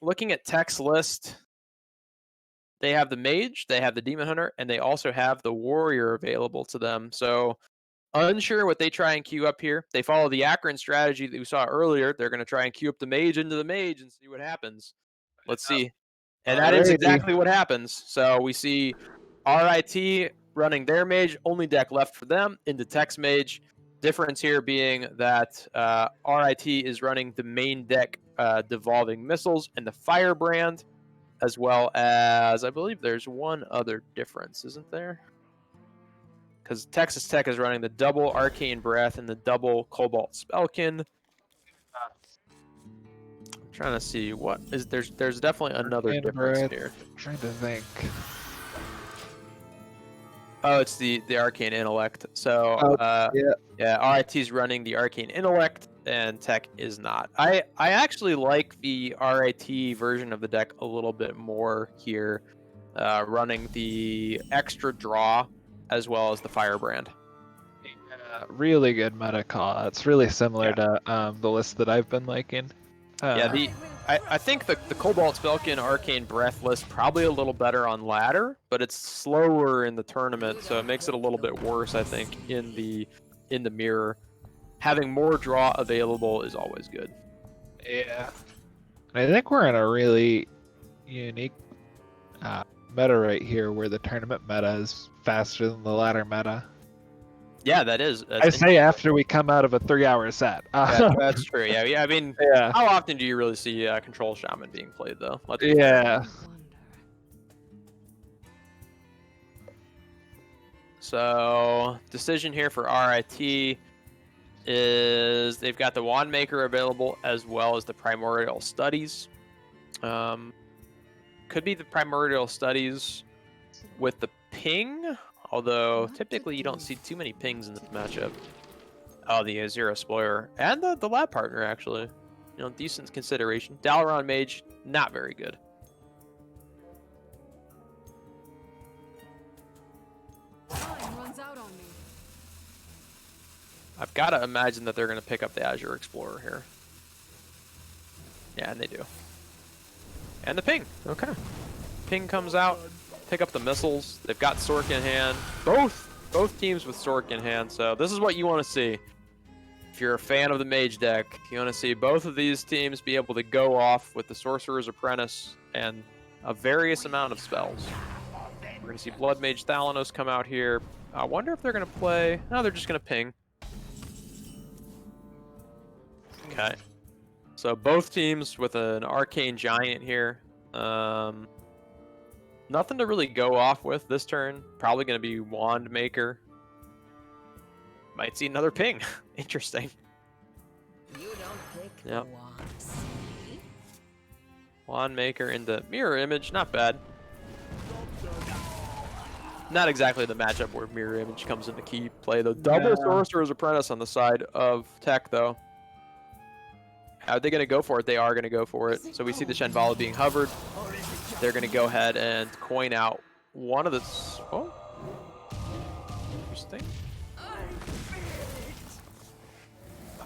Looking at Tech's list. They have the mage, they have the demon hunter, and they also have the warrior available to them. So unsure what they try and queue up here. They follow the Akron strategy that we saw earlier. They're going to try and queue up the mage into the mage and see what happens. Let's see. And that is exactly what happens. So we see RIT running their mage, only deck left for them, into Tech's mage. Difference here being that RIT is running the main deck devolving missiles and the firebrand, as well as, I believe there's one other difference, isn't there? Because Texas Tech is running the double Arcane Breath and the double Cobalt Spellkin. I'm trying to see what is there's definitely another difference here. I'm trying to think. Oh, it's the Arcane Intellect. So yeah, RIT's running the Arcane Intellect and Tech is not. I actually like the RIT version of the deck a little bit more here, running the extra draw as well as the Firebrand. Yeah, really good meta call. It's really similar to the list that I've been liking. I think the Cobalt Spellkin Arcane Breath list probably a little better on ladder, but it's slower in the tournament, so it makes it a little bit worse, I think, in the mirror. Having more draw available is always good. Yeah. I think we're in a really unique meta right here where the tournament meta is faster than the ladder meta. Yeah, that is. I say after we come out of a 3-hour set. That's true. Yeah. I mean, how often do you really see Control Shaman being played, though? So, decision here for RIT is they've got the Wand Maker available as well as the Primordial Studies. Could be the Primordial Studies with the ping, although typically you don't see too many pings in this matchup. Oh, the Azure Explorer and the lab partner, actually. You know, decent consideration. Dalaran Mage, not very good. I've got to imagine that they're going to pick up the Azure Explorer here. Yeah, and they do. And the ping. Okay. Ping comes out. Pick up the missiles. They've got Sork in hand. Both teams with Sork in hand. So this is what you want to see. If you're a fan of the Mage deck, you want to see both of these teams be able to go off with the Sorcerer's Apprentice and a various amount of spells. We're going to see Blood Mage Thalanos come out here. I wonder if they're going to play... No, they're just going to ping. Okay. So both teams with an Arcane Giant here. Nothing to really go off with this turn. Probably going to be Wand Maker. Might see another ping. Interesting. You don't pick Yep. wands. Wand Maker into Mirror Image. Not bad. Not exactly the matchup where Mirror Image comes into key play, though. Double Sorcerer's Apprentice on the side of Tech, though. How are they going to go for it? They are going to go for it. So we see the Shenvala being hovered. They're going to go ahead and coin out one of the... Oh. Interesting.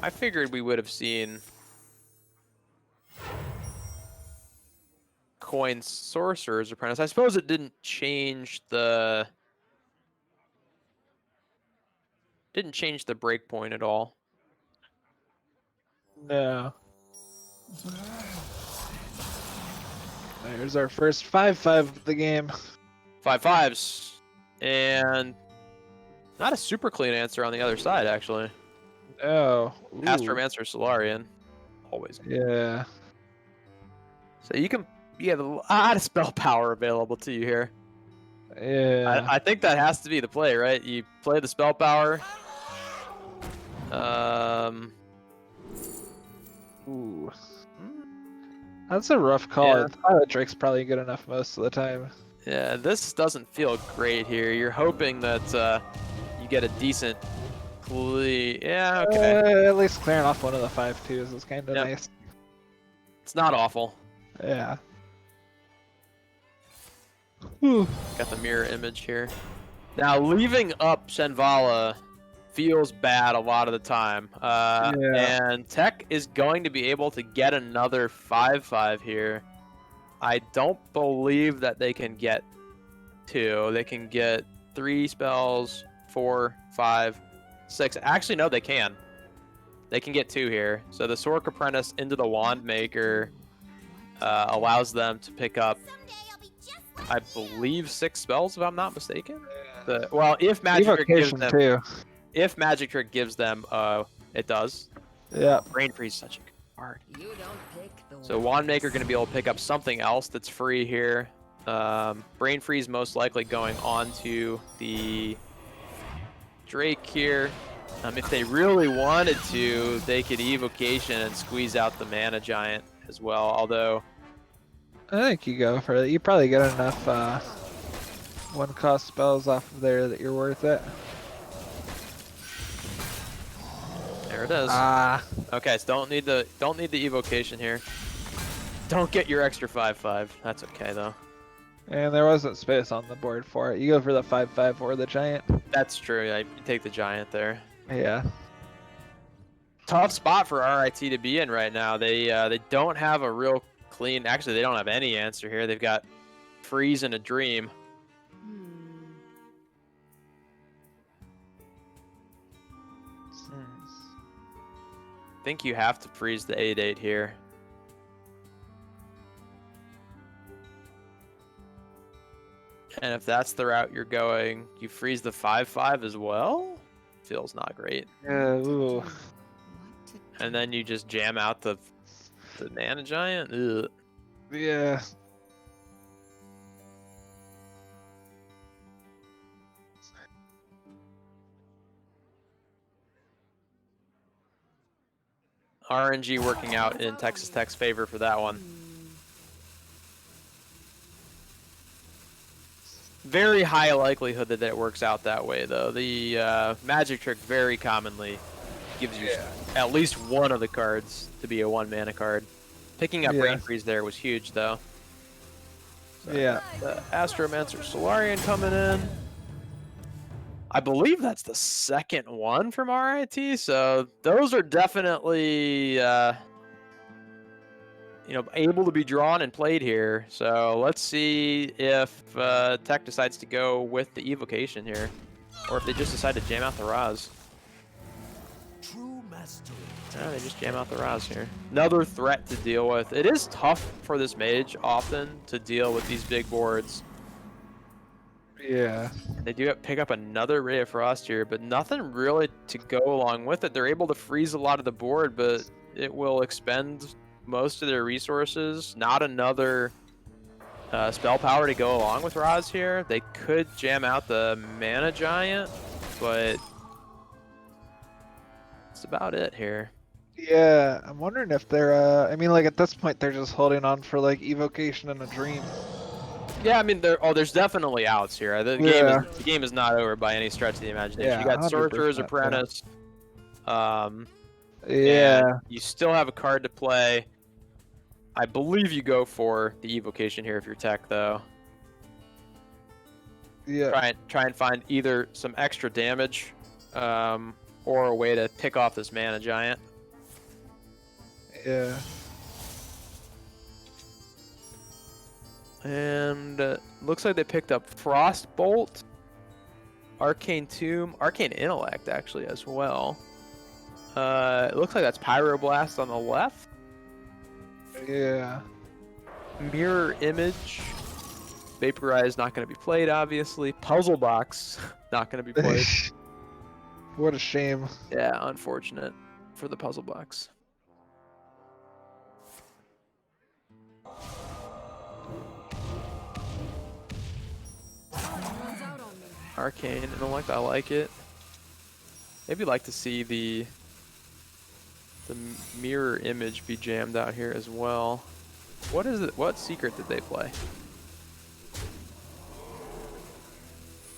I figured we would have seen coin Sorcerer's Apprentice. I suppose it didn't change the didn't change the break point at all. No. There's our first 5-5 of the game. 5-5s. And not a super clean answer on the other side, actually. Oh. Astro answer Solarian. Always. Yeah. So you have a lot of spell power available to you here. Yeah. I think that has to be the play, right? You play the spell power. Ooh. That's a rough call. Yeah. Pilot Drake's probably good enough most of the time. Yeah, this doesn't feel great here. You're hoping that you get a decent plea. Yeah, okay. At least clearing off one of the 5-2s is kind of nice. It's not awful. Yeah. Got the mirror image here. Now, leaving up Shenvala feels bad a lot of the time. And Tech is going to be able to get another 5-5 here. I don't believe that they can get 2. They can get 3 spells, 4, 5, 6. Actually, no, they can. They can get 2 here. So the Sork Apprentice into the Wand Maker allows them to pick up, I believe, 6 spells, if I'm not mistaken. Well, if Magic Trick gives them, if Magic Trick gives them, it does. Yeah. Brain Freeze is such a good card. You don't pick the So Wand Maker going to be able to pick up something else that's free here. Brain Freeze most likely going on to the Drake here. If they really wanted to, they could Evocation and squeeze out the Mana Giant as well. Although I think you go for it. You probably get enough 1-cost spells off of there that you're worth it. there it is. Okay, so don't need the Evocation here. Don't get your extra 5-5. That's okay though. And there wasn't space on the board for it. You go for the 5-5 or the Giant. That's true. Yeah, you take the Giant there. Yeah. Tough spot for RIT to be in right now. They don't have a real clean. Actually, they don't have any answer here. They've got Freeze and a Dream. I think you have to freeze the 8-8 here. And if that's the route you're going, you freeze the 5-5 as well? Feels not great. Yeah, ooh. And then you just jam out the Mana Giant? Ugh. Yeah. RNG working out in Texas Tech's favor for that one. Very high likelihood that it works out that way, though. The Magic Trick very commonly gives you at least one of the cards to be a 1-mana card. Picking up Brain Freeze there was huge, though. So the Astromancer Solarian coming in. I believe that's the second one from RIT, so those are definitely able to be drawn and played here. So let's see if Tech decides to go with the Evocation here, or if they just decide to jam out the Raz. True mastery. Yeah, they just jam out the Raz here. Another threat to deal with. It is tough for this mage often to deal with these big boards. Yeah. They do pick up another Ray of Frost here, but nothing really to go along with it. They're able to freeze a lot of the board, but it will expend most of their resources. Not another spell power to go along with Raz here. They could jam out the Mana Giant, but that's about it here. Yeah, I'm wondering if they're, I mean, like, at this point, they're just holding on for, like, Evocation and a Dream. Yeah, I mean, there's definitely outs here. The game is not over by any stretch of the imagination. Yeah, you got Sorcerer's Apprentice. Yeah. You still have a card to play. I believe you go for the Evocation here if you're Tech, though. Yeah. Try and find either some extra damage, or a way to pick off this Mana Giant. Yeah. And looks like they picked up Frostbolt. Arcane Tomb, Arcane Intellect actually as well. It looks like that's Pyroblast on the left. Yeah. Mirror Image. Vaporize not going to be played, obviously. Puzzle Box not going to be played. What a shame. Yeah, unfortunate for the Puzzle Box. Arcane Intellect, I like it. Maybe like to see the mirror image be jammed out here as well. What is it? What secret did they play?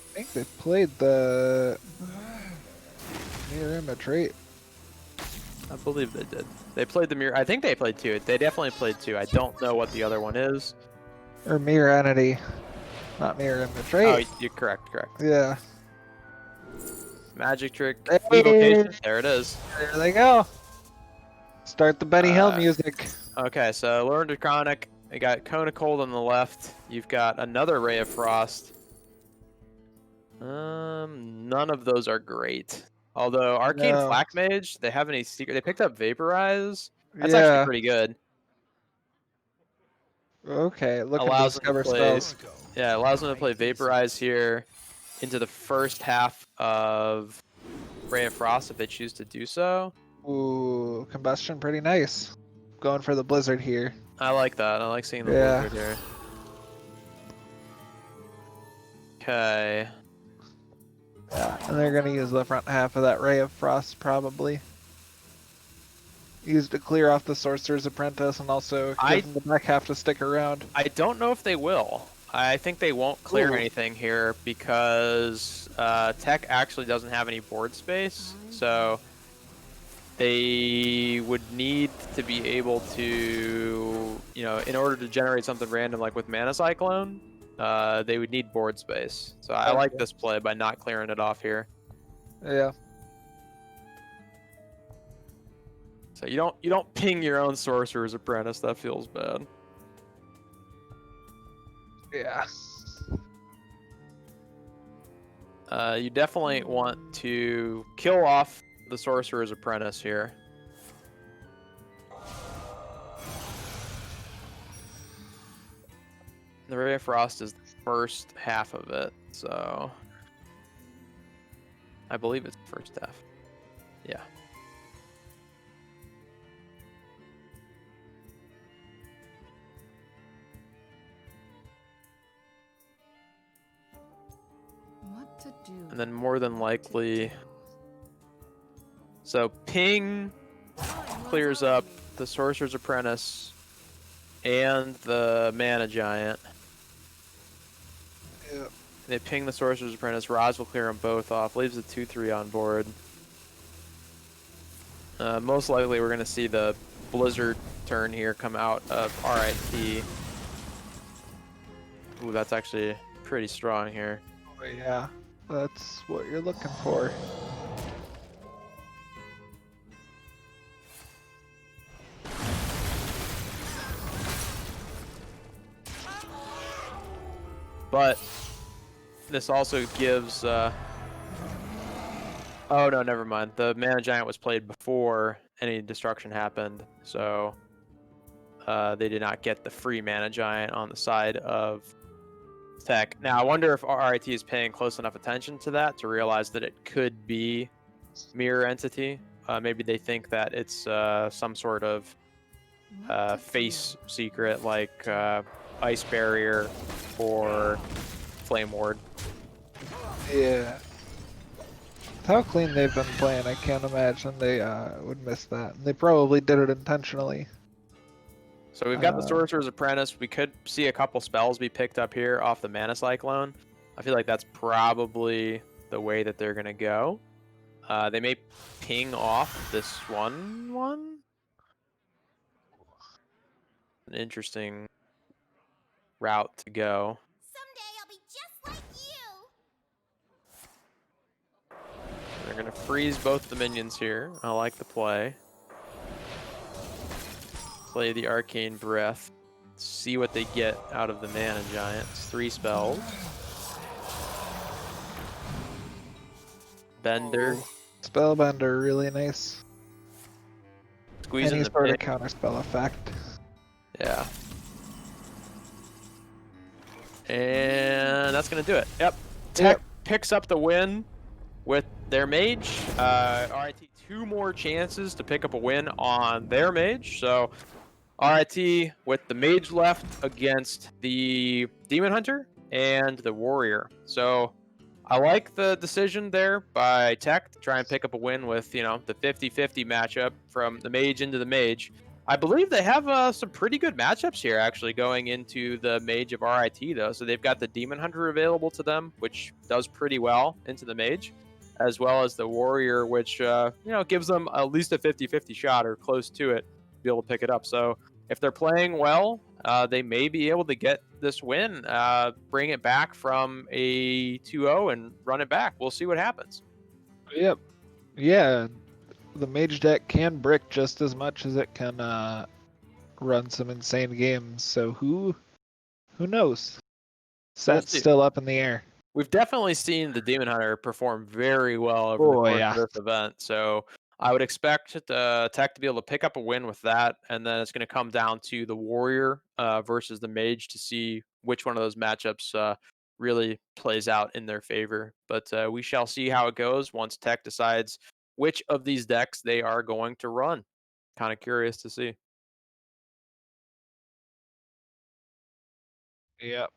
I think they played the mirror image, right? I believe they did. They played the mirror. I think they played 2. They definitely played 2. I don't know what the other one is. Or mirror entity, not mirror image, right? Oh, you're correct. Correct. Yeah. Magic trick. Hey. Evocation. There it is. There they go. Start the Benny Hill music. Okay, so Learn Draconic. You got Cone of Cold on the left. You've got another Ray of Frost. None of those are great. Although Arcane Flak Mage, they have any secret? They picked up Vaporize. That's actually pretty good. Okay, looking to Allows them discover to play, spells. yeah, allows them to play Vaporize here into the first half of Ray of Frost if they choose to do so. Ooh, combustion, pretty nice. Going for the blizzard here. I like that. I like seeing the blizzard here. Okay. Yeah, and they're gonna use the front half of that Ray of Frost probably. Use to clear off the Sorcerer's Apprentice and also give them the back half to stick around. I don't know if they will. I think they won't clear Ooh. anything here because Tech actually doesn't have any board space. So they would need to be able to, you know, in order to generate something random like with Mana Cyclone, they would need board space. So I like this play by not clearing it off here. Yeah. So you don't ping your own Sorcerer's Apprentice. That feels bad. Yeah. You definitely want to kill off the Sorcerer's Apprentice here. The Ray of Frost is the first half of it, so I believe it's the first half. Yeah. What to do? And then more than likely, so ping clears up the Sorcerer's Apprentice and the Mana Giant. Yep. They ping the Sorcerer's Apprentice. Roz will clear them both off. Leaves the 2/3 on board. Most likely we're going to see the Blizzard turn here come out of RIT. Ooh, that's actually pretty strong here. Oh, yeah, that's what you're looking for. But this also gives oh no, never mind. The Mana Giant was played before any destruction happened, so they did not get the free Mana Giant on the side of Tech. Now I wonder if RIT is paying close enough attention to that to realize that it could be Mirror Entity. Maybe they think that it's some sort of face secret like Ice Barrier or Flame Ward. Yeah. With how clean they've been playing, I can't imagine they would miss that. They probably did it intentionally. So we've got the Sorcerer's Apprentice. We could see a couple spells be picked up here off the Mana Cyclone. I feel like that's probably the way that they're going to go. They may ping off this one. An interesting route to go. Someday I'll be just like you. They're going to freeze both the minions here. I like the play. Play the Arcane Breath. See what they get out of the Mana Giant. It's 3 spells. Bender. Spellbender, really nice. Squeezing Any the sort of ping. counterspell effect. Yeah. And that's going to do it. Yep. Tech picks up the win with their mage. RIT 2 more chances to pick up a win on their mage. So RIT with the mage left against the Demon Hunter and the Warrior. So I like the decision there by Tech to try and pick up a win with, the 50-50 matchup from the mage into the mage. I believe they have some pretty good matchups here, actually, going into the mage of RIT, though. So they've got the Demon Hunter available to them, which does pretty well into the mage, as well as the Warrior, which, gives them at least a 50-50 shot or close to it to be able to pick it up. So if they're playing well, they may be able to get this win, bring it back from a 2-0 and run it back. We'll see what happens. Yep. Yeah, the mage deck can brick just as much as it can run some insane games. So who knows? Set's still up in the air. We've definitely seen the Demon Hunter perform very well over the course of this event. So I would expect Tech to be able to pick up a win with that, and then it's going to come down to the Warrior versus the Mage to see which one of those matchups really plays out in their favor. But we shall see how it goes once Tech decides which of these decks they are going to run. Kind of curious to see. Yep.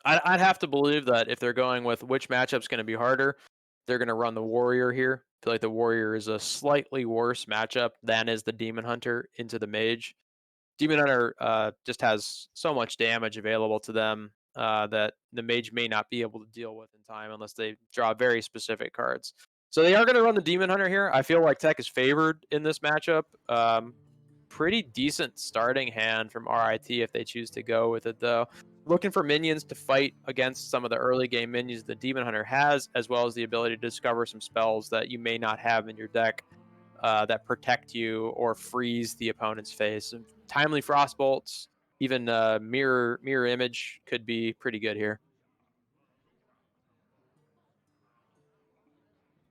I'd have to believe that if they're going with which matchup's going to be harder, they're going to run the Warrior here. I feel like the Warrior is a slightly worse matchup than is the Demon Hunter into the Mage. Demon Hunter just has so much damage available to them that the Mage may not be able to deal with in time unless they draw very specific cards. So they are going to run the Demon Hunter here. I feel like Tech is favored in this matchup. Pretty decent starting hand from RIT if they choose to go with it, though. Looking for minions to fight against some of the early game minions the Demon Hunter has, as well as the ability to discover some spells that you may not have in your deck that protect you or freeze the opponent's face. And timely Frostbolts, even mirror image could be pretty good here.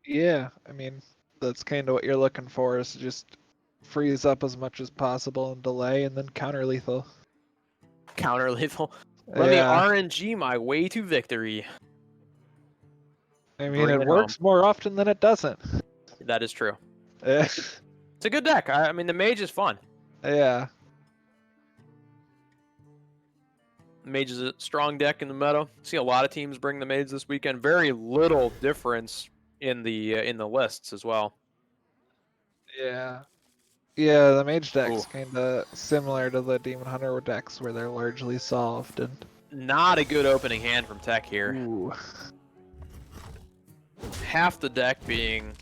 Yeah, I mean, that's kind of what you're looking for, is just freeze up as much as possible and delay, and then counter lethal. Counter lethal. Let me RNG my way to victory. I mean, it works more often than it doesn't. That is true. It's a good deck. I mean, the Mage is fun. Yeah. Mage is a strong deck in the meta. See a lot of teams bring the Mage this weekend. Very little difference in the lists as well. Yeah. Yeah, the Mage deck's kind of similar to the Demon Hunter decks, where they're largely solved. And not a good opening hand from Tech here. Ooh. Half the deck being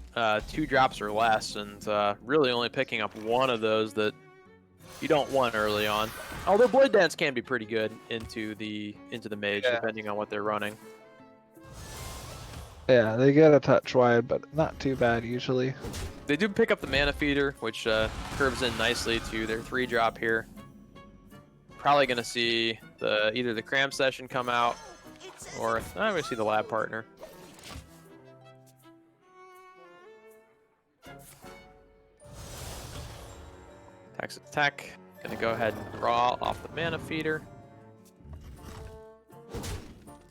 2 drops or less, and really only picking up one of those that you don't want early on. Although Blade Dance can be pretty good into the Mage, depending on what they're running. Yeah, they get a touch wide, but not too bad usually. They do pick up the Mana Feeder, which curves in nicely to their 3-drop here. Probably going to see either the Cram Session come out, or I'm going to see the Lab Partner. Tech's attack. Going to go ahead and draw off the Mana Feeder.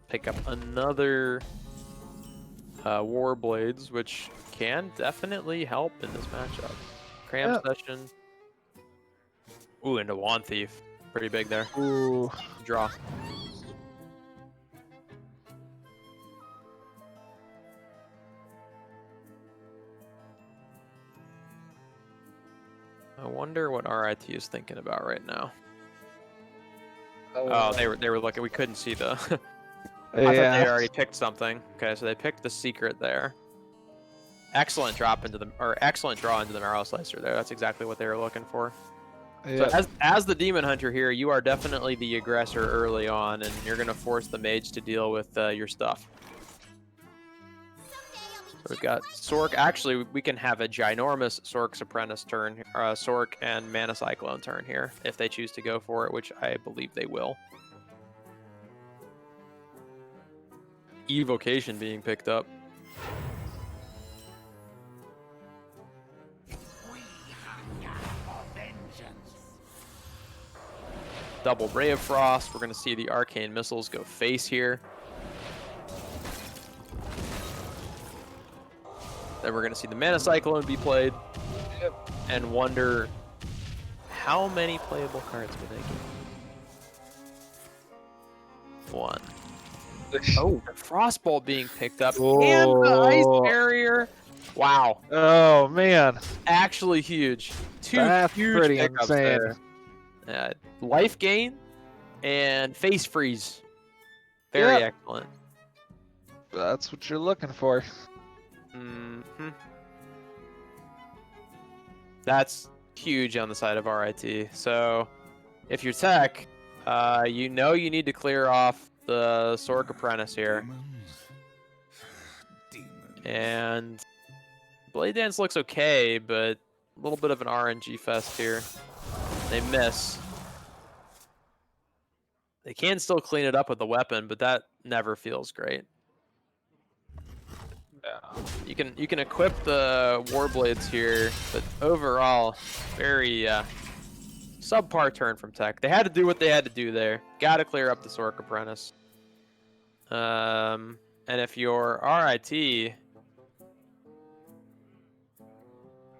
Pick up another Warblades, which can definitely help in this matchup. Cram Session. Ooh, into Wand Thief. Pretty big there. Ooh. Draw. I wonder what RIT is thinking about right now. Oh, they were looking. We couldn't see the. I thought they already picked something. Okay, so they picked the secret there. Excellent drop into excellent draw into the Marrow Slicer there. That's exactly what they were looking for. So as the Demon Hunter here, you are definitely the aggressor early on, and you're going to force the Mage to deal with your stuff. So we've got Sork. Actually, we can have a ginormous Sork's Apprentice turn, Sork and Mana Cyclone turn here, if they choose to go for it, which I believe they will. Evocation being picked up. double Ray of Frost. We're going to see the Arcane Missiles go face here. Then we're going to see the Mana Cyclone be played. Yep. And wonder how many playable cards would they get? 1. Oh, the Frostbolt being picked up. And the Ice Barrier. Wow. Oh, man. Actually huge. 2 That's huge pretty pickups insane. there. Life gain and face freeze. Very excellent. That's what you're looking for. That's huge on the side of RIT. So if you're tech, you know you need to clear off the Sork Apprentice here. And Blade Dance looks okay, but a little bit of an RNG fest here. They miss. They can still clean it up with the weapon, but that never feels great. You can equip the Warblades here, but overall, very subpar turn from tech. They had to do what they had to do there. Got to clear up the Sork Apprentice. And if you're RIT,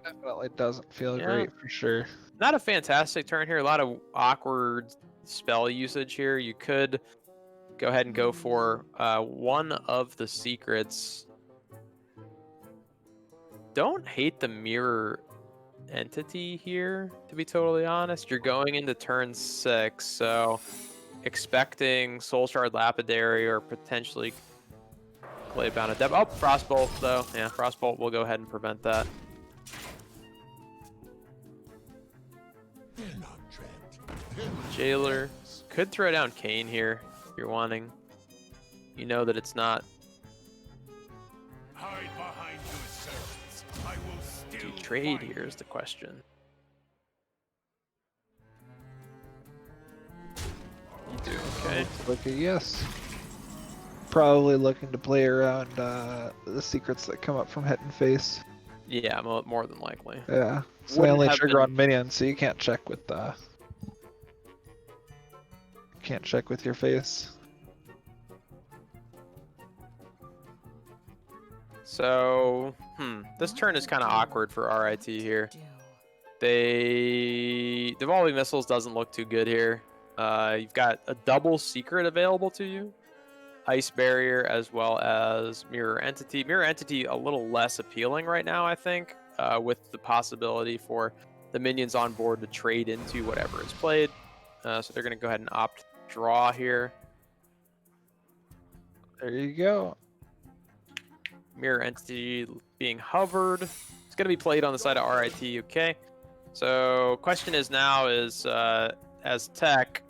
definitely doesn't feel great for sure. Not a fantastic turn here. A lot of awkward spell usage here. You could go ahead and go for one of the secrets. Don't hate the mirror entity here, to be totally honest. You're going into turn 6, so expecting Soul Shard Lapidary or potentially Glade Bound Adept. Oh, Frostbolt though. Yeah, Frostbolt will go ahead and prevent that. Jailer could throw down Kane here if you're wanting. You know that it's not. Hide behind your servants. I will still Do you trade here is the question. You do, okay. Like a yes. Probably looking to play around the secrets that come up from hit and face. Yeah, more than likely. Yeah. So they only trigger on minions, so you can't check with your face. So, this turn is kind of awkward for RIT here. Devolving Missiles doesn't look too good here. You've got a double secret available to you. Ice Barrier as well as Mirror Entity. Mirror Entity a little less appealing right now, I think, with the possibility for the minions on board to trade into whatever is played. So they're going to go ahead and opt draw here. There you go. Mirror Entity being hovered. It's going to be played on the side of RIT, okay? So question is now is, as tech,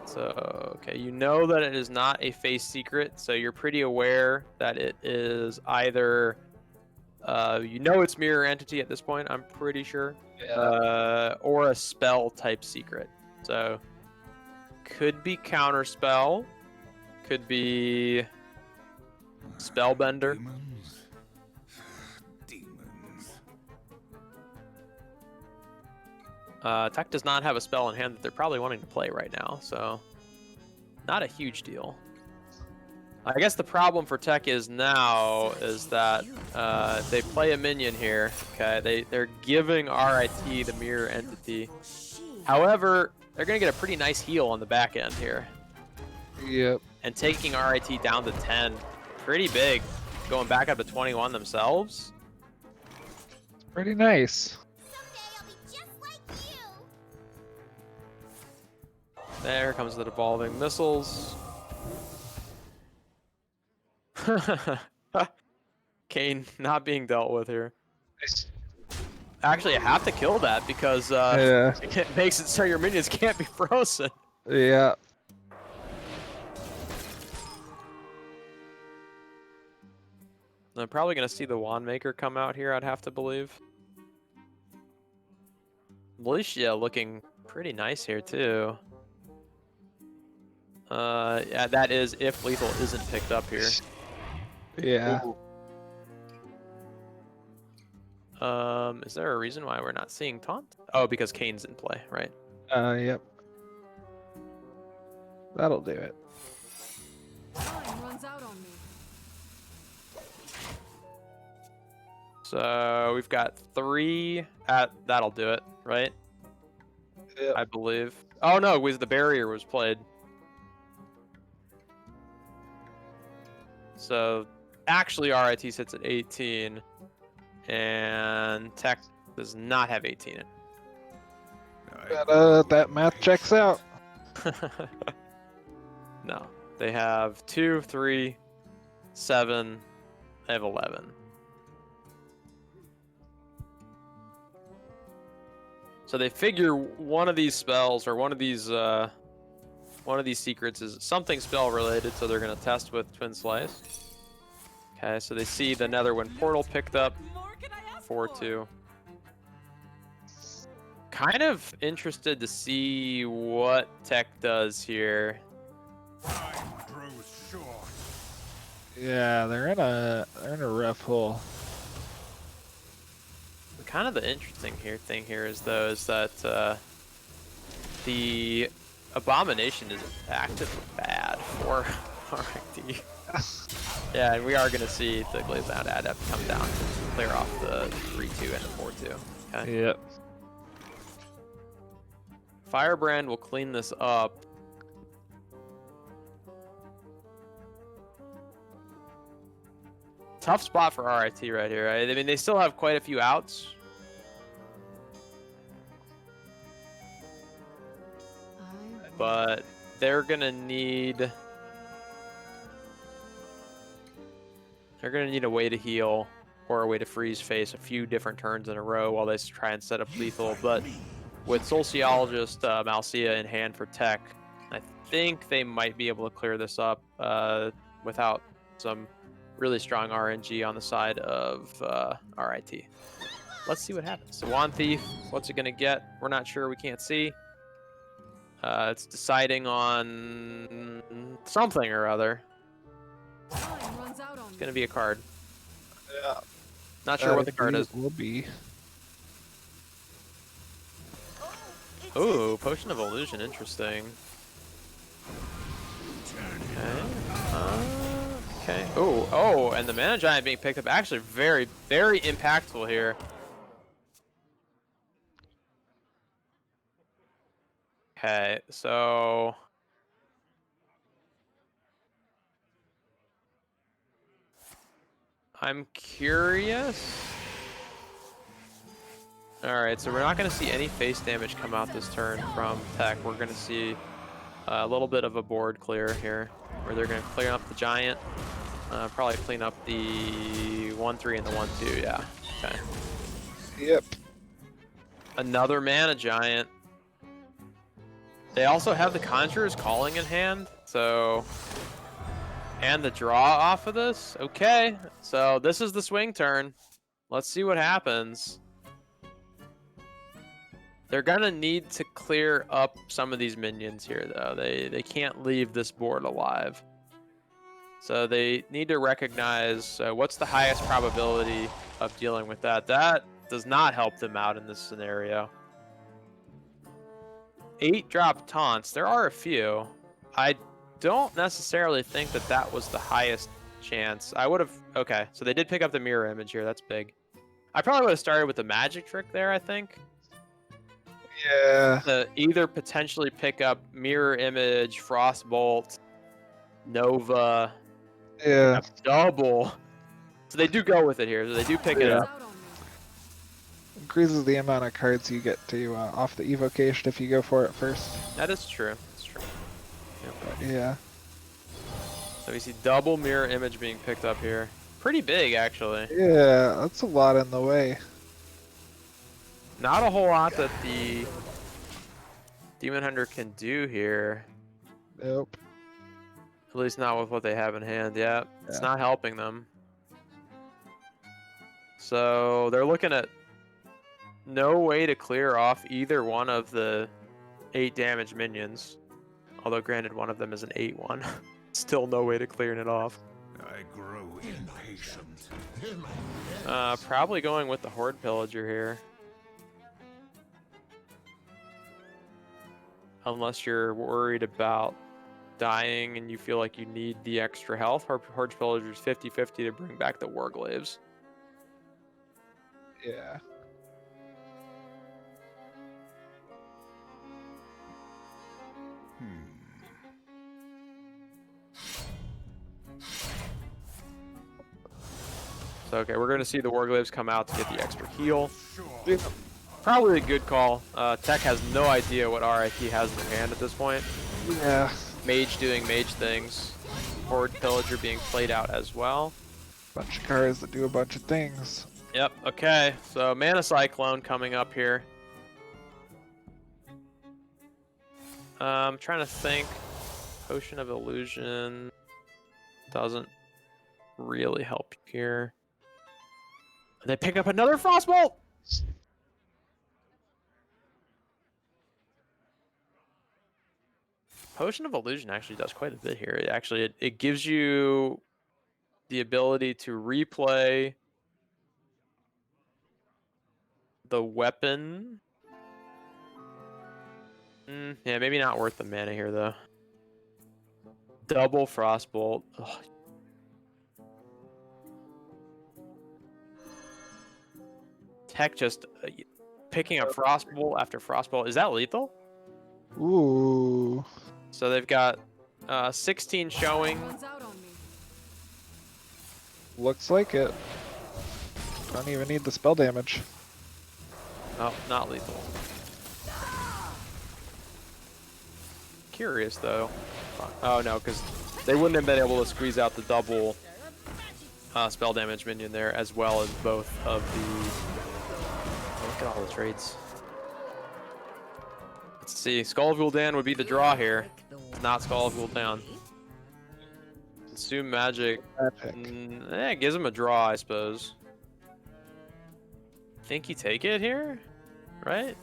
so, okay, you know that it is not a face secret, so you're pretty aware that it is either, you know it's Mirror Entity at this point, I'm pretty sure, or a spell type secret. So, could be Counterspell, could be Spellbender. Tech does not have a spell in hand that they're probably wanting to play right now, so not a huge deal. I guess the problem for Tech is now is that they play a minion here. Okay, they're giving RIT the Mirror Entity. However, they're gonna get a pretty nice heal on the back end here. Yep. And taking RIT down to 10, pretty big. Going back up to 21 themselves. It's pretty nice. There comes the Devolving Missiles. Kane not being dealt with here. Actually, I have to kill that because it makes it so your minions can't be frozen. Yeah. I'm probably going to see the Wand Maker come out here, I'd have to believe. Militia looking pretty nice here, too. Yeah, that is if lethal isn't picked up here. Yeah. Is there a reason why we're not seeing taunt? Oh, because Kane's in play, right? Yep. That'll do it. Time runs out on me. So we've got 3 at that'll do it, right? Yep. I believe. Oh no, the barrier was played. So actually RIT sits at 18 and Tech does not have 18 in it. That math checks out. No. They have 2, 3, 7, they have 11. So they figure one of these spells or one of these secrets is something spell related, so they're gonna test with Twin Slice. Okay, so they see the Netherwind portal picked up 4-2. Kind of interested to see what Tech does here. Yeah, they're in a rough hole. Kind of the interesting thing here is that the Abomination is actively bad for RIT. Yeah, and we are going to see the Glazeout Adept come down to clear off the 3-2 and the 4-2. Okay. Yep. Firebrand will clean this up. Tough spot for RIT right here, right? I mean, they still have quite a few outs. But they're gonna need a way to heal or a way to freeze face a few different turns in a row while they try and set up lethal. But with Sociologist Malcia in hand for Tech, I think they might be able to clear this up without some really strong RNG on the side of RIT. Let's see what happens. So Wand Thief, what's it gonna get? We're not sure. We can't see. It's deciding on something or other. It's gonna be a card. Yeah. Not sure what the card is. Will be. Ooh, Potion of Illusion, interesting. Okay. Oh, and the Mana Giant being picked up, actually very, very impactful here. Okay, so I'm curious. Alright, so we're not going to see any face damage come out this turn from Tech. We're going to see a little bit of a board clear here, where they're going to clear up the Giant. Probably clean up the 1-3 and the 1-2, yeah. Okay. Yep. Another Mana Giant. They also have the Conjurer's Calling in hand, so... And the draw off of this? Okay, so this is the swing turn. Let's see what happens. They're gonna need to clear up some of these minions here, though. They can't leave this board alive. So they need to recognize what's the highest probability of dealing with that. That does not help them out in this scenario. 8-drop taunts. There are a few. I don't necessarily think that that was the highest chance. I would have... Okay, so they did pick up the mirror image here. That's big. I probably would have started with the magic trick there, I think. Yeah. To either potentially pick up mirror image, frostbolt, Nova, Yeah. double. So they do go with it here. So they do pick it up. Increases the amount of cards you get to off the evocation if you go for it first. That is true. That's true. Yep. Yeah. So we see double mirror image being picked up here. Pretty big, actually. Yeah, that's a lot in the way. Not a whole lot that the Demon Hunter can do here. Nope. At least not with what they have in hand. Yeah, it's not helping them. So they're looking at no way to clear off either one of the 8 damage minions. Although granted, one of them is an 8-1. Still no way to clear it off. I grow impatient. Probably going with the Horde Pillager here. Unless you're worried about dying and you feel like you need the extra health, Horde Pillager's 50-50 to bring back the Warglaives. Yeah. So, okay, we're going to see the Warglaives come out to get the extra heal. Probably a good call. Tech has no idea what RIT has in their hand at this point. Yeah. Mage doing mage things. Horde Pillager being played out as well. Bunch of cards that do a bunch of things. Yep, okay. So Mana Cyclone coming up here. I'm trying to think. Potion of Illusion doesn't really help here. They pick up another Frostbolt! Potion of Illusion actually does quite a bit here. It gives you the ability to replay the weapon. Yeah, maybe not worth the mana here though. Double Frostbolt. Ugh. Tech just picking up Frostbolt after Frostbolt. Is that lethal? Ooh. So they've got 16 showing. Looks like it. Don't even need the spell damage. Oh, not lethal. Curious though. Oh no, because they wouldn't have been able to squeeze out the double spell damage minion there, as well as both of the. Oh, look at all the trades. Let's see. Skull of Gul'dan would be the draw here. It's not Skull of Gul'dan. Consume magic. It gives him a draw, I suppose. Think you take it here, right?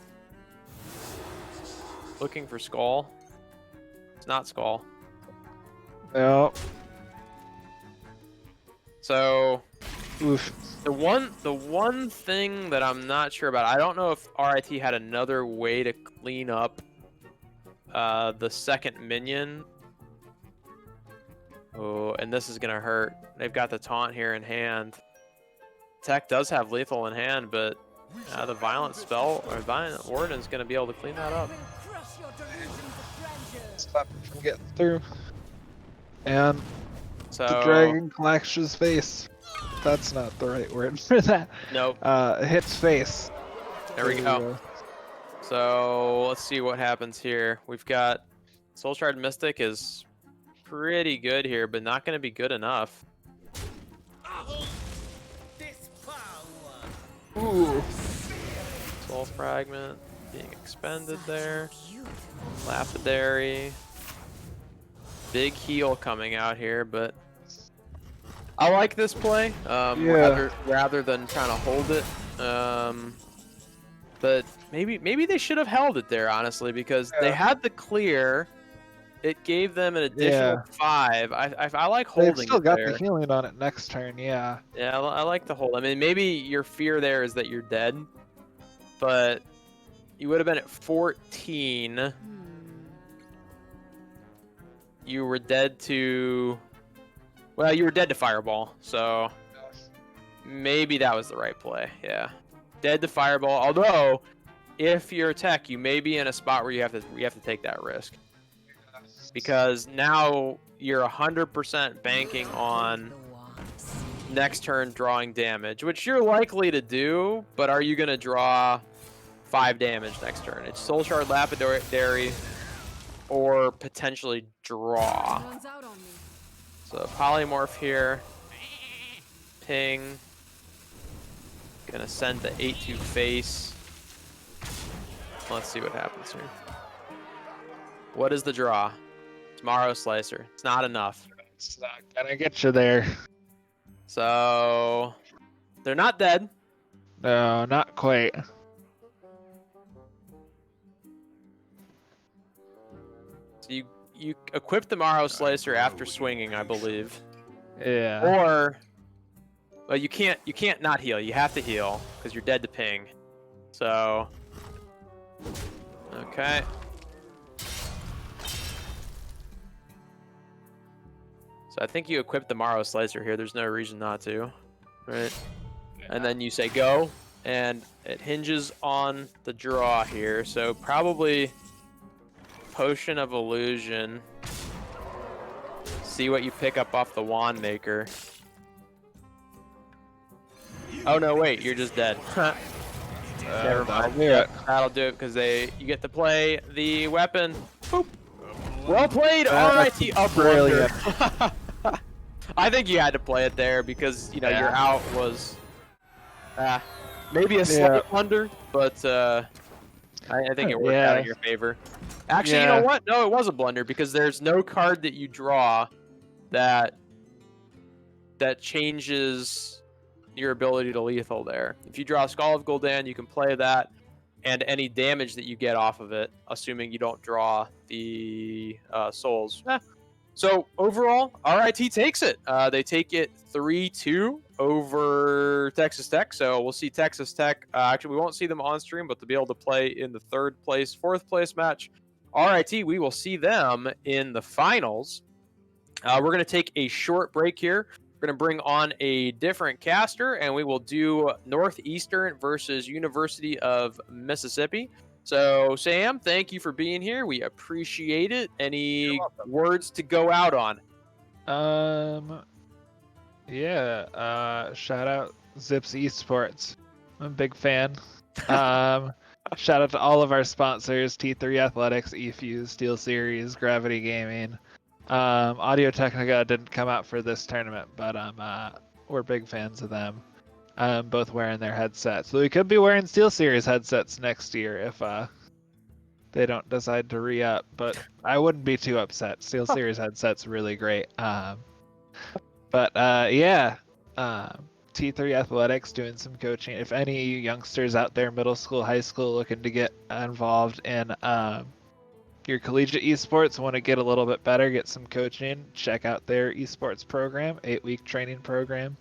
Looking for Skull. It's not Skull. No. So, oof. The one thing that I'm not sure about, I don't know if RIT had another way to clean up the second minion. Oh, and this is gonna hurt. They've got the taunt here in hand. Tech does have lethal in hand, but the violent spell or violent warden is gonna be able to clean that up. Stop him from getting through. And so the dragon clashes face. That's not the right word for that. Nope. Hits face. There we go. So let's see what happens here. We've got Soul Shard Mystic is pretty good here, but not going to be good enough. Ooh. Soul Fragment being expended there. Lapidary. Big heal coming out here, but I like this play rather than trying to hold it. But maybe they should have held it there, honestly, because they had the clear. It gave them an additional 5. I like holding it. They've still got there. the healing on it next turn, yeah. Yeah, I like the hold. I mean, maybe your fear there is that you're dead, but you would have been at 14. You were dead to... Well, you were dead to Fireball, so maybe that was the right play, yeah. Dead to Fireball, although, if you're Tech, you may be in a spot where you have to take that risk. Because now you're 100% banking on next turn drawing damage, which you're likely to do, but are you going to draw 5 damage next turn? It's Soul Shard Lapidary or potentially draw. So Polymorph here. Ping. Gonna send the 8-2 face. Let's see what happens here. What is the draw? Tomorrow Slicer. It's not enough. It's not gonna get you there. So they're not dead. No, not quite. So you equip the Morrow Slicer after swinging, I believe. Yeah. Or well, you can't not heal. You have to heal because you're dead to ping. So okay. I think you equip the Morrow Slicer here. There's no reason not to, right? And then you say go, and it hinges on the draw here. So probably Potion of Illusion. See what you pick up off the Wand Maker. Oh no, wait, you're just dead. Never mind. That'll do it because you get to play the weapon. Boop. Well played, RIT. Up brilliant. I think you had to play it there because your out was maybe a slight blunder, but I think it worked out in your favor. Actually, you know what? No, it was a blunder because there's no card that you draw that changes your ability to lethal there. If you draw Skull of Gul'dan, you can play that, and any damage that you get off of it, assuming you don't draw the souls. So overall, RIT takes it. They take it 3-2 over Texas Tech. So we'll see Texas Tech. Actually, we won't see them on stream, but to be able to play in the third place, fourth place match, RIT, we will see them in the finals. We're going to take a short break here. We're going to bring on a different caster, and we will do Northeastern versus University of Mississippi. So, Sam, thank you for being here. We appreciate it. Any words to go out on? Shout out Zips Esports. I'm a big fan. Shout out to all of our sponsors: T3 Athletics, eFuse, Steel Series, Gravity Gaming. Audio Technica didn't come out for this tournament, but we're big fans of them. Both wearing their headsets. So we could be wearing Steel Series headsets next year if they don't decide to re-up, but I wouldn't be too upset. Steel Series headset's really great. T3 Athletics doing some coaching. If any youngsters out there, middle school, high school, looking to get involved in your collegiate esports, want to get a little bit better, get some coaching, check out their esports program, 8-week training program.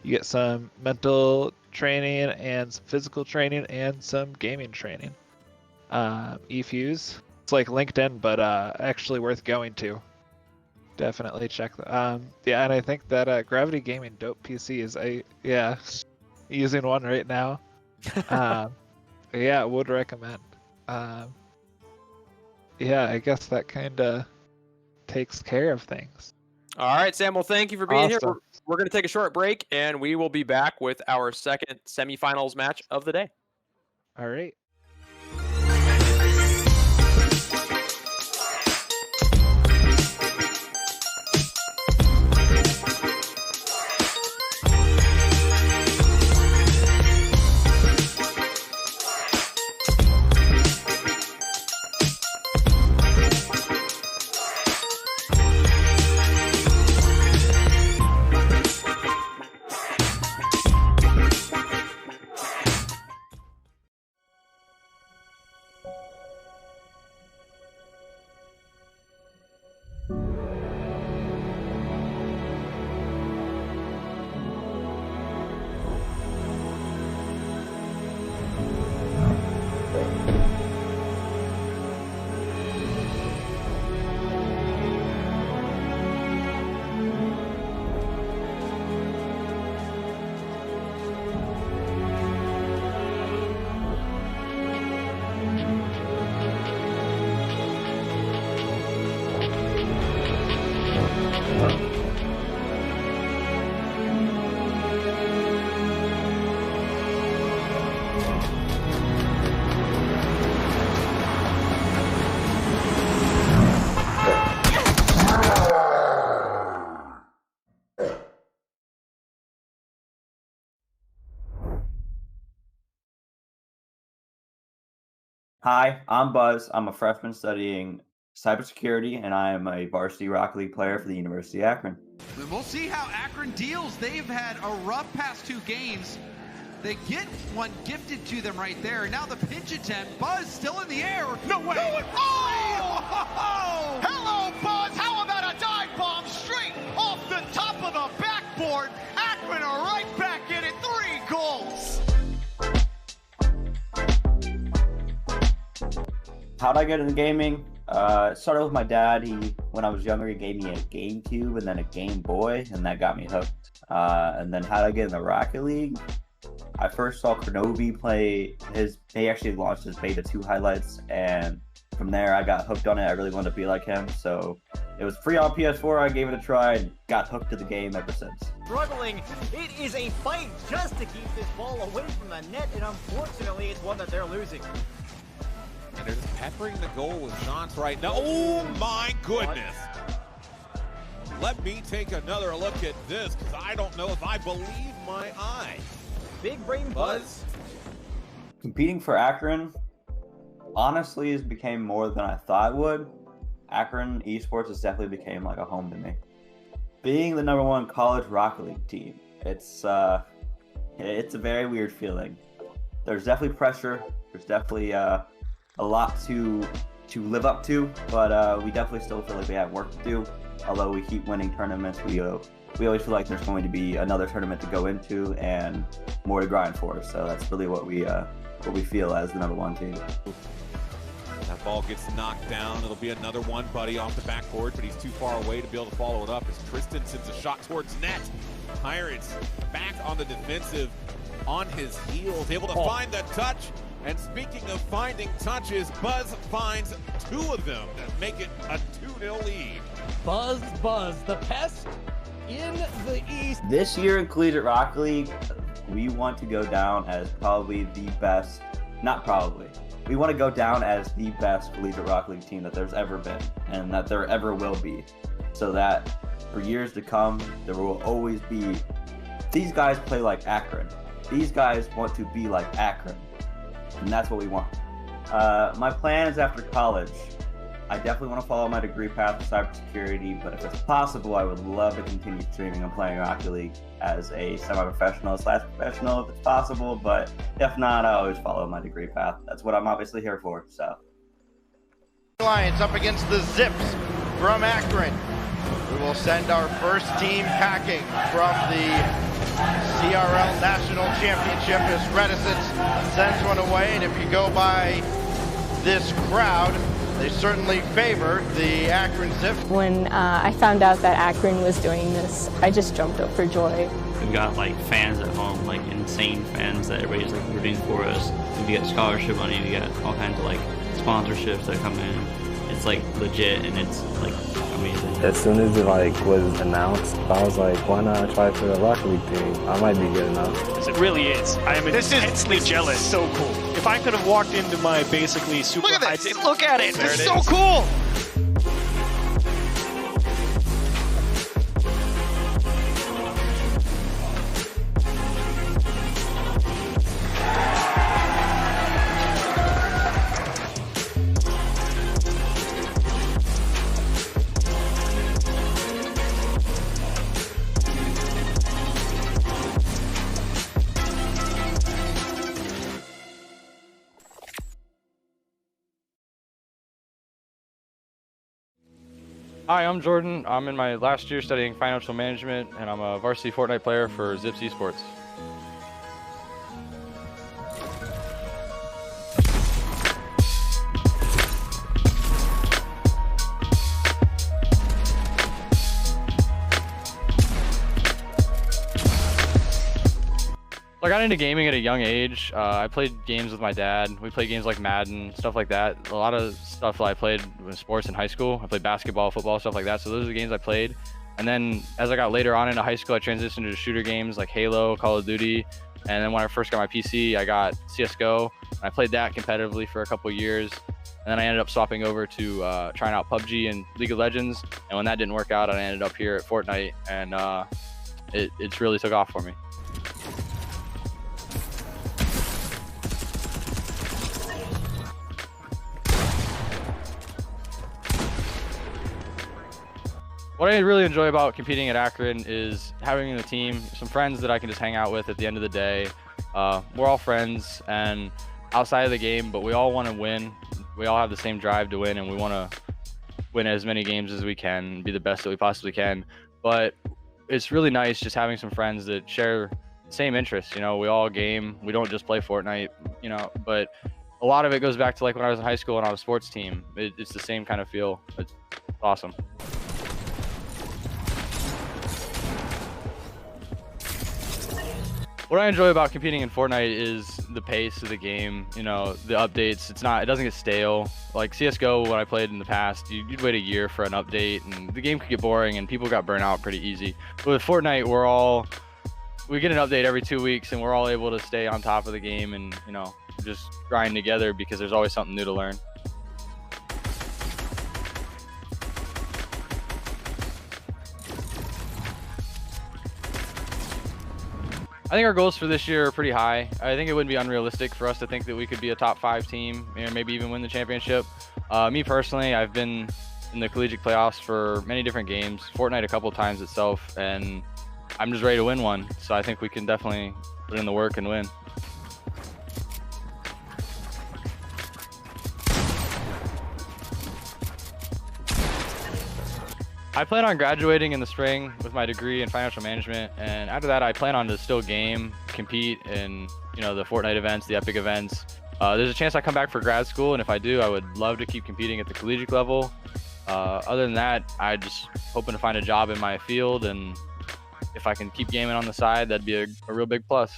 You get some mental training and some physical training and some gaming training. eFuse, it's like LinkedIn, but actually worth going to. Definitely check that. And I think that Gravity Gaming Dope PC is using one right now. Would recommend. I guess that kind of takes care of things. All right, Sam. Well, thank you for being here. Awesome. We're going to take a short break, and we will be back with our second semifinals match of the day. All right. Hi, I'm Buzz. I'm a freshman studying cybersecurity, and I am a varsity Rocket League player for the University of Akron. We'll see how Akron deals. They've had a rough past 2 games. They get one gifted to them right there. Now the pinch attempt. Buzz still in the air. No way. Oh! Hello, Buzz. How about a dive bomb straight off the top of the backboard? Akron are right back in it. 3 goals. How'd I get into gaming? It started with my dad. When I was younger, he gave me a GameCube and then a Game Boy, and that got me hooked. And then how did I get in the Rocket League? I first saw Kronovi play they actually launched his Beta 2 highlights, and from there I got hooked on it. I really wanted to be like him, so it was free on PS4. I gave it a try and got hooked to the game ever since. Struggling, it is a fight just to keep this ball away from the net, and unfortunately it's one that they're losing. And they're just peppering the goal with shots right now. Oh my goodness! Let me take another look at this, because I don't know if I believe my eyes. Big brain buzz. Competing for Akron, honestly, has became more than I thought it would. Akron Esports has definitely became like a home to me. Being the #1 college Rocket League team, it's a very weird feeling. There's definitely pressure. There's definitely a lot to live up to, but we definitely still feel like we have work to do. Although we keep winning tournaments, we always feel like there's going to be another tournament to go into and more to grind for. So that's really what we feel as the #1 team. That ball gets knocked down. It'll be another one buddy off the backboard, but he's too far away to be able to follow it up as Tristan sends a shot towards net. Pirates back on the defensive, on his heels, able to find the touch. And speaking of finding touches, Buzz finds 2 of them that make it a 2-0 lead. Buzz, the pest in the East. This year in Collegiate Rocket League, we want to go down as probably the best, not probably, we want to go down as the best Collegiate Rocket League team that there's ever been and that there ever will be. So that for years to come, there will always be, these guys play like Akron. These guys want to be like Akron. And that's what we want. My plan is after college, I definitely want to follow my degree path of cybersecurity, but if it's possible, I would love to continue streaming and playing Rocket League as a semi-professional/professional if it's possible, but if not, I always follow my degree path. That's what I'm obviously here for, so. Lions up against the Zips from Akron. We will send our first team packing from the CRL National Championship as Reticence sends one away, and if you go by this crowd, they certainly favor the Akron Zip. When I found out that Akron was doing this, I just jumped up for joy. We've got like fans at home, like insane fans that everybody's like rooting for us. We get scholarship money, we get all kinds of like sponsorships that come in. It's like legit and it's like amazing. As soon as it like was announced, I was like, why not try for the Rocket League team? I might be good enough. It really is. I am intensely jealous. So cool. If I could have walked into my basically super high... Look at it! It's so cool! Hi, I'm Jordan. I'm in my last year studying financial management, and I'm a varsity Fortnite player for Zips Esports. I got into gaming at a young age. I played games with my dad. We played games like Madden, stuff like that. A lot of stuff that I played with sports in high school. I played basketball, football, stuff like that. So those are the games I played. And then as I got later on into high school, I transitioned to shooter games like Halo, Call of Duty. And then when I first got my PC, I got CSGO. And I played that competitively for a couple of years. And then I ended up swapping over to trying out PUBG and League of Legends. And when that didn't work out, I ended up here at Fortnite. And it really took off for me. What I really enjoy about competing at Akron is having a team, some friends that I can just hang out with at the end of the day. We're all friends and outside of the game, but we all want to win. We all have the same drive to win, and we want to win as many games as we can and be the best that we possibly can. But it's really nice just having some friends that share the same interests. You know, we all game. We don't just play Fortnite, you know, but a lot of it goes back to like when I was in high school and on a sports team. It's the same kind of feel. It's awesome. What I enjoy about competing in Fortnite is the pace of the game, you know, the updates. It doesn't get stale. Like CSGO, when I played in the past, you'd wait a year for an update and the game could get boring and people got burnt out pretty easy. But with Fortnite, we get an update every 2 weeks and we're all able to stay on top of the game and, you know, just grind together because there's always something new to learn. I think our goals for this year are pretty high. I think it wouldn't be unrealistic for us to think that we could be a top 5 team, you know, maybe even win the championship. Me personally, I've been in the collegiate playoffs for many different games, Fortnite a couple times itself, and I'm just ready to win one. So I think we can definitely put in the work and win. I plan on graduating in the spring with my degree in financial management, and after that I plan on to still game, compete in, you know, the Fortnite events, the Epic events. There's a chance I come back for grad school, and if I do, I would love to keep competing at the collegiate level. Other than that, I just hoping to find a job in my field, and if I can keep gaming on the side, that'd be a real big plus.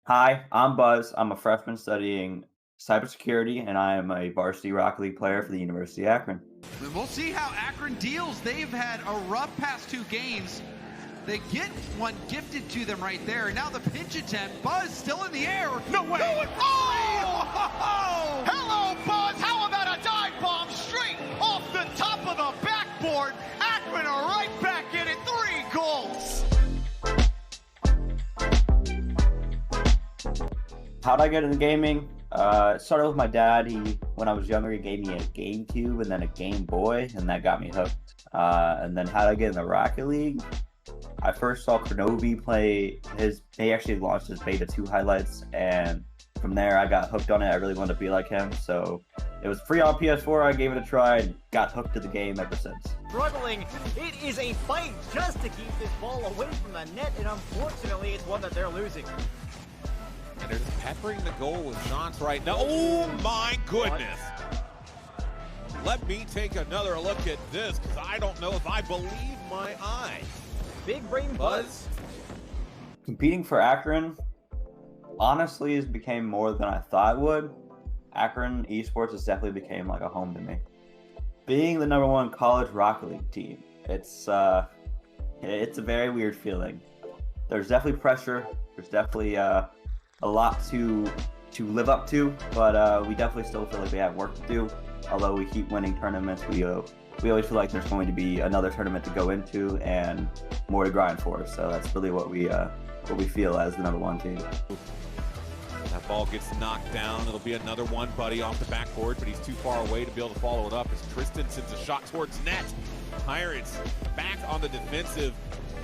Hi, I'm Buzz. I'm a freshman studying cybersecurity, and I am a varsity Rocket League player for the University of Akron. We'll see how Akron deals. They've had a rough past 2 games. They get one gifted to them right there. Now the pinch attempt. Buzz still in the air. No way. Oh! Hello, Buzz. How about a dive bomb straight off the top of the backboard? Akron are right back in it. 3 goals. How'd I get into gaming? It started with my dad. When I was younger, he gave me a GameCube and then a Game Boy, and that got me hooked. And then how'd I get in the Rocket League? I first saw Kronovi play they actually launched his Beta 2 highlights, and from there I got hooked on it. I really wanted to be like him, so it was free on PS4. I gave it a try and got hooked to the game ever since. Struggling, it is a fight just to keep this ball away from the net, and unfortunately it's one that they're losing. And they're just peppering the goal with shots right now. Oh my goodness. Let me take another look at this, because I don't know if I believe my eyes. Big brain Buzz. Competing for Akron, honestly, has became more than I thought it would. Akron Esports has definitely became like a home to me. Being the #1 college Rocket League team, it's a very weird feeling. There's definitely pressure. There's definitely a lot to live up to, but we definitely still feel like we have work to do. Although we keep winning tournaments, we always feel like there's going to be another tournament to go into and more to grind for. So that's really what we feel as the #1 team. That ball gets knocked down. It'll be another one, buddy, off the backboard, but he's too far away to be able to follow it up as Tristan sends a shot towards net. Pirates back on the defensive,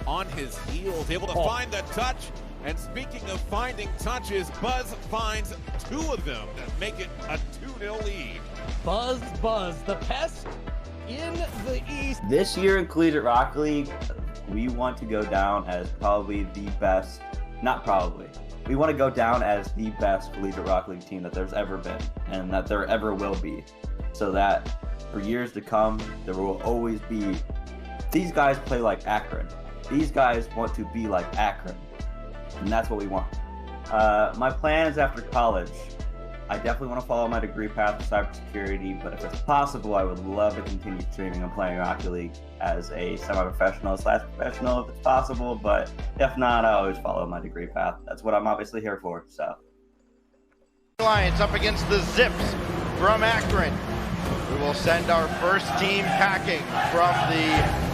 on his heels, able to find the touch And speaking of finding touches, Buzz finds 2 of them that make it a 2-0 lead. Buzz, the pest in the East. This year in Collegiate Rocket League, we want to go down as probably the best, not probably, we want to go down as the best Collegiate Rocket League team that there's ever been and that there ever will be. So that for years to come, there will always be, these guys play like Akron. These guys want to be like Akron. And that's what we want. My plans after college, I definitely want to follow my degree path of cybersecurity, but if it's possible, I would love to continue streaming and playing Rocket League as a semi-professional/professional if it's possible, but if not, I always follow my degree path. That's what I'm obviously here for, so. Alliance up against the Zips from Akron. We will send our first team packing from the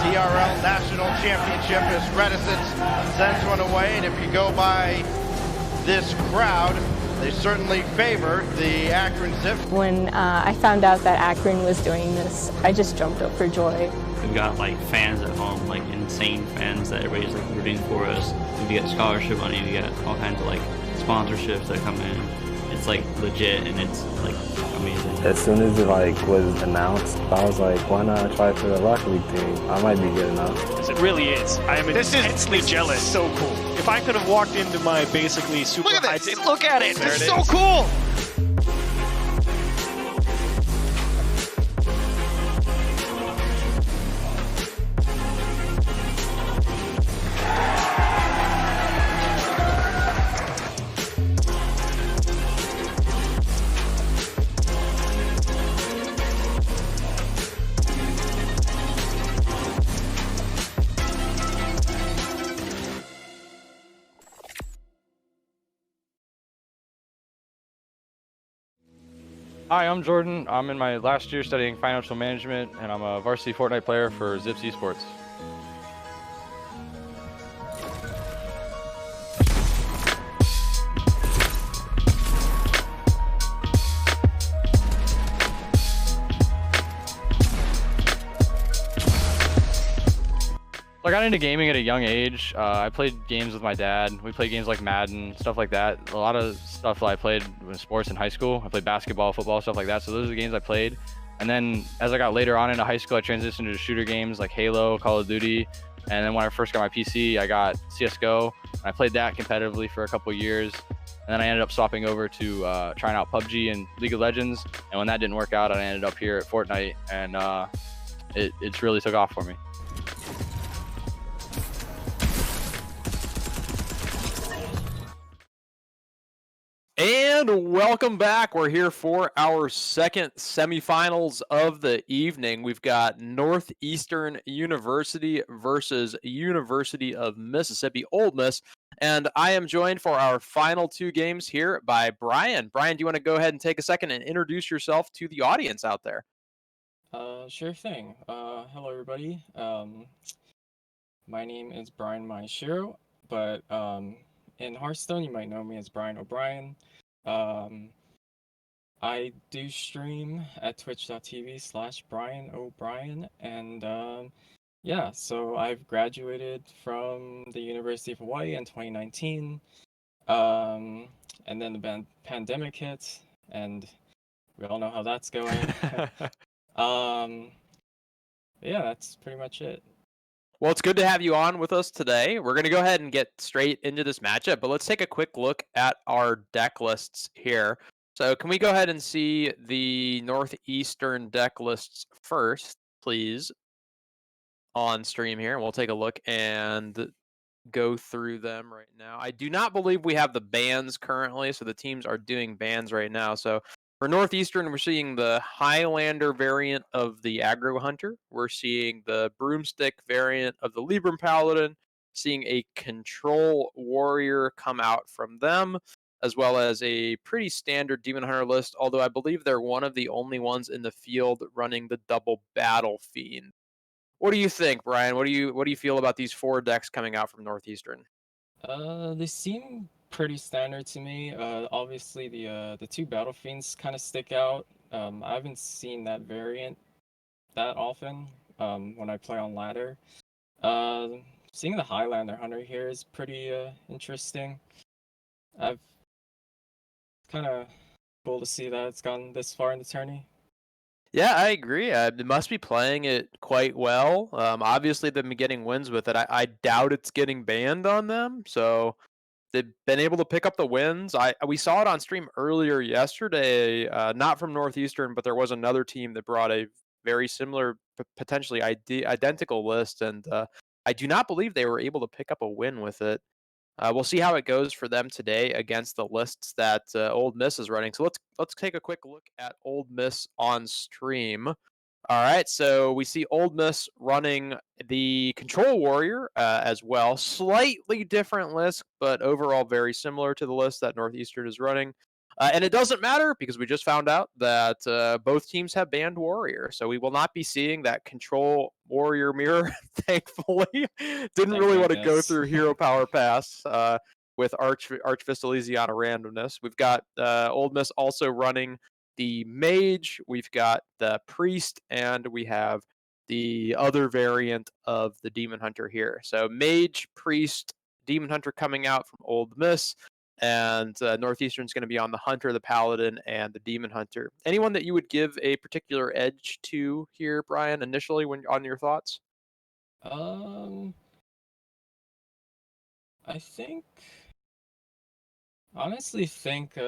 CRL National Championship as Reticence sends one away, and if you go by this crowd, they certainly favor the Akron Zip. When I found out that Akron was doing this, I just jumped up for joy. We've got like fans at home, like insane fans that everybody's like rooting for us. We get scholarship money, we get all kinds of like sponsorships that come in. It's like legit and it's like amazing. As soon as it like was announced, I was like, why not try for the Rocket League team? I might be good enough. It really is. I am intensely jealous. So cool. If I could have walked into my basically super high, look at it. It's so cool. Hi, I'm Jordan. I'm in my last year studying financial management, and I'm a varsity Fortnite player for Zips Esports. I got into gaming at a young age. I played games with my dad. We played games like Madden, stuff like that. A lot of stuff that I played with sports in high school. I played basketball, football, stuff like that. So those are the games I played. And then as I got later on into high school, I transitioned to shooter games like Halo, Call of Duty. And then when I first got my PC, I got CSGO. And I played that competitively for a couple years. And then I ended up swapping over to trying out PUBG and League of Legends. And when that didn't work out, I ended up here at Fortnite. And it's really took off for me. And welcome back. We're here for our second semifinals of the evening. We've got Northeastern University versus University of Mississippi, Ole Miss. And I am joined for our final 2 games here by Brian. Brian, do you want to go ahead and take a second and introduce yourself to the audience out there? Sure thing. Hello, everybody. My name is Brian Maeshiro, but in Hearthstone, you might know me as Brian O'Brien. I do stream at twitch.tv/Brian O'Brien, and yeah, so I've graduated from the University of Hawaii in 2019, and then the pandemic hit, and we all know how that's going. Yeah, that's pretty much it. Well, it's good to have you on with us today. We're going to go ahead and get straight into this matchup, but let's take a quick look at our deck lists here. So can we go ahead and see the Northeastern deck lists first, please, on stream here? And we'll take a look and go through them right now. I do not believe we have the bans currently, so the teams are doing bans right now. So for Northeastern, we're seeing the Highlander variant of the Aggro Hunter. We're seeing the Broomstick variant of the Libram Paladin, seeing a Control Warrior come out from them, as well as a pretty standard Demon Hunter list, although I believe they're one of the only ones in the field running the double Battle Fiend. What do you think, Brian? What do you feel about these 4 decks coming out from Northeastern? They seem pretty standard to me. Obviously the 2 Battle Fiends kind of stick out. I haven't seen that variant that often when I play on ladder. seeing the Highlander Hunter here is pretty interesting. I've kind of cool to see that it's gone this far in the tourney. Yeah, I agree. They must be playing it quite well. Obviously, they've been getting wins with it. I doubt it's getting banned on them. So they've been able to pick up the wins. We saw it on stream earlier yesterday, not from Northeastern, but there was another team that brought a very similar, potentially identical list, and I do not believe they were able to pick up a win with it. We'll see how it goes for them today against the lists that Old Miss is running. So let's take a quick look at Old Miss on stream. All right, so we see Old Miss running the Control Warrior as well. Slightly different list, but overall very similar to the list that Northeastern is running. And it doesn't matter because we just found out that both teams have banned Warrior. So we will not be seeing that Control Warrior mirror, thankfully. Didn't really want to go through Hero Power Pass with Arch Fist Elysiana randomness. We've got Old Miss also running the Mage, we've got the Priest, and we have the other variant of the Demon Hunter here. So Mage, Priest, Demon Hunter coming out from Old Miss, and Northeastern's going to be on the Hunter, the Paladin, and the Demon Hunter. Anyone that you would give a particular edge to here, Brian, initially when on your thoughts? I honestly think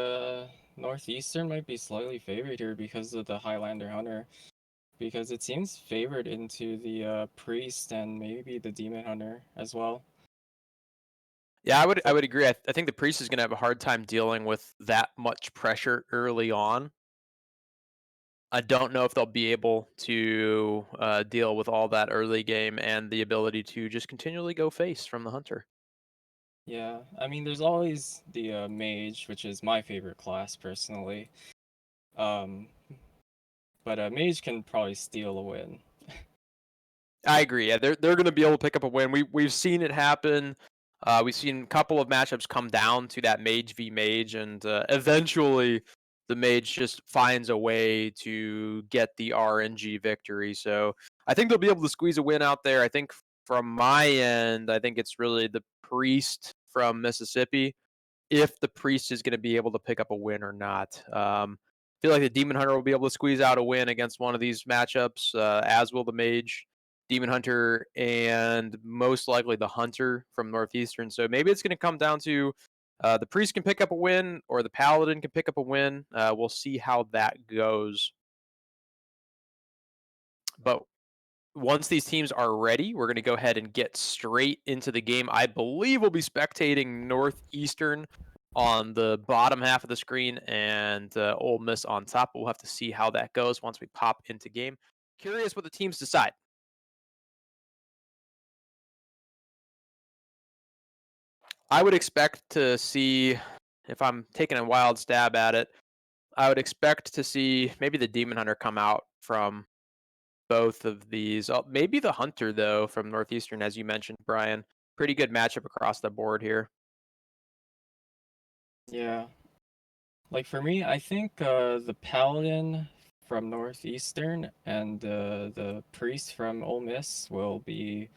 Northeastern might be slightly favored here because of the Highlander Hunter, because it seems favored into the Priest and maybe the Demon Hunter as well. Yeah, I would agree. I think the Priest is going to have a hard time dealing with that much pressure early on. I don't know if they'll be able to deal with all that early game and the ability to just continually go face from the Hunter. Yeah, I mean, there's always the Mage, which is my favorite class personally. But Mage can probably steal a win. I agree. Yeah, they're going to be able to pick up a win. We've seen it happen. We've seen a couple of matchups come down to that Mage v Mage, and eventually the Mage just finds a way to get the RNG victory. So I think they'll be able to squeeze a win out there. I think from my end, I think it's really the Priest from Mississippi, if the Priest is going to be able to pick up a win or not. I feel like the Demon Hunter will be able to squeeze out a win against one of these matchups, as will the Mage, Demon Hunter, and most likely the Hunter from Northeastern. So maybe it's going to come down to the Priest can pick up a win or the Paladin can pick up a win. We'll see how that goes. But once these teams are ready, we're going to go ahead and get straight into the game. I believe we'll be spectating Northeastern on the bottom half of the screen and Ole Miss on top. We'll have to see how that goes once we pop into game. Curious what the teams decide. I would expect to see, if I'm taking a wild stab at it, I would expect to see maybe the Demon Hunter come out from both of these. Maybe the Hunter, though, from Northeastern, as you mentioned, Brian. Pretty good matchup across the board here. Yeah. Like for me, I think the Paladin from Northeastern and the Priest from Ole Miss will be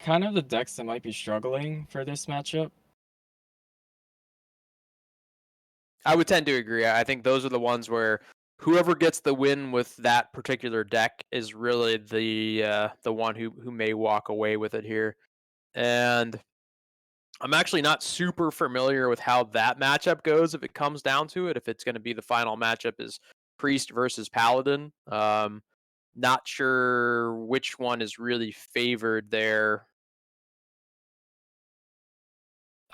kind of the decks that might be struggling for this matchup. I would tend to agree. I think those are the ones where whoever gets the win with that particular deck is really the one who may walk away with it here. And I'm actually not super familiar with how that matchup goes if it comes down to it. If it's going to be the final matchup is Priest versus Paladin. Not sure which one is really favored there.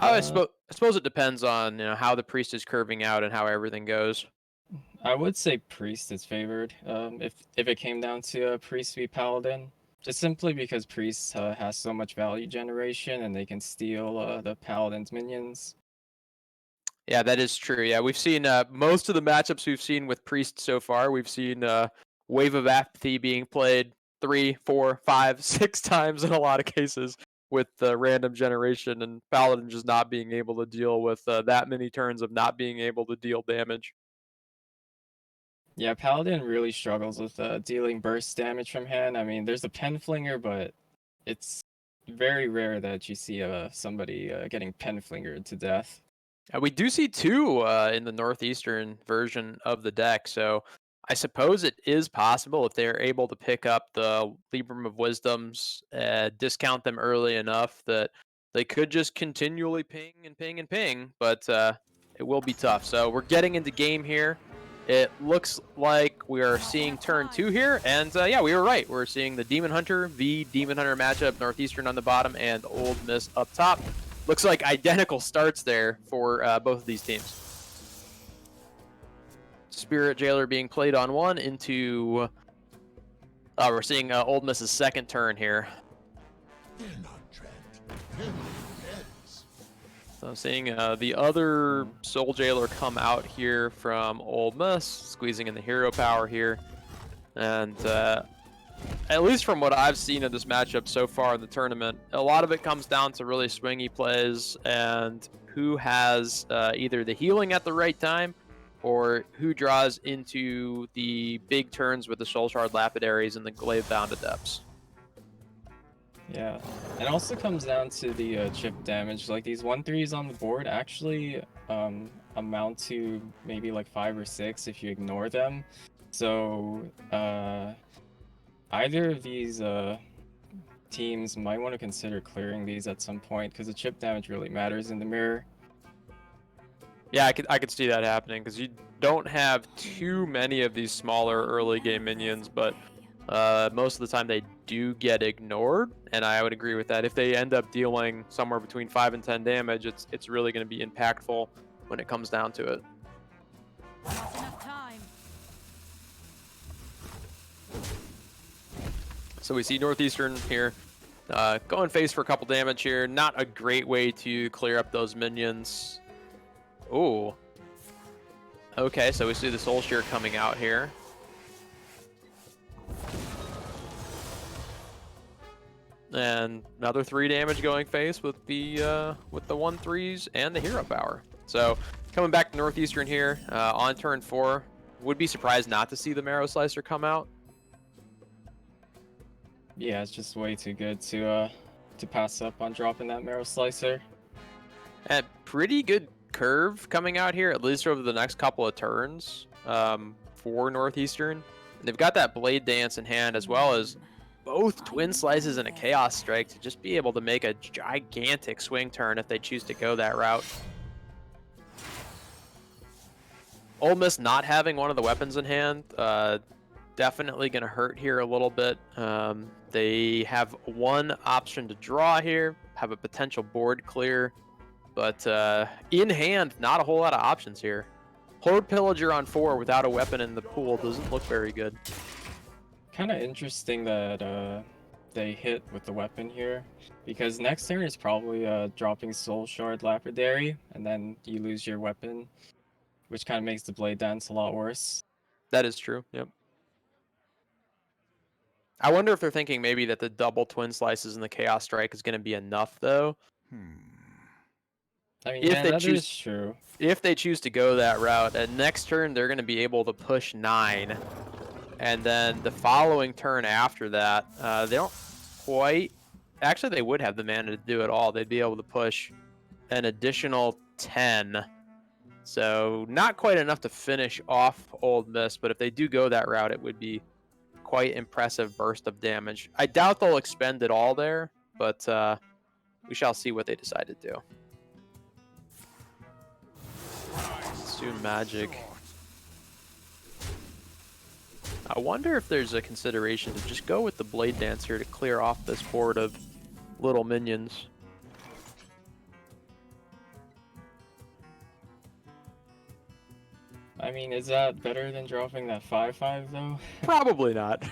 I suppose it depends on how the Priest is curving out and how everything goes. I would say Priest is favored. If it came down to Priest v Paladin, just simply because Priest has so much value generation and they can steal the Paladin's minions. Yeah, that is true. Yeah, we've seen most of the matchups we've seen with Priest so far. We've seen Wave of Apathy being played 3, 4, 5, 6 times in a lot of cases with random generation, and Paladin just not being able to deal with that many turns of not being able to deal damage. Yeah, Paladin really struggles with dealing burst damage from hand. I mean, there's a Pen Flinger, but it's very rare that you see somebody getting pen fingered to death. We do see two in the Northeastern version of the deck, so I suppose it is possible if they're able to pick up the Libram of Wisdoms, discount them early enough that they could just continually ping and ping and ping, but it will be tough. So we're getting into game here. It looks like we are seeing turn 2 here, and yeah, we were right. We're seeing the Demon Hunter v Demon Hunter matchup, Northeastern on the bottom and Old Miss up top. Looks like identical starts there for both of these teams. Spirit Jailer being played on one into... we're seeing Old Miss's second turn here. So I'm seeing the other Soul Jailer come out here from Old Miss, squeezing in the hero power here. And at least from what I've seen of this matchup so far in the tournament, a lot of it comes down to really swingy plays and who has either the healing at the right time or who draws into the big turns with the Soul Shard Lapidaries and the Glaive Bound Adepts. Yeah, it also comes down to the chip damage. Like these 1/3s on the board actually amount to maybe like 5 or 6 if you ignore them. So either of these teams might want to consider clearing these at some point because the chip damage really matters in the mirror. Yeah, I could see that happening because you don't have too many of these smaller early game minions, but most of the time they do get ignored, and I would agree with that. If they end up dealing somewhere between 5 and 10 damage, it's really going to be impactful when it comes down to it. So we see Northeastern here going face for a couple damage here. Not a great way to clear up those minions. Ooh. Okay, so we see the Soul Shear coming out here. And another 3 damage going face with the 1/3s and the hero power. So coming back to Northeastern here on turn 4. Would be surprised not to see the Marrow Slicer come out. Yeah, it's just way too good to pass up on dropping that Marrow Slicer. And pretty good curve coming out here, at least over the next couple of turns for Northeastern. And they've got that Blade Dance in hand, as well as both Twin Slices and a Chaos Strike to just be able to make a gigantic swing turn if they choose to go that route. Ole Miss not having one of the weapons in hand, definitely going to hurt here a little bit. They have one option to draw here, have a potential board clear, but in hand, not a whole lot of options here. Horde Pillager on 4 without a weapon in the pool doesn't look very good. Kind of interesting that they hit with the weapon here, because next turn is probably dropping Soul Shard Lapidary, and then you lose your weapon, which kind of makes the Blade Dance a lot worse. That is true, yep. I wonder if they're thinking maybe that the double Twin Slices and the Chaos Strike is going to be enough, though. I mean, yeah, that is true. If they choose to go that route, at next turn they're going to be able to push 9. And then the following turn after that, they don't quite... Actually, they would have the mana to do it all. They'd be able to push an additional 10. So not quite enough to finish off Old Miss, but if they do go that route, it would be quite impressive burst of damage. I doubt they'll expend it all there, but we shall see what they decide to do. Let's do Magic. I wonder if there's a consideration to just go with the Blade Dance here to clear off this board of little minions. I mean, is that better than dropping that 5/5 though? Probably not.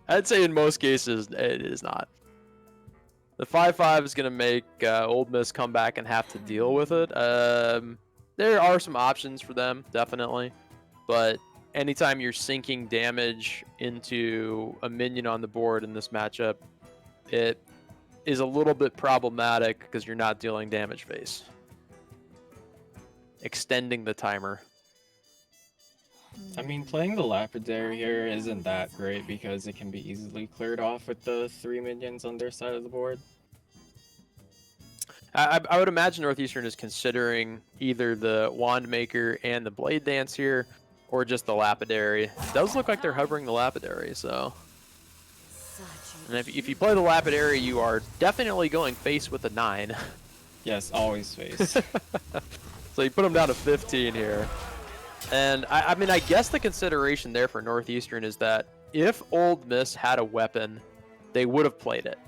I'd say in most cases it is not. The 5/5 is going to make Old Miss come back and have to deal with it. There are some options for them, definitely. But anytime you're sinking damage into a minion on the board in this matchup, it is a little bit problematic because you're not dealing damage phase. Extending the timer. I mean, playing the Lapidary here isn't that great because it can be easily cleared off with the 3 minions on their side of the board. I would imagine Northeastern is considering either the Wand Maker and the Blade Dance here, or just the Lapidary. It does look like they're hovering the Lapidary, so... And if you play the Lapidary, you are definitely going face with a 9. Yes, always face. So you put them down to 15 here. And I mean, I guess the consideration there for Northeastern is that if Old Miss had a weapon, they would have played it.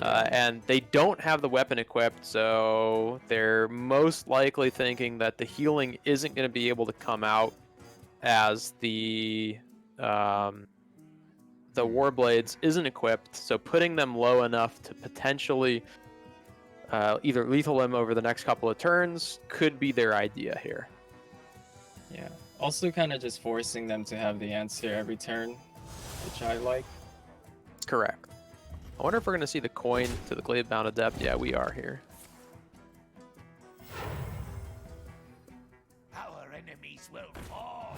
And they don't have the weapon equipped, so they're most likely thinking that the healing isn't going to be able to come out as the Warblades isn't equipped, so putting them low enough to potentially either lethal them over the next couple of turns could be their idea here. Yeah. Also kind of just forcing them to have the answer every turn, which I like. Correct. I wonder if we're going to see the coin to the Gladebound Adept. Yeah, we are here. Our enemies will fall.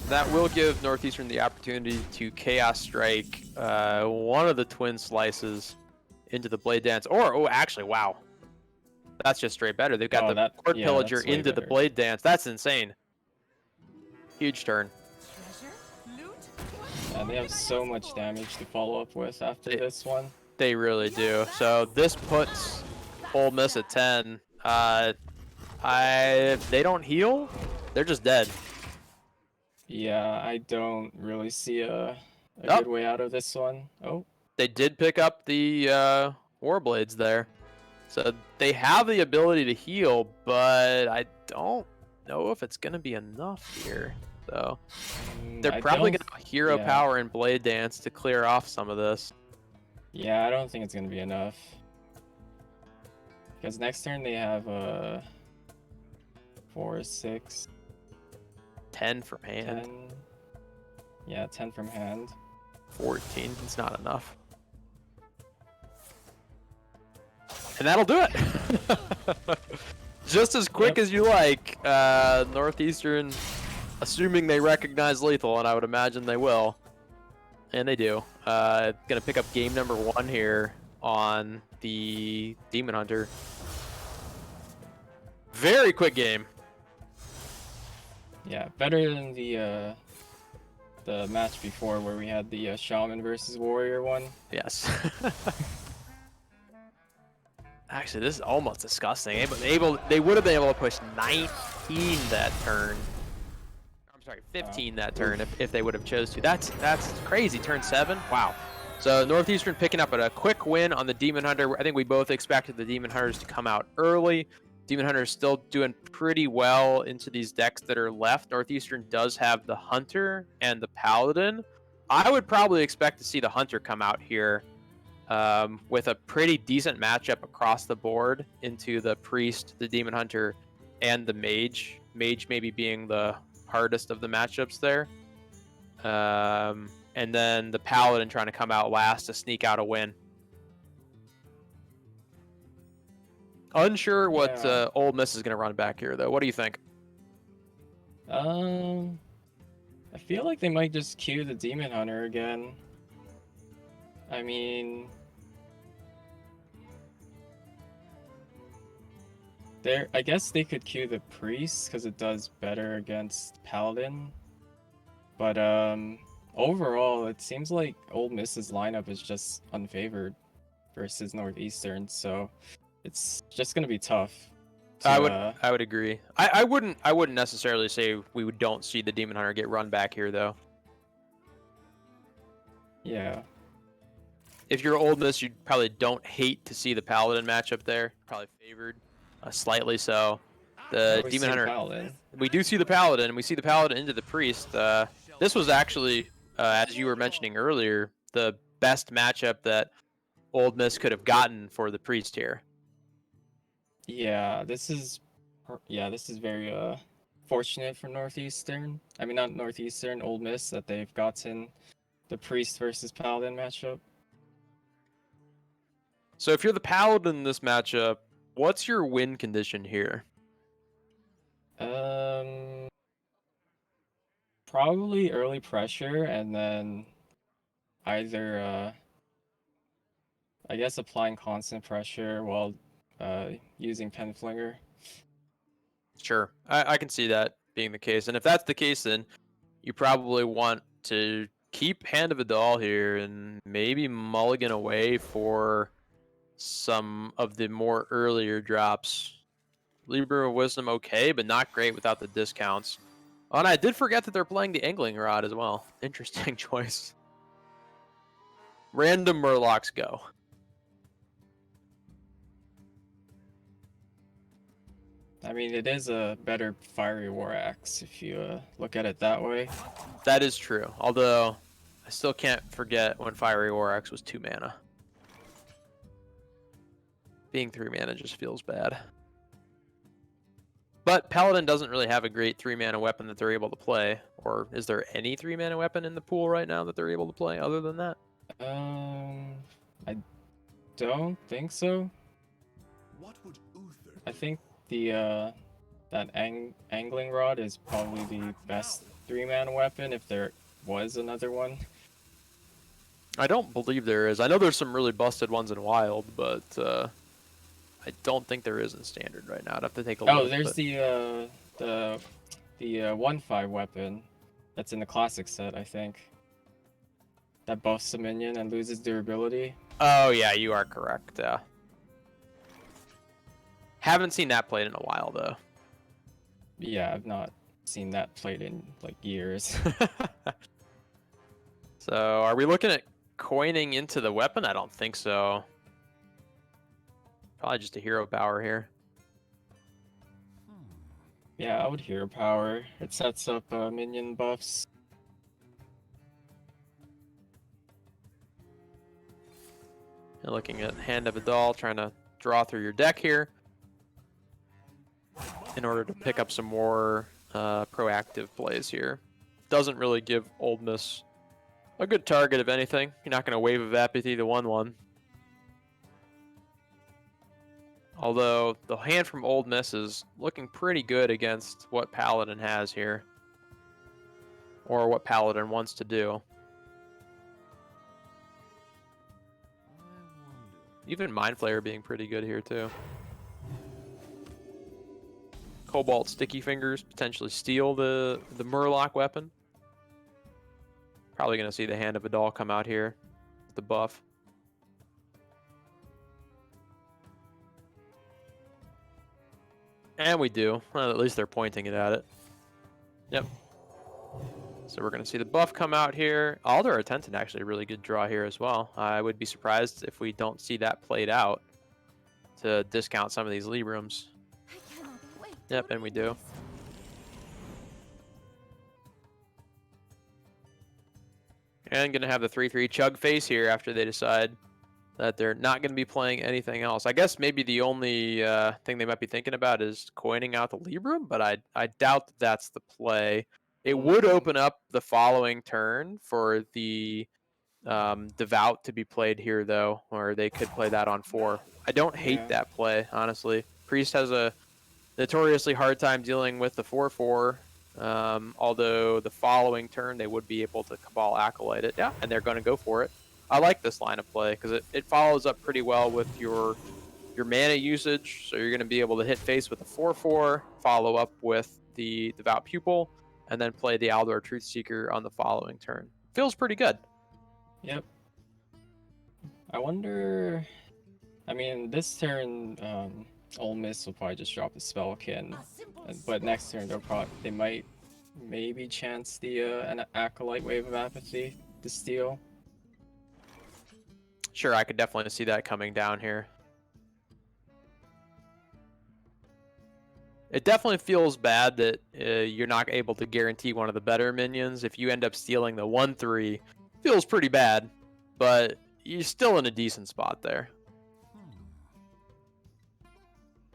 That will give Northeastern the opportunity to Chaos Strike one of the twin slices into the Blade Dance. Or, oh, actually, wow. That's just straight better. They've got the Court Pillager into the Blade Dance. That's insane. Huge turn. And they have so much damage to follow up with after this one. They really do. So this puts Ole Miss at 10. If they don't heal, they're just dead. Yeah, I don't really see a good way out of this one. Oh. They did pick up the Warblades there. So they have the ability to heal, but I don't know if it's going to be enough here. So they're probably going to hero power and Blade Dance to clear off some of this. Yeah, I don't think it's going to be enough. Because next turn they have 4, 6, 10 from hand. 10. Yeah, 10 from hand. 14. It's not enough. And that'll do it. Just as quick as you like. Northeastern, assuming they recognize lethal, and I would imagine they will. And they do. Gonna pick up game number 1 here on the Demon Hunter. Very quick game. Yeah, better than the match before where we had the Shaman versus Warrior one. Yes. Actually, this is almost disgusting. They would have been able to push 19 that turn. I'm sorry, 15 that turn if they would have chose to. That's crazy. Turn 7. Wow. So Northeastern picking up a quick win on the Demon Hunter. I think we both expected the Demon Hunters to come out early. Demon Hunter's still doing pretty well into these decks that are left. Northeastern does have the Hunter and the Paladin. I would probably expect to see the Hunter come out here with a pretty decent matchup across the board into the Priest, the Demon Hunter, and the Mage. Mage maybe being the hardest of the matchups there. And then the Paladin trying to come out last to sneak out a win. Unsure what Ole Miss is going to run back here, though. What do you think? I feel like they might just queue the Demon Hunter again. I mean, I guess they could queue the Priest because it does better against Paladin. But overall, it seems like Ole Miss's lineup is just unfavored versus Northeastern, so it's just gonna be tough. I would agree. I wouldn't necessarily say we don't see the Demon Hunter get run back here, though. Yeah. If you're Ole Miss, you probably don't hate to see the Paladin matchup there. Probably favored slightly so. The Demon Hunter. We do see the Paladin. We see the Paladin into the Priest. This was actually, as you were mentioning earlier, the best matchup that Ole Miss could have gotten for the Priest here. Yeah, this is very fortunate for Northeastern. I mean, not Northeastern, Ole Miss, that they've gotten the Priest versus Paladin matchup. So if you're the Paladin in this matchup, what's your win condition here? Probably early pressure, and then either I guess applying constant pressure while using pen flinger. Sure, I can see that being the case, and if that's the case, then you probably want to keep Hand of Adal here and maybe mulligan away for some of the more earlier drops. Libra of Wisdom, okay, but not great without the discounts. Oh, and I did forget that they're playing the Angling Rod as well. Interesting choice. Random Murlocs go. I mean, it is a better Fiery War Axe if you look at it that way. That is true, although I still can't forget when Fiery War Axe was 2 mana. Being 3 mana just feels bad. But Paladin doesn't really have a great 3 mana weapon that they're able to play. Or is there any 3 mana weapon in the pool right now that they're able to play other than that? I don't think so. What would Uther I think the that Angling Rod is probably the best 3 mana weapon if there was another one. I don't believe there is. I know there's some really busted ones in Wild, but I don't think there is in Standard right now. I'd have to take a look. Oh, there's the 1/5 weapon that's in the classic set, I think. That buffs a minion and loses durability. Oh yeah, you are correct. Haven't seen that played in a while though. Yeah, I've not seen that played in like years. So are we looking at coining into the weapon? I don't think so. Probably just a hero power here. Yeah, I would hero power. It sets up minion buffs. You're looking at Hand of Adal, trying to draw through your deck here in order to pick up some more proactive plays here. Doesn't really give Old Miss a good target of anything. You're not going to Wave of Apathy the 1/1. Although the hand from Old Miss is looking pretty good against what Paladin has here. Or what Paladin wants to do. Even Mind Flayer being pretty good here too. Cobalt Sticky Fingers potentially steal the Murloc weapon. Probably going to see the Hand of Adal come out here. The buff. And we do. Well, at least they're pointing it at it. Yep. So we're going to see the buff come out here. Alder Attentant actually a really good draw here as well. I would be surprised if we don't see that played out to discount some of these Librums. Yep, and we do. And going to have the 3/3 Chug face here after they decide that they're not going to be playing anything else. I guess maybe the only thing they might be thinking about is coining out the Librum, but I doubt that that's the play. It would open up the following turn for the Devout to be played here, though, or they could play that on 4. I don't hate that play, honestly. Priest has a notoriously hard time dealing with the 4/4, although the following turn they would be able to Cabal Acolyte it. Yeah, and they're going to go for it. I like this line of play because it follows up pretty well with your mana usage, so you're going to be able to hit face with a 4/4, follow up with the Devout Pupil, and then play the Aldor Truthseeker on the following turn. Feels pretty good. Yep. I wonder... I mean, this turn, Ole Miss will probably just drop the Spellkin, but next turn they might maybe chance the an Acolyte Wave of Apathy to steal. Sure, I could definitely see that coming down here. It definitely feels bad that you're not able to guarantee one of the better minions. If you end up stealing the 1/3, feels pretty bad, but you're still in a decent spot there.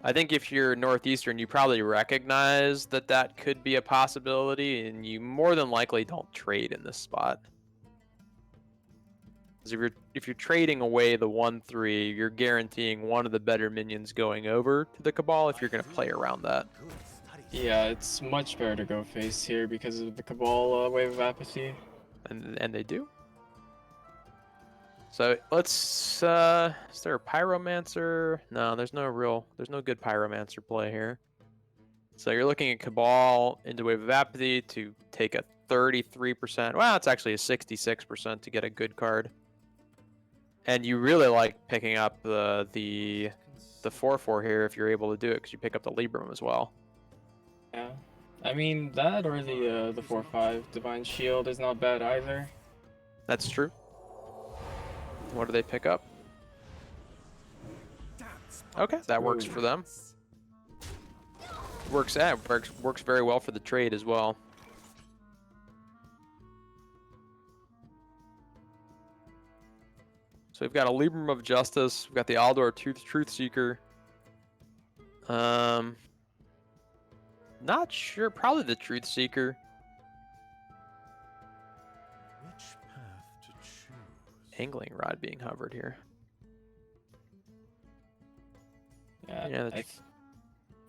I think if you're Northeastern, you probably recognize that that could be a possibility, and you more than likely don't trade in this spot. Because if you're trading away the 1/3, you're guaranteeing one of the better minions going over to the Cabal if you're going to play around that. Yeah, it's much better to go face here because of the Cabal Wave of Apathy. And they do. So let's is there a Pyromancer? No, there's no good Pyromancer play here. So you're looking at Cabal into Wave of Apathy to take a 33%. Well, it's actually a 66% to get a good card. And you really like picking up the 4/4 here if you're able to do it, because you pick up the Libram as well. Yeah, I mean that or the 4/5 Divine Shield is not bad either. That's true. What do they pick up? Okay, that works for them. Works very well for the trade as well. So we've got a Libram of Justice. We've got the Aldor Truth Seeker. Not sure. Probably the Truth Seeker. Which path to choose? Angling Rod being hovered here.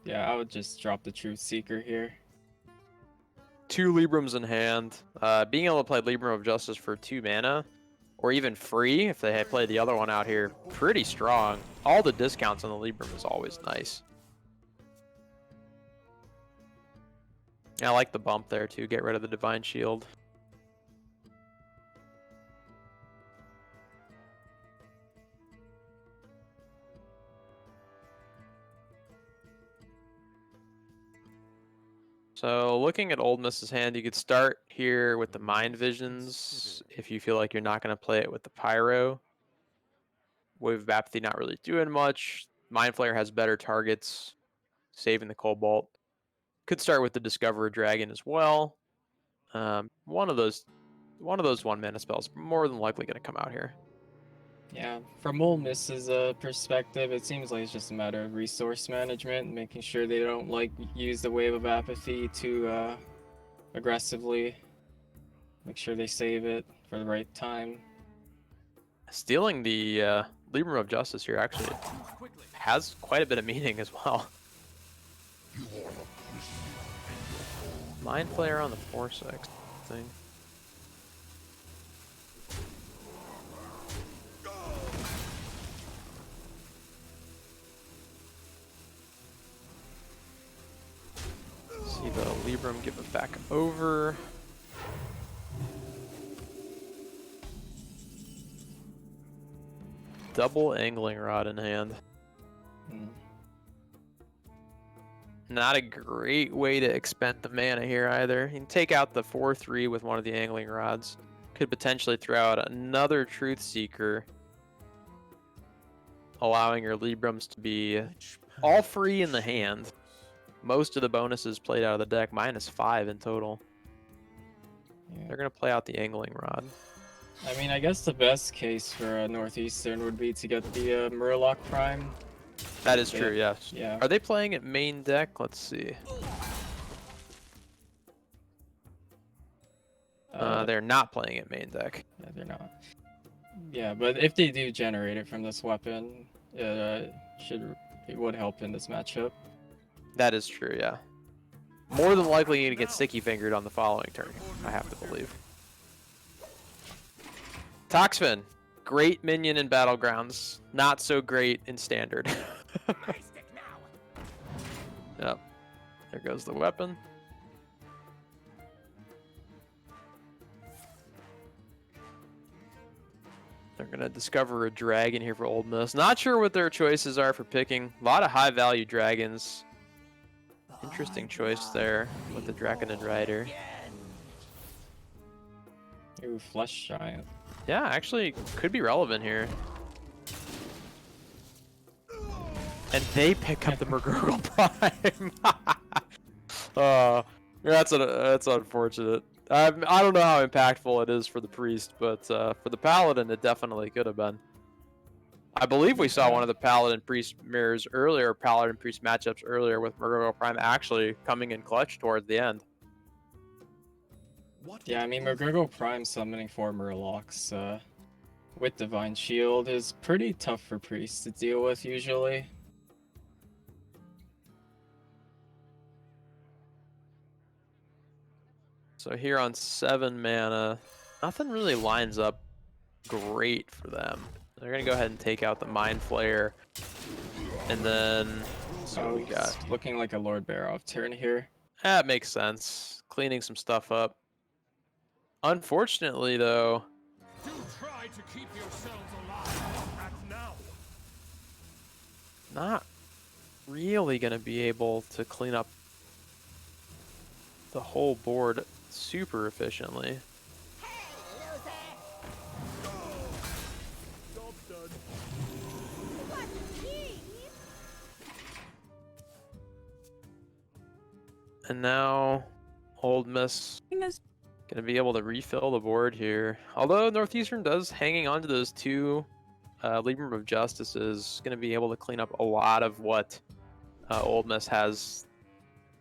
Yeah, I would just drop the Truth Seeker here. 2 Librams in hand. Being able to play Libram of Justice for 2 mana, or even free if they had played the other one out here, pretty strong. All the discounts on the Libram is always nice. I like the bump there too. Get rid of the Divine Shield. So looking at Old Miss's hand, you could start here with the Mind Visions if you feel like you're not going to play it with the Pyro. Wave of Apathy not really doing much. Mind Flayer has better targets, saving the Cobalt. Could start with the Discover Dragon as well. One of those 1-mana spells more than likely going to come out here. Yeah, from Ole Miss's perspective, it seems like it's just a matter of resource management, making sure they don't use the Wave of Apathy too aggressively. Make sure they save it for the right time. Stealing the Libram of Justice here actually has quite a bit of meaning as well. Mind Flayer on the 4/6 thing. See the Libram give it back over. Double Angling Rod in hand. Not a great way to expend the mana here either. You can take out the 4/3 with one of the Angling Rods. Could potentially throw out another Truth Seeker, allowing your Librams to be all free in the hand. Most of the bonuses played out of the deck, -5 in total. Yeah. They're going to play out the Angling Rod. I mean, I guess the best case for Northeastern would be to get the Murloc Prime. That is true, yes. Yeah. Are they playing it main deck? Let's see. They're not playing it main deck. Yeah, they're not. Yeah, but if they do generate it from this weapon, it would help in this matchup. That is true, yeah. More than likely you're going to get sticky fingered on the following turn, I have to believe. Toxfin, great minion in Battlegrounds, not so great in Standard. Yep, there goes the weapon. They're going to discover a dragon here for Old Miss. Not sure what their choices are for picking. A lot of high value dragons. Interesting choice there with the Draconid Rider. Ooh, Flesh Giant. Yeah, actually could be relevant here. And they pick up the McGurgle Prime. That's unfortunate. I don't know how impactful it is for the Priest, but for the Paladin, it definitely could have been. I believe we saw one of the Paladin Priest mirrors earlier, Paladin Priest matchups earlier with McGurgle Prime actually coming in clutch towards the end. Yeah, I mean, McGurgle Prime summoning 4 Murlocs with Divine Shield is pretty tough for Priests to deal with usually. So here on 7 mana, nothing really lines up great for them. They're gonna go ahead and take out the Mind Flayer, and then so we got It's looking like a Lord Bear off turn here. that makes sense. Cleaning some stuff up. Unfortunately, though, Do try to keep yourselves alive. Act now. not really gonna be able to clean up the whole board super efficiently. Job done. And now, Old Miss gonna be able to refill the board here. Although Northeastern does hanging on to those 2 Libram of Justice is gonna be able to clean up a lot of what Old Miss has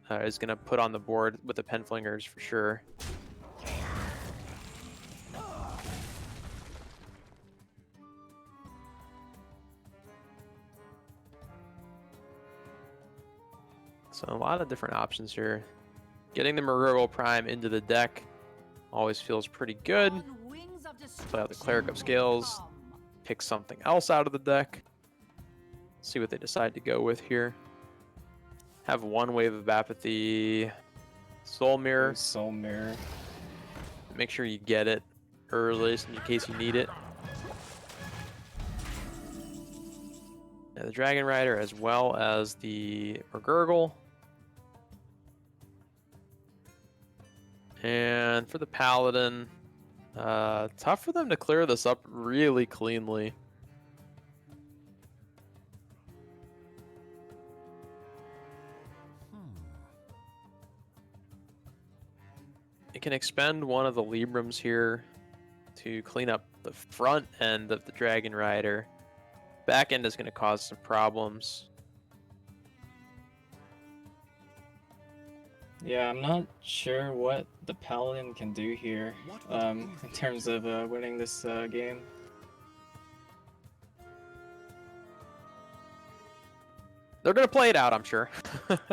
is gonna put on the board with the Penflingers for sure. So a lot of different options here. Getting the Murugol Prime into the deck always feels pretty good. Play out the Cleric of Scales, pick something else out of the deck. See what they decide to go with here. Have 1 Wave of Apathy, Soul Mirror. Soul Mirror. Make sure you get it early in case you need it. And the Dragon Rider as well as the Murgurgle. And for the Paladin, tough for them to clear this up really cleanly. It can expend one of the Librams here to clean up the front end of the Dragon Rider. Back end is going to cause some problems. Yeah, I'm not sure what the Paladin can do here in terms of winning this game. They're gonna play it out, I'm sure.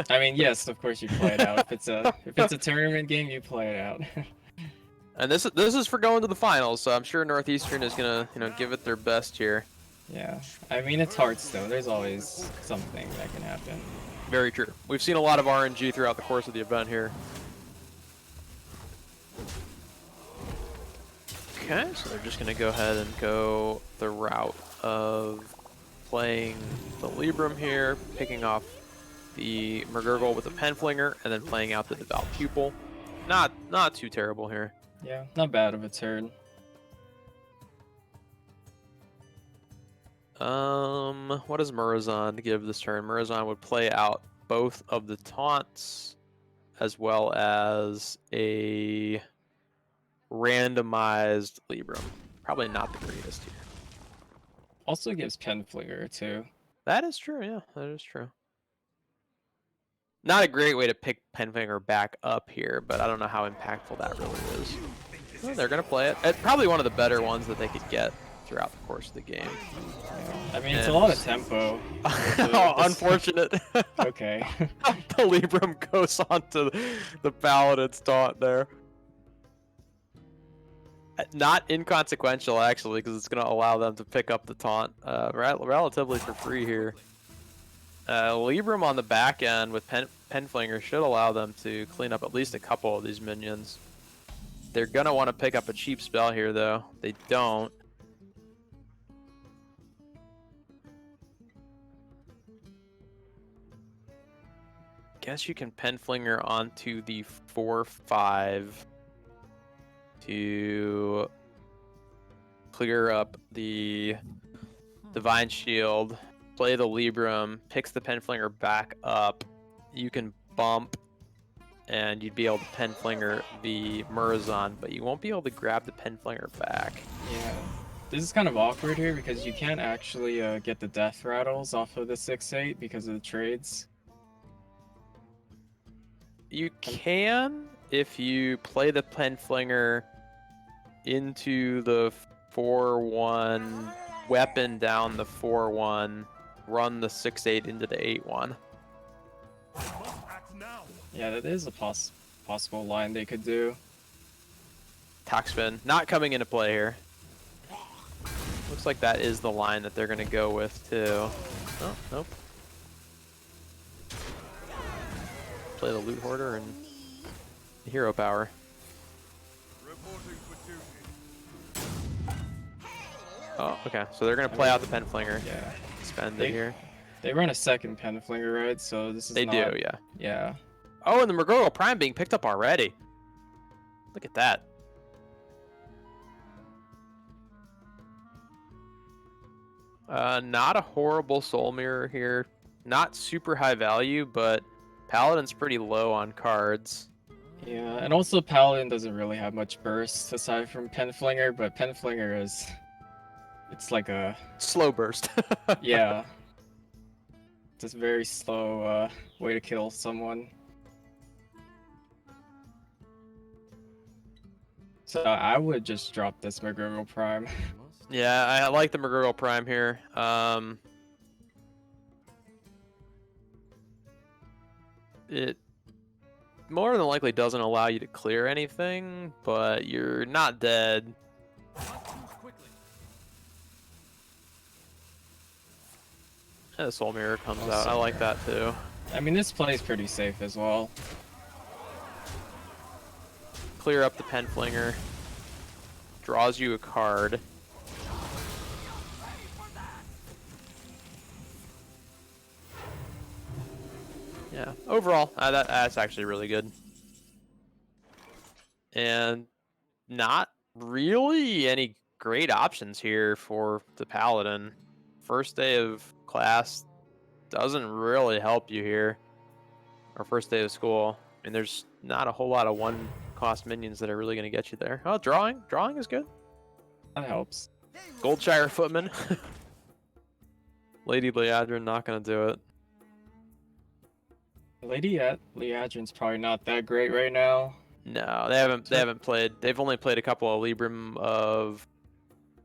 I mean, yes, of course you play it out. If it's a tournament game, you play it out. And this is for going to the finals, so I'm sure Northeastern is gonna give it their best here. Yeah, I mean it's Hearthstone. There's always something that can happen. Very true. We've seen a lot of RNG throughout the course of the event here. Okay, so they're just gonna go ahead and go the route of playing the Libram here, picking off the Murgurgle with the Penflinger, and then playing out the Devout Pupil. Not too terrible here. Yeah, not bad of a turn. What does Murazan give this turn? Murazan would play out both of the taunts as well as a randomized Libram. Probably not the greatest here. Also gives Penflinger too. That is true, yeah, that is true. Not a great way to pick Penflinger back up here, but I don't know how impactful that really is. Well, they're going to play it. It's probably one of the better ones that they could get throughout the course of the game. I mean, it's a lot of tempo. Oh, unfortunate. Okay. The Libram goes onto the Paladin's taunt there. Not inconsequential, actually, because it's going to allow them to pick up the taunt relatively for free here. Libram on the back end with Penflinger should allow them to clean up at least a couple of these minions. They're going to want to pick up a cheap spell here, though. They don't. Guess you can Penflinger onto the 4/5 to clear up the Divine Shield, play the Libram, picks the Penflinger back up. You can bump, and you'd be able to Penflinger the Murazan, but you won't be able to grab the Penflinger back. Yeah. This is kind of awkward here because you can't actually get the death rattles off of the 6/8 because of the trades. You can if you play the Penflinger into the 4/1, weapon down the 4/1, run the 6/8 into the 8/1. Yeah, that is a possible line they could do. Attack spin. Not coming into play here. Looks like that is the line that they're going to go with, too. Oh, nope. Play the Loot Hoarder and the Hero Power. Oh, okay. So they're going to play out the Pen Flinger. Yeah. Spend it here. They run a second Pen Flinger, right? So this is They not... do, yeah. Yeah. Oh, and the Maguro Prime being picked up already. Look at that. Not a horrible Soul Mirror here. Not super high value, but Paladin's pretty low on cards. Yeah, and also Paladin doesn't really have much burst aside from Pen Flinger, but Pen Flinger is... It's like a... Slow burst. Yeah. Just very slow way to kill someone. So I would just drop this Maguro Prime. Yeah, I like the Maguro Prime here. It more than likely doesn't allow you to clear anything, but you're not dead. Yeah, the Soul Mirror comes out. I like that too. I mean, this play is pretty safe as well. Clear up the Pen Flinger. Draws you a card. Yeah, overall, that's actually really good. And not really any great options here for the Paladin. First day of class doesn't really help you here. Or first day of school. I mean, there's not a whole lot of one-cost minions that are really going to get you there. Oh, drawing. Drawing is good. That helps. Goldshire Footman. Lady Leadrin not going to do it. Lady Leadrin's probably not that great right now. No, they haven't played. They've only played a couple of Libram of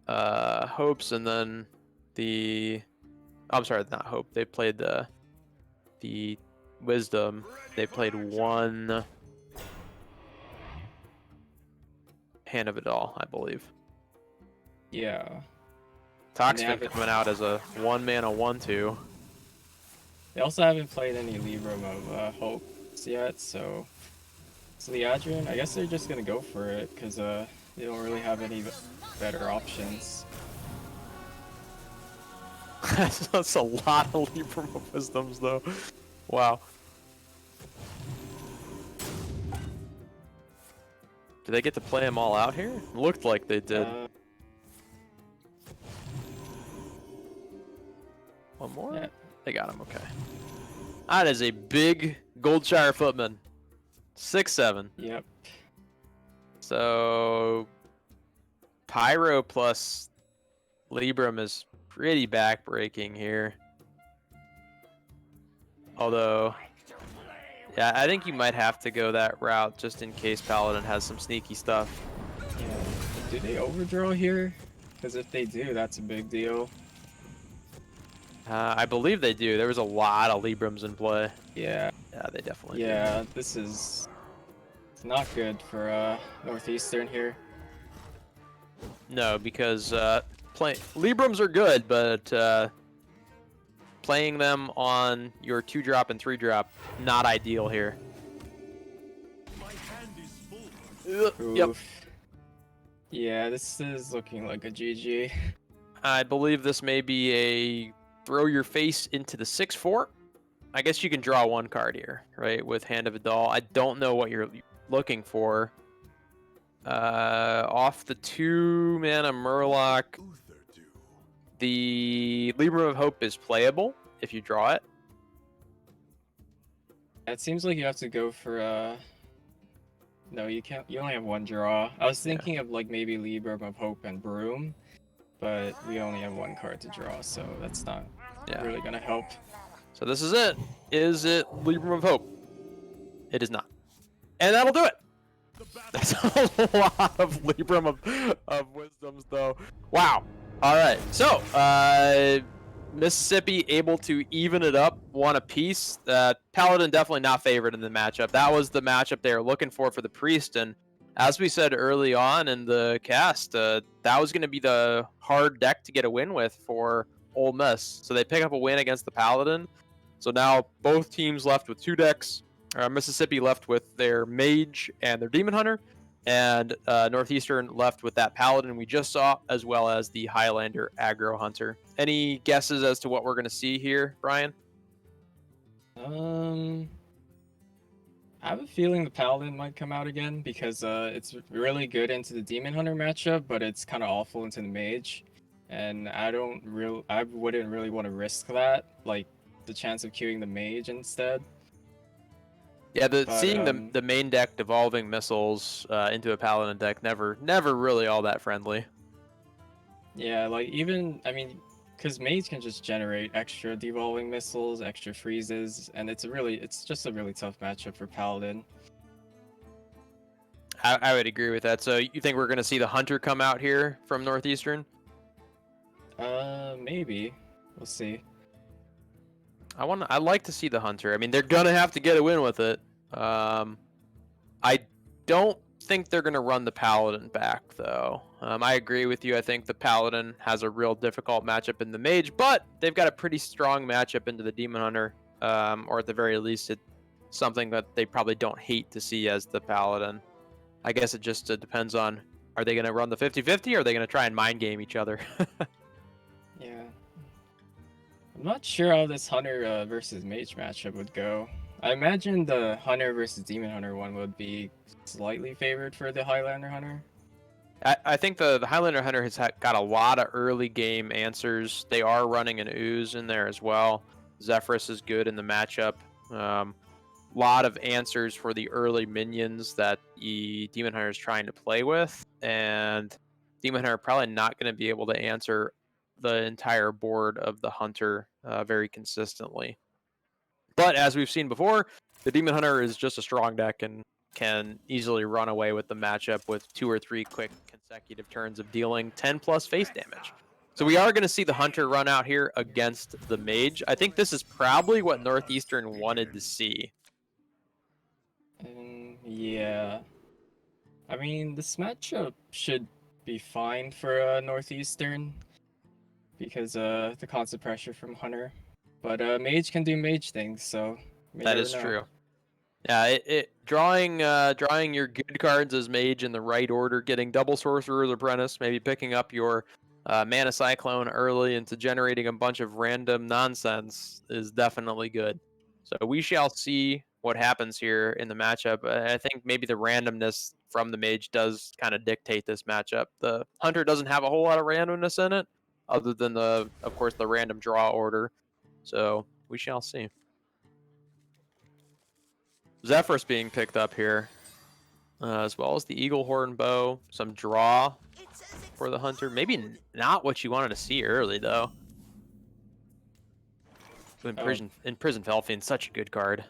Hopes, and then the I'm sorry, not Hope. They played the Wisdom. They played one Hand of It All, I believe. Yeah. Toxin coming out as a 1-mana 1/2. They also haven't played any Libram of Hopes yet, so Leadrin, I guess they're just gonna go for it because they don't really have any better options. That's a lot of Libram of Wisdoms, though. Wow. Did they get to play them all out here? Looked like they did. One more? Yeah. They got him, okay. That is a big Goldshire Footman. 6/7. Yep. So Pyro plus Libram is pretty backbreaking here. Although, yeah, I think you might have to go that route just in case Paladin has some sneaky stuff. Yeah. Do they overdraw here? Because if they do, that's a big deal. I believe they do. There was a lot of Librams in play. Yeah. Yeah, they definitely do. Yeah, this is not good for Northeastern here. No, because Librams are good, but playing them on your 2-drop and 3-drop, not ideal here. Yep. Yeah, this is looking like a GG. I believe this may be a throw your face into the 6/4. I guess you can draw one card here, right, with Hand of a Doll. I don't know what you're looking for. Off the 2-mana Murloc, the Libram of Hope is playable if you draw it. It seems like you have to go for no, you can't. You only have one draw. I was thinking of like maybe Libram of Hope and Broom, but we only have one card to draw, so that's not really gonna help. So this is it. Is it Libram of Hope? It is not. And that'll do it. That's a lot of Libram of Wisdoms, though. Wow. All right. So, Mississippi able to even it up, one apiece. Paladin definitely not favored in the matchup. That was the matchup they were looking for the Priest, and as we said early on in the cast, that was going to be the hard deck to get a win with for Ole Miss. So they pick up a win against the Paladin. So now both teams left with 2 decks. Mississippi left with their Mage and their Demon Hunter, and Northeastern left with that Paladin we just saw, as well as the Highlander Aggro Hunter. Any guesses as to what we're going to see here, Brian? I have a feeling the Paladin might come out again because it's really good into the Demon Hunter matchup, but it's kind of awful into the Mage, and I wouldn't really want to risk that, like the chance of queuing the Mage instead. Yeah, seeing the main deck devolving missiles into a Paladin deck never really all that friendly. Yeah, like because Mage can just generate extra devolving missiles, extra freezes, and it's just a really tough matchup for Paladin. I would agree with that. So you think we're going to see the Hunter come out here from Northeastern? Maybe. We'll see. I like to see the Hunter. I mean, they're gonna have to get a win with it. I don't think they're gonna run the Paladin back though. I agree with you. I think the Paladin has a real difficult matchup in the Mage, but they've got a pretty strong matchup into the Demon Hunter, or at the very least, it's something that they probably don't hate to see as the Paladin. I guess it just depends on, are they gonna run the 50-50 or are they gonna try and mind game each other? Yeah. I'm not sure how this Hunter versus Mage matchup would go. I imagine the Hunter versus Demon Hunter one would be slightly favored for the Highlander Hunter. I think the Highlander Hunter has got a lot of early game answers. They are running an Ooze in there as well. Zephyrus is good in the matchup. Lot of answers for the early minions that the Demon Hunter is trying to play with. And Demon Hunter probably not going to be able to answer the entire board of the Hunter very consistently. But as we've seen before, the Demon Hunter is just a strong deck and can easily run away with the matchup with 2 or 3 quick consecutive turns of dealing 10 plus face damage. So we are going to see the Hunter run out here against the Mage. I think this is probably what Northeastern wanted to see. Yeah. I mean, this matchup should be fine for Northeastern because the constant pressure from Hunter. But Mage can do Mage things, so that is true. Yeah, drawing your good cards as Mage in the right order, getting double Sorcerer's Apprentice, maybe picking up your Mana Cyclone early into generating a bunch of random nonsense is definitely good. So we shall see what happens here in the matchup. I think maybe the randomness from the Mage does kind of dictate this matchup. The Hunter doesn't have a whole lot of randomness in it, other than of course, the random draw order. So we shall see. Zephyrus being picked up here, as well as the Eagle Horn Bow. Some draw for the Hunter. Maybe not what you wanted to see early, though. Imprison Felfian, such a good card.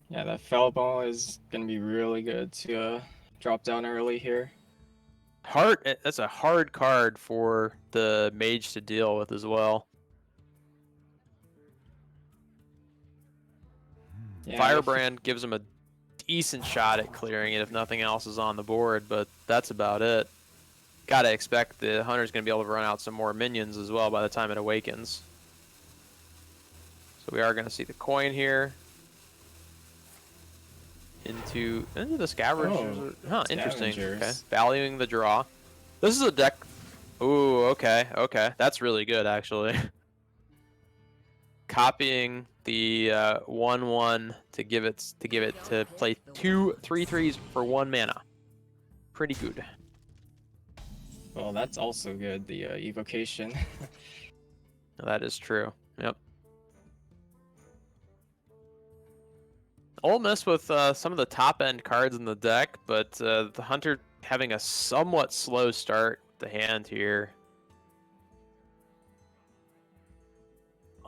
Yeah, that Fell Ball is going to be really good to drop down early here. That's a hard card for the Mage to deal with as well. Yeah, Firebrand gives him a decent shot at clearing it if nothing else is on the board, but that's about it. Gotta expect the Hunter's going to be able to run out some more minions as well by the time it awakens. So we are going to see the coin here. Into the Scavengers. Huh, interesting. Okay. Valuing the draw. This is a deck. Ooh, okay. That's really good, actually. Copying the 1/1 to give it to play 2 3/3s for 1 mana. Pretty good. Well, that's also good. The evocation. That is true. Yep. Ole Miss with some of the top end cards in the deck, but the Hunter having a somewhat slow start to hand here.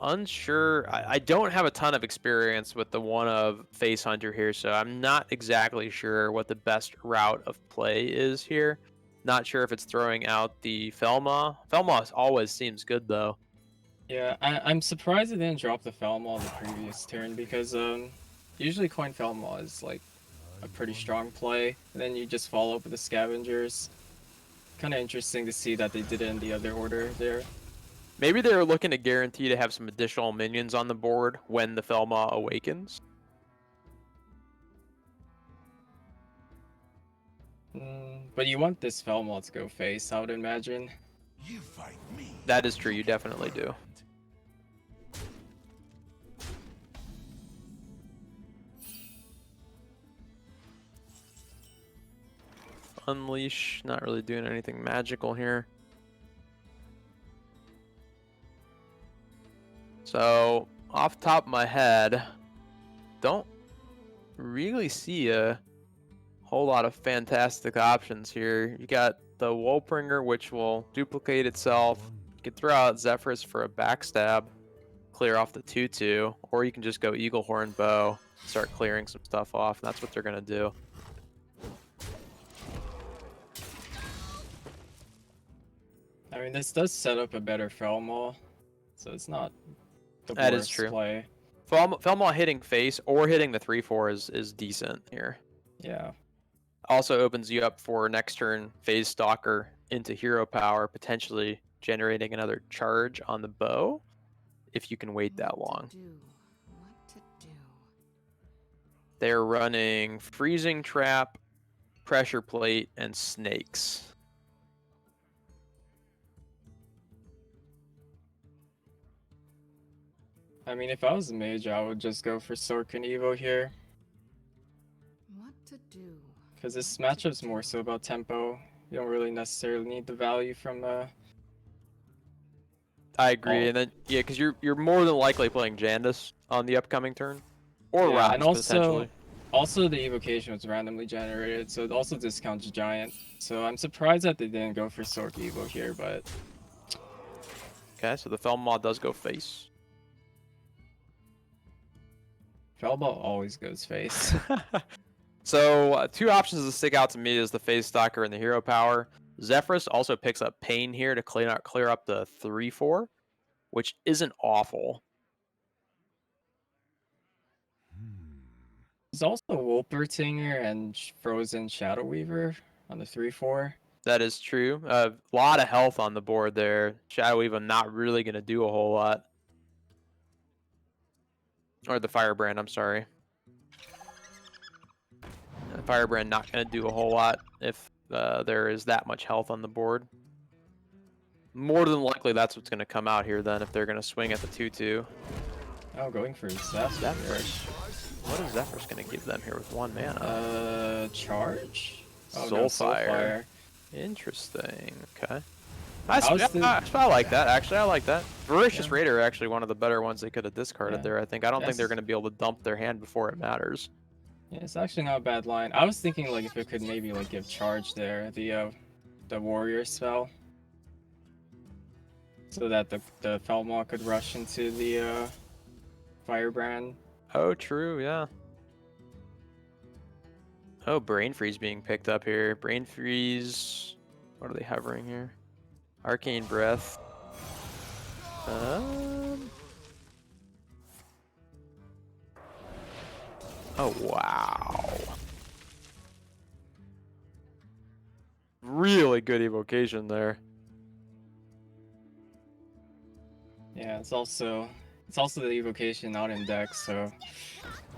Unsure. I don't have a ton of experience with the one of Face Hunter here, so I'm not exactly sure what the best route of play is here. Not sure if it's throwing out the Felma. Felma always seems good though. Yeah, I'm surprised it didn't drop the Felma on the previous turn because usually coin Felma is like a pretty strong play. And then you just follow up with the scavengers. Kind of interesting to see that they did it in the other order there. Maybe they're looking to guarantee to have some additional minions on the board when the Felmaw awakens. But you want this Felmaw to go face, I would imagine. You fight me. That is true, you definitely do. Unleash, not really doing anything magical here. So, off the top of my head, don't really see a whole lot of fantastic options here. You got the Wolpringer, which will duplicate itself. You can throw out Zephyrus for a backstab, clear off the 2/2, or you can just go Eaglehorn Bow, start clearing some stuff off, and that's what they're going to do. I mean, this does set up a better Felmaw, so it's not the That worst is true. play. Felmaw hitting face or hitting the 3/4 is decent here. Yeah. Also opens you up for next turn Phase Stalker into hero power, potentially generating another charge on the bow if you can wait that long. They're running Freezing Trap, Pressure Plate, and Snakes. I mean, if I was a mage, I would just go for Sorkin Evo here. What to do? Because this matchup's more so about tempo. You don't really necessarily need the value from I agree, and then yeah, because you're more than likely playing Jandis on the upcoming turn, or yeah, Rox and potentially. Also the evocation was randomly generated, so it also discounts Giant. So I'm surprised that they didn't go for Sork Evo here, but Okay, so the Felmaw does go face. Felmaw always goes face. So two options that stick out to me is the Phase Stalker and the hero power. Zephyrus also picks up Pain here to clear up the 3/4, which isn't awful. There's also Wolpertinger and Frozen Shadow Weaver on the 3/4. That is true. A lot of health on the board there. Shadow Weaver not really going to do a whole lot. Or the Firebrand, I'm sorry. The Firebrand not going to do a whole lot if there is that much health on the board. More than likely, that's what's going to come out here then if they're going to swing at the 2/2. Oh, going for Zephyrus. What is Zephyrus going to give them here with 1 mana? Charge? Oh, Soulfire. no, Soulfire. Interesting. Okay. I like that. Actually, I like that. Voracious Raider actually one of the better ones they could have discarded there. I think. I don't think they're going to be able to dump their hand before it matters. Yeah, it's actually not a bad line. I was thinking like if it could maybe like give charge there, the warrior spell, so that the Felmaw could rush into the Firebrand. Oh, true. Yeah. Oh, Brain Freeze being picked up here. Brain Freeze. What are they hovering here? Arcane Breath. Oh, wow. Really good evocation there. Yeah, it's also the evocation not in dex, so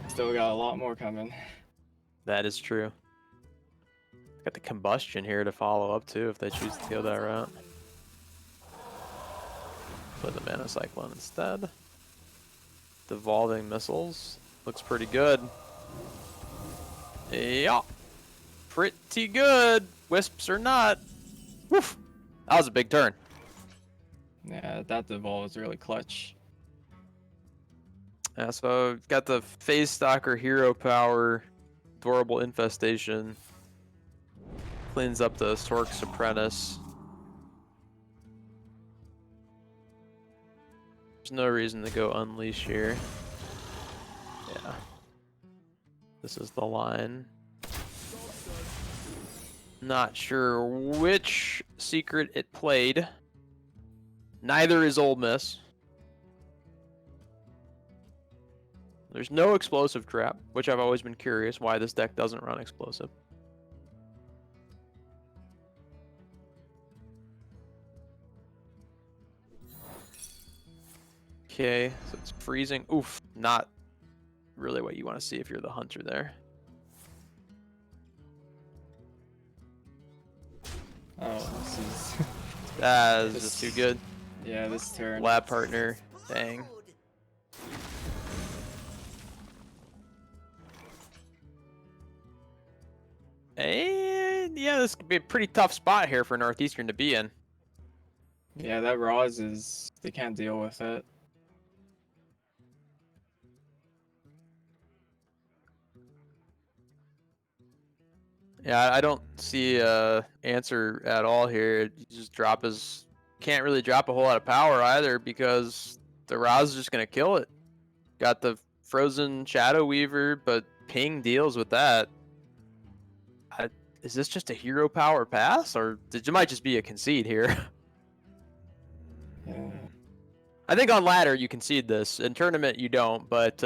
still got a lot more coming. That is true. Got the combustion here to follow up too if they choose to go that route. Play the Mana Cyclone instead. Devolving Missiles. Looks pretty good. Yeah. Pretty good. Wisps or not. Woof. That was a big turn. Yeah, that devolve is really clutch. Yeah, so got the Phase Stalker hero power. Adorable Infestation. Cleans up the Sork's Apprentice. There's no reason to go Unleash here. Yeah. This is the line. Not sure which secret it played. Neither is Ole Miss. There's no explosive trap, which I've always been curious why this deck doesn't run explosive. Okay, so it's freezing. Oof, not really what you want to see if you're the hunter there. Oh, this is... This is too good. Yeah, this turn. Lab partner. Dang. And yeah, this could be a pretty tough spot here for Northeastern to be in. Yeah, that Roz is... They can't deal with it. Yeah, I don't see a answer at all here. You just drop his... Can't really drop a whole lot of power either because the Roz is just going to kill it. Got the Frozen Shadow Weaver, but ping deals with that. Is this just a hero power pass, or it might just be a concede here? Yeah. I think on ladder you concede this. In tournament you don't, but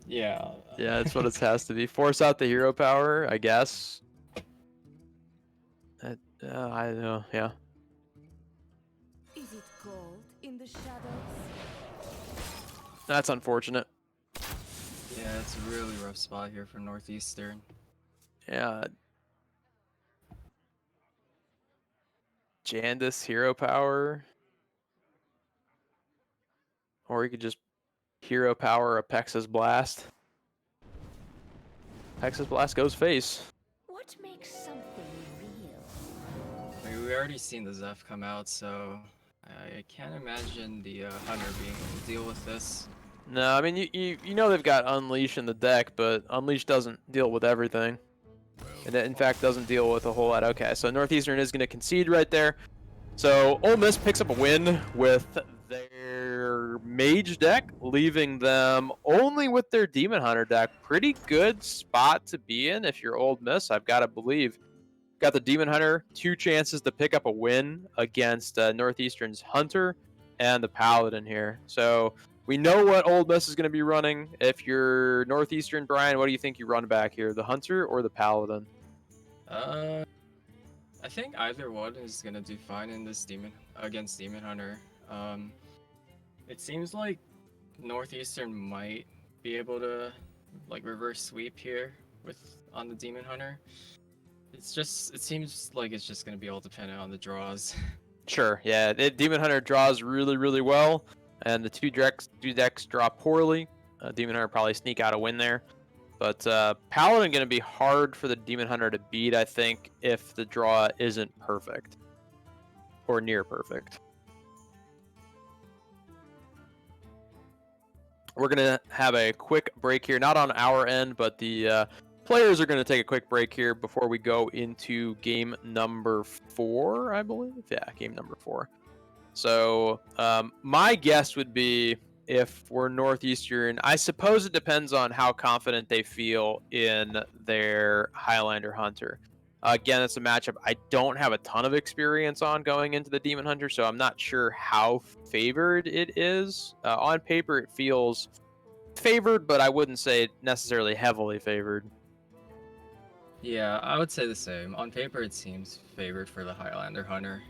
yeah. Yeah, that's what it has to be. Force out the hero power, I guess. I don't know. Yeah. Is it cold in the shadows? That's unfortunate. Yeah, it's a really rough spot here for Northeastern. Yeah. Jandis hero power. Or you could just hero power a Pex's Blast. Pex's Blast goes face. What makes something real? I mean, we already seen the Zeph come out, so I can't imagine the Hunter being able to deal with this. No, I mean, you know they've got Unleash in the deck, but Unleash doesn't deal with everything. And it, in fact, doesn't deal with a whole lot. Okay, so Northeastern is going to concede right there. So Ole Miss picks up a win with their Mage deck, leaving them only with their Demon Hunter deck. Pretty good spot to be in if you're Ole Miss, I've got to believe. Got the Demon Hunter, 2 chances to pick up a win against Northeastern's Hunter and the Paladin here. So we know what Ole Miss is going to be running. If you're Northeastern, Brian, what do you think you run back here, the Hunter or the Paladin? I think either one is gonna do fine in this against Demon Hunter. It seems like Northeastern might be able to like reverse sweep here on the Demon Hunter. It seems like it's just gonna be all dependent on the draws. Sure, yeah. Demon Hunter draws really, really well, and the two decks draw poorly. Demon Hunter probably sneak out a win there. But Paladin going to be hard for the Demon Hunter to beat, I think, if the draw isn't perfect. Or near perfect. We're going to have a quick break here. Not on our end, but the players are going to take a quick break here before we go into game number 4, I believe. Yeah, game number 4. So my guess would be, if we're Northeastern, I suppose it depends on how confident they feel in their Highlander Hunter. Again, it's a matchup I don't have a ton of experience on going into the Demon Hunter, so I'm not sure how favored it is. On paper, it feels favored, but I wouldn't say necessarily heavily favored. Yeah, I would say the same. On paper, it seems favored for the Highlander Hunter.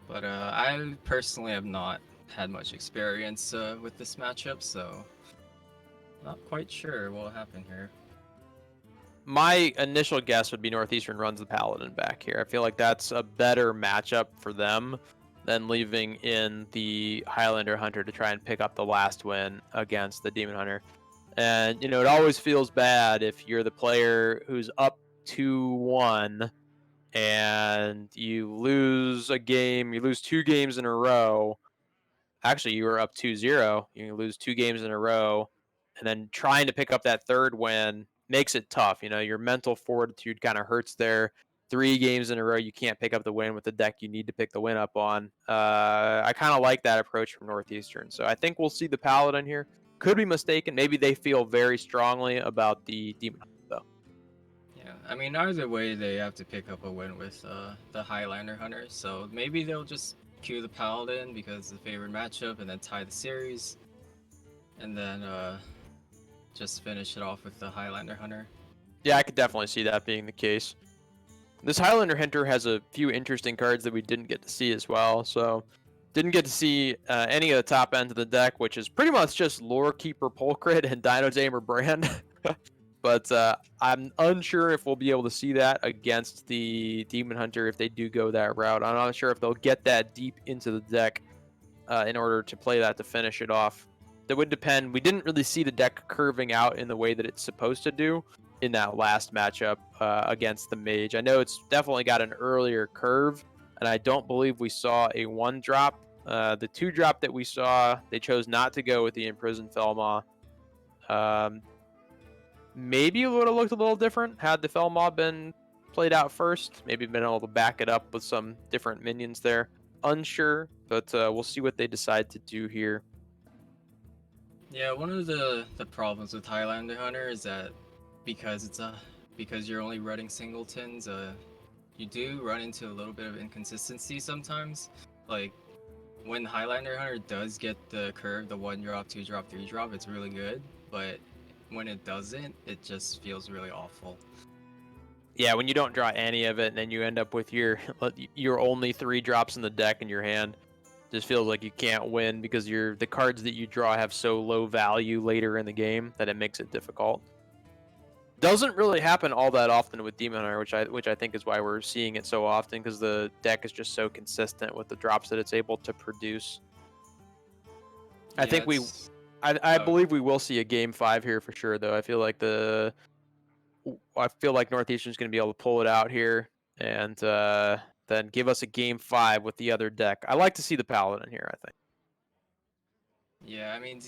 But I personally have not had much experience with this matchup, so not quite sure what will happen here. My initial guess would be Northeastern runs the Paladin back here. I feel like that's a better matchup for them than leaving in the Highlander Hunter to try and pick up the last win against the Demon Hunter. And, you know, it always feels bad if you're the player who's up 2-1 and you lose a game, you lose 2 games in a row. Actually, you were up 2-0. You lose 2 games in a row, and then trying to pick up that third win makes it tough. You know, your mental fortitude kind of hurts there. 3 games in a row, you can't pick up the win with the deck you need to pick the win up on. I kind of like that approach from Northeastern. So I think we'll see the Paladin here. Could be mistaken. Maybe they feel very strongly about the Demon Hunter, though. Yeah, I mean, either way, they have to pick up a win with the Highlander Hunter. So maybe they'll just queue the Paladin because the favorite matchup and then tie the series. and then just finish it off with the Highlander Hunter. Yeah, I could definitely see that being the case. This Highlander Hunter has a few interesting cards that we didn't get to see as well. So, didn't get to see any of the top end of the deck, which is pretty much just Lore Keeper Polcrit and Dino Tamer Brand. But I'm unsure if we'll be able to see that against the Demon Hunter if they do go that route. I'm not sure if they'll get that deep into the deck in order to play that to finish it off. That would depend. We didn't really see the deck curving out in the way that it's supposed to do in that last matchup against the Mage. I know it's definitely got an earlier curve, and I don't believe we saw a 1-drop. The 2-drop that we saw, they chose not to go with the Imprisoned Felmaw. Maybe it would have looked a little different had the Felmaw been played out first. Maybe been able to back it up with some different minions there. Unsure, but we'll see what they decide to do here. Yeah, one of the problems with Highlander Hunter is that because you're only running singletons, you do run into a little bit of inconsistency sometimes. Like when Highlander Hunter does get the curve, the 1-drop, 2-drop, 3-drop, it's really good, but when it doesn't, it just feels really awful. Yeah, when you don't draw any of it, and then you end up with your only 3 drops in the deck in your hand, just feels like you can't win because the cards that you draw have so low value later in the game that it makes it difficult. Doesn't really happen all that often with Demon Hunter, which I think is why we're seeing it so often, because the deck is just so consistent with the drops that it's able to produce. Yeah, I think I believe we will see a game 5 here for sure, though. I feel like Northeastern's going to be able to pull it out here and then give us a game 5 with the other deck. I like to see the Paladin here, I think. Yeah, I mean,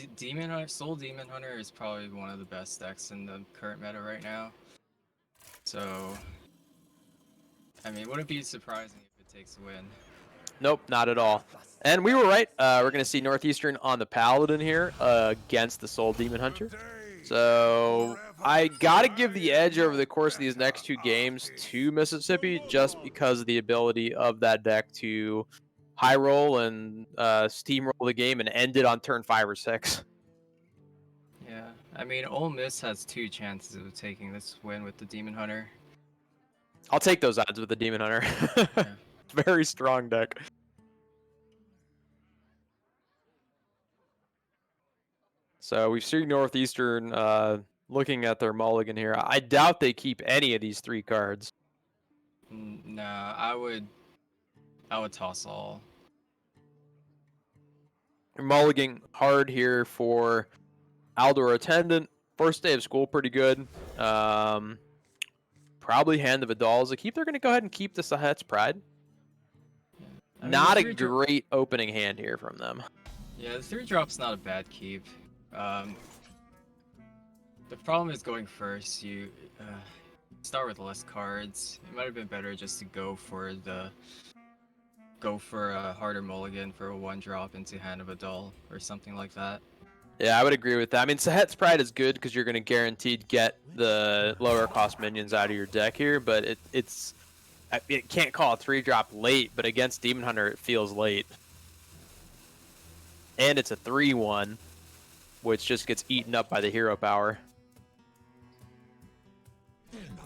Soul Demon Hunter is probably one of the best decks in the current meta right now. So, I mean, wouldn't be surprising if it takes a win. Nope, not at all. And we were right. We're going to see Northeastern on the Paladin here against the Soul Demon Hunter. So I got to give the edge over the course of these next 2 games to Mississippi just because of the ability of that deck to high roll and steamroll the game and end it on turn 5 or 6. Yeah, I mean, Ole Miss has 2 chances of taking this win with the Demon Hunter. I'll take those odds with the Demon Hunter. Yeah. Very strong deck. So we've seen Northeastern looking at their mulligan here. I doubt they keep any of these 3 cards. Nah, I would toss all. Mulligan hard here for Aldor Attendant. First day of school, pretty good. Probably Hand of Adals. They're going to go ahead and keep the Sahet's Pride. I mean, not a great opening hand here from them. Yeah, the 3-drop's not a bad keep. The problem is going first. You start with less cards. It might have been better just to go for a harder mulligan for a 1-drop into Hand of a Doll or something like that. Yeah, I would agree with that. I mean, Sahet's Pride is good because you're going to guaranteed get the lower cost minions out of your deck here, but it can't call a 3-drop late, but against Demon Hunter it feels late. And it's a 3-1, which just gets eaten up by the hero power.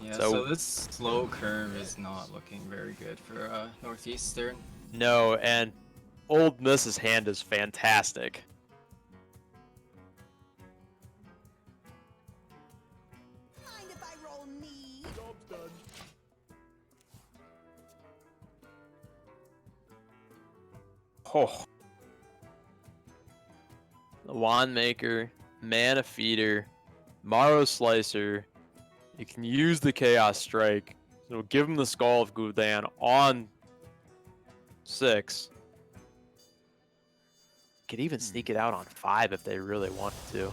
Yeah, so this slow curve is not looking very good for Northeastern. No, and Old Miss's hand is fantastic. Mind if I roll me? Job's done. Oh. The Wand Maker, Mana Feeder, Marrow Slicer. You can use the Chaos Strike. So give him the Skull of Gul'dan on 6. Could even sneak it out on 5 if they really wanted to.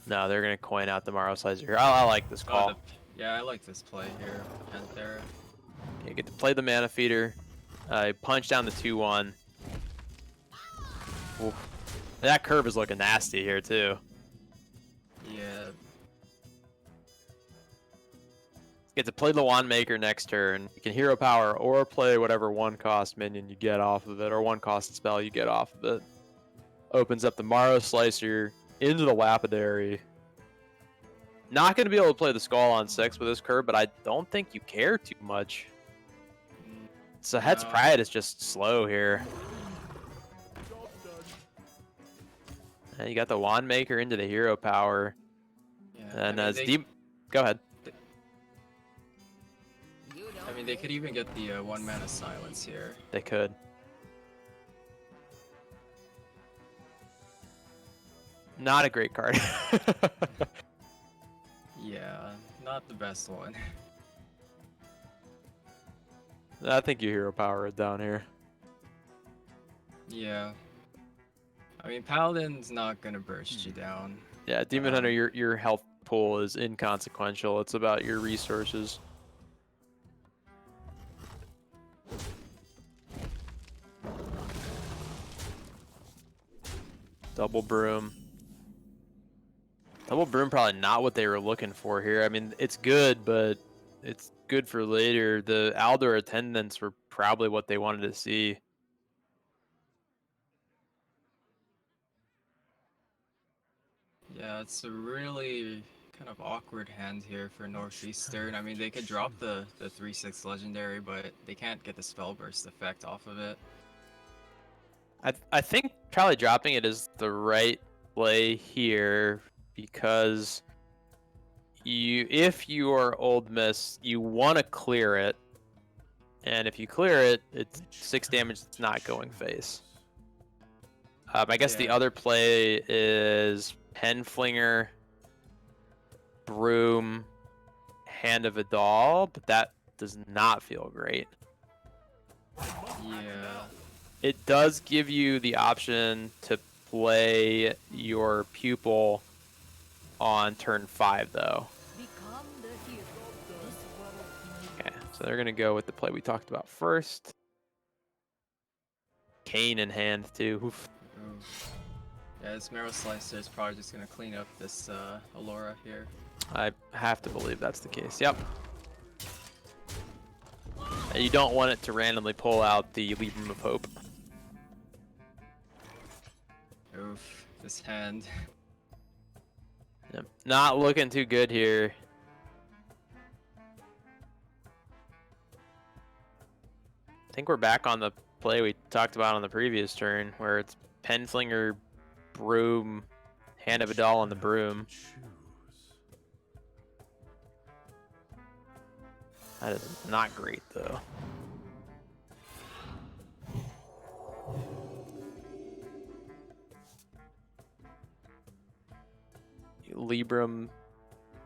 No, they're gonna coin out the Marrow Slicer here. I like this call. Yeah, I like this play here, Panthera. You get to play the Mana Feeder. Punch down the 2-1. Oof. That curve is looking nasty here too. Yeah. Get to play the Wand Maker next turn. You can hero power or play whatever 1-cost minion you get off of it, or 1-cost spell you get off of it. Opens up the Marrow Slicer into the Lapidary. Not going to be able to play the Skull on 6 with this curve, but I don't think you care too much. So Head's Pride is just slow here. And you got the Wand Maker into the Hero Power. Yeah, And I mean, as deep... Go ahead. I mean, they could even get the 1 mana Silence here. They could. Not a great card. Yeah, not the best one. I think you Hero Power it down here. Yeah. I mean, Paladin's not gonna burst you down. Yeah, Demon Hunter, your health pool is inconsequential. It's about your resources. Double Broom. Double Broom probably not what they were looking for here. I mean, it's good, but it's good for later. The Aldor attendants were probably what they wanted to see. Yeah, it's a really kind of awkward hand here for Northeastern. I mean, they could drop the 3/6 legendary, but they can't get the spell burst effect off of it. I think probably dropping it is the right play here because if you are Old Miss, you want to clear it, and if you clear it, it's 6 damage. It's not going face. I guess the other play is Penflinger, Broom, Hand of Vidal, but that does not feel great. Yeah. It does give you the option to play your Pupil on turn 5, though. Okay, so they're going to go with the play we talked about first. Kane in hand, too. Oof. Yeah, this Marrow Slicer is probably just gonna clean up this Allura here. I have to believe that's the case. Yep. And you don't want it to randomly pull out the Libram of Hope. Oof, this hand. Yep. Not looking too good here. I think we're back on the play we talked about on the previous turn, where it's Penflinger, Broom, Hand of Vidal on the Broom. That is not great, though. Libram,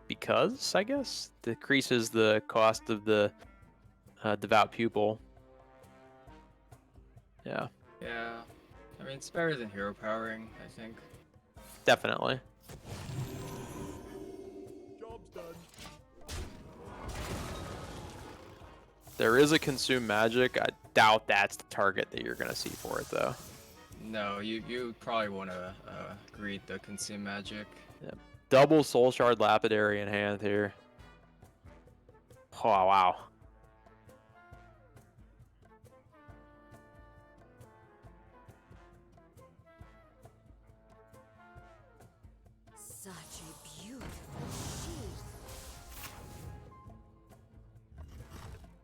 because, I guess, decreases the cost of the Devout Pupil. Yeah. Yeah. I mean, it's better than hero powering, I think. Definitely. Job's done. There is a Consume Magic. I doubt that's the target that you're going to see for it, though. No, you probably want to greet the Consume Magic. Yep. Double Soul Shard Lapidary in hand here. Oh, wow. Such a beautiful sheath.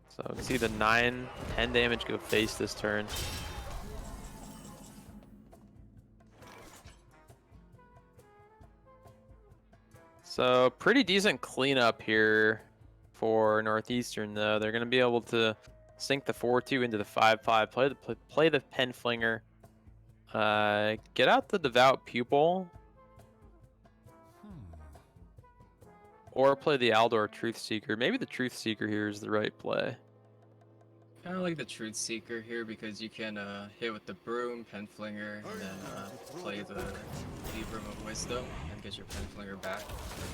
So you can see the 9-10 damage go face this turn. So pretty decent cleanup here for Northeastern, though. They're going to be able to sink the 4-2 into the 5-5, play the Penflinger, get out the Devout Pupil, or play the Aldor Truth Seeker. Maybe the Truth Seeker here is the right play. Kind of like the Truth Seeker here because you can hit with the Broom, Penflinger, and then play the Libram of Wisdom and get your Penflinger back.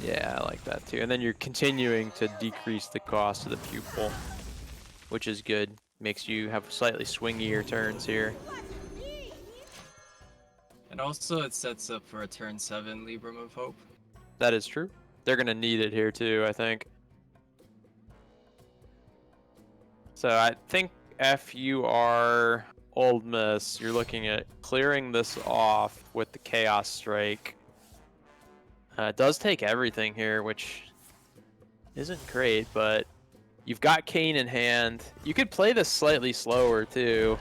Yeah, I like that too. And then you're continuing to decrease the cost of the Pupil, which is good. Makes you have slightly swingier turns here. And also it sets up for a turn 7 Libram of Hope. That is true. They're going to need it here too, I think. So I think if you are Old Miss, you're looking at clearing this off with the Chaos Strike. It does take everything here, which isn't great, but you've got Kane in hand. You could play this slightly slower too.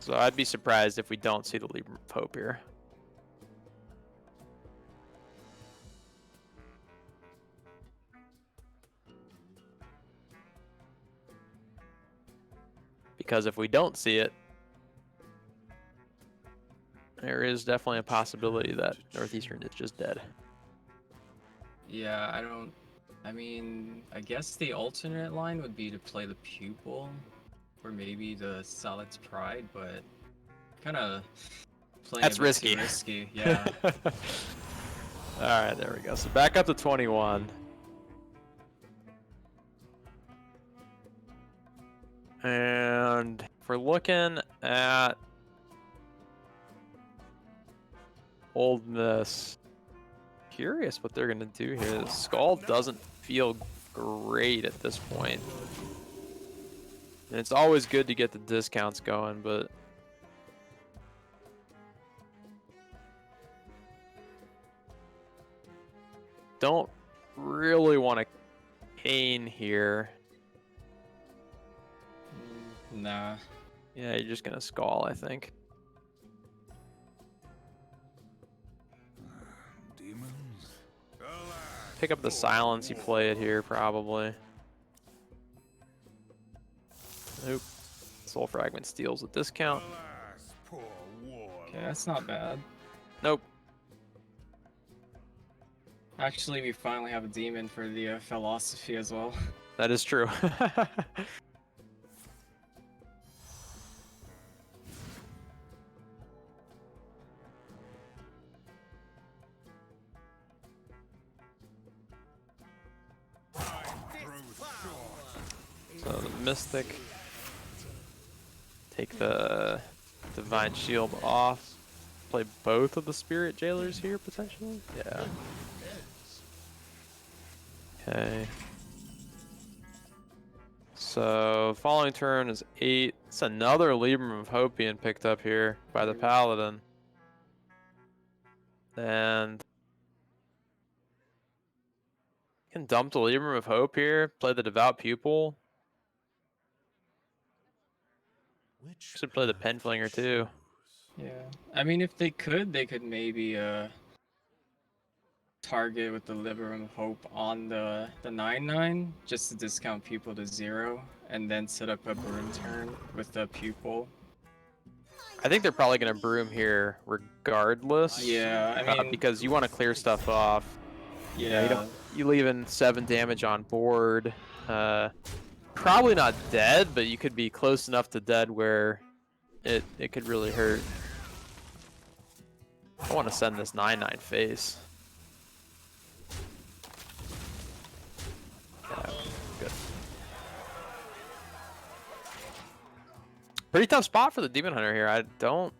So I'd be surprised if we don't see the Libram of Hope here. Because if we don't see it, there is definitely a possibility that Northeastern is just dead. Yeah, I mean, I guess the alternate line would be to play the Pupil, or maybe the Solid's Pride, but kind of playing That's a bit risky. too risky, yeah. Alright, there we go. So back up to 21. And if we're looking at Old Miss, curious what they're going to do here. The Skull doesn't feel great at this point. And it's always good to get the discounts going, but don't really want to Kane here. Nah. Yeah, you're just going to Skull, I think. Pick up the silence, you play it here, probably. Nope. Soul Fragment steals a discount. Okay, that's not bad. Nope. Actually, we finally have a demon for the philosophy as well. That is true. So the Mystic, take the Divine Shield off, play both of the Spirit Jailers here potentially? Yeah. Okay. So following turn is 8. It's another Libram of Hope being picked up here by the Paladin. And you can dump the Libram of Hope here, play the Devout Pupil. Should play the Penflinger too. Yeah, I mean, if they could maybe target with the Libram of Hope on the 9/9 just to discount Pupil to 0, and then set up a Broom turn with the Pupil. I think they're probably going to Broom here regardless. Yeah, I mean, because you want to clear stuff off. Yeah. You leaving 7 damage on board. Probably not dead, but you could be close enough to dead where it could really hurt. I want to send this 9/9 face. Yeah, good. Pretty tough spot for the Demon Hunter here. I don't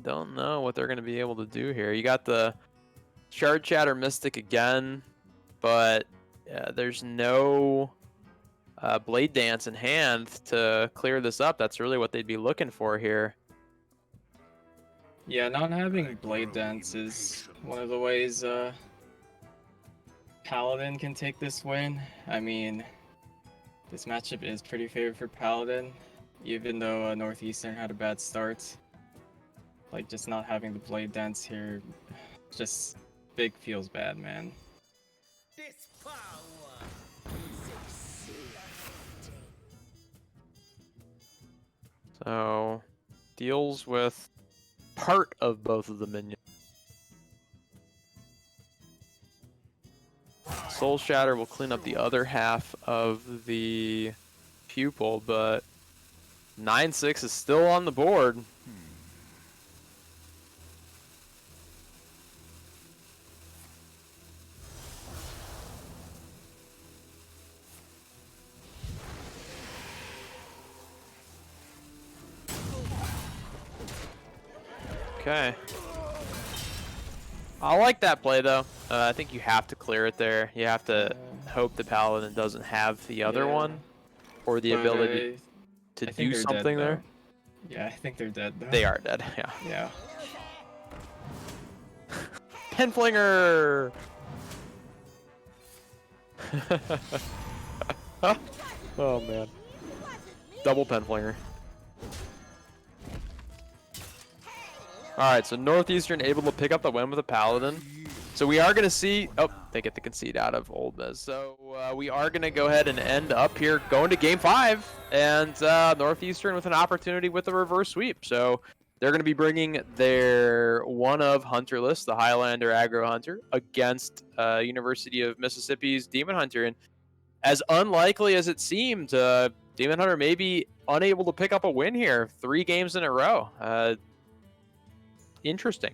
know what they're going to be able to do here. You got the Shard Shatter Mystic again, but there's no Blade Dance in hand to clear this up. That's really what they'd be looking for here. Yeah, not having Blade Dance is one of the ways Paladin can take this win. I mean, this matchup is pretty favored for Paladin, even though Northeastern had a bad start. Like, just not having the Blade Dance here, just big feels bad, man. So, deals with part of both of the minions. Soul Shatter will clean up the other half of the Pupil, but 9/6 is still on the board. Okay. I like that play though. I think you have to clear it there. You have to hope the Paladin doesn't have the other one, or the But ability to I think do they're something dead, there. though. Yeah, I think they're dead, though. They are dead, yeah. Yeah. Penflinger! Oh man. Double Penflinger. Alright, so Northeastern able to pick up the win with a Paladin. So we are going to see... Oh, they get the concede out of Old Miz. So we are going to go ahead and end up here going to Game 5. And Northeastern with an opportunity with a reverse sweep. So they're going to be bringing their one of Hunterless, the Highlander Aggro Hunter, against University of Mississippi's Demon Hunter. And as unlikely as it seemed, Demon Hunter may be unable to pick up a win here 3 games in a row. Interesting.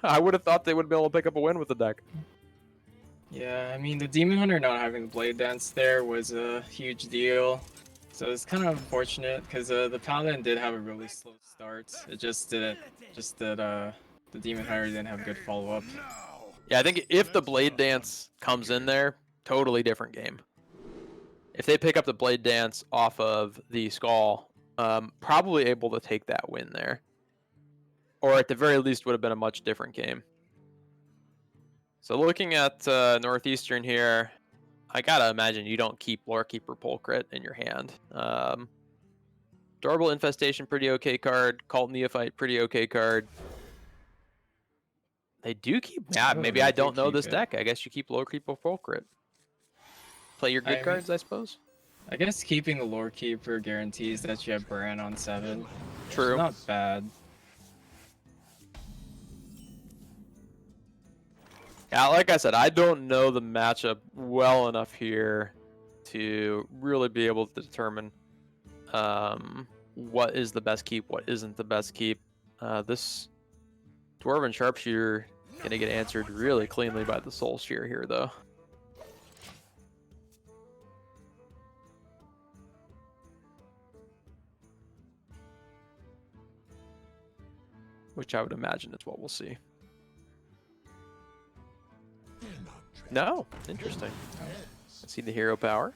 I would have thought they would be able to pick up a win with the deck. Yeah, I mean, the Demon Hunter not having the Blade Dance there was a huge deal. So it's kind of unfortunate because the Paladin did have a really slow start. It just didn't, the Demon Hunter didn't have good follow-up. Yeah, I think if the Blade Dance comes in there, totally different game. If they pick up the Blade Dance off of the Skull, probably able to take that win there. Or at the very least would have been a much different game. So looking at Northeastern here, I gotta imagine you don't keep Lorekeeper Polcrit in your hand. Durable Infestation, pretty okay card. Cult Neophyte, pretty okay card. They do keep... Yeah, maybe I don't know this deck. I guess you keep Lorekeeper Polcrit. Play your good cards, I suppose. I guess keeping the Lorekeeper guarantees that you have Bran on 7. True. It's not bad. Yeah, like I said, I don't know the matchup well enough here to really be able to determine what is the best keep, what isn't the best keep. This Dwarven Sharpshooter gonna get answered really cleanly by the Soul Shear here, though. Which I would imagine is what we'll see. No, interesting. See the hero power.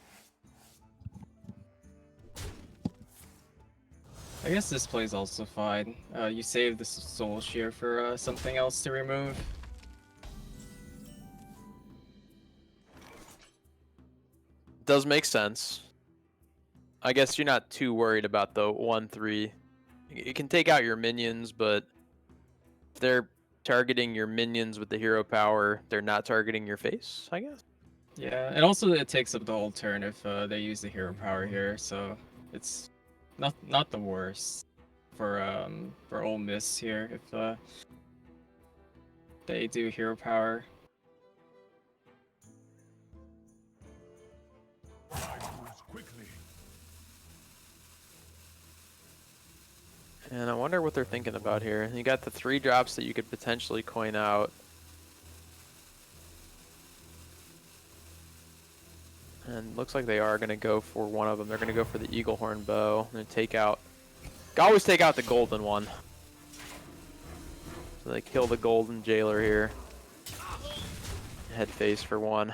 I guess this play's also fine. You save the Soul Shear for something else to remove. Does make sense. I guess you're not too worried about the 1/3. It can take out your minions, but if they're targeting your minions with the hero power, they're not targeting your face, I guess. Yeah, and also it takes up the whole turn if they use the hero power here, so it's not the worst for Ole Miss here if they do hero power. And I wonder what they're thinking about here. You got the 3 drops that you could potentially coin out. And looks like they are going to go for one of them. They're going to go for the Eaglehorn Bow. And take out... Always take out the golden one. So they kill the golden jailer here. Head face for 1.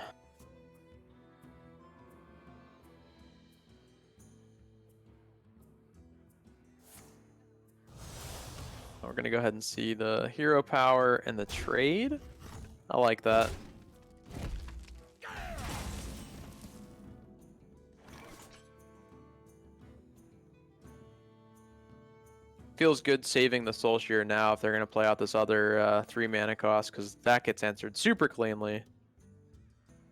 We're going to go ahead and see the hero power and the trade. I like that. Feels good saving the Soul Shear now if they're going to play out this other 3 mana cost, because that gets answered super cleanly.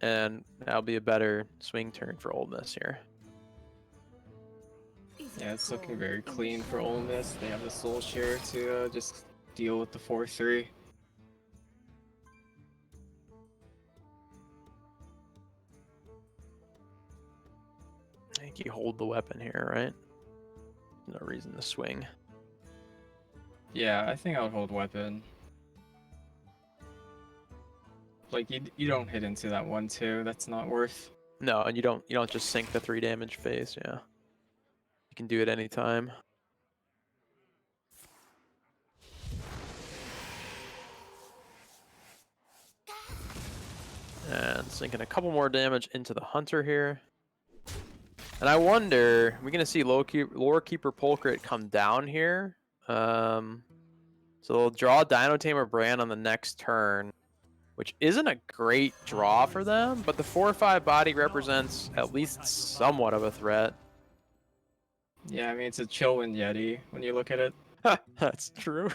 And that'll be a better swing turn for Ole Miss here. Yeah, it's looking very clean for Ole Miss. They have the Soul Shear to just deal with the 4/3. I think you hold the weapon here, right? No reason to swing. Yeah, I think I would hold weapon. Like you don't hit into that 1/2. That's not worth. No, and you don't just sink the 3 damage face. Yeah, you can do it anytime. And sinking a couple more damage into the Hunter here. And I wonder, we're going to see Lore Keeper Polkrit come down here. So they'll draw Dino Tamer Brand on the next turn, which isn't a great draw for them, but the 4/5 body represents at least somewhat of a threat. Yeah, I mean, it's a Chillwind Yeti when you look at it. That's true.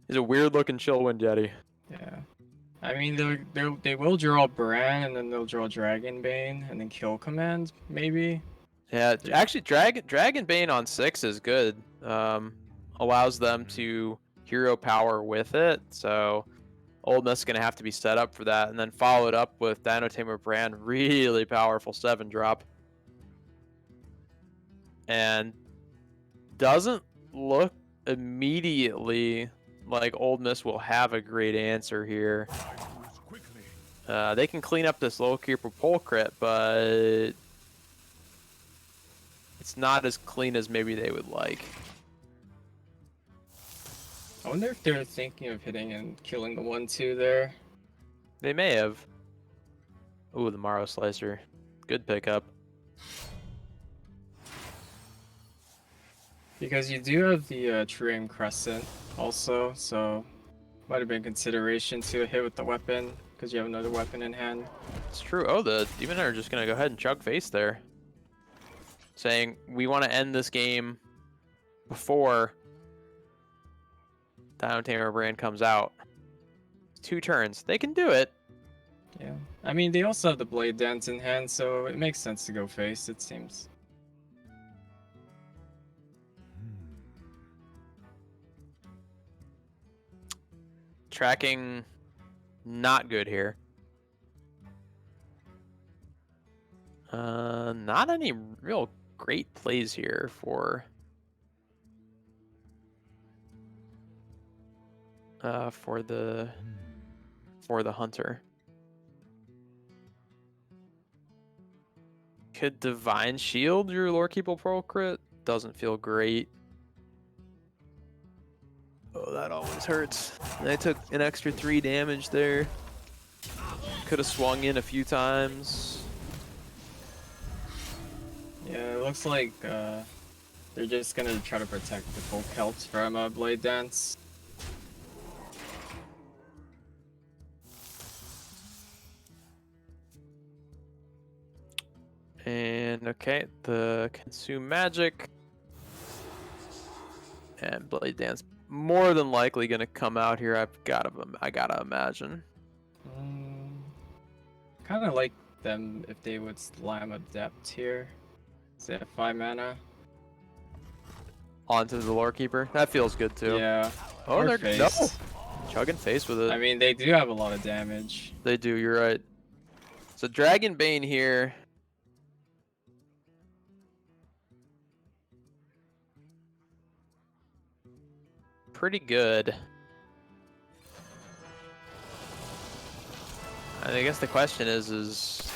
He's a weird looking Chillwind Yeti. Yeah. I mean, they will draw Bran, and then they'll draw Dragonbane, and then Kill Command, maybe. Yeah, actually, Dragonbane on 6 is good. Allows them to hero power with it, so Old Miss is going to have to be set up for that, and then follow it up with Dino Tamer Brand, really powerful 7-drop. And doesn't look immediately like Old Miss will have a great answer here. They can clean up this Lore Keeper Polkrit, but it's not as clean as maybe they would like. I wonder if they're thinking of hitting and killing the 1/2 there. They may have. Ooh, the Marrow Slicer. Good pickup. Because you do have the True Aim Crescent also, so might have been consideration to hit with the weapon because you have another weapon in hand. It's true. Oh, the Demon Hunter are just going to go ahead and chug face there. Saying, we want to end this game before Dino Tamer Brand comes out. 2 turns. They can do it. Yeah. I mean, they also have the Blade Dance in hand, so it makes sense to go face, it seems. Tracking not good here. Not any real great plays here for the Hunter. Could Divine Shield your Lore Keeper Polkrit? Doesn't feel great. Oh, that always hurts. I took an extra 3 damage there. Could have swung in a few times. Yeah, it looks like they're just gonna try to protect the full Celts from Blade Dance. And okay, the Consume Magic and Blade Dance more than likely gonna come out here. I gotta imagine. Kind of like them if they would slam Adept here. So they have 5 mana. Onto the Lore Keeper. That feels good too. Yeah. Oh, Or they're face. chugging face with it. I mean, they do have a lot of damage. They do. You're right. So Dragonbane here. Pretty good. I guess the question is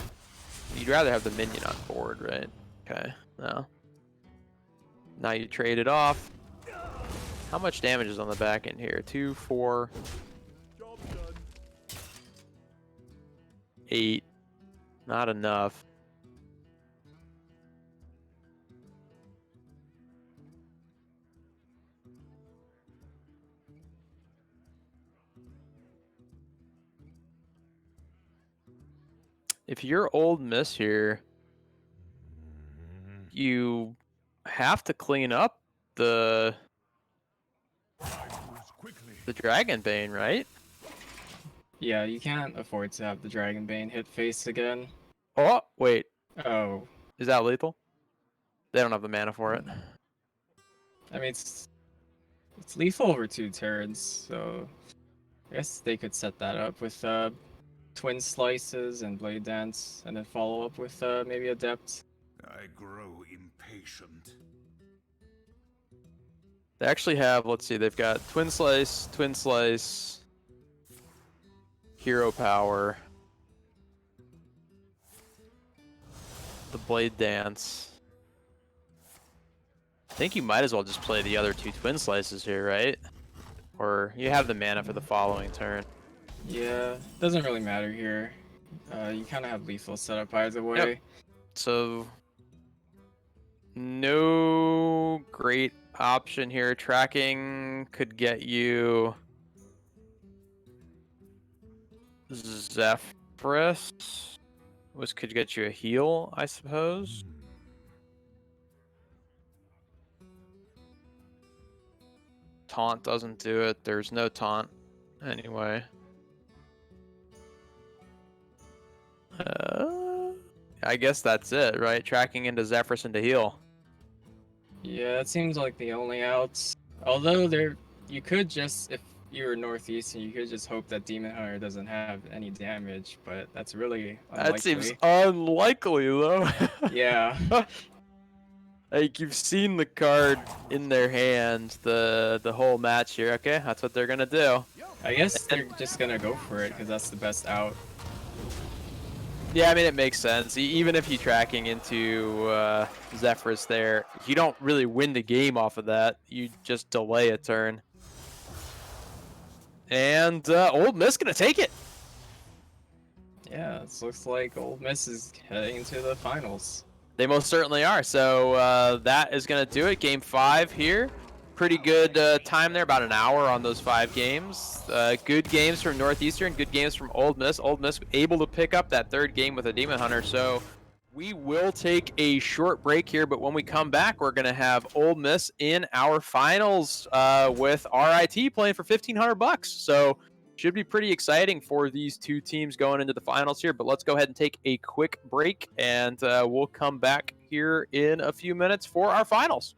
you'd rather have the minion on board, right? Okay, no. Now you trade it off. How much damage is on the back end here? 2, 4, 8. Not enough. If you're Old Miss here, you have to clean up the Dragonbane, right? Yeah, you can't afford to have the Dragonbane hit face again. Oh, wait. Oh. Is that lethal? They don't have the mana for it. I mean, it's lethal over 2 turns, so I guess they could set that up with Twin Slices and Blade Dance, and then follow up with maybe Adept. I grow impatient. They actually have, let's see, they've got Twin Slice, Hero Power, the Blade Dance. I think you might as well just play the other 2 Twin Slices here, right? Or you have the mana for the following turn. Yeah, doesn't really matter here. You kind of have lethal set up either way. Yep. So no great option here. Tracking could get you Zephyrus, which could get you a heal, I suppose. Taunt doesn't do it. There's no taunt anyway. I guess that's it, right? Tracking into Zephyrus into heal. Yeah, it seems like the only outs. Although you could just, if you're Northeastern, you could just hope that Demon Hunter doesn't have any damage, but that's really unlikely. That seems unlikely, though. Yeah. Like, you've seen the card in their hand the whole match here. Okay, that's what they're gonna do. I guess they're just gonna go for it because that's the best out. Yeah, I mean, it makes sense. Even if you're tracking into Zephyrus there, you don't really win the game off of that. You just delay a turn. And Old Miss gonna take it. Yeah, it looks like Ole Miss is heading into the finals. They most certainly are. So that is going to do it. Game 5 here. Pretty good time there, about an hour on those 5 games. Good games from Northeastern, good games from Old Miss. Old Miss able to pick up that 3rd game with a Demon Hunter. So we will take a short break here, but when we come back, we're going to have Old Miss in our finals with RIT playing for $1,500. So should be pretty exciting for these two teams going into the finals here, but let's go ahead and take a quick break, and we'll come back here in a few minutes for our finals.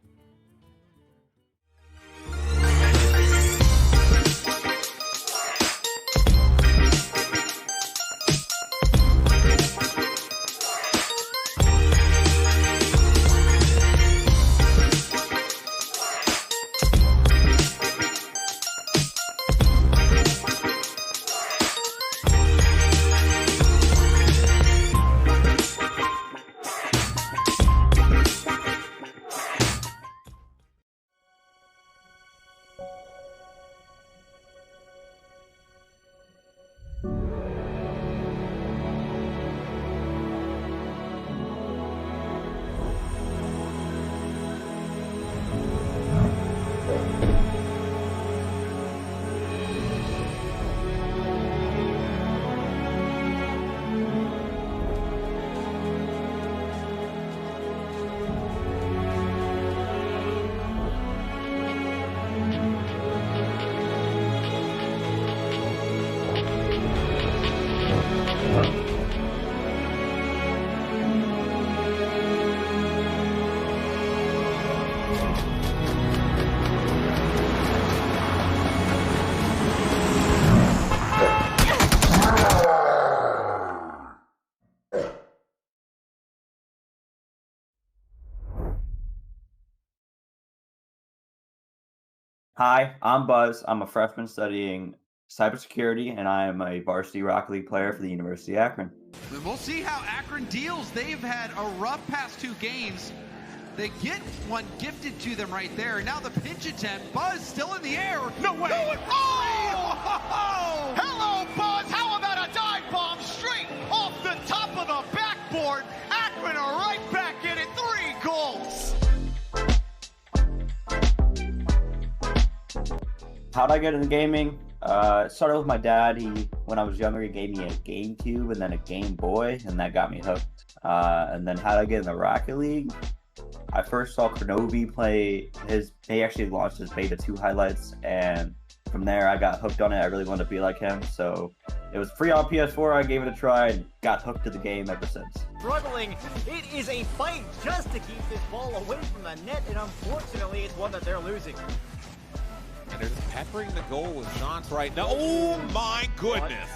Hi, I'm Buzz. I'm a freshman studying cybersecurity, and I am a varsity Rocket League player for the University of Akron. We'll see how Akron deals. They've had a rough past 2 games. They get one gifted to them right there. Now the pinch attempt. Buzz still in the air. No way. Oh! Hello, Buzz. How about a dive bomb straight off the top of the backboard? Akron are right back in it. 3 goals. How'd I get into gaming? It started with my dad. When I was younger, he gave me a GameCube and then a Game Boy, and that got me hooked. And then how'd I get in the Rocket League? I first saw Kronovi play they actually launched his Beta 2 highlights, and from there I got hooked on it. I really wanted to be like him, so it was free on PS4. I gave it a try and got hooked to the game ever since. Struggling, it is a fight just to keep this ball away from the net, and unfortunately it's one that they're losing. And they're just peppering the goal with shots right now. Oh my goodness.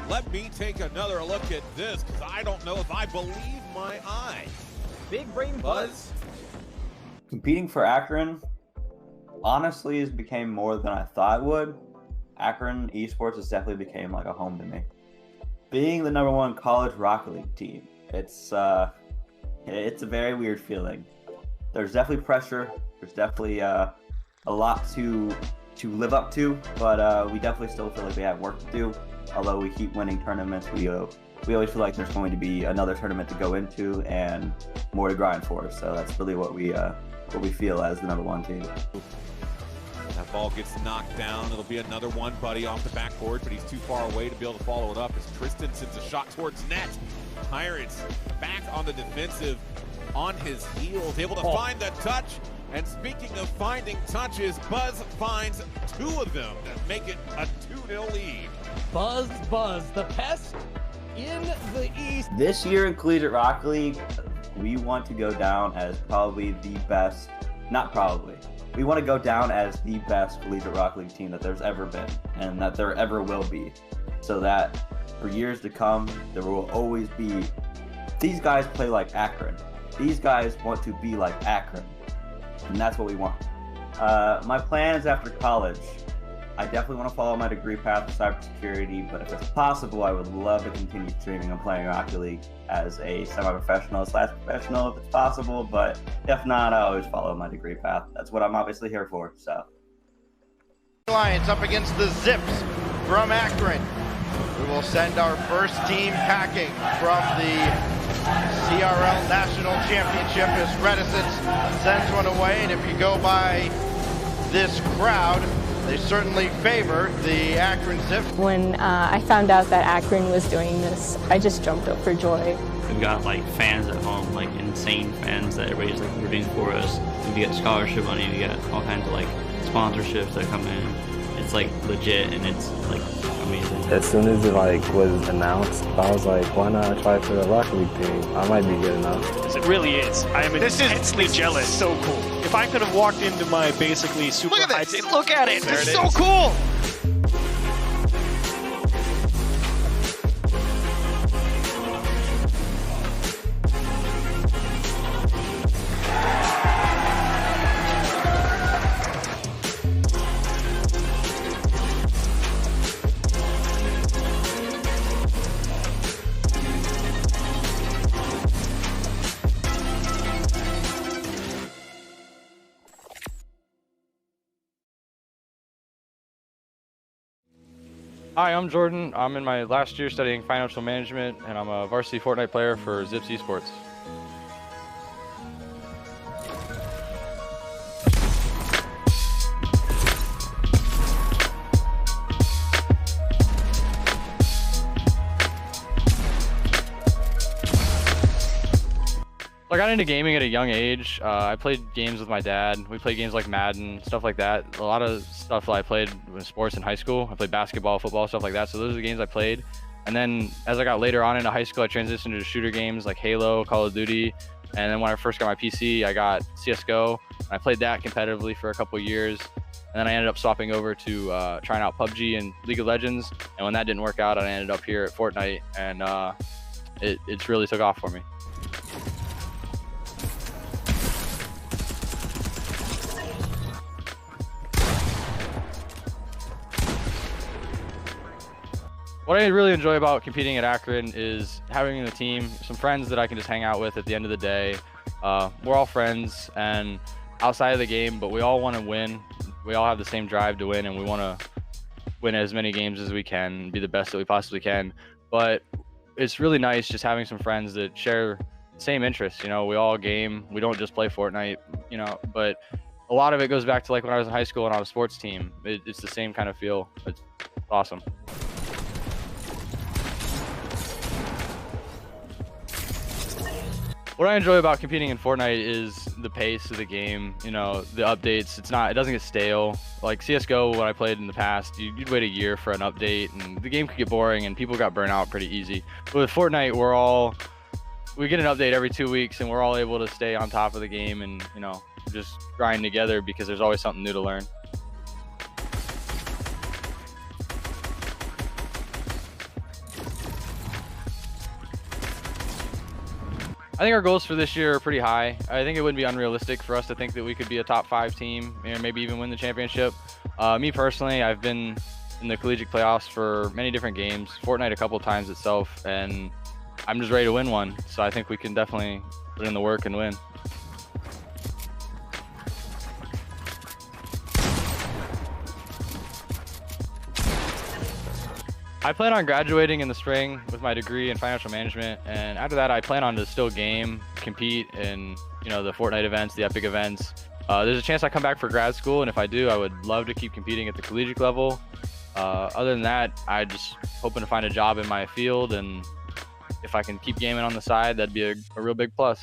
Let me take another look at this, because I don't know if I believe my eyes. Big brain Buzz. Competing for Akron, honestly, has became more than I thought it would. Akron Esports has definitely became like a home to me. Being the #1 college Rocket League team, it's a very weird feeling. There's definitely pressure. There's definitely a lot to to live up to, but we definitely still feel like we have work to do. Although we keep winning tournaments, we always feel like there's going to be another tournament to go into and more to grind for. So that's really what we feel as the #1 team. That ball gets knocked down. It'll be another one buddy off the backboard, but he's too far away to be able to follow it up as Tristan sends a shot towards net. Pirates back on the defensive, on his heels, able to find the touch. And speaking of finding touches, Buzz finds 2 of them that make it a 2-0 lead. Buzz, the pest in the East. This year in Collegiate Rocket League, we want to go down as probably the best, not probably, we want to go down as the best Collegiate Rocket League team that there's ever been and that there ever will be. So that for years to come, there will always be, these guys play like Akron. These guys want to be like Akron. And that's what we want. My plans after college, I definitely want to follow my degree path of cybersecurity, but if it's possible, I would love to continue streaming and playing Rocket League as a semi-professional/professional if it's possible, but if not, I always follow my degree path. That's what I'm obviously here for, so. Lions up against the Zips from Akron. We will send our first team packing from the CRL National Championship as Reticence sends one away, and if you go by this crowd, they certainly favor the Akron Zips. When I found out that Akron was doing this, I just jumped up for joy. We've got like fans at home, like insane fans that everybody's like rooting for us. We get scholarship money, we got all kinds of like sponsorships that come in. It's like legit and it's like amazing. As soon as it like was announced, I was like, why not try for the Rocket League team? I might be good enough. It really is. I am intensely jealous. So cool. If I could have walked into my basically super high, look at it. This is so cool. Hi, I'm Jordan. I'm in my last year studying financial management, and I'm a varsity Fortnite player for Zips Esports. I got into gaming at a young age. I played games with my dad. We played games like Madden, stuff like that. A lot of stuff that I played with sports in high school. I played basketball, football, stuff like that. So those are the games I played. And then as I got later on into high school, I transitioned to shooter games like Halo, Call of Duty. And then when I first got my PC, I got CSGO. I played that competitively for a couple years. And then I ended up swapping over to trying out PUBG and League of Legends. And when that didn't work out, I ended up here at Fortnite. And it's really took off for me. What I really enjoy about competing at Akron is having a team, some friends that I can just hang out with at the end of the day. We're all friends and outside of the game, but we all want to win. We all have the same drive to win, and we want to win as many games as we can, be the best that we possibly can. But it's really nice just having some friends that share the same interests. You know, we all game. We don't just play Fortnite, you know, but a lot of it goes back to like when I was in high school and on a sports team. It's the same kind of feel. It's awesome. What I enjoy about competing in Fortnite is the pace of the game, you know, the updates. It doesn't get stale. Like CSGO, when I played in the past, you'd wait a year for an update and the game could get boring and people got burnt out pretty easy. But with Fortnite, we get an update every 2 weeks and we're all able to stay on top of the game and, you know, just grind together because there's always something new to learn. I think our goals for this year are pretty high. I think it wouldn't be unrealistic for us to think that we could be a top 5 team, or maybe even win the championship. Me personally, I've been in the collegiate playoffs for many different games, Fortnite a couple times itself, and I'm just ready to win one. So I think we can definitely put in the work and win. I plan on graduating in the spring with my degree in financial management, and after that I plan on to still game, compete in, you know, the Fortnite events, the Epic events. There's a chance I come back for grad school, and if I do, I would love to keep competing at the collegiate level. Other than that, I just hoping to find a job in my field, and if I can keep gaming on the side, that'd be a real big plus.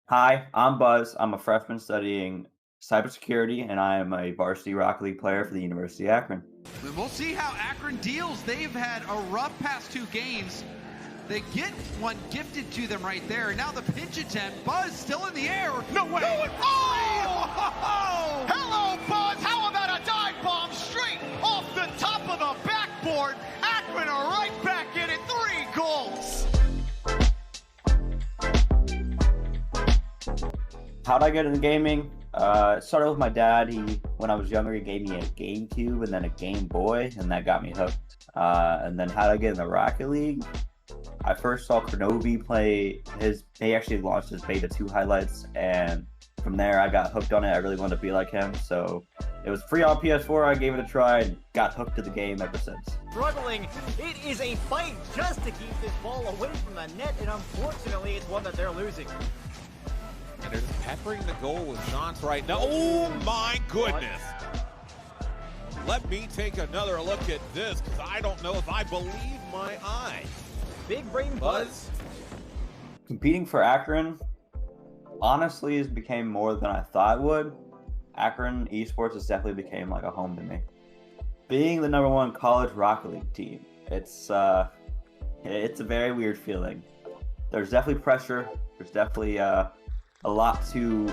Hi, I'm Buzz. I'm a freshman studying cybersecurity, and I am a varsity Rocket League player for the University of Akron. We'll see how Akron deals. They've had a rough past 2 games. They get one gifted to them right there. Now the pinch attempt. Buzz still in the air. No way. Oh! Hello, Buzz. How about a dive bomb straight off the top of the backboard? Akron are right back in it. 3 goals. How'd I get into gaming? It started with my dad. When I was younger, he gave me a GameCube and then a Game Boy, and that got me hooked. And then how'd I get in the Rocket League? I first saw Kronovi play they actually launched his Beta 2 highlights, and from there I got hooked on it. I really wanted to be like him, so it was free on PS4. I gave it a try and got hooked to the game ever since. Struggling, it is a fight just to keep this ball away from the net, and unfortunately it's one that they're losing. And they're just peppering the goal with shots right now. Oh my goodness. Let me take another look at this, because I don't know if I believe my eyes. Big brain Buzz. Competing for Akron, honestly, has became more than I thought it would. Akron Esports has definitely became like a home to me. Being the #1 college Rocket League team, it's a very weird feeling. There's definitely pressure. There's definitely a lot to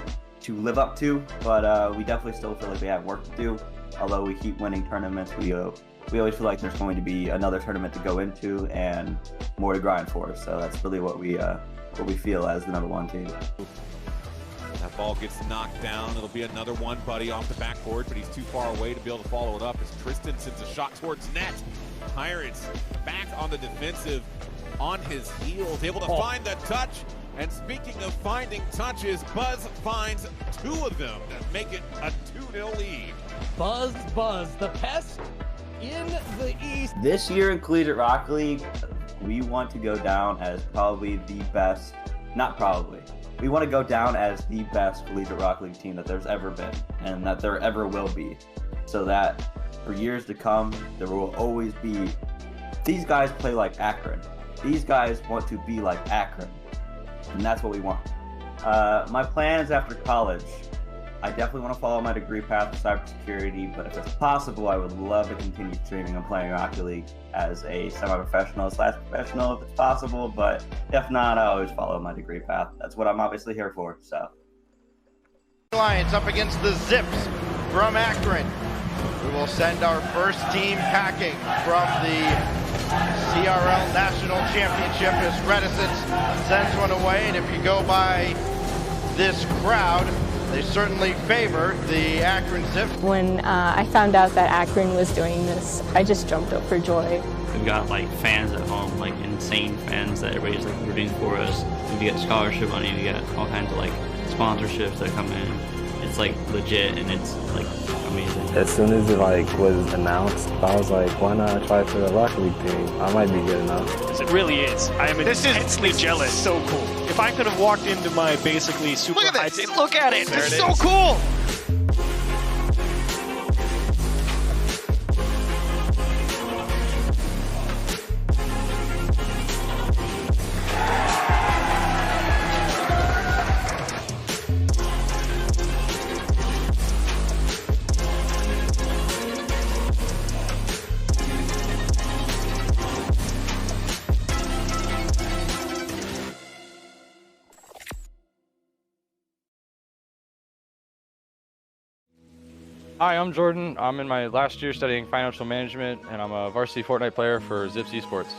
live up to, but we definitely still feel like we have work to do. Although we keep winning tournaments, we always feel like there's going to be another tournament to go into and more to grind for. So that's really what we feel as the #1 team. That ball gets knocked down. It'll be another one buddy off the backboard, but he's too far away to be able to follow it up as Tristan sends a shot towards net. Pirates back on the defensive, on his heels, able to find the touch. And speaking of finding touches, Buzz finds 2 of them that make it a 2-0 lead. Buzz, the pest in the East. This year in Collegiate Rocket League, we want to go down as probably the best, not probably, we want to go down as the best Collegiate Rocket League team that there's ever been and that there ever will be. So that for years to come, there will always be, these guys play like Akron. These guys want to be like Akron. And that's what we want. My plans after college, I definitely want to follow my degree path of cybersecurity, but if it's possible, I would love to continue streaming and playing Rocket League as a semi-professional/professional if it's possible, but if not, I always follow my degree path. That's what I'm obviously here for, so. Lions up against the Zips from Akron. We will send our first team packing from the CRL National Championship as Reticence sends one away, and if you go by this crowd, They certainly favor the Akron Zips. When I found out that Akron was doing this, I just jumped up for joy. We've got like fans at home, like insane fans that everybody's like rooting for us. We get scholarship money, we get all kinds of like sponsorships that come in. It's like legit and it's like amazing. As soon as it like was announced, I was like, why not try for the Rocket League team? I might be good enough. It really is. I am intensely jealous. So cool. If I could have walked into my basically super high, look at it. This is so cool. Hi, I'm Jordan. I'm in my last year studying financial management, and I'm a varsity Fortnite player for Zips Esports.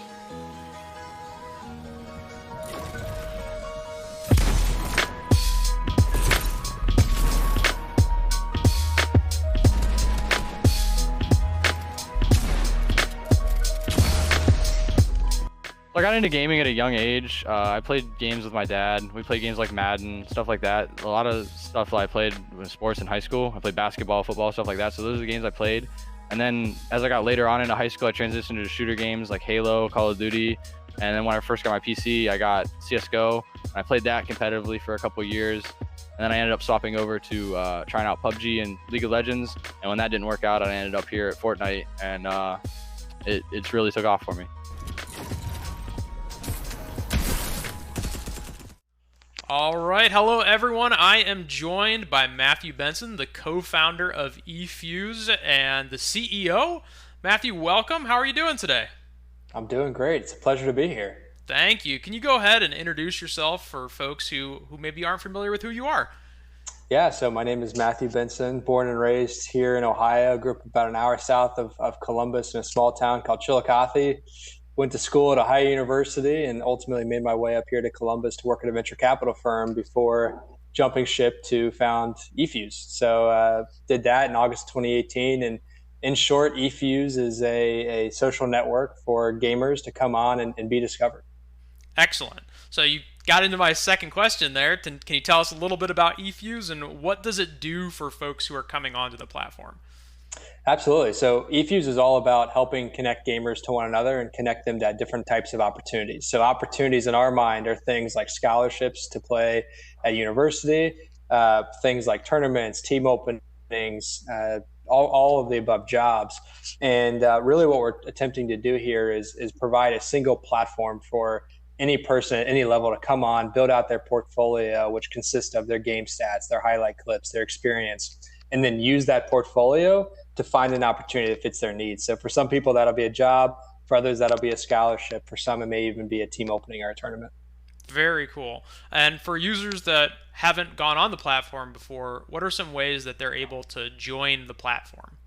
I got into gaming at a young age. I played games with my dad. We played games like Madden, stuff like that. A lot of stuff that I played with sports in high school. I played basketball, football, stuff like that. So those are the games I played. And then as I got later on into high school, I transitioned to shooter games like Halo, Call of Duty. And then when I first got my PC, I got CSGO. And I played that competitively for a couple of years. And then I ended up swapping over to trying out PUBG and League of Legends. And when that didn't work out, I ended up here at Fortnite. And it's really took off for me. All right, hello everyone. I am joined by Matthew Benson, the co-founder of eFuse and the CEO. Matthew, welcome. How are you doing today? I'm doing great. It's a pleasure to be here. Thank you. Can you go ahead and introduce yourself for folks who maybe aren't familiar with who you are? Yeah, so my name is Matthew Benson, born and raised here in Ohio, grew up about an hour south of Columbus in a small town called Chillicothe. Went to school at Ohio University and ultimately made my way up here to Columbus to work at a venture capital firm before jumping ship to found eFuse. So did that in August 2018. And in short, eFuse is a social network for gamers to come on and be discovered. Excellent. So you got into my second question there. Can you tell us a little bit about eFuse and what does it do for folks who are coming onto the platform? Absolutely. So eFuse is all about helping connect gamers to one another and connect them to different types of opportunities. So opportunities in our mind are things like scholarships to play at university, things like tournaments, team openings, all of the above jobs. And really what we're attempting to do here is provide a single platform for any person at any level to come on, build out their portfolio, which consists of their game stats, their highlight clips, their experience, and then use that portfolio to find an opportunity that fits their needs. So for some people, that'll be a job. For others, that'll be a scholarship. For some, it may even be a team opening or a tournament. Very cool. And for users that haven't gone on the platform before, what are some ways that they're able to join the platform?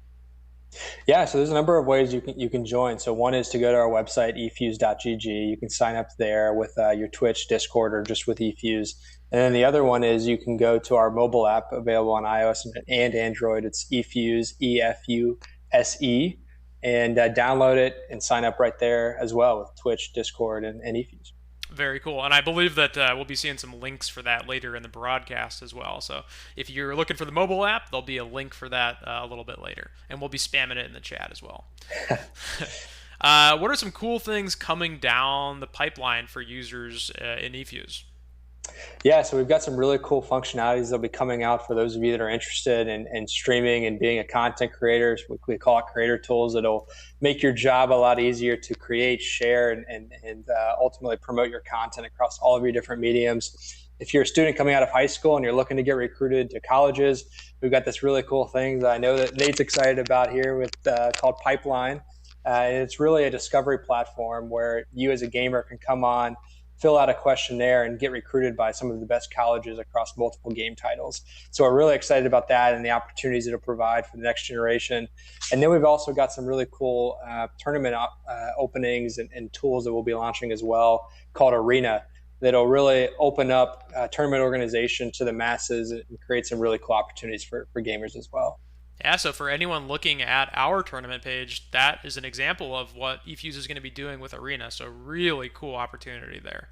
Yeah, so there's a number of ways you can join. So one is to go to our website, efuse.gg. You can sign up there with your Twitch, Discord, or just with eFuse. And then the other one is you can go to our mobile app available on iOS and Android. It's eFuse, EFUSE, and download it and sign up right there as well with Twitch, Discord, and eFuse. Very cool. And I believe that we'll be seeing some links for that later in the broadcast as well. So if you're looking for the mobile app, there'll be a link for that a little bit later. And we'll be spamming it in the chat as well. What are some cool things coming down the pipeline for users in eFuse? Yeah, so we've got some really cool functionalities that'll be coming out for those of you that are interested in streaming and being a content creator. We call it creator tools that'll make your job a lot easier to create, share, and ultimately promote your content across all of your different mediums. If you're a student coming out of high school and you're looking to get recruited to colleges, we've got this really cool thing that I know that Nate's excited about here with called Pipeline. And it's really a discovery platform where you as a gamer can come on, fill out a questionnaire, and get recruited by some of the best colleges across multiple game titles. So we're really excited about that and the opportunities it'll provide for the next generation. And then we've also got some really cool tournament openings and tools that we'll be launching as well called Arena. that'll really open up tournament organization to the masses and create some really cool opportunities for gamers as well. Yeah, so for anyone looking at our tournament page, that is an example of what eFuse is going to be doing with Arena. So really cool opportunity there.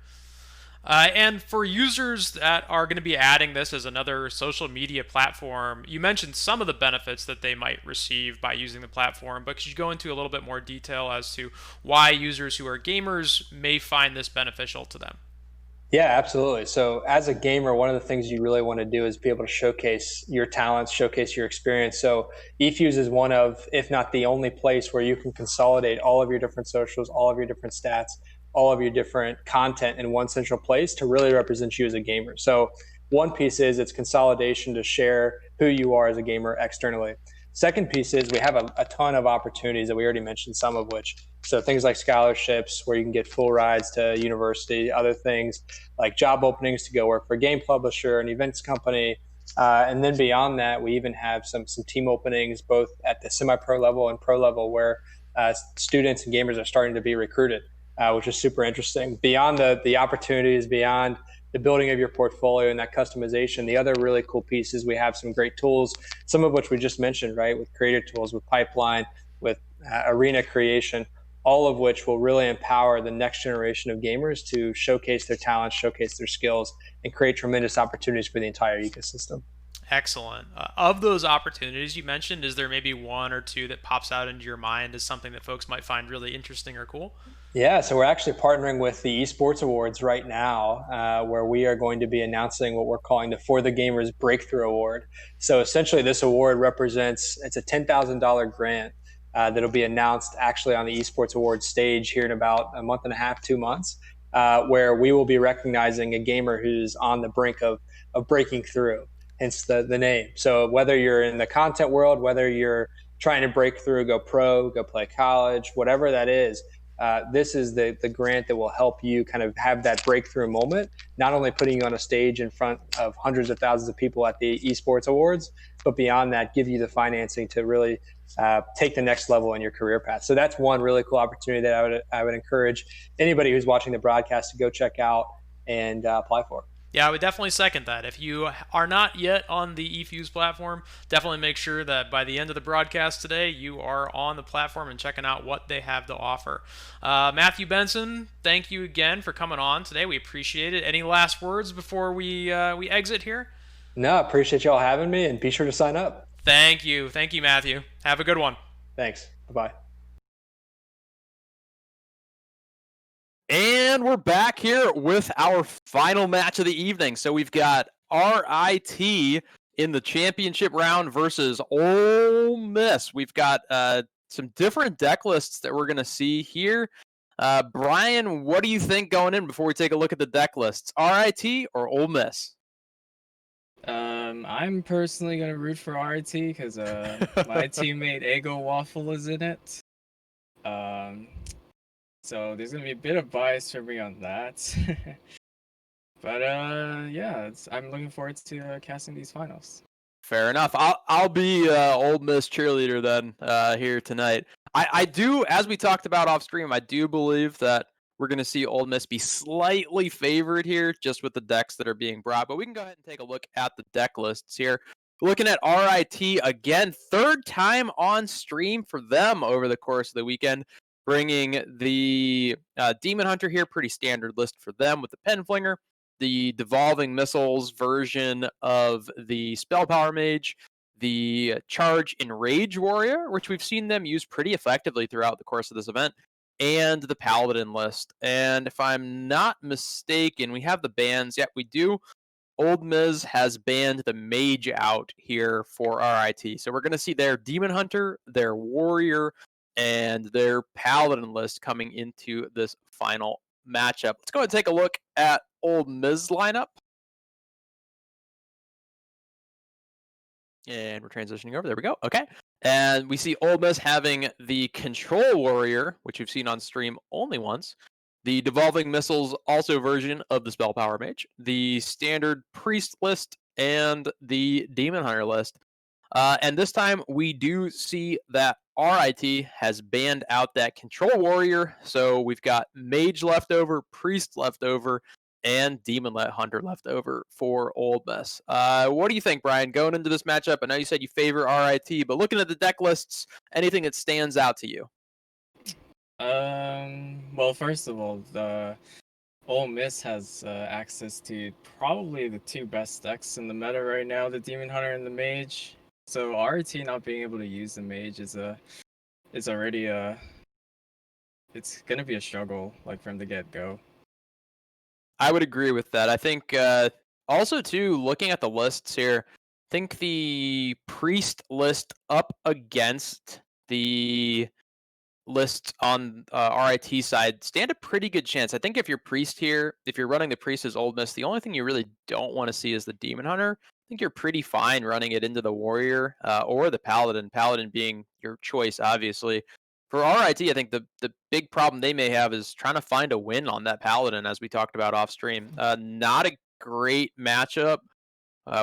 And for users that are going to be adding this as another social media platform, you mentioned some of the benefits that they might receive by using the platform, but could you go into a little bit more detail as to why users who are gamers may find this beneficial to them? Yeah, absolutely. So as a gamer, one of the things you really want to do is be able to showcase your talents, showcase your experience. So eFuse is one of, if not the only place where you can consolidate all of your different socials, all of your different stats, all of your different content in one central place to really represent you as a gamer. So one piece is it's consolidation to share who you are as a gamer externally. Second piece is we have a ton of opportunities that we already mentioned, some of which. So things like scholarships where you can get full rides to university, other things like job openings to go work for a game publisher, an events company. And then beyond that, we even have some team openings both at the semi-pro level and pro level where students and gamers are starting to be recruited, which is super interesting. Beyond the opportunities, beyond the building of your portfolio and that customization, the other really cool piece is we have some great tools, some of which we just mentioned, right, with creator tools, with pipeline, with arena creation, all of which will really empower the next generation of gamers to showcase their talents, showcase their skills, and create tremendous opportunities for the entire ecosystem. Excellent. Of those opportunities you mentioned, is there maybe one or two that pops out into your mind as something that folks might find really interesting or cool? Yeah, so we're actually partnering with the Esports Awards right now, where we are going to be announcing what we're calling the For the Gamers Breakthrough Award. So essentially this award represents, it's a $10,000 grant that'll be announced actually on the Esports Awards stage here in about a month and a half, 2 months, where we will be recognizing a gamer who's on the brink of breaking through, hence the name. So whether you're in the content world, whether you're trying to break through, go pro, go play college, whatever that is, this is the grant that will help you kind of have that breakthrough moment, not only putting you on a stage in front of hundreds of thousands of people at the Esports Awards, but beyond that, give you the financing to really take the next level in your career path. So that's one really cool opportunity that I would encourage anybody who's watching the broadcast to go check out and apply for. Yeah, I would definitely second that. If you are not yet on the eFuse platform, definitely make sure that by the end of the broadcast today, you are on the platform and checking out what they have to offer. Matthew Benson, thank you again for coming on today. We appreciate it. Any last words before we exit here? No, I appreciate y'all having me, and be sure to sign up. Thank you. Thank you, Matthew. Have a good one. Thanks. Bye-bye. And we're back here with our final match of the evening. So we've got RIT in the championship round versus Ole Miss. We've got some different deck lists that we're going to see here. Brian, what do you think going in before we take a look at the deck lists? RIT or Ole Miss? I'm personally going to root for RIT because my teammate Ego Waffle is in it. So there's going to be a bit of bias for me on that. But yeah, I'm looking forward to casting these finals. Fair enough. I'll be Ole Miss cheerleader then here tonight. I do, as we talked about off stream, I do believe that we're going to see Ole Miss be slightly favored here just with the decks that are being brought. But we can go ahead and take a look at the deck lists here. Looking at RIT again, third time on stream for them over the course of the weekend, bringing the Demon Hunter here, pretty standard list for them with the Penflinger, the Devolving Missiles version of the Spell Power Mage, the Charge Enrage Warrior, which we've seen them use pretty effectively throughout the course of this event, and the Paladin list. And if I'm not mistaken, we have the bans. Yeah, we do. Ole Miss has banned the Mage out here for RIT. So we're going to see their Demon Hunter, their Warrior, and their Paladin list coming into this final matchup. Let's go ahead and take a look at Ole Miss lineup. And we're transitioning over. There we go. Okay. And we see Ole Miss having the Control Warrior, which we've seen on stream only once. The Devolving Missiles also version of the Spell Power Mage. The standard Priest list and the Demon Hunter list. And this time we do see that RIT has banned out that Control Warrior. So we've got Mage left over, Priest left over, and Demon Hunter left over for Ole Miss. What do you think, Brian, going into this matchup? I know you said you favor RIT, but looking at the deck lists, anything that stands out to you? Well, first of all, the Ole Miss has access to probably the two best decks in the meta right now, the Demon Hunter and the Mage. So RT not being able to use the Mage is already it's gonna be a struggle, like, from the get-go. I would agree with that. I think also too, looking at the lists here, I think the Priest list up against the lists on RIT side stand a pretty good chance. I think if you're Priest here, if you're running the Priest as Ole Miss, the only thing you really don't want to see is the Demon Hunter. I think you're pretty fine running it into the Warrior or the Paladin. Paladin being your choice, obviously. For RIT, I think the big problem they may have is trying to find a win on that Paladin, as we talked about off stream. Not a great matchup.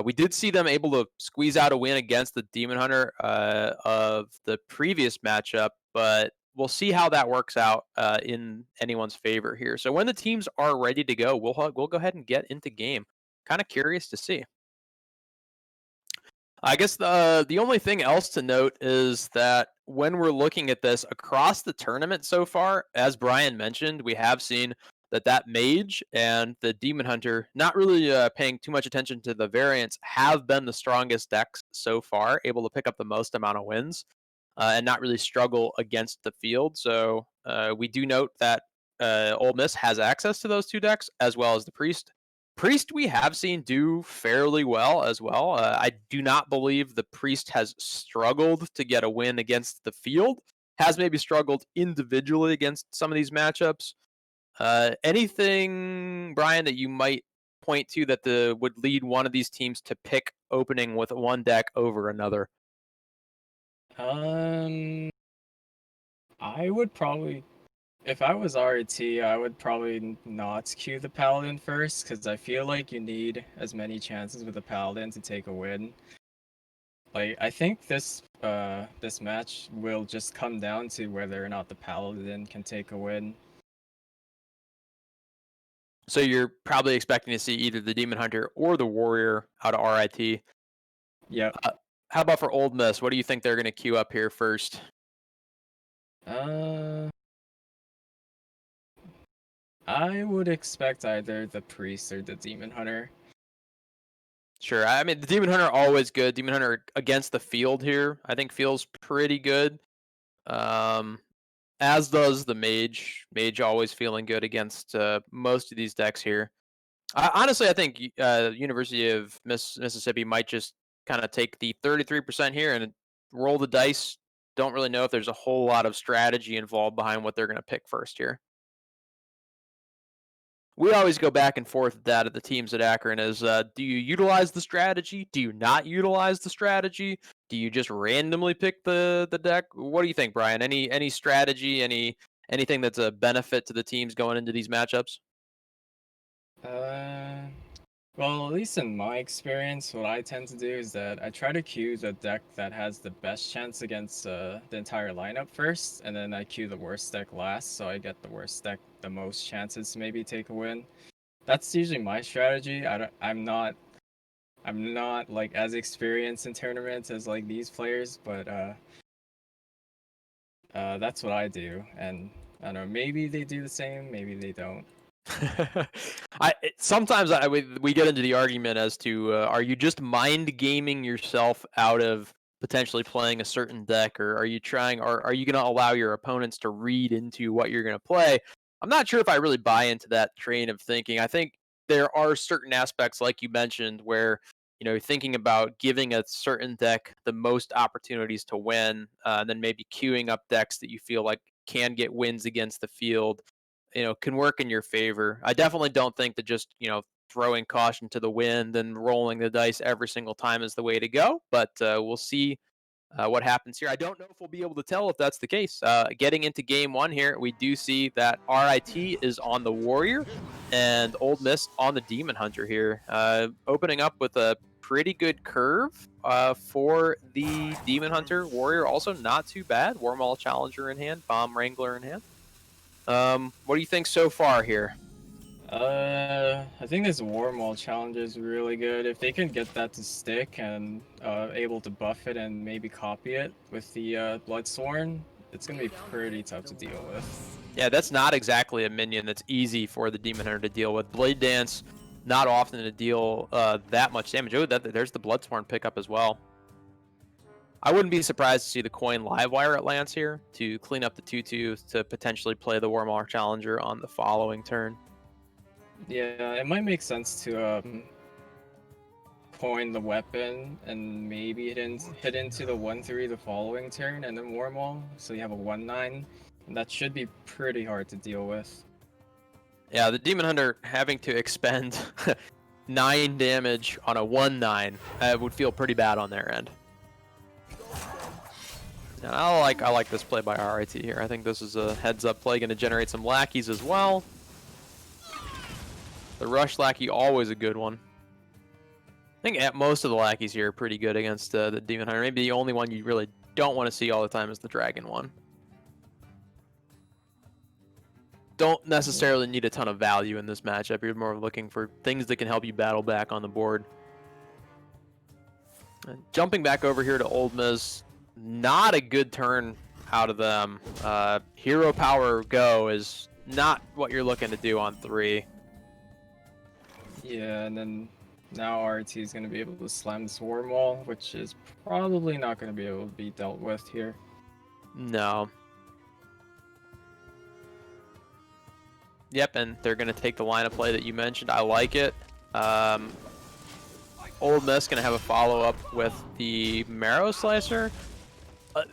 We did see them able to squeeze out a win against the Demon Hunter of the previous matchup, but we'll see how that works out in anyone's favor here. So when the teams are ready to go, we'll go ahead and get into game. Kind of curious to see. I guess the only thing else to note is that when we're looking at this across the tournament so far, as Brian mentioned, we have seen that Mage and the Demon Hunter, not really paying too much attention to the variants, have been the strongest decks so far, able to pick up the most amount of wins and not really struggle against the field. So we do note that Ole Miss has access to those two decks as well as the Priest. Priest we have seen do fairly well as well. I do not believe the Priest has struggled to get a win against the field. Has maybe struggled individually against some of these matchups. Anything, Brian, that you might point to that would lead one of these teams to pick opening with one deck over another? I would probably, if I was RT, I would probably not queue the Paladin first, because I feel like you need as many chances with the Paladin to take a win. Like, I think this match will just come down to whether or not the Paladin can take a win. So you're probably expecting to see either the Demon Hunter or the Warrior out of RIT. Yeah. How about for Ole Miss? What do you think they're going to queue up here first? I would expect either the Priest or the Demon Hunter. Sure. I mean, the Demon Hunter always good. Demon Hunter against the field here, I think feels pretty good. As does the Mage. Mage always feeling good against most of these decks here. Honestly, I think University of Mississippi might just kind of take the 33% here and roll the dice. Don't really know if there's a whole lot of strategy involved behind what they're going to pick first here. We always go back and forth with that at the teams at Akron is, do you utilize the strategy? Do you not utilize the strategy? Do you just randomly pick the deck? What do you think, Brian? Any strategy, anything that's a benefit to the teams going into these matchups? Well, at least in my experience, what I tend to do is that I try to queue the deck that has the best chance against the entire lineup first, and then I queue the worst deck last, so I get the worst deck the most chances to maybe take a win. That's usually my strategy. I'm not like as experienced in tournaments as like these players, but that's what I do, and I don't know, maybe they do the same, maybe they don't. Sometimes we get into the argument as to are you just mind gaming yourself out of potentially playing a certain deck, or are you going to allow your opponents to read into what you're going to play? I'm not sure if I really buy into that train of thinking. I think there are certain aspects, like you mentioned, where thinking about giving a certain deck the most opportunities to win, and then maybe queuing up decks that you feel like can get wins against the field, can work in your favor. I definitely don't think that just, throwing caution to the wind and rolling the dice every single time is the way to go, but we'll see what happens here. I don't know if we'll be able to tell if that's the case. Getting into game one here, we do see that RIT is on the Warrior and Ole Miss on the Demon Hunter here, opening up with a pretty good curve for the Demon Hunter. Warrior also not too bad. Warmaul Challenger in hand, Bomb Wrangler in hand. What do you think so far here? I think this Warmaul challenge is really good. If they can get that to stick and able to buff it and maybe copy it with the Bloodsworn, it's going to be pretty tough to deal with. Yeah, that's not exactly a minion that's easy for the Demon Hunter to deal with. Blade Dance, not often to deal that much damage. Oh, there's the Bloodsworn pickup as well. I wouldn't be surprised to see the coin Livewire at Lance here to clean up the 2-2 to potentially play the Warmaul Challenger on the following turn. Yeah, it might make sense to coin the weapon and maybe hit into the 1-3 the following turn and then Warmaul, so you have a 1-9. And that should be pretty hard to deal with. Yeah, the Demon Hunter having to expend 9 damage on a 1-9 would feel pretty bad on their end. And I like this play by RIT here. I think this is a heads-up play, going to generate some lackeys as well. The Rush Lackey, always a good one. I think most of the lackeys here are pretty good against the Demon Hunter. Maybe the only one you really don't want to see all the time is the Dragon one. Don't necessarily need a ton of value in this matchup. You're more looking for things that can help you battle back on the board. And jumping back over here to Old Miz, not a good turn out of them. Hero Power Go is not what you're looking to do on 3. Yeah, and then now RT is going to be able to slam this Warmaul, which is probably not going to be able to be dealt with here. No. Yep, and they're going to take the line of play that you mentioned. I like it. Old Miss going to have a follow-up with the Marrow Slicer.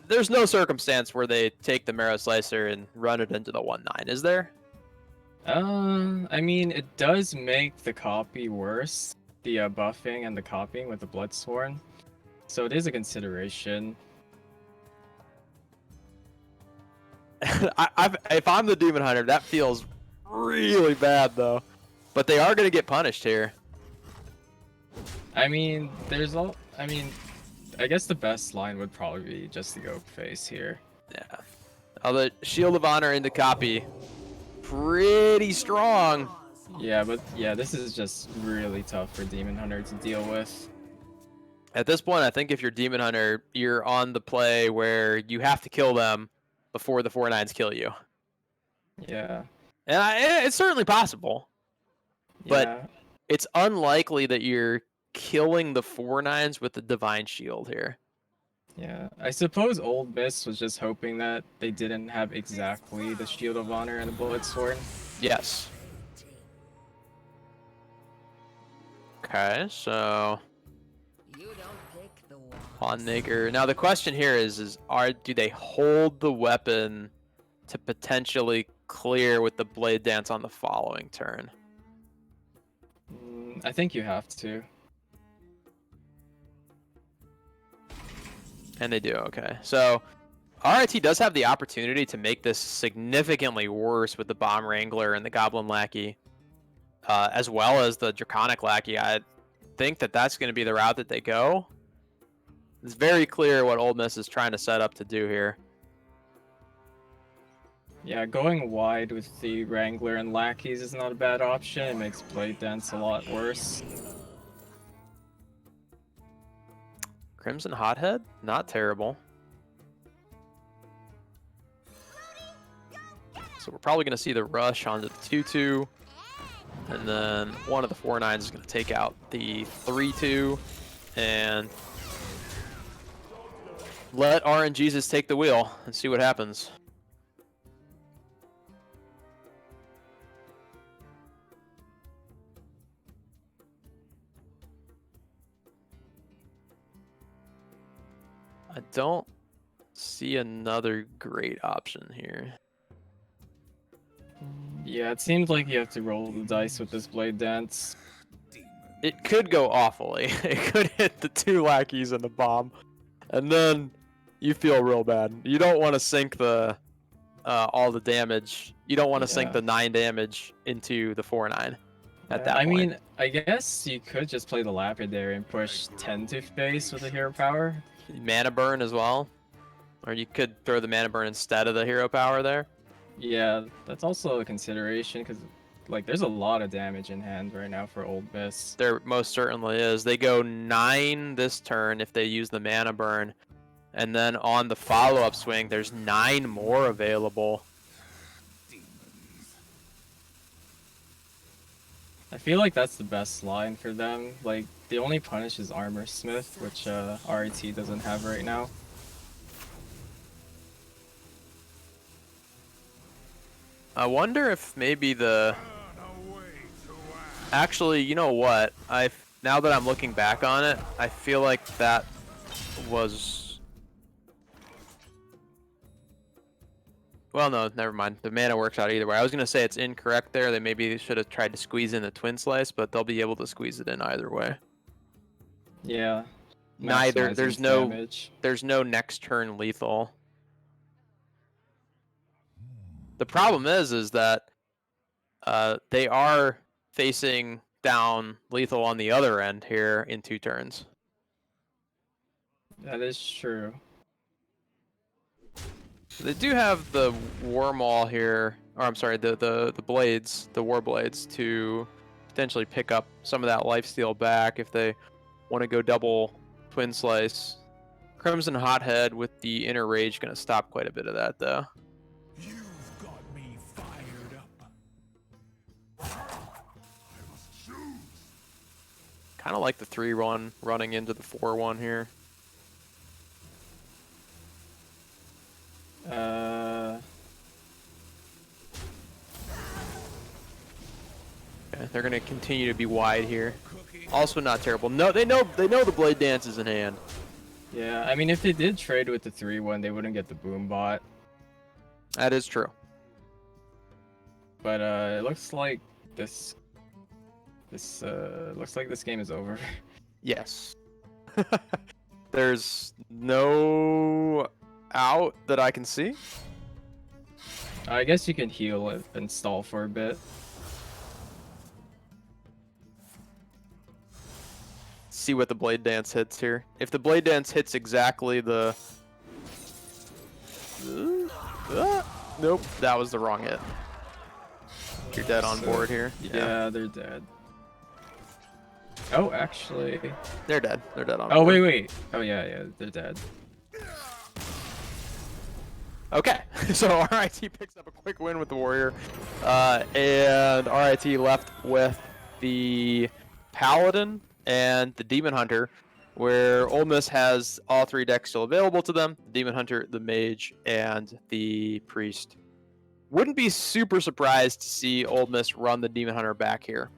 There's no circumstance where they take the Marrow Slicer and run it into the 1-9, is there? I mean, it does make the copy worse, the buffing and the copying with the Bloodsworn, so it is a consideration. If I'm the Demon Hunter, that feels really bad, though. But they are going to get punished here. I mean, I guess the best line would probably be just to go face here. Yeah. Although Shield of Honor into copy, pretty strong. Yeah, but yeah, this is just really tough for Demon Hunter to deal with. At this point, I think if you're Demon Hunter, you're on the play where you have to kill them before the 4-9s kill you. Yeah. And it's certainly possible. But Yeah. it's unlikely that you're killing the 4-9s with the Divine Shield here. Yeah, I suppose Old Miss was just hoping that they didn't have exactly the Shield of Honor and the Bloodsworn. Yes. Okay, so Pawn Nigger. Now the question here is do they hold the weapon to potentially clear with the Blade Dance on the following turn? I think you have to. And they do, okay. So RIT does have the opportunity to make this significantly worse with the Bomb Wrangler and the Goblin Lackey, as well as the Draconic Lackey. I think that that's going to be the route that they go. It's very clear what Old Miss is trying to set up to do here. Yeah, going wide with the Wrangler and Lackeys is not a bad option. It makes Blade Dance a lot worse. Crimson Hothead, not terrible. So we're probably going to see the rush onto the 2-2. And then one of the 4-9s is going to take out the 3-2. And let RNGesus take the wheel and see what happens. I don't see another great option here. Yeah, it seems like you have to roll the dice with this Blade Dance. It could go awfully. It could hit the 2 lackeys and the bomb, and then you feel real bad. You don't want to sink the all the damage. You don't want to sink the 9 damage into the 4-9 at that point. I mean, I guess you could just play the Lapidary and push 10 to face with the hero power. Mana burn as well, or you could throw the mana burn instead of the hero power there. Yeah, that's also a consideration because like there's a lot of damage in hand right now for Old Miss. There most certainly is. They go 9 this turn if they use the mana burn. And then on the follow-up swing, there's 9 more available. I feel like that's the best line for them. Like, the only punish is Armor Smith, which RIT doesn't have right now. I wonder if maybe the... Actually, you know what? Now that I'm looking back on it, I feel like that was... Well, no, never mind. The mana works out either way. I was going to say it's incorrect there. They maybe should have tried to squeeze in the Twin Slice, but they'll be able to squeeze it in either way. Yeah. Neither. There's damage. no next turn lethal. The problem is that they are facing down lethal on the other end here in 2 turns. That is true. They do have the War Maul here, or I'm sorry, the blades, the War Blades, to potentially pick up some of that lifesteal back if they want to go double Twin Slice. Crimson Hothead with the Inner Rage going to stop quite a bit of that, though. You've got me fired up. I must choose. Kind of like the 3-1 running into the 4-1 here. Okay, they're gonna continue to be wide here. Also not terrible. No, they know the Blade Dance is in hand. Yeah, I mean, if they did trade with the 3-1, they wouldn't get the Boom Bot. That is true. But it looks like this looks like this game is over. Yes. There's no out that I can see. I guess you can heal it and stall for a bit. See what the Blade Dance hits here. If the Blade Dance hits exactly the... nope, that was the wrong hit. You're dead on board here. Yeah, they're dead. Oh, actually... They're dead. They're dead on board. board. Wait. Oh, yeah, they're dead. Okay, so RIT picks up a quick win with the Warrior. And RIT left with the Paladin and the Demon Hunter, where Ole Miss has all 3 decks still available to them: the Demon Hunter, the Mage, and the Priest. Wouldn't be super surprised to see Ole Miss run the Demon Hunter back here.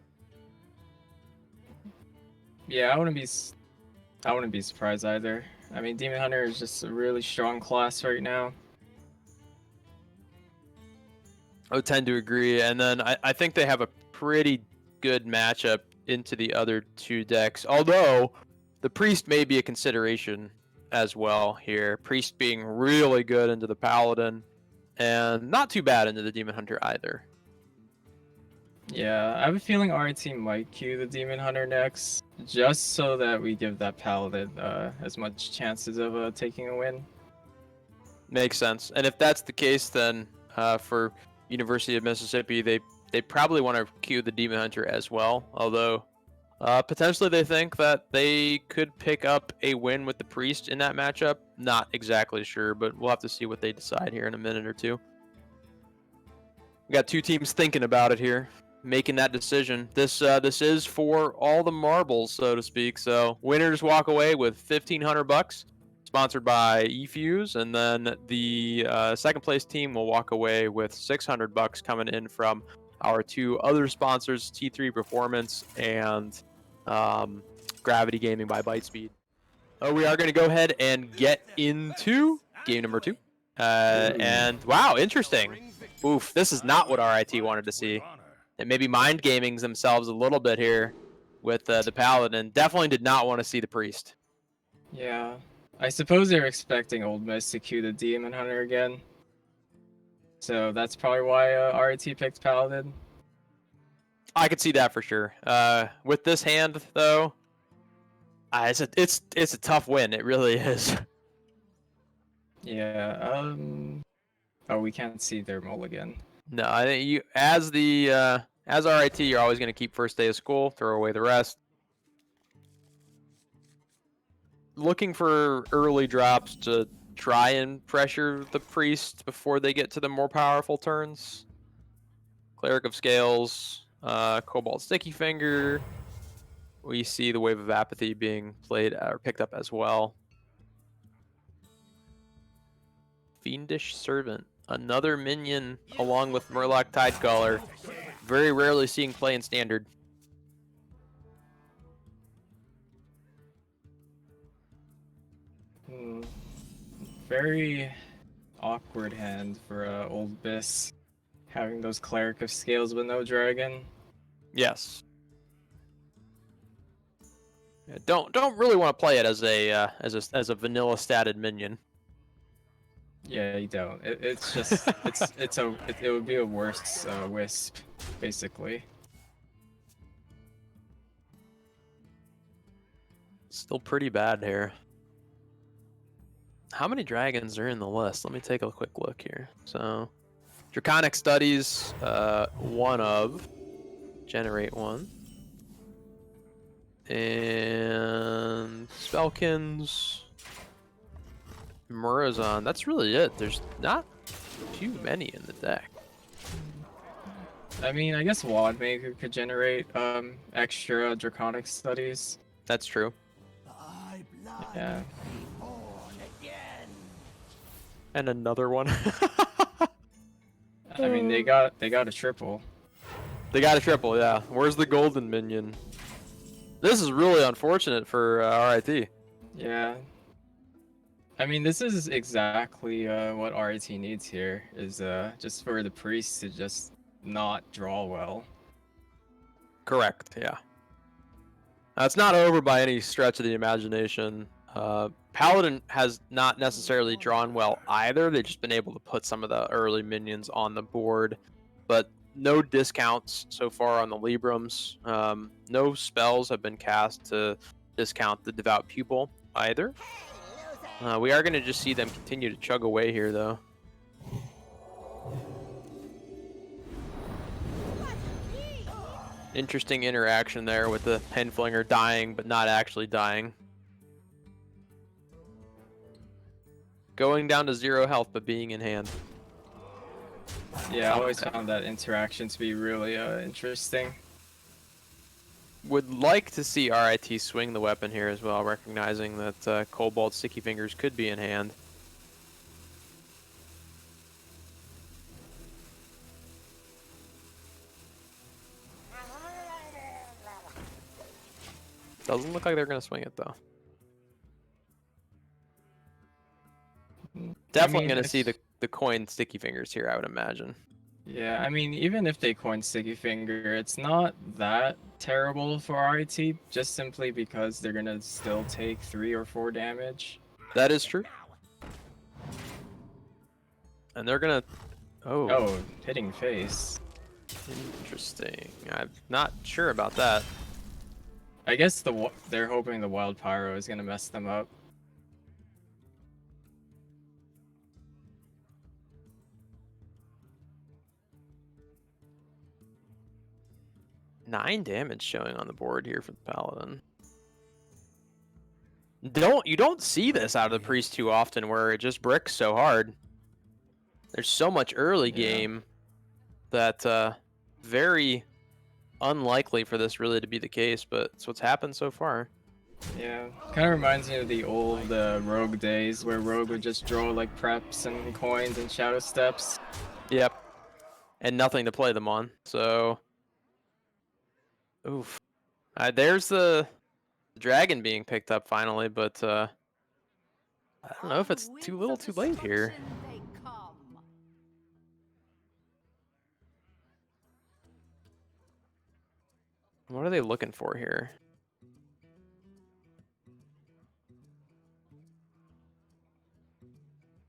Yeah, I wouldn't be surprised either. I mean, Demon Hunter is just a really strong class right now. I would tend to agree, and then I think they have a pretty good matchup into the other 2 decks, although the Priest may be a consideration as well here. Priest being really good into the Paladin, and not too bad into the Demon Hunter either. Yeah, I have a feeling RIT might queue the Demon Hunter next, just so that we give that Paladin as much chances of taking a win. Makes sense. And if that's the case, then for University of Mississippi, they probably want to queue the Demon Hunter as well, although potentially they think that they could pick up a win with the Priest in that matchup. Not exactly sure, but we'll have to see what they decide here in a minute or two. We got 2 teams thinking about it here, making that decision. This is for all the marbles, so to speak. So winners walk away with $1,500, sponsored by eFuse, and then the second place team will walk away with $600 coming in from our 2 other sponsors, T3 Performance and Gravity Gaming by Bytespeed. We are going to go ahead and get into game number 2. And wow, interesting. Oof, this is not what RIT wanted to see. And maybe mind gaming themselves a little bit here with the Paladin. Definitely did not want to see the Priest. Yeah, I suppose they're expecting Old Miss to queue the Demon Hunter again. So that's probably why RIT picked Paladin. I could see that for sure. With this hand, though, it's a tough win. It really is. Yeah. Oh, we can't see their mulligan. No, I think as As RIT, you're always going to keep first day of school, throw away the rest. Looking for early drops to try and pressure the priest before they get to the more powerful turns. Cleric of Scales, Cobalt Sticky Finger. We see the Wave of Apathy being played or picked up as well. Fiendish Servant, another minion along with Murloc Tidecaller. Very rarely seeing play in Standard. Very awkward hand for Old Biss, having those Cleric of Scales with no dragon. Yes. Yeah, don't really want to play it as a vanilla statted minion. Yeah, you don't. It's just it would be a worse Wisp, basically. Still pretty bad here. How many dragons are in the list? Let me take a quick look here. So, Draconic Studies, one of, generate one. And Spellkins, Murazon, that's really it. There's not too many in the deck. I mean, I guess Wadmaker could generate extra Draconic Studies. That's true. Yeah. And another one. I mean, they got a triple. They got a triple, yeah. Where's the golden minion? This is really unfortunate for RIT. Yeah. I mean, this is exactly what RIT needs here, is just for the priest to just not draw well. Correct, yeah. It's not over by any stretch of the imagination. Paladin has not necessarily drawn well either. They've just been able to put some of the early minions on the board, but no discounts so far on the Librams. No spells have been cast to discount the Devout Pupil either. We are going to just see them continue to chug away here, though. Interesting interaction there with the Penflinger dying, but not actually dying. Going down to 0 health, but being in hand. Yeah, I always found that interaction to be really interesting. Would like to see RIT swing the weapon here as well, recognizing that Cobalt Sticky Fingers could be in hand. Doesn't look like they're going to swing it, though. Definitely going to see the coin Sticky Fingers here, I would imagine. Yeah, I mean, even if they coin Sticky Finger, it's not that terrible for RIT, just simply because they're going to still take 3 or 4 damage. That is true. And they're going to... Oh, hitting face. Interesting. I'm not sure about that. I guess they're hoping the Wild Pyro is going to mess them up. Nine damage showing on the board here for the Paladin. You don't see this out of the Priest too often, where it just bricks so hard. There's so much early game that very unlikely for this really to be the case, but it's what's happened so far. Yeah, kind of reminds me of the old Rogue days, where Rogue would just draw like preps and coins and Shadow Steps. Yep. And nothing to play them on, so... Oof. There's the dragon being picked up finally, but I don't know if it's too little too late here. What are they looking for here?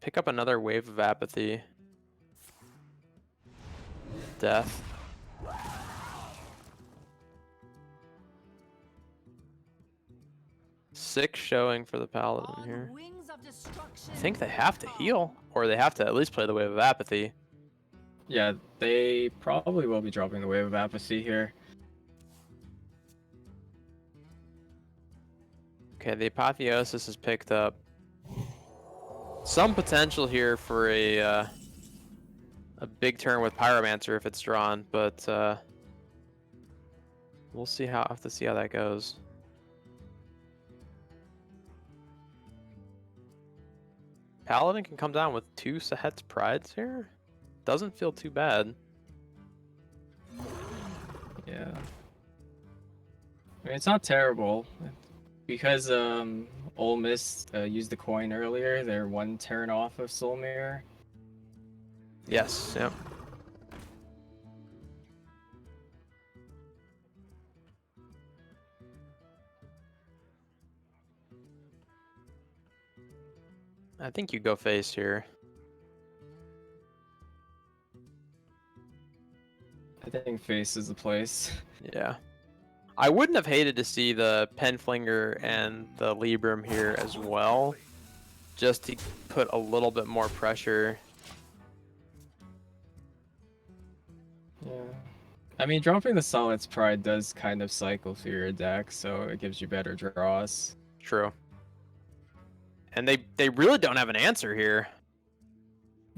Pick up another Wave of Apathy. Death. Six showing for the Paladin here. I think they have to heal, or they have to at least play the Wave of Apathy. Yeah, they probably will be dropping the Wave of Apathy here. Okay, the Apotheosis has picked up some potential here for a big turn with Pyromancer if it's drawn, but we'll have to see how that goes. Paladin can come down with 2 Sahet's Prides here. Doesn't feel too bad. Yeah. I mean, it's not terrible. Because Ole Miss used the coin earlier, they're 1 turn off of Soul Mirror. Yes, yep. I think you go face here. I think face is the place. Yeah. I wouldn't have hated to see the Penflinger and the Libram here as well, just to put a little bit more pressure. Yeah. I mean, dropping the Solid's Pride does kind of cycle through your deck, so it gives you better draws. True. And they really don't have an answer here.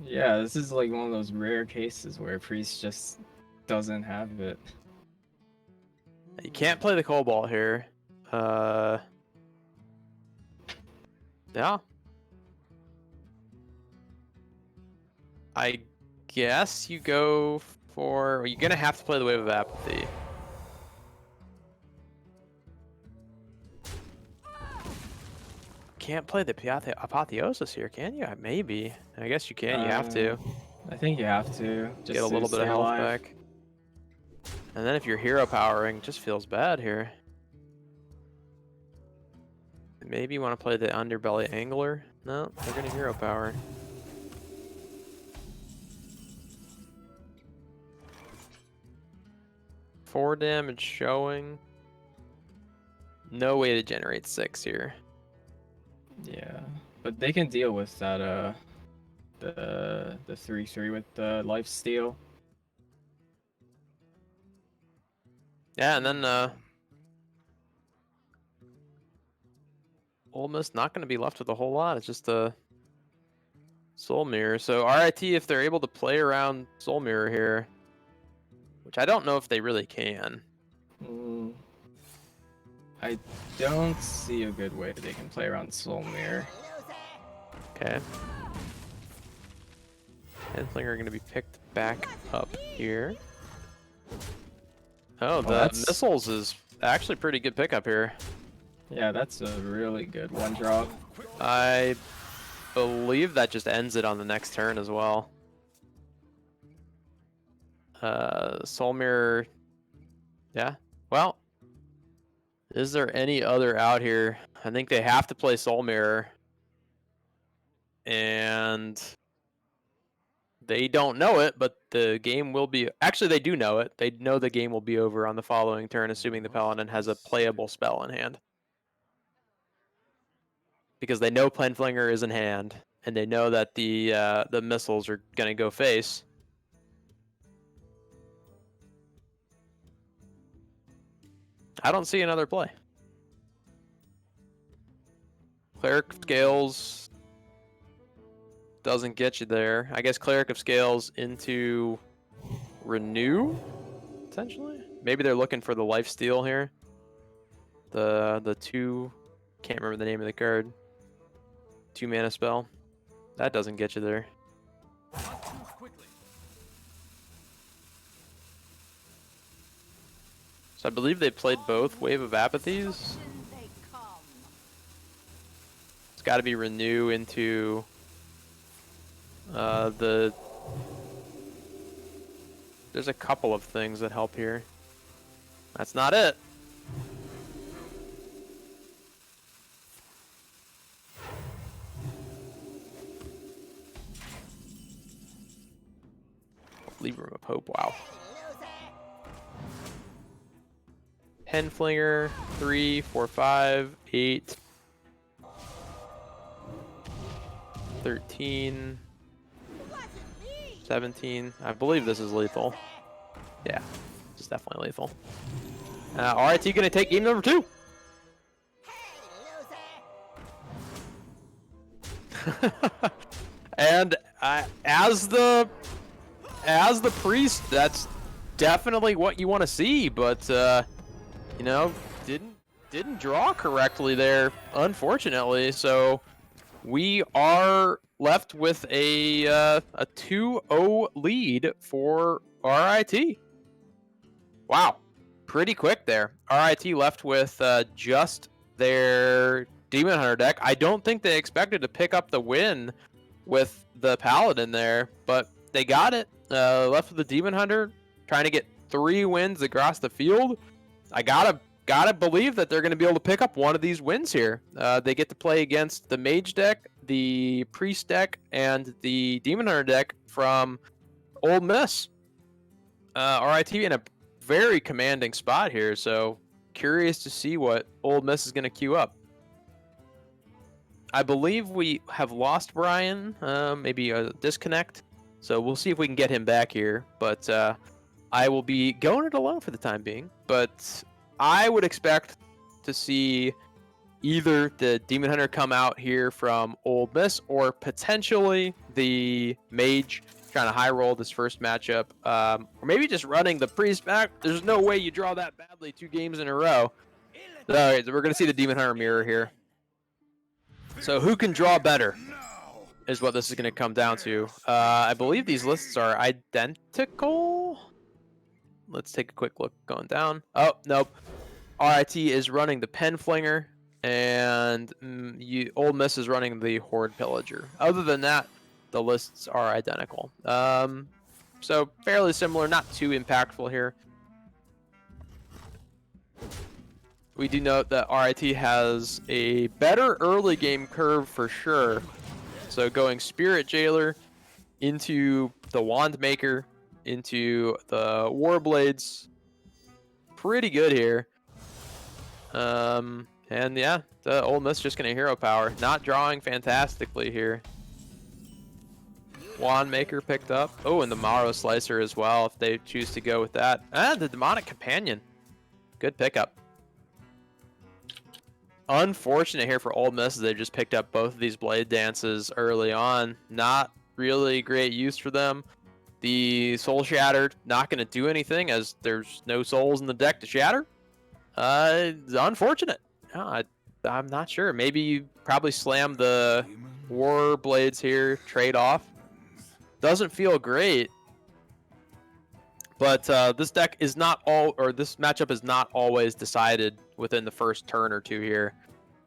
Yeah, this is like one of those rare cases where Priest just doesn't have it. You can't play the Cobalt here. Yeah. I guess you go for... You're going to have to play the Wave of Apathy. Can't play the Apotheosis here, can you? Maybe. I guess you can. You have to. I think you have to. Just Get a little bit of health alive. back. And then if you're hero powering, just feels bad here. Maybe you want to play the Underbelly Angler. No, they're going to hero power. Four damage showing. No way to generate 6 here. Yeah, but they can deal with that. The 3/3 with the life steal. Yeah, and then almost not going to be left with a whole lot. It's just a Soul Mirror. So RIT, if they're able to play around Soul Mirror here, which I don't know if they really can. I don't see a good way they can play around Soul Mirror. Okay. Headflinger are going to be picked back up here. Oh, the missiles is actually pretty good pickup here. Yeah, that's a really good one drop. I believe that just ends it on the next turn as well. Soul Mirror. Yeah. Well, is there any other out here? I think they have to play Soul Mirror. And they don't know it, but the game will be... Actually, they do know it. They know the game will be over on the following turn, assuming the Paladin has a playable spell in hand. Because they know Penflinger is in hand, and they know that the missiles are going to go face. I don't see another play. Cleric Scales doesn't get you there. I guess Cleric of Scales into Renew, potentially? Maybe they're looking for the lifesteal here. The 2... Can't remember the name of the card. 2 mana spell. That doesn't get you there. So I believe they played both Wave of Apathies. It's got to be Renew into the... There's a couple of things that help here. That's not it. Libram of Hope, wow. Penflinger, 3, 4, 5, 8, 13. 17. I believe this is lethal. Yeah, it's definitely lethal. RIT going to take game number 2. And as the priest, that's definitely what you want to see, but you know, didn't draw correctly there, unfortunately. So we are left with a 2-0 lead for RIT. Wow, pretty quick there. RIT left with just their Demon Hunter deck. I don't think they expected to pick up the win with the Paladin there, but they got it. Left with the Demon Hunter, trying to get 3 wins across the field. I gotta believe that they're going to be able to pick up one of these wins here. They get to play against the Mage deck, the Priest deck, and the Demon Hunter deck from Ole Miss. RIT in a very commanding spot here, so curious to see what Ole Miss is going to queue up. I believe we have lost Brian, maybe a disconnect, so we'll see if we can get him back here, but I will be going it alone for the time being, but I would expect to see either the Demon Hunter come out here from Ole Miss or potentially the Mage trying to high roll this first matchup, or maybe just running the Priest back. There's no way you draw that badly 2 games in a row. All right, so we're going to see the Demon Hunter mirror here. So who can draw better is what this is going to come down to. I believe these lists are identical. Let's take a quick look going down. Oh, nope. RIT is running the Pen Flinger, and Ole Miss is running the Horde Pillager. Other than that, the lists are identical. So fairly similar, not too impactful here. We do note that RIT has a better early game curve for sure. So going Spirit Jailer into the Wand Maker, into the Warblades, pretty good here. And yeah, the Ole Miss just gonna hero power, not drawing fantastically here. Wand Maker picked up. Oh, and the Marrow Slicer as well, if they choose to go with that. The Demonic Companion, good pickup. Unfortunate here for Ole Miss, they just picked up both of these Blade Dances early on. Not really great use for them. The Soul Shattered, not going to do anything as there's no souls in the deck to shatter. Unfortunate. I'm not sure. Maybe you probably slam the War Blades here, trade off. Doesn't feel great. But this deck is not this matchup is not always decided within the first turn or two here.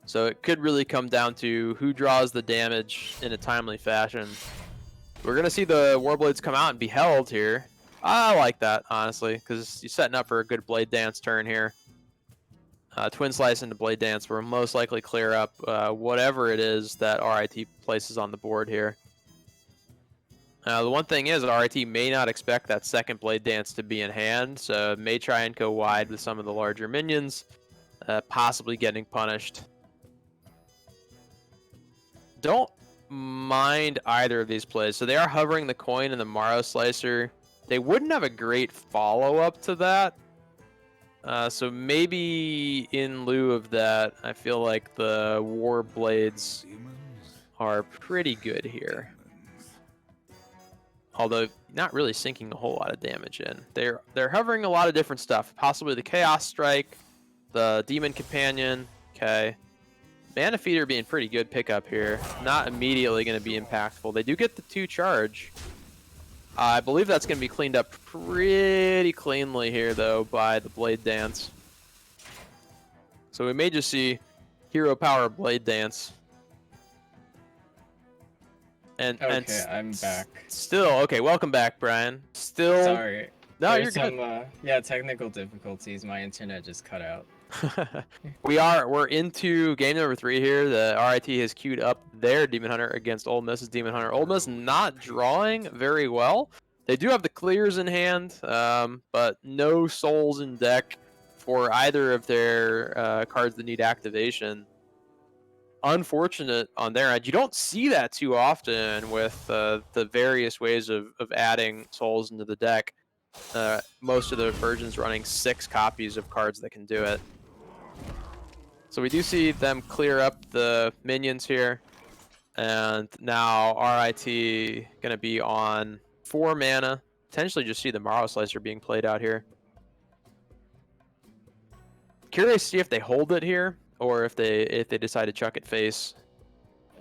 So it could really come down to who draws the damage in a timely fashion. We're going to see the Warblades come out and be held here. I like that, honestly, because you're setting up for a good Blade Dance turn here. Twin Slice into Blade Dance will most likely clear up whatever it is that RIT places on the board here. The one thing is that RIT may not expect that second Blade Dance to be in hand, so may try and go wide with some of the larger minions, possibly getting punished. Don't mind either of these plays. So they are hovering the coin and the Marrow Slicer. They wouldn't have a great follow-up to that. So maybe in lieu of that, I feel like the War Blades are pretty good here. Although not really sinking a whole lot of damage in. They're hovering a lot of different stuff. Possibly the Chaos Strike, the Demon Companion. Okay. Mana Feeder being pretty good pickup here. Not immediately going to be impactful. They do get the 2 charge. I believe that's going to be cleaned up pretty cleanly here, though, by the Blade Dance. So we may just see Hero Power Blade Dance. Okay, I'm back. Still, okay, welcome back, Brian. Still. Sorry. No, There's you're good. Yeah, technical difficulties. My internet just cut out. We're into game number 3 here. The RIT has queued up their Demon Hunter against Ole Miss's Demon Hunter. Ole Miss not drawing very well. They do have the clears in hand, but no souls in deck for either of their cards that need activation. unfortunate on their end. You don't see that too often with the various ways of adding souls into the deck. Most of the versions running 6 copies of cards that can do it. So we do see them clear up the minions here. And now RIT going to be on 4 mana. Potentially just see the Marrow Slicer being played out here. Curious to see if they hold it here or if they decide to chuck it face.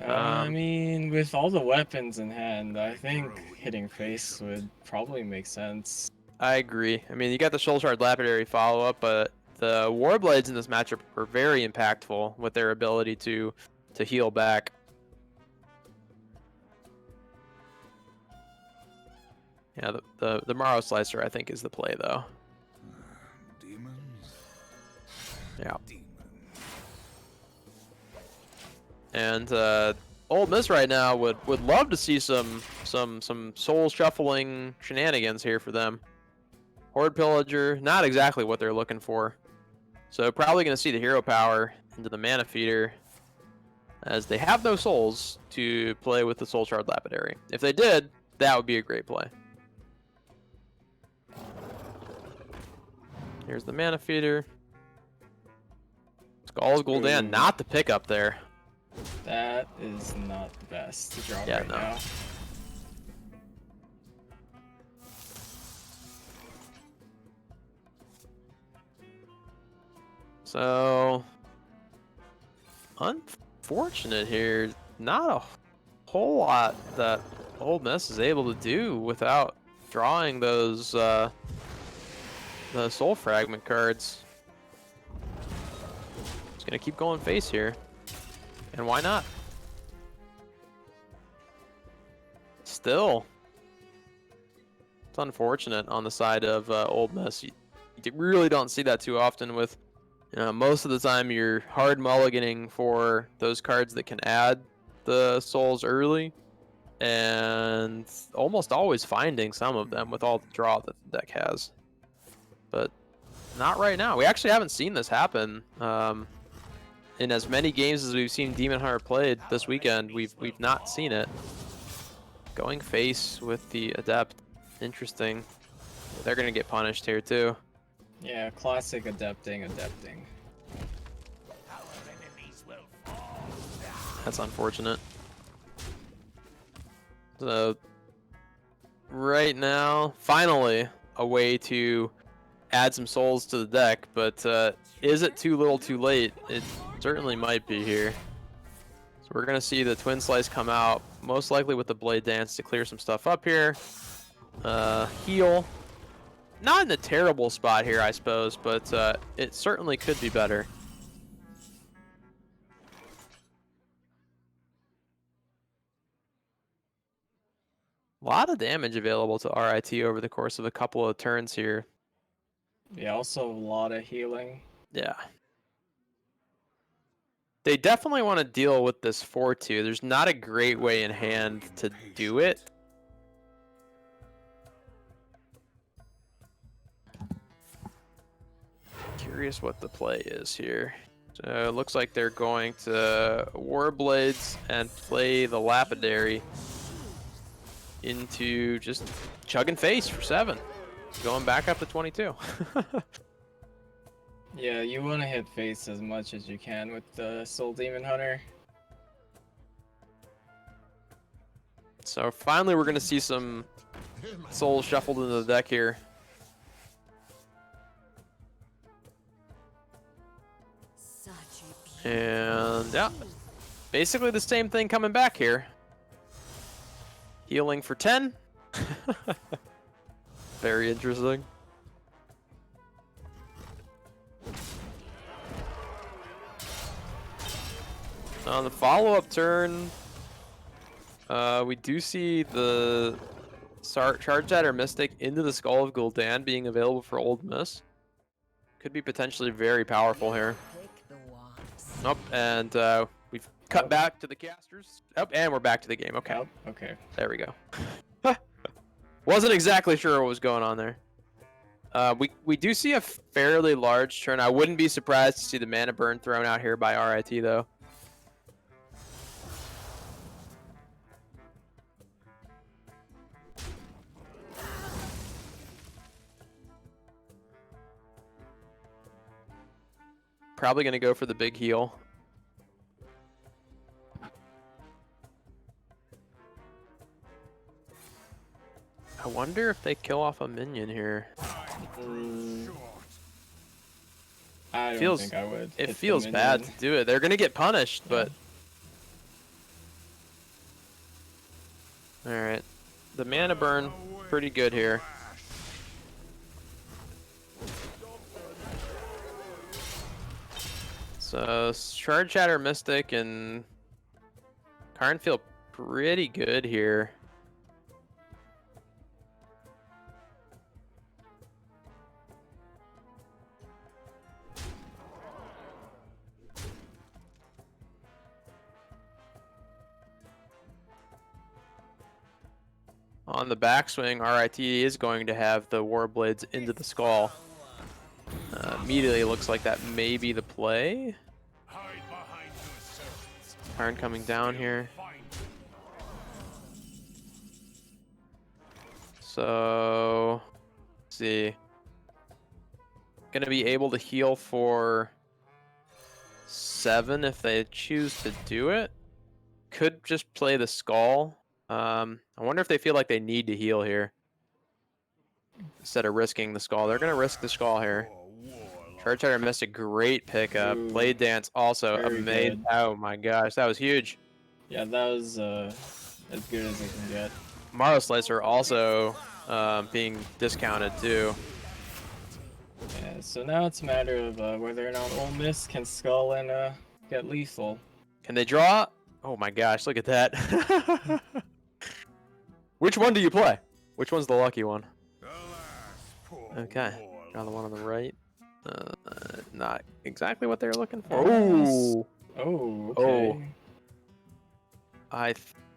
I mean, with all the weapons in hand, I think hitting face would probably make sense. I agree. I mean, you got the Soul Shard Lapidary follow-up, but the Warblades in this matchup are very impactful with their ability to heal back. Yeah, the Marrow Slicer, I think, is the play, though. Demons. Yeah. And Ole Miss right now would love to see some soul shuffling shenanigans here for them. Horde Pillager, not exactly what they're looking for. So probably going to see the hero power into the Mana Feeder, as they have no souls to play with the Soul Shard Lapidary. If they did, that would be a great play. Here's the Mana Feeder. Skull's Gul'dan, not the pickup there. That is not the best to draw right now. So, unfortunate here. Not a whole lot that Ole Miss is able to do without drawing those the Soul Fragment cards. Just gonna keep going face here, and why not? Still, it's unfortunate on the side of Ole Miss. You really don't see that too often with. Most of the time you're hard mulliganing for those cards that can add the souls early, and almost always finding some of them with all the draw that the deck has. But not right now. We actually haven't seen this happen in as many games as we've seen Demon Hunter played this weekend. We've not seen it. Going face with the Adept. Interesting. They're going to get punished here too. Yeah, classic adepting. That's unfortunate. So, right now, finally, a way to add some souls to the deck, but is it too little too late? It certainly might be here. So we're going to see the Twin Slice come out, most likely with the Blade Dance to clear some stuff up here. Heal. Not in a terrible spot here, I suppose, but it certainly could be better. A lot of damage available to RIT over the course of a couple of turns here. Yeah, also a lot of healing. Yeah. They definitely want to deal with this 4-2. There's not a great way in hand to do it. Curious what the play is here. So it looks like they're going to Warblades and play the Lapidary into just chugging face for 7. Going back up to 22. Yeah, you want to hit face as much as you can with the Soul Demon Hunter. So finally we're going to see some souls shuffled into the deck here. And yeah, basically the same thing coming back here. Healing for 10. Very interesting. On the follow-up turn, we do see the Charge Shatter Mystic into the Skull of Gul'dan being available for Ole Miss. Could be potentially very powerful here. Nope, and we've cut back to the casters. Oh, and we're back to the game. Okay. Oh, okay. There we go. Wasn't exactly sure what was going on there. We do see a fairly large turn. I wouldn't be surprised to see the mana burn thrown out here by RIT though. Probably going to go for the big heal. I wonder if they kill off a minion here. I don't think I would. It feels bad to do it. They're going to get punished, but... Alright. The mana burn, pretty good here. So, Shard Shatter, Mystic, and Karn feel pretty good here. On the backswing, RIT is going to have the Warblades into the skull. Immediately looks like that may be the play. Karn coming down here. So, let's see. Gonna be able to heal for 7 if they choose to do it. Could just play the skull. I wonder if they feel like they need to heal here instead of risking the skull. They're gonna risk the skull here. Charge Shatter missed a great pickup. Blade Dance also amazing. Oh my gosh, that was huge. Yeah, that was as good as it can get. Marrow Slicer also being discounted too. Yeah, so now it's a matter of whether or not Ole Miss can skull and get lethal. Can they draw? Oh my gosh, look at that. Which one do you play? Which one's the lucky one? Okay, draw the one on the right. Not exactly what they're looking for. Ooh. Oh, okay. I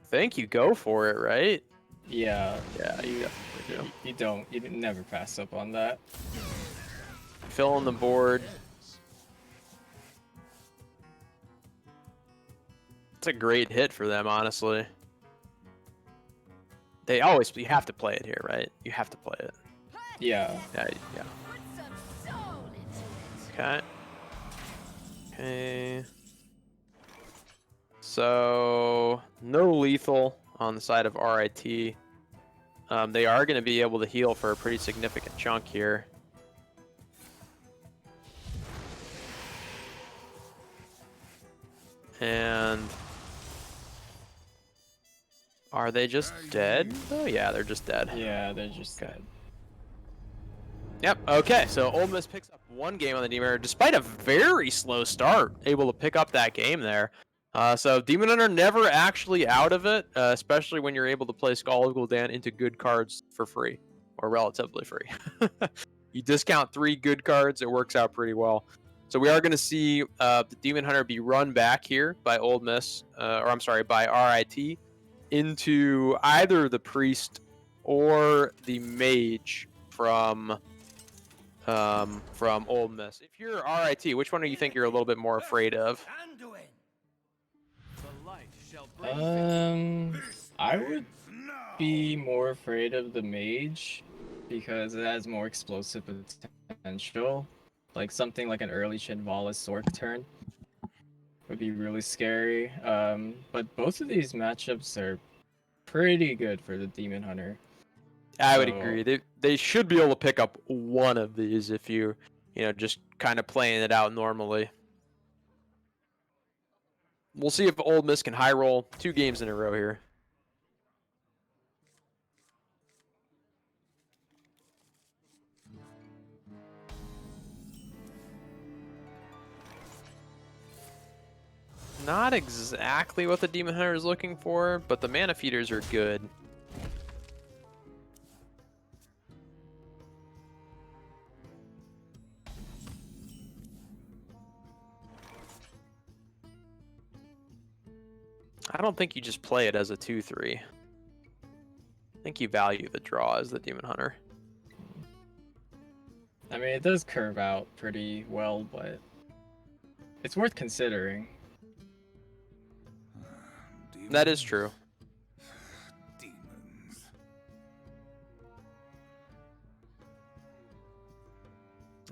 think you go for it, right? Yeah. Yeah, you definitely do. You never pass up on that. Fill in the board. It's a great hit for them, honestly. You have to play it here, right? You have to play it. Yeah. Yeah. Okay. Okay. So, no lethal on the side of RIT. They are going to be able to heal for a pretty significant chunk here. And are they just dead? Oh yeah, they're just dead. Yeah, they're just dead. Yep, okay, so Ole Miss picks up one game on the Demon Hunter, despite a very slow start, able to pick up that game there. So Demon Hunter never actually out of it, especially when you're able to play Skull of Gul'dan into good cards for free, or relatively free. You discount 3 good cards, it works out pretty well. So we are going to see the Demon Hunter be run back here by Ole Miss, by RIT, into either the Priest or the Mage from Ole Miss. If you're RIT, which one do you think you're a little bit more afraid of? I would be more afraid of the Mage because it has more explosive potential. Like something like an early Shinvala Sork turn would be really scary. But both of these matchups are pretty good for the Demon Hunter. I would agree. They should be able to pick up one of these if you just kind of playing it out normally. We'll see if Ole Miss can high roll 2 games in a row here. Not exactly what the Demon Hunter is looking for, but the Mana Feeders are good. I don't think you just play it as a 2/3. I think you value the draw as the Demon Hunter. I mean, it does curve out pretty well, but it's worth considering. That is true.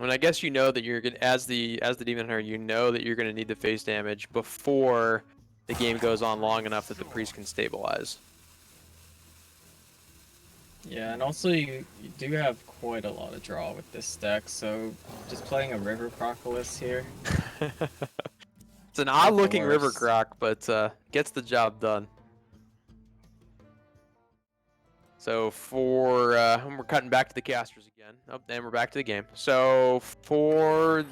And I guess you know that you're gonna, as the demon hunter, you know that you're gonna need the face damage before the game goes on long enough that the priest can stabilize. Yeah, and also you do have quite a lot of draw with this deck, so just playing a River Proclus here. It's an odd-looking worst. River Croc, but gets the job done. So for we're cutting back to the casters again. Oh, and we're back to the game. So for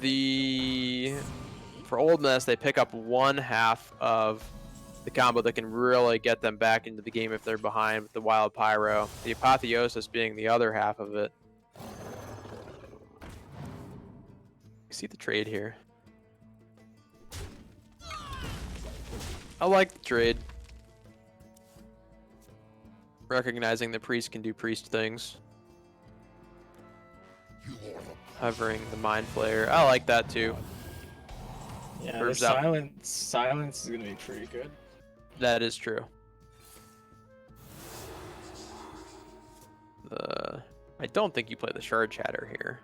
Old Miss, they pick up one half of the combo that can really get them back into the game if they're behind with the Wild Pyro. The Apotheosis being the other half of it. You see the trade here. I like the trade. Recognizing that priest can do priest things. Hovering the Mind Flayer. I like that too. Yeah, Curves the out. silence is gonna be pretty good. That is true. I don't think you play the Shard Chatter here.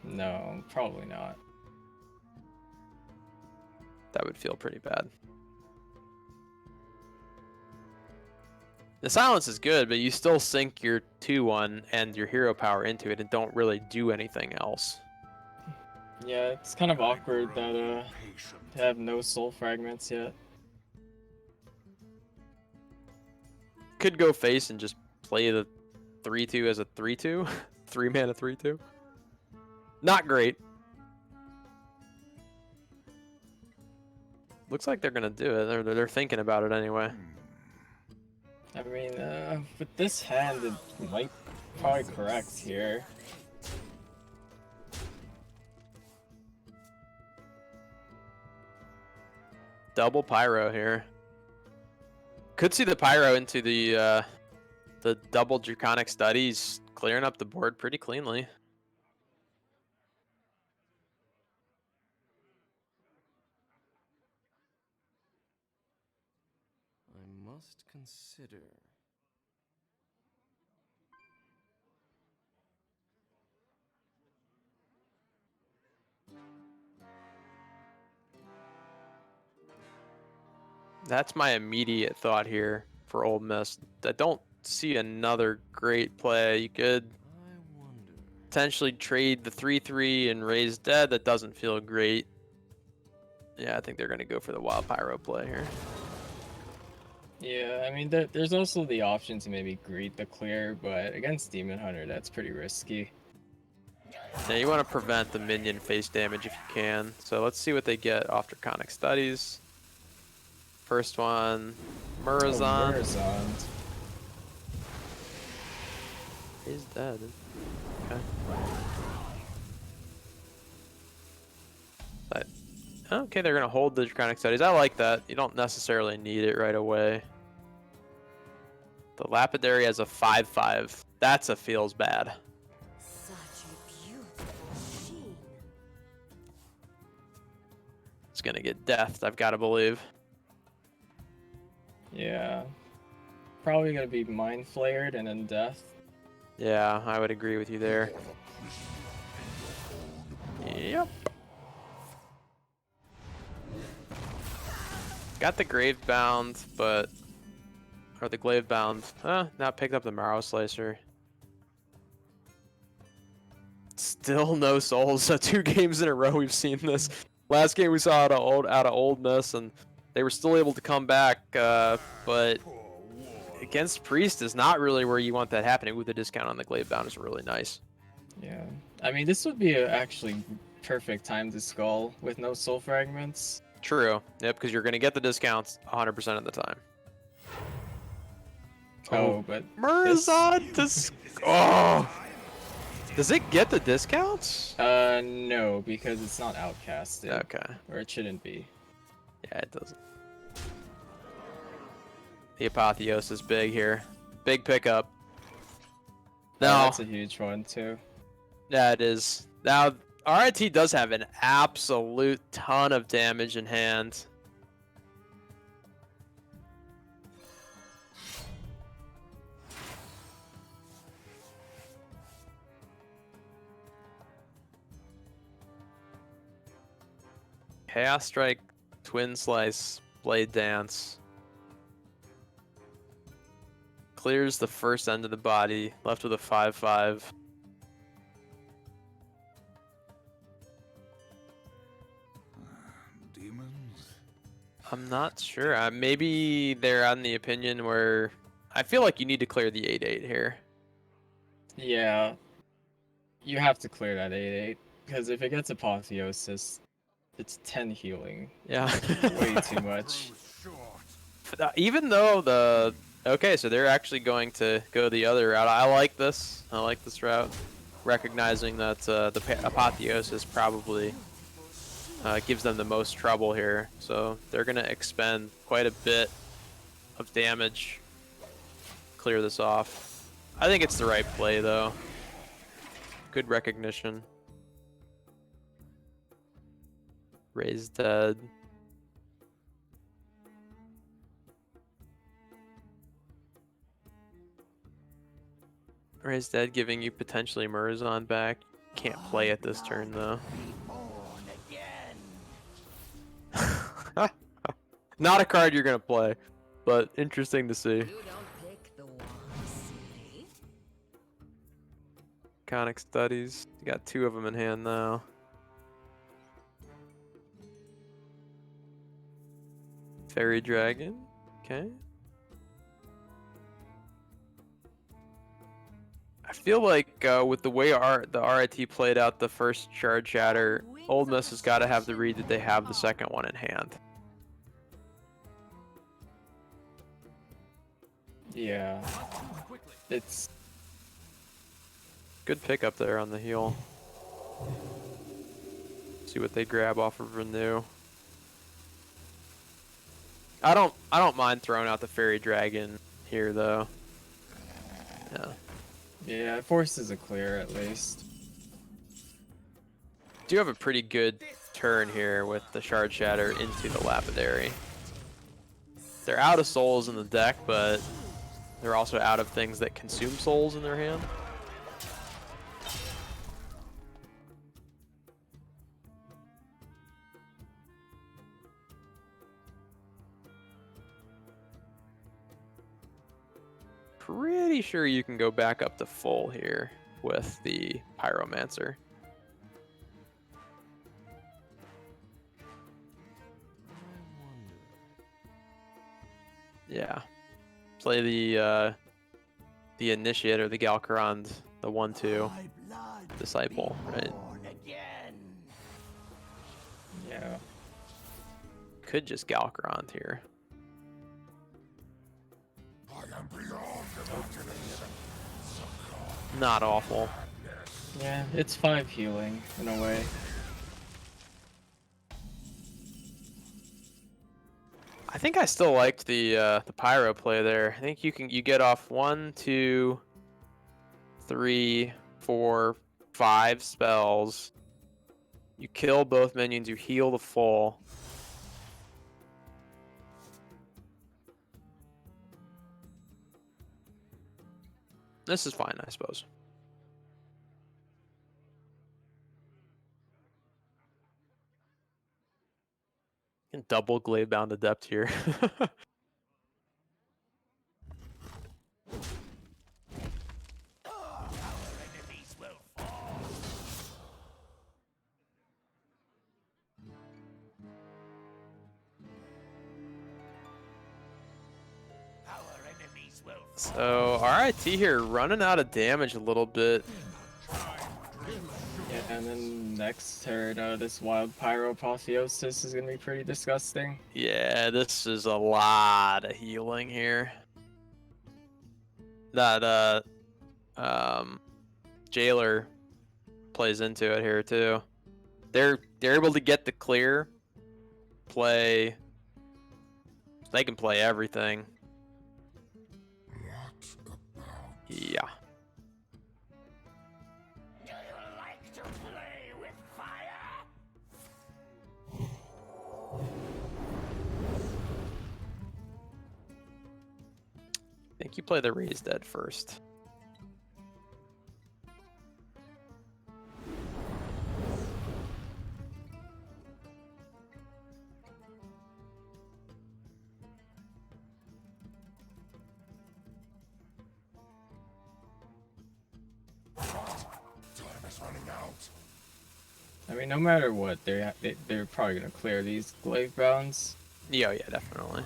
No, probably not. That would feel pretty bad. The silence is good, but you still sink your 2-1 and your hero power into it and don't really do anything else. Yeah, it's kind of awkward that they have no soul fragments yet. Could go face and just play the 3-2 as a 3-2. 3-mana 3-2. Not great. Looks like they're gonna do it. They're thinking about it anyway. I mean, with this hand, it might probably correct here. Double Pyro here. Could see the Pyro into the double Draconic Studies, clearing up the board pretty cleanly. I must consider. That's my immediate thought here for Ole Miss. I don't see another great play. You could potentially trade the 3-3 and raise dead. That doesn't feel great. Yeah, I think they're going to go for the Wild Pyro play here. Yeah, I mean, there's also the option to maybe greet the clear, but against Demon Hunter, that's pretty risky. Yeah, you want to prevent the minion face damage if you can. So let's see what they get off Draconic Studies. First one, Murazond. Murazond. He's dead. Okay. Okay, they're going to hold the Draconic Studies. I like that. You don't necessarily need it right away. The Lapidary has a 5/5. That's a feels bad. Such a beautiful sheen. It's going to get deathed, I've got to believe. Yeah. Probably gonna be Mind Flared and then death. Yeah, I would agree with you there. Yep. Got the Gravebound, but... Or the Gravebound. Now picked up the Marrow Slicer. Still no souls. So 2 games in a row we've seen this. Last game we saw out of Old Miss, and they were still able to come back, but against Priest is not really where you want that happening. With the discount on the Gravebound is really nice. Yeah. I mean, this would be a actually perfect time to skull with no soul fragments. True. Yep, because you're going to get the discounts 100% of the time. Oh, but Murazond oh! Does it get the discounts? No, because it's not outcasted. Okay. Or it shouldn't be. Yeah, it doesn't. The Apotheosis is big here. Big pickup. No. That's a huge one, too. Yeah, it is. Now, RIT does have an absolute ton of damage in hand. Chaos Strike, Twin Slice, Blade Dance. Clears the first end of the body, left with a 5/5. Demons? I'm not sure. Maybe they're on the opinion where I feel like you need to clear the 8/8 here. Yeah. You have to clear that 8/8 because if it gets Apotheosis, it's 10 healing. Yeah. Way too much. Even though okay, so they're actually going to go the other route. I like this. I like this route, recognizing that the Apotheosis probably gives them the most trouble here. So they're gonna expend quite a bit of damage. Clear this off. I think it's the right play though. Good recognition. Raise dead. Raise dead, giving you potentially Murazon back. Can't play it this turn though. Not a card you're gonna play, but interesting to see. Conic Studies. You got 2 of them in hand now. Fairy Dragon. Okay. I feel like with the way the RIT played out the first Shard Shatter, Old Miss has got to have the read that they have the second one in hand. Yeah. It's good pickup there on the heal. See what they grab off of Renew. I don't mind throwing out the Fairy Dragon here though. Yeah. Yeah, it forces a clear at least. Do have a pretty good turn here with the Shard Shatter into the Lapidary. They're out of souls in the deck, but they're also out of things that consume souls in their hand. Pretty sure you can go back up to full here with the Pyromancer. Yeah. Play the Initiate or the Galcarond, the 1/2 Disciple, right? Yeah. Could just Galcarond here. Not awful. Yeah, it's 5 healing in a way. I think I still liked the Pyro play there. I think you get off 1, 2, 3, 4, 5 spells. You kill both minions, you heal the full. This is fine, I suppose. Can double Glade Bound Adept here. So RIT here running out of damage a little bit. Yeah, and then next turn, this Wild Pyro Apotheosis is gonna be pretty disgusting. Yeah, this is a lot of healing here. That Jailer plays into it here too. They're able to get the clear, play. They can play everything. Yeah. Do you like to play with fire? I think you play the Raised Dead first. I mean, no matter what, they're probably gonna clear these glaive bounds. Yeah, yeah, definitely.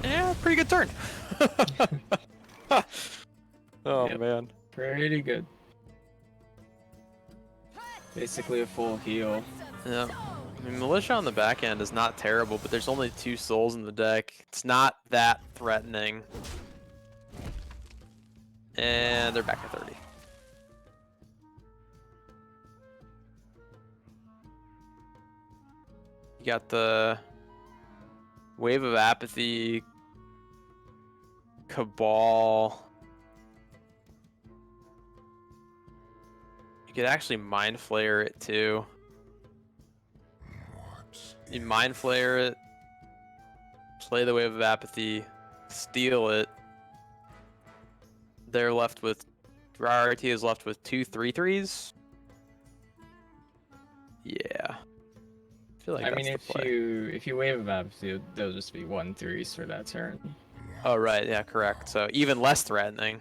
Yeah, pretty good turn. Oh Yep, man. pretty good. Basically a full heal. Yeah. I mean, Militia on the back end is not terrible, but there's only 2 souls in the deck. It's not that threatening. And they're back at 30. You got the Wave of Apathy, Cabal. You could actually Mind Flayer it too. You Mind Flayer it, play the Wave of Apathy, steal it. They're left with, RRT is left with 2 3/3s. Yeah. I feel like I that's mean, the play. if you wave of apathy, they'll just be 1/3s for that turn. Oh right, yeah, correct. So even less threatening.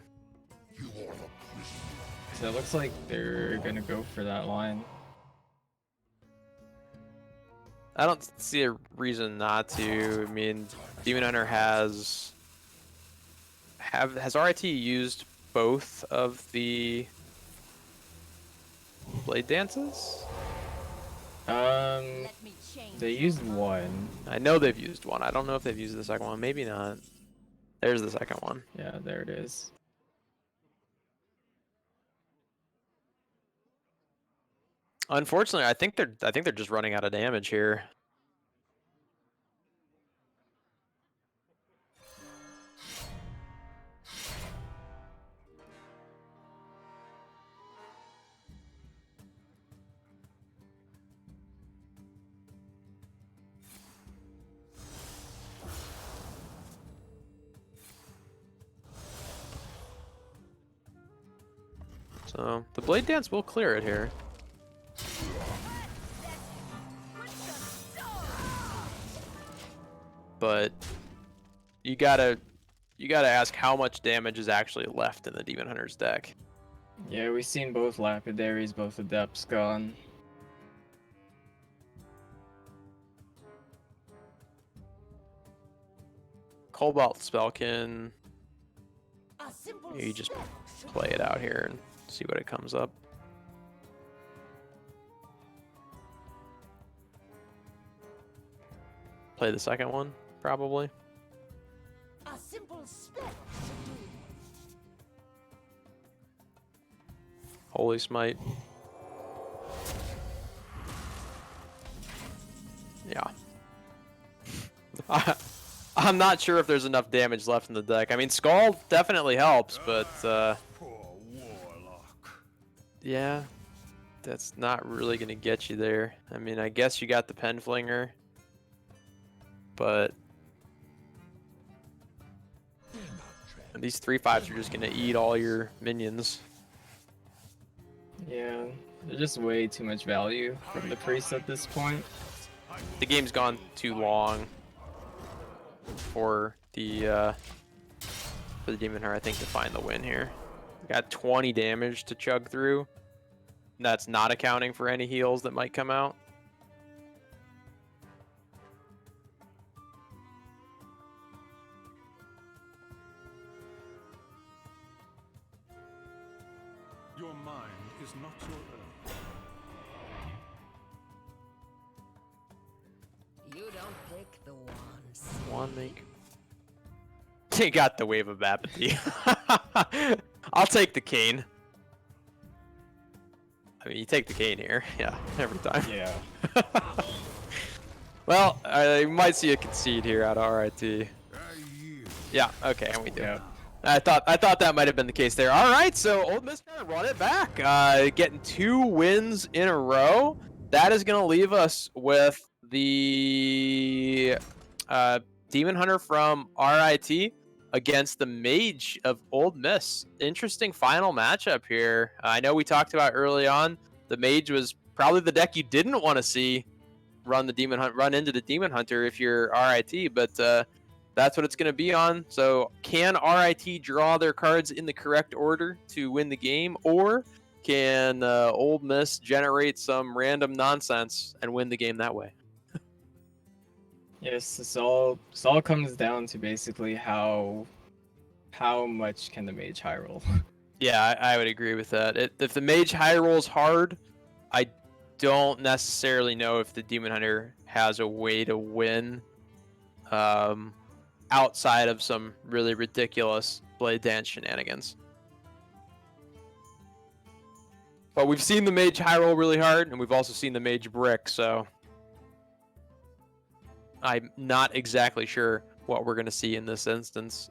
So it looks like they're gonna go for that line. I don't see a reason not to. I mean, Demon Hunter has RIT used both of the blade dances? They used one. I know they've used one. I don't know if they've used the second one. Maybe not. There's the second one. Yeah, there it is. Unfortunately, I think they're just running out of damage here. So the blade dance will clear it here. But you gotta ask how much damage is actually left in the Demon Hunter's deck. Yeah, we've seen both lapidaries, both adepts gone. Cobalt Spellkin. You just play it out here and see what it comes up. Play the second one, probably. A simple spell. Holy Smite. Yeah. I'm not sure if there's enough damage left in the deck. I mean, Skull definitely helps, but yeah, that's not really gonna get you there. I mean, I guess you got the Pen Flinger, but these 3/5s are just gonna eat all your minions. Yeah, there's just way too much value from the priest at this point. The game's gone too long for the Demon Hunter, I think, to find the win here. Got 20 damage to chug through. That's not accounting for any heals that might come out. Your mind is not your own. You don't pick the ones. One make. They got the Wave of Apathy. I'll take the cane. I mean, you take the cane here. Yeah, every time. Yeah. Well, I might see a concede here out of RIT. Yeah, okay, and we do. Yeah. I thought that might have been the case there. All right, so Old Miss gonna run it back, getting 2 wins in a row. That is gonna leave us with the Demon Hunter from RIT against the Mage of Old Miss. Interesting final matchup here. I know we talked about early on, the Mage was probably the deck you didn't want to see run into the Demon Hunter if you're RIT, but that's what it's going to be on. So can RIT draw their cards in the correct order to win the game, or can Ole Miss generate some random nonsense and win the game that way? Yes, this all comes down to basically how much can the mage high roll. Yeah, I would agree with that. If the mage high rolls hard, I don't necessarily know if the Demon Hunter has a way to win outside of some really ridiculous Blade Dance shenanigans. But we've seen the mage high roll really hard, and we've also seen the mage brick, so I'm not exactly sure what we're going to see in this instance.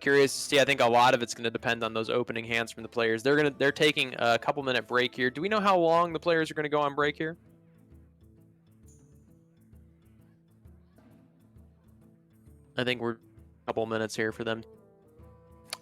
Curious to see. I think a lot of it's going to depend on those opening hands from the players. They're taking a couple-minute break here. Do we know how long the players are going to go on break here? I think we're a couple minutes here for them.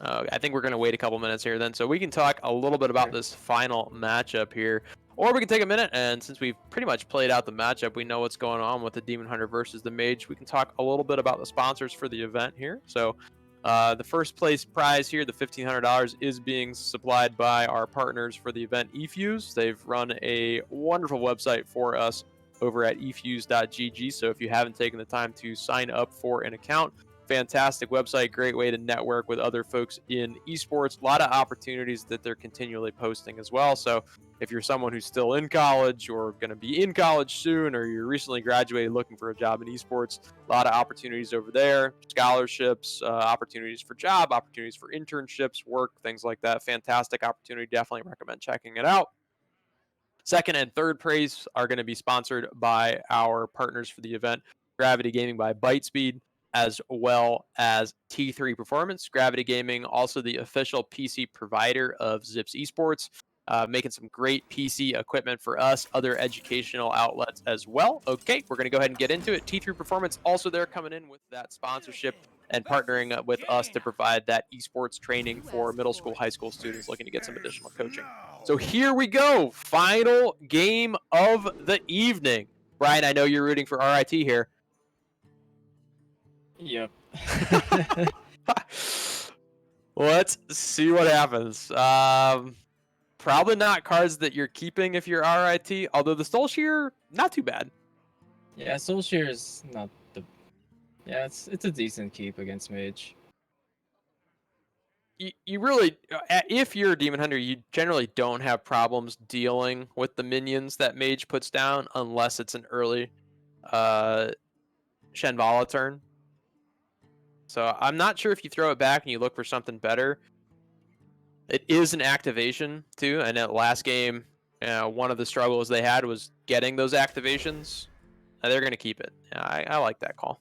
I think we're going to wait a couple minutes here then, so we can talk a little bit about this final matchup here. Or we can take a minute, and since we've pretty much played out the matchup, we know what's going on with the Demon Hunter versus the Mage. We can talk a little bit about the sponsors for the event here. So the first place prize here, the $1,500, is being supplied by our partners for the event, eFuse. They've run a wonderful website for us over at efuse.gg. So if you haven't taken the time to sign up for an account, fantastic website, great way to network with other folks in esports. A lot of opportunities that they're continually posting as well. So if you're someone who's still in college or going to be in college soon, or you're recently graduated looking for a job in esports, a lot of opportunities over there, scholarships, opportunities for job, opportunities for internships, work, things like that. Fantastic opportunity. Definitely recommend checking it out. Second and third praise are going to be sponsored by our partners for the event, Gravity Gaming by Bytespeed, as well as T3 Performance. Gravity Gaming, also the official PC provider of Zips Esports, making some great PC equipment for us, other educational outlets as well. Okay, we're going to go ahead and get into it. T3 Performance also there coming in with that sponsorship and partnering with us to provide that esports training for middle school, high school students looking to get some additional coaching. So here we go. Final game of the evening. Brian, I know you're rooting for RIT here. Yep. Let's see what happens. Probably not cards that you're keeping if you're RIT, although the Soulshear, not too bad. Yeah, Soulshear is not the... Yeah, it's a decent keep against Mage. You really, if you're a Demon Hunter, you generally don't have problems dealing with the minions that Mage puts down unless it's an early Shenvala turn. So I'm not sure if you throw it back and you look for something better. It is an activation too, and at last game, one of the struggles they had was getting those activations. They're going to keep it. I like that call.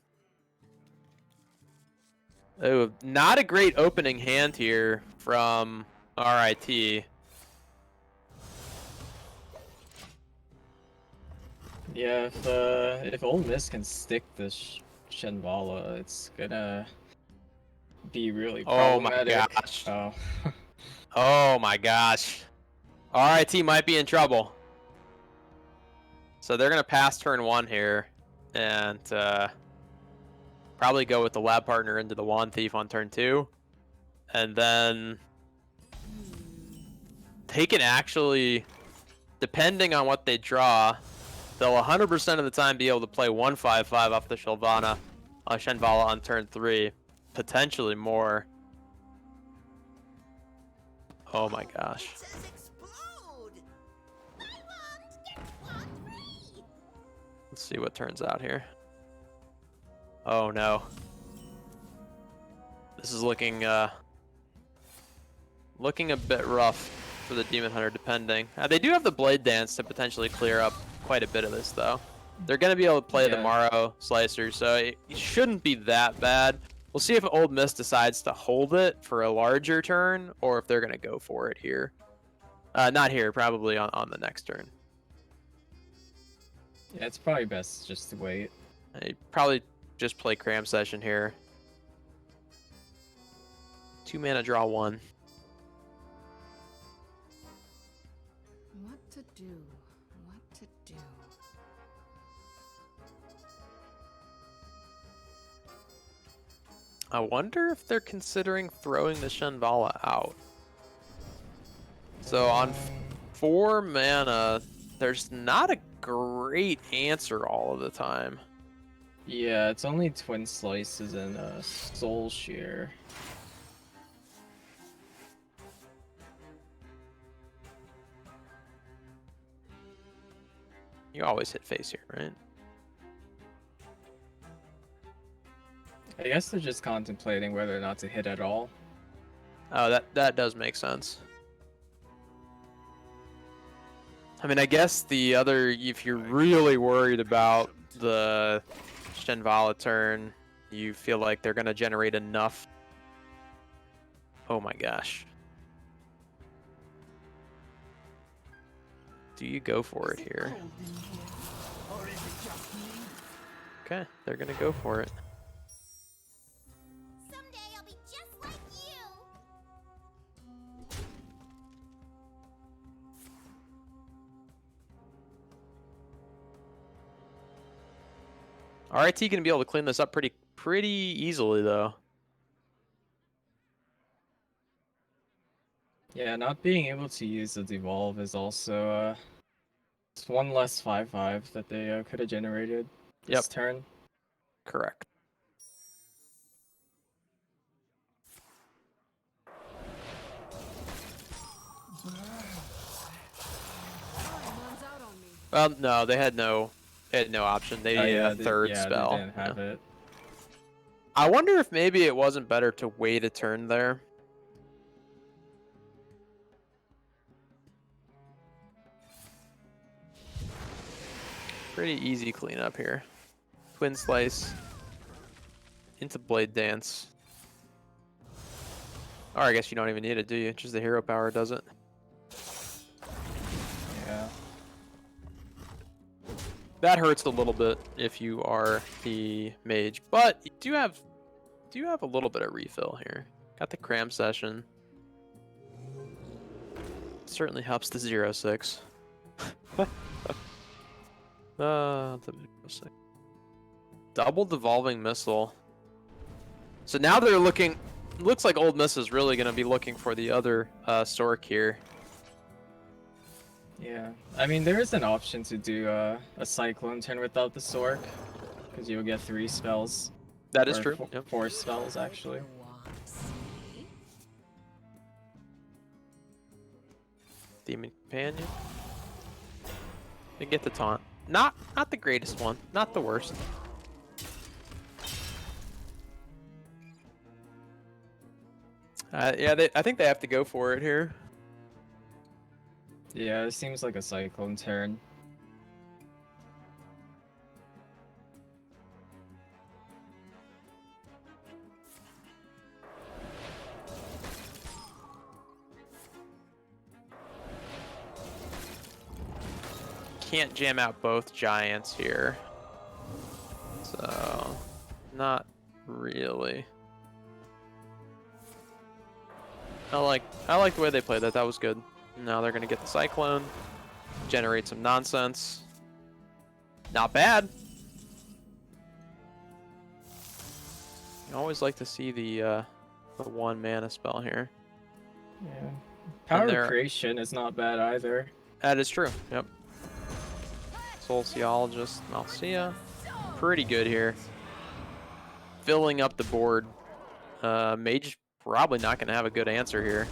Oh, not a great opening hand here from RIT. Yeah, if Ole Miss can stick this Shenvala, it's gonna be really problematic. Oh my gosh. Oh. Oh my gosh. RIT might be in trouble. So they're going to pass turn one here and probably go with the lab partner into the Wand Thief on turn two. And then they can actually, depending on what they draw, they'll 100% of the time be able to play 1/5/5 off the Shenvala on turn three, potentially more. Oh my gosh. Let's see what turns out here. Oh no. This is looking a bit rough for the Demon Hunter, depending. They do have the Blade Dance to potentially clear up quite a bit of this, though. They're going to be able to play the Morrow Slicer, so it shouldn't be that bad. We'll see if Ole Miss decides to hold it for a larger turn, or if they're going to go for it here. Not here, probably on the next turn. Yeah, it's probably best just to wait. I probably just play Cram Session here. 2 mana, draw 1. What to do? What to do? I wonder if they're considering throwing the Shenvala out. So on 4 mana, there's not a great answer all of the time. Yeah, it's only Twin Slices and Soul Shear. You always hit face here, right? I guess they're just contemplating whether or not to hit at all. Oh, that does make sense. I mean, I guess the other, if you're really worried about the Shenvala turn, you feel like they're going to generate enough. Oh my gosh. Do you go for it here? Okay, they're going to go for it. RIT gonna be able to clean this up pretty easily though. Yeah, not being able to use the devolve is also it's one less 5/5 that they could have generated this turn. Correct. Well, no, they had no option. They needed a third spell. They didn't have it. I wonder if maybe it wasn't better to wait a turn there. Pretty easy cleanup here. Twin Slice into Blade Dance. Or I guess you don't even need it, do you? Just the hero power does it. Yeah. That hurts a little bit if you are the mage, but you do have a little bit of refill here. Got the cram session. Certainly helps the 0/6. The 0/6. Double devolving missile. So now they're looking. Looks like Old Miss is really going to be looking for the other Stork here. Yeah, I mean there is an option to do a Cyclone turn without the Sork, because you'll get 3 spells. That is Or true. Yep. 4 spells actually. Demon Companion. They get the taunt. Not the greatest one. Not the worst. Yeah, I think they have to go for it here. Yeah, it seems like a Cyclone turn. Can't jam out both giants here. So, not really. I like the way they played that. That was good. Now they're gonna get the Cyclone, generate some nonsense. Not bad. I always like to see the 1 mana spell here. Yeah. Power Creation is not bad either. That is true. Yep. Sociologist, Malcia. Pretty good here. Filling up the board. Mage probably not going to have a good answer here.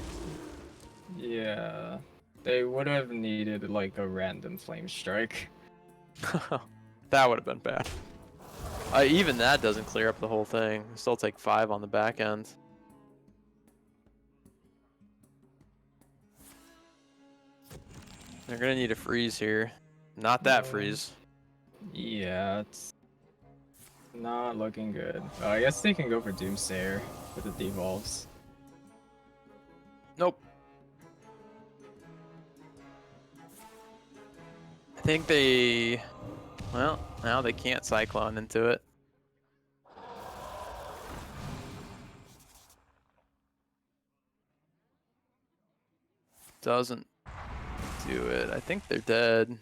Yeah. They would have needed like a random Flame Strike. That would have been bad. Even that doesn't clear up the whole thing. Still take 5 on the back end. They're going to need a freeze here. Not that freeze. Yeah, it's not looking good. I guess they can go for Doomsayer with the devolves. Nope. I think they... Well, now they can't Cyclone into it. Doesn't do it. I think they're dead.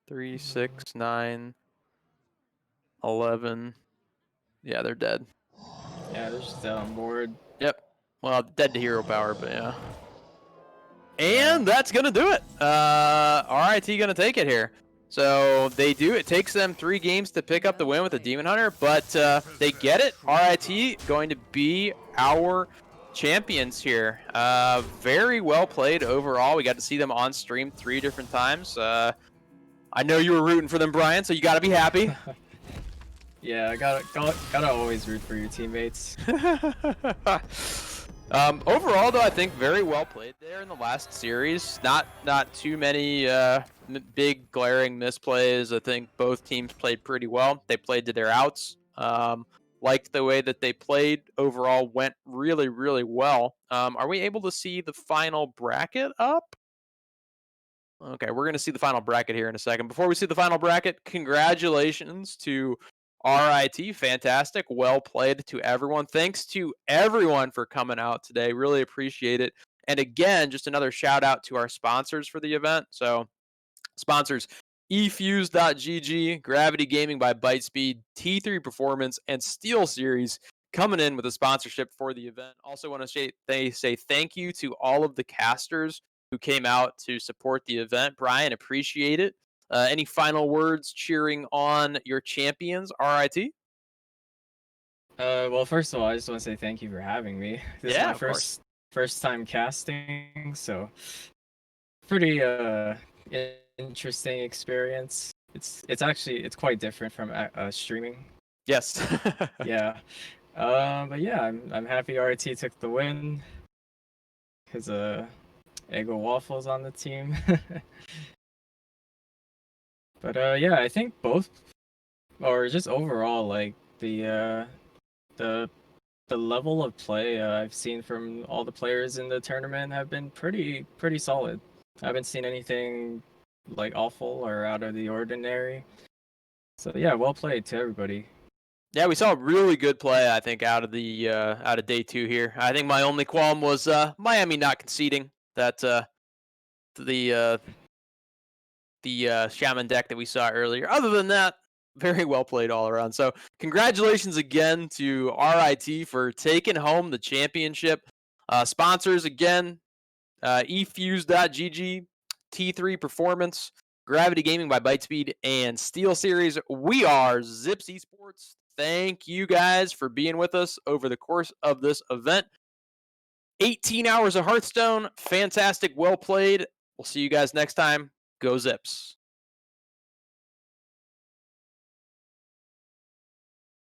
3, 6, 9, 11. Yeah, they're dead. Yeah, they're just on board. Yep. Well, dead to hero power, but yeah. And that's going to do it. RIT going to take it here. So they do. It takes them 3 games to pick up the win with the Demon Hunter, but they get it. RIT going to be our champions here. Very well played overall. We got to see them on stream 3 different times. I know you were rooting for them, Brian, so you got to be happy. Yeah, I gotta always root for your teammates. Overall, though, I think very well played there in the last series. Not too many big glaring misplays. I think both teams played pretty well. They played to their outs. Liked the way that they played. Overall, went really, really well. Are we able to see the final bracket up? Okay, we're going to see the final bracket here in a second. Before we see the final bracket, congratulations to RIT. Fantastic. Well played to everyone. Thanks to everyone for coming out today. Really appreciate it. And again, just another shout out to our sponsors for the event. So, sponsors eFuse.gg, Gravity Gaming by Bytespeed, T3 Performance, and Steel Series coming in with a sponsorship for the event. Also want to say thank you to all of the casters who came out to support the event. Brian, appreciate it. Any final words cheering on your champions, RIT? Well, first of all, I just want to say thank you for having me. This is my first time casting, so pretty interesting experience. It's quite different from streaming. Yes. Yeah. But yeah, I'm happy RT took the win because Eggo Waffles on the team. But yeah, I think both, or just overall, like the level of play I've seen from all the players in the tournament have been pretty solid. I haven't seen anything like awful or out of the ordinary. So yeah, well played to everybody. Yeah, we saw really good play, I think, out of day 2 here. I think my only qualm was Miami not conceding that the Shaman deck that we saw earlier. Other than that, very well played all around. So congratulations again to RIT for taking home the championship. Sponsors again, eFuse.gg, T3 Performance, Gravity Gaming by Bytespeed, and Steel Series. We are Zips Esports. Thank you guys for being with us over the course of this event. 18 hours of Hearthstone. Fantastic. Well played. We'll see you guys next time. Go Zips.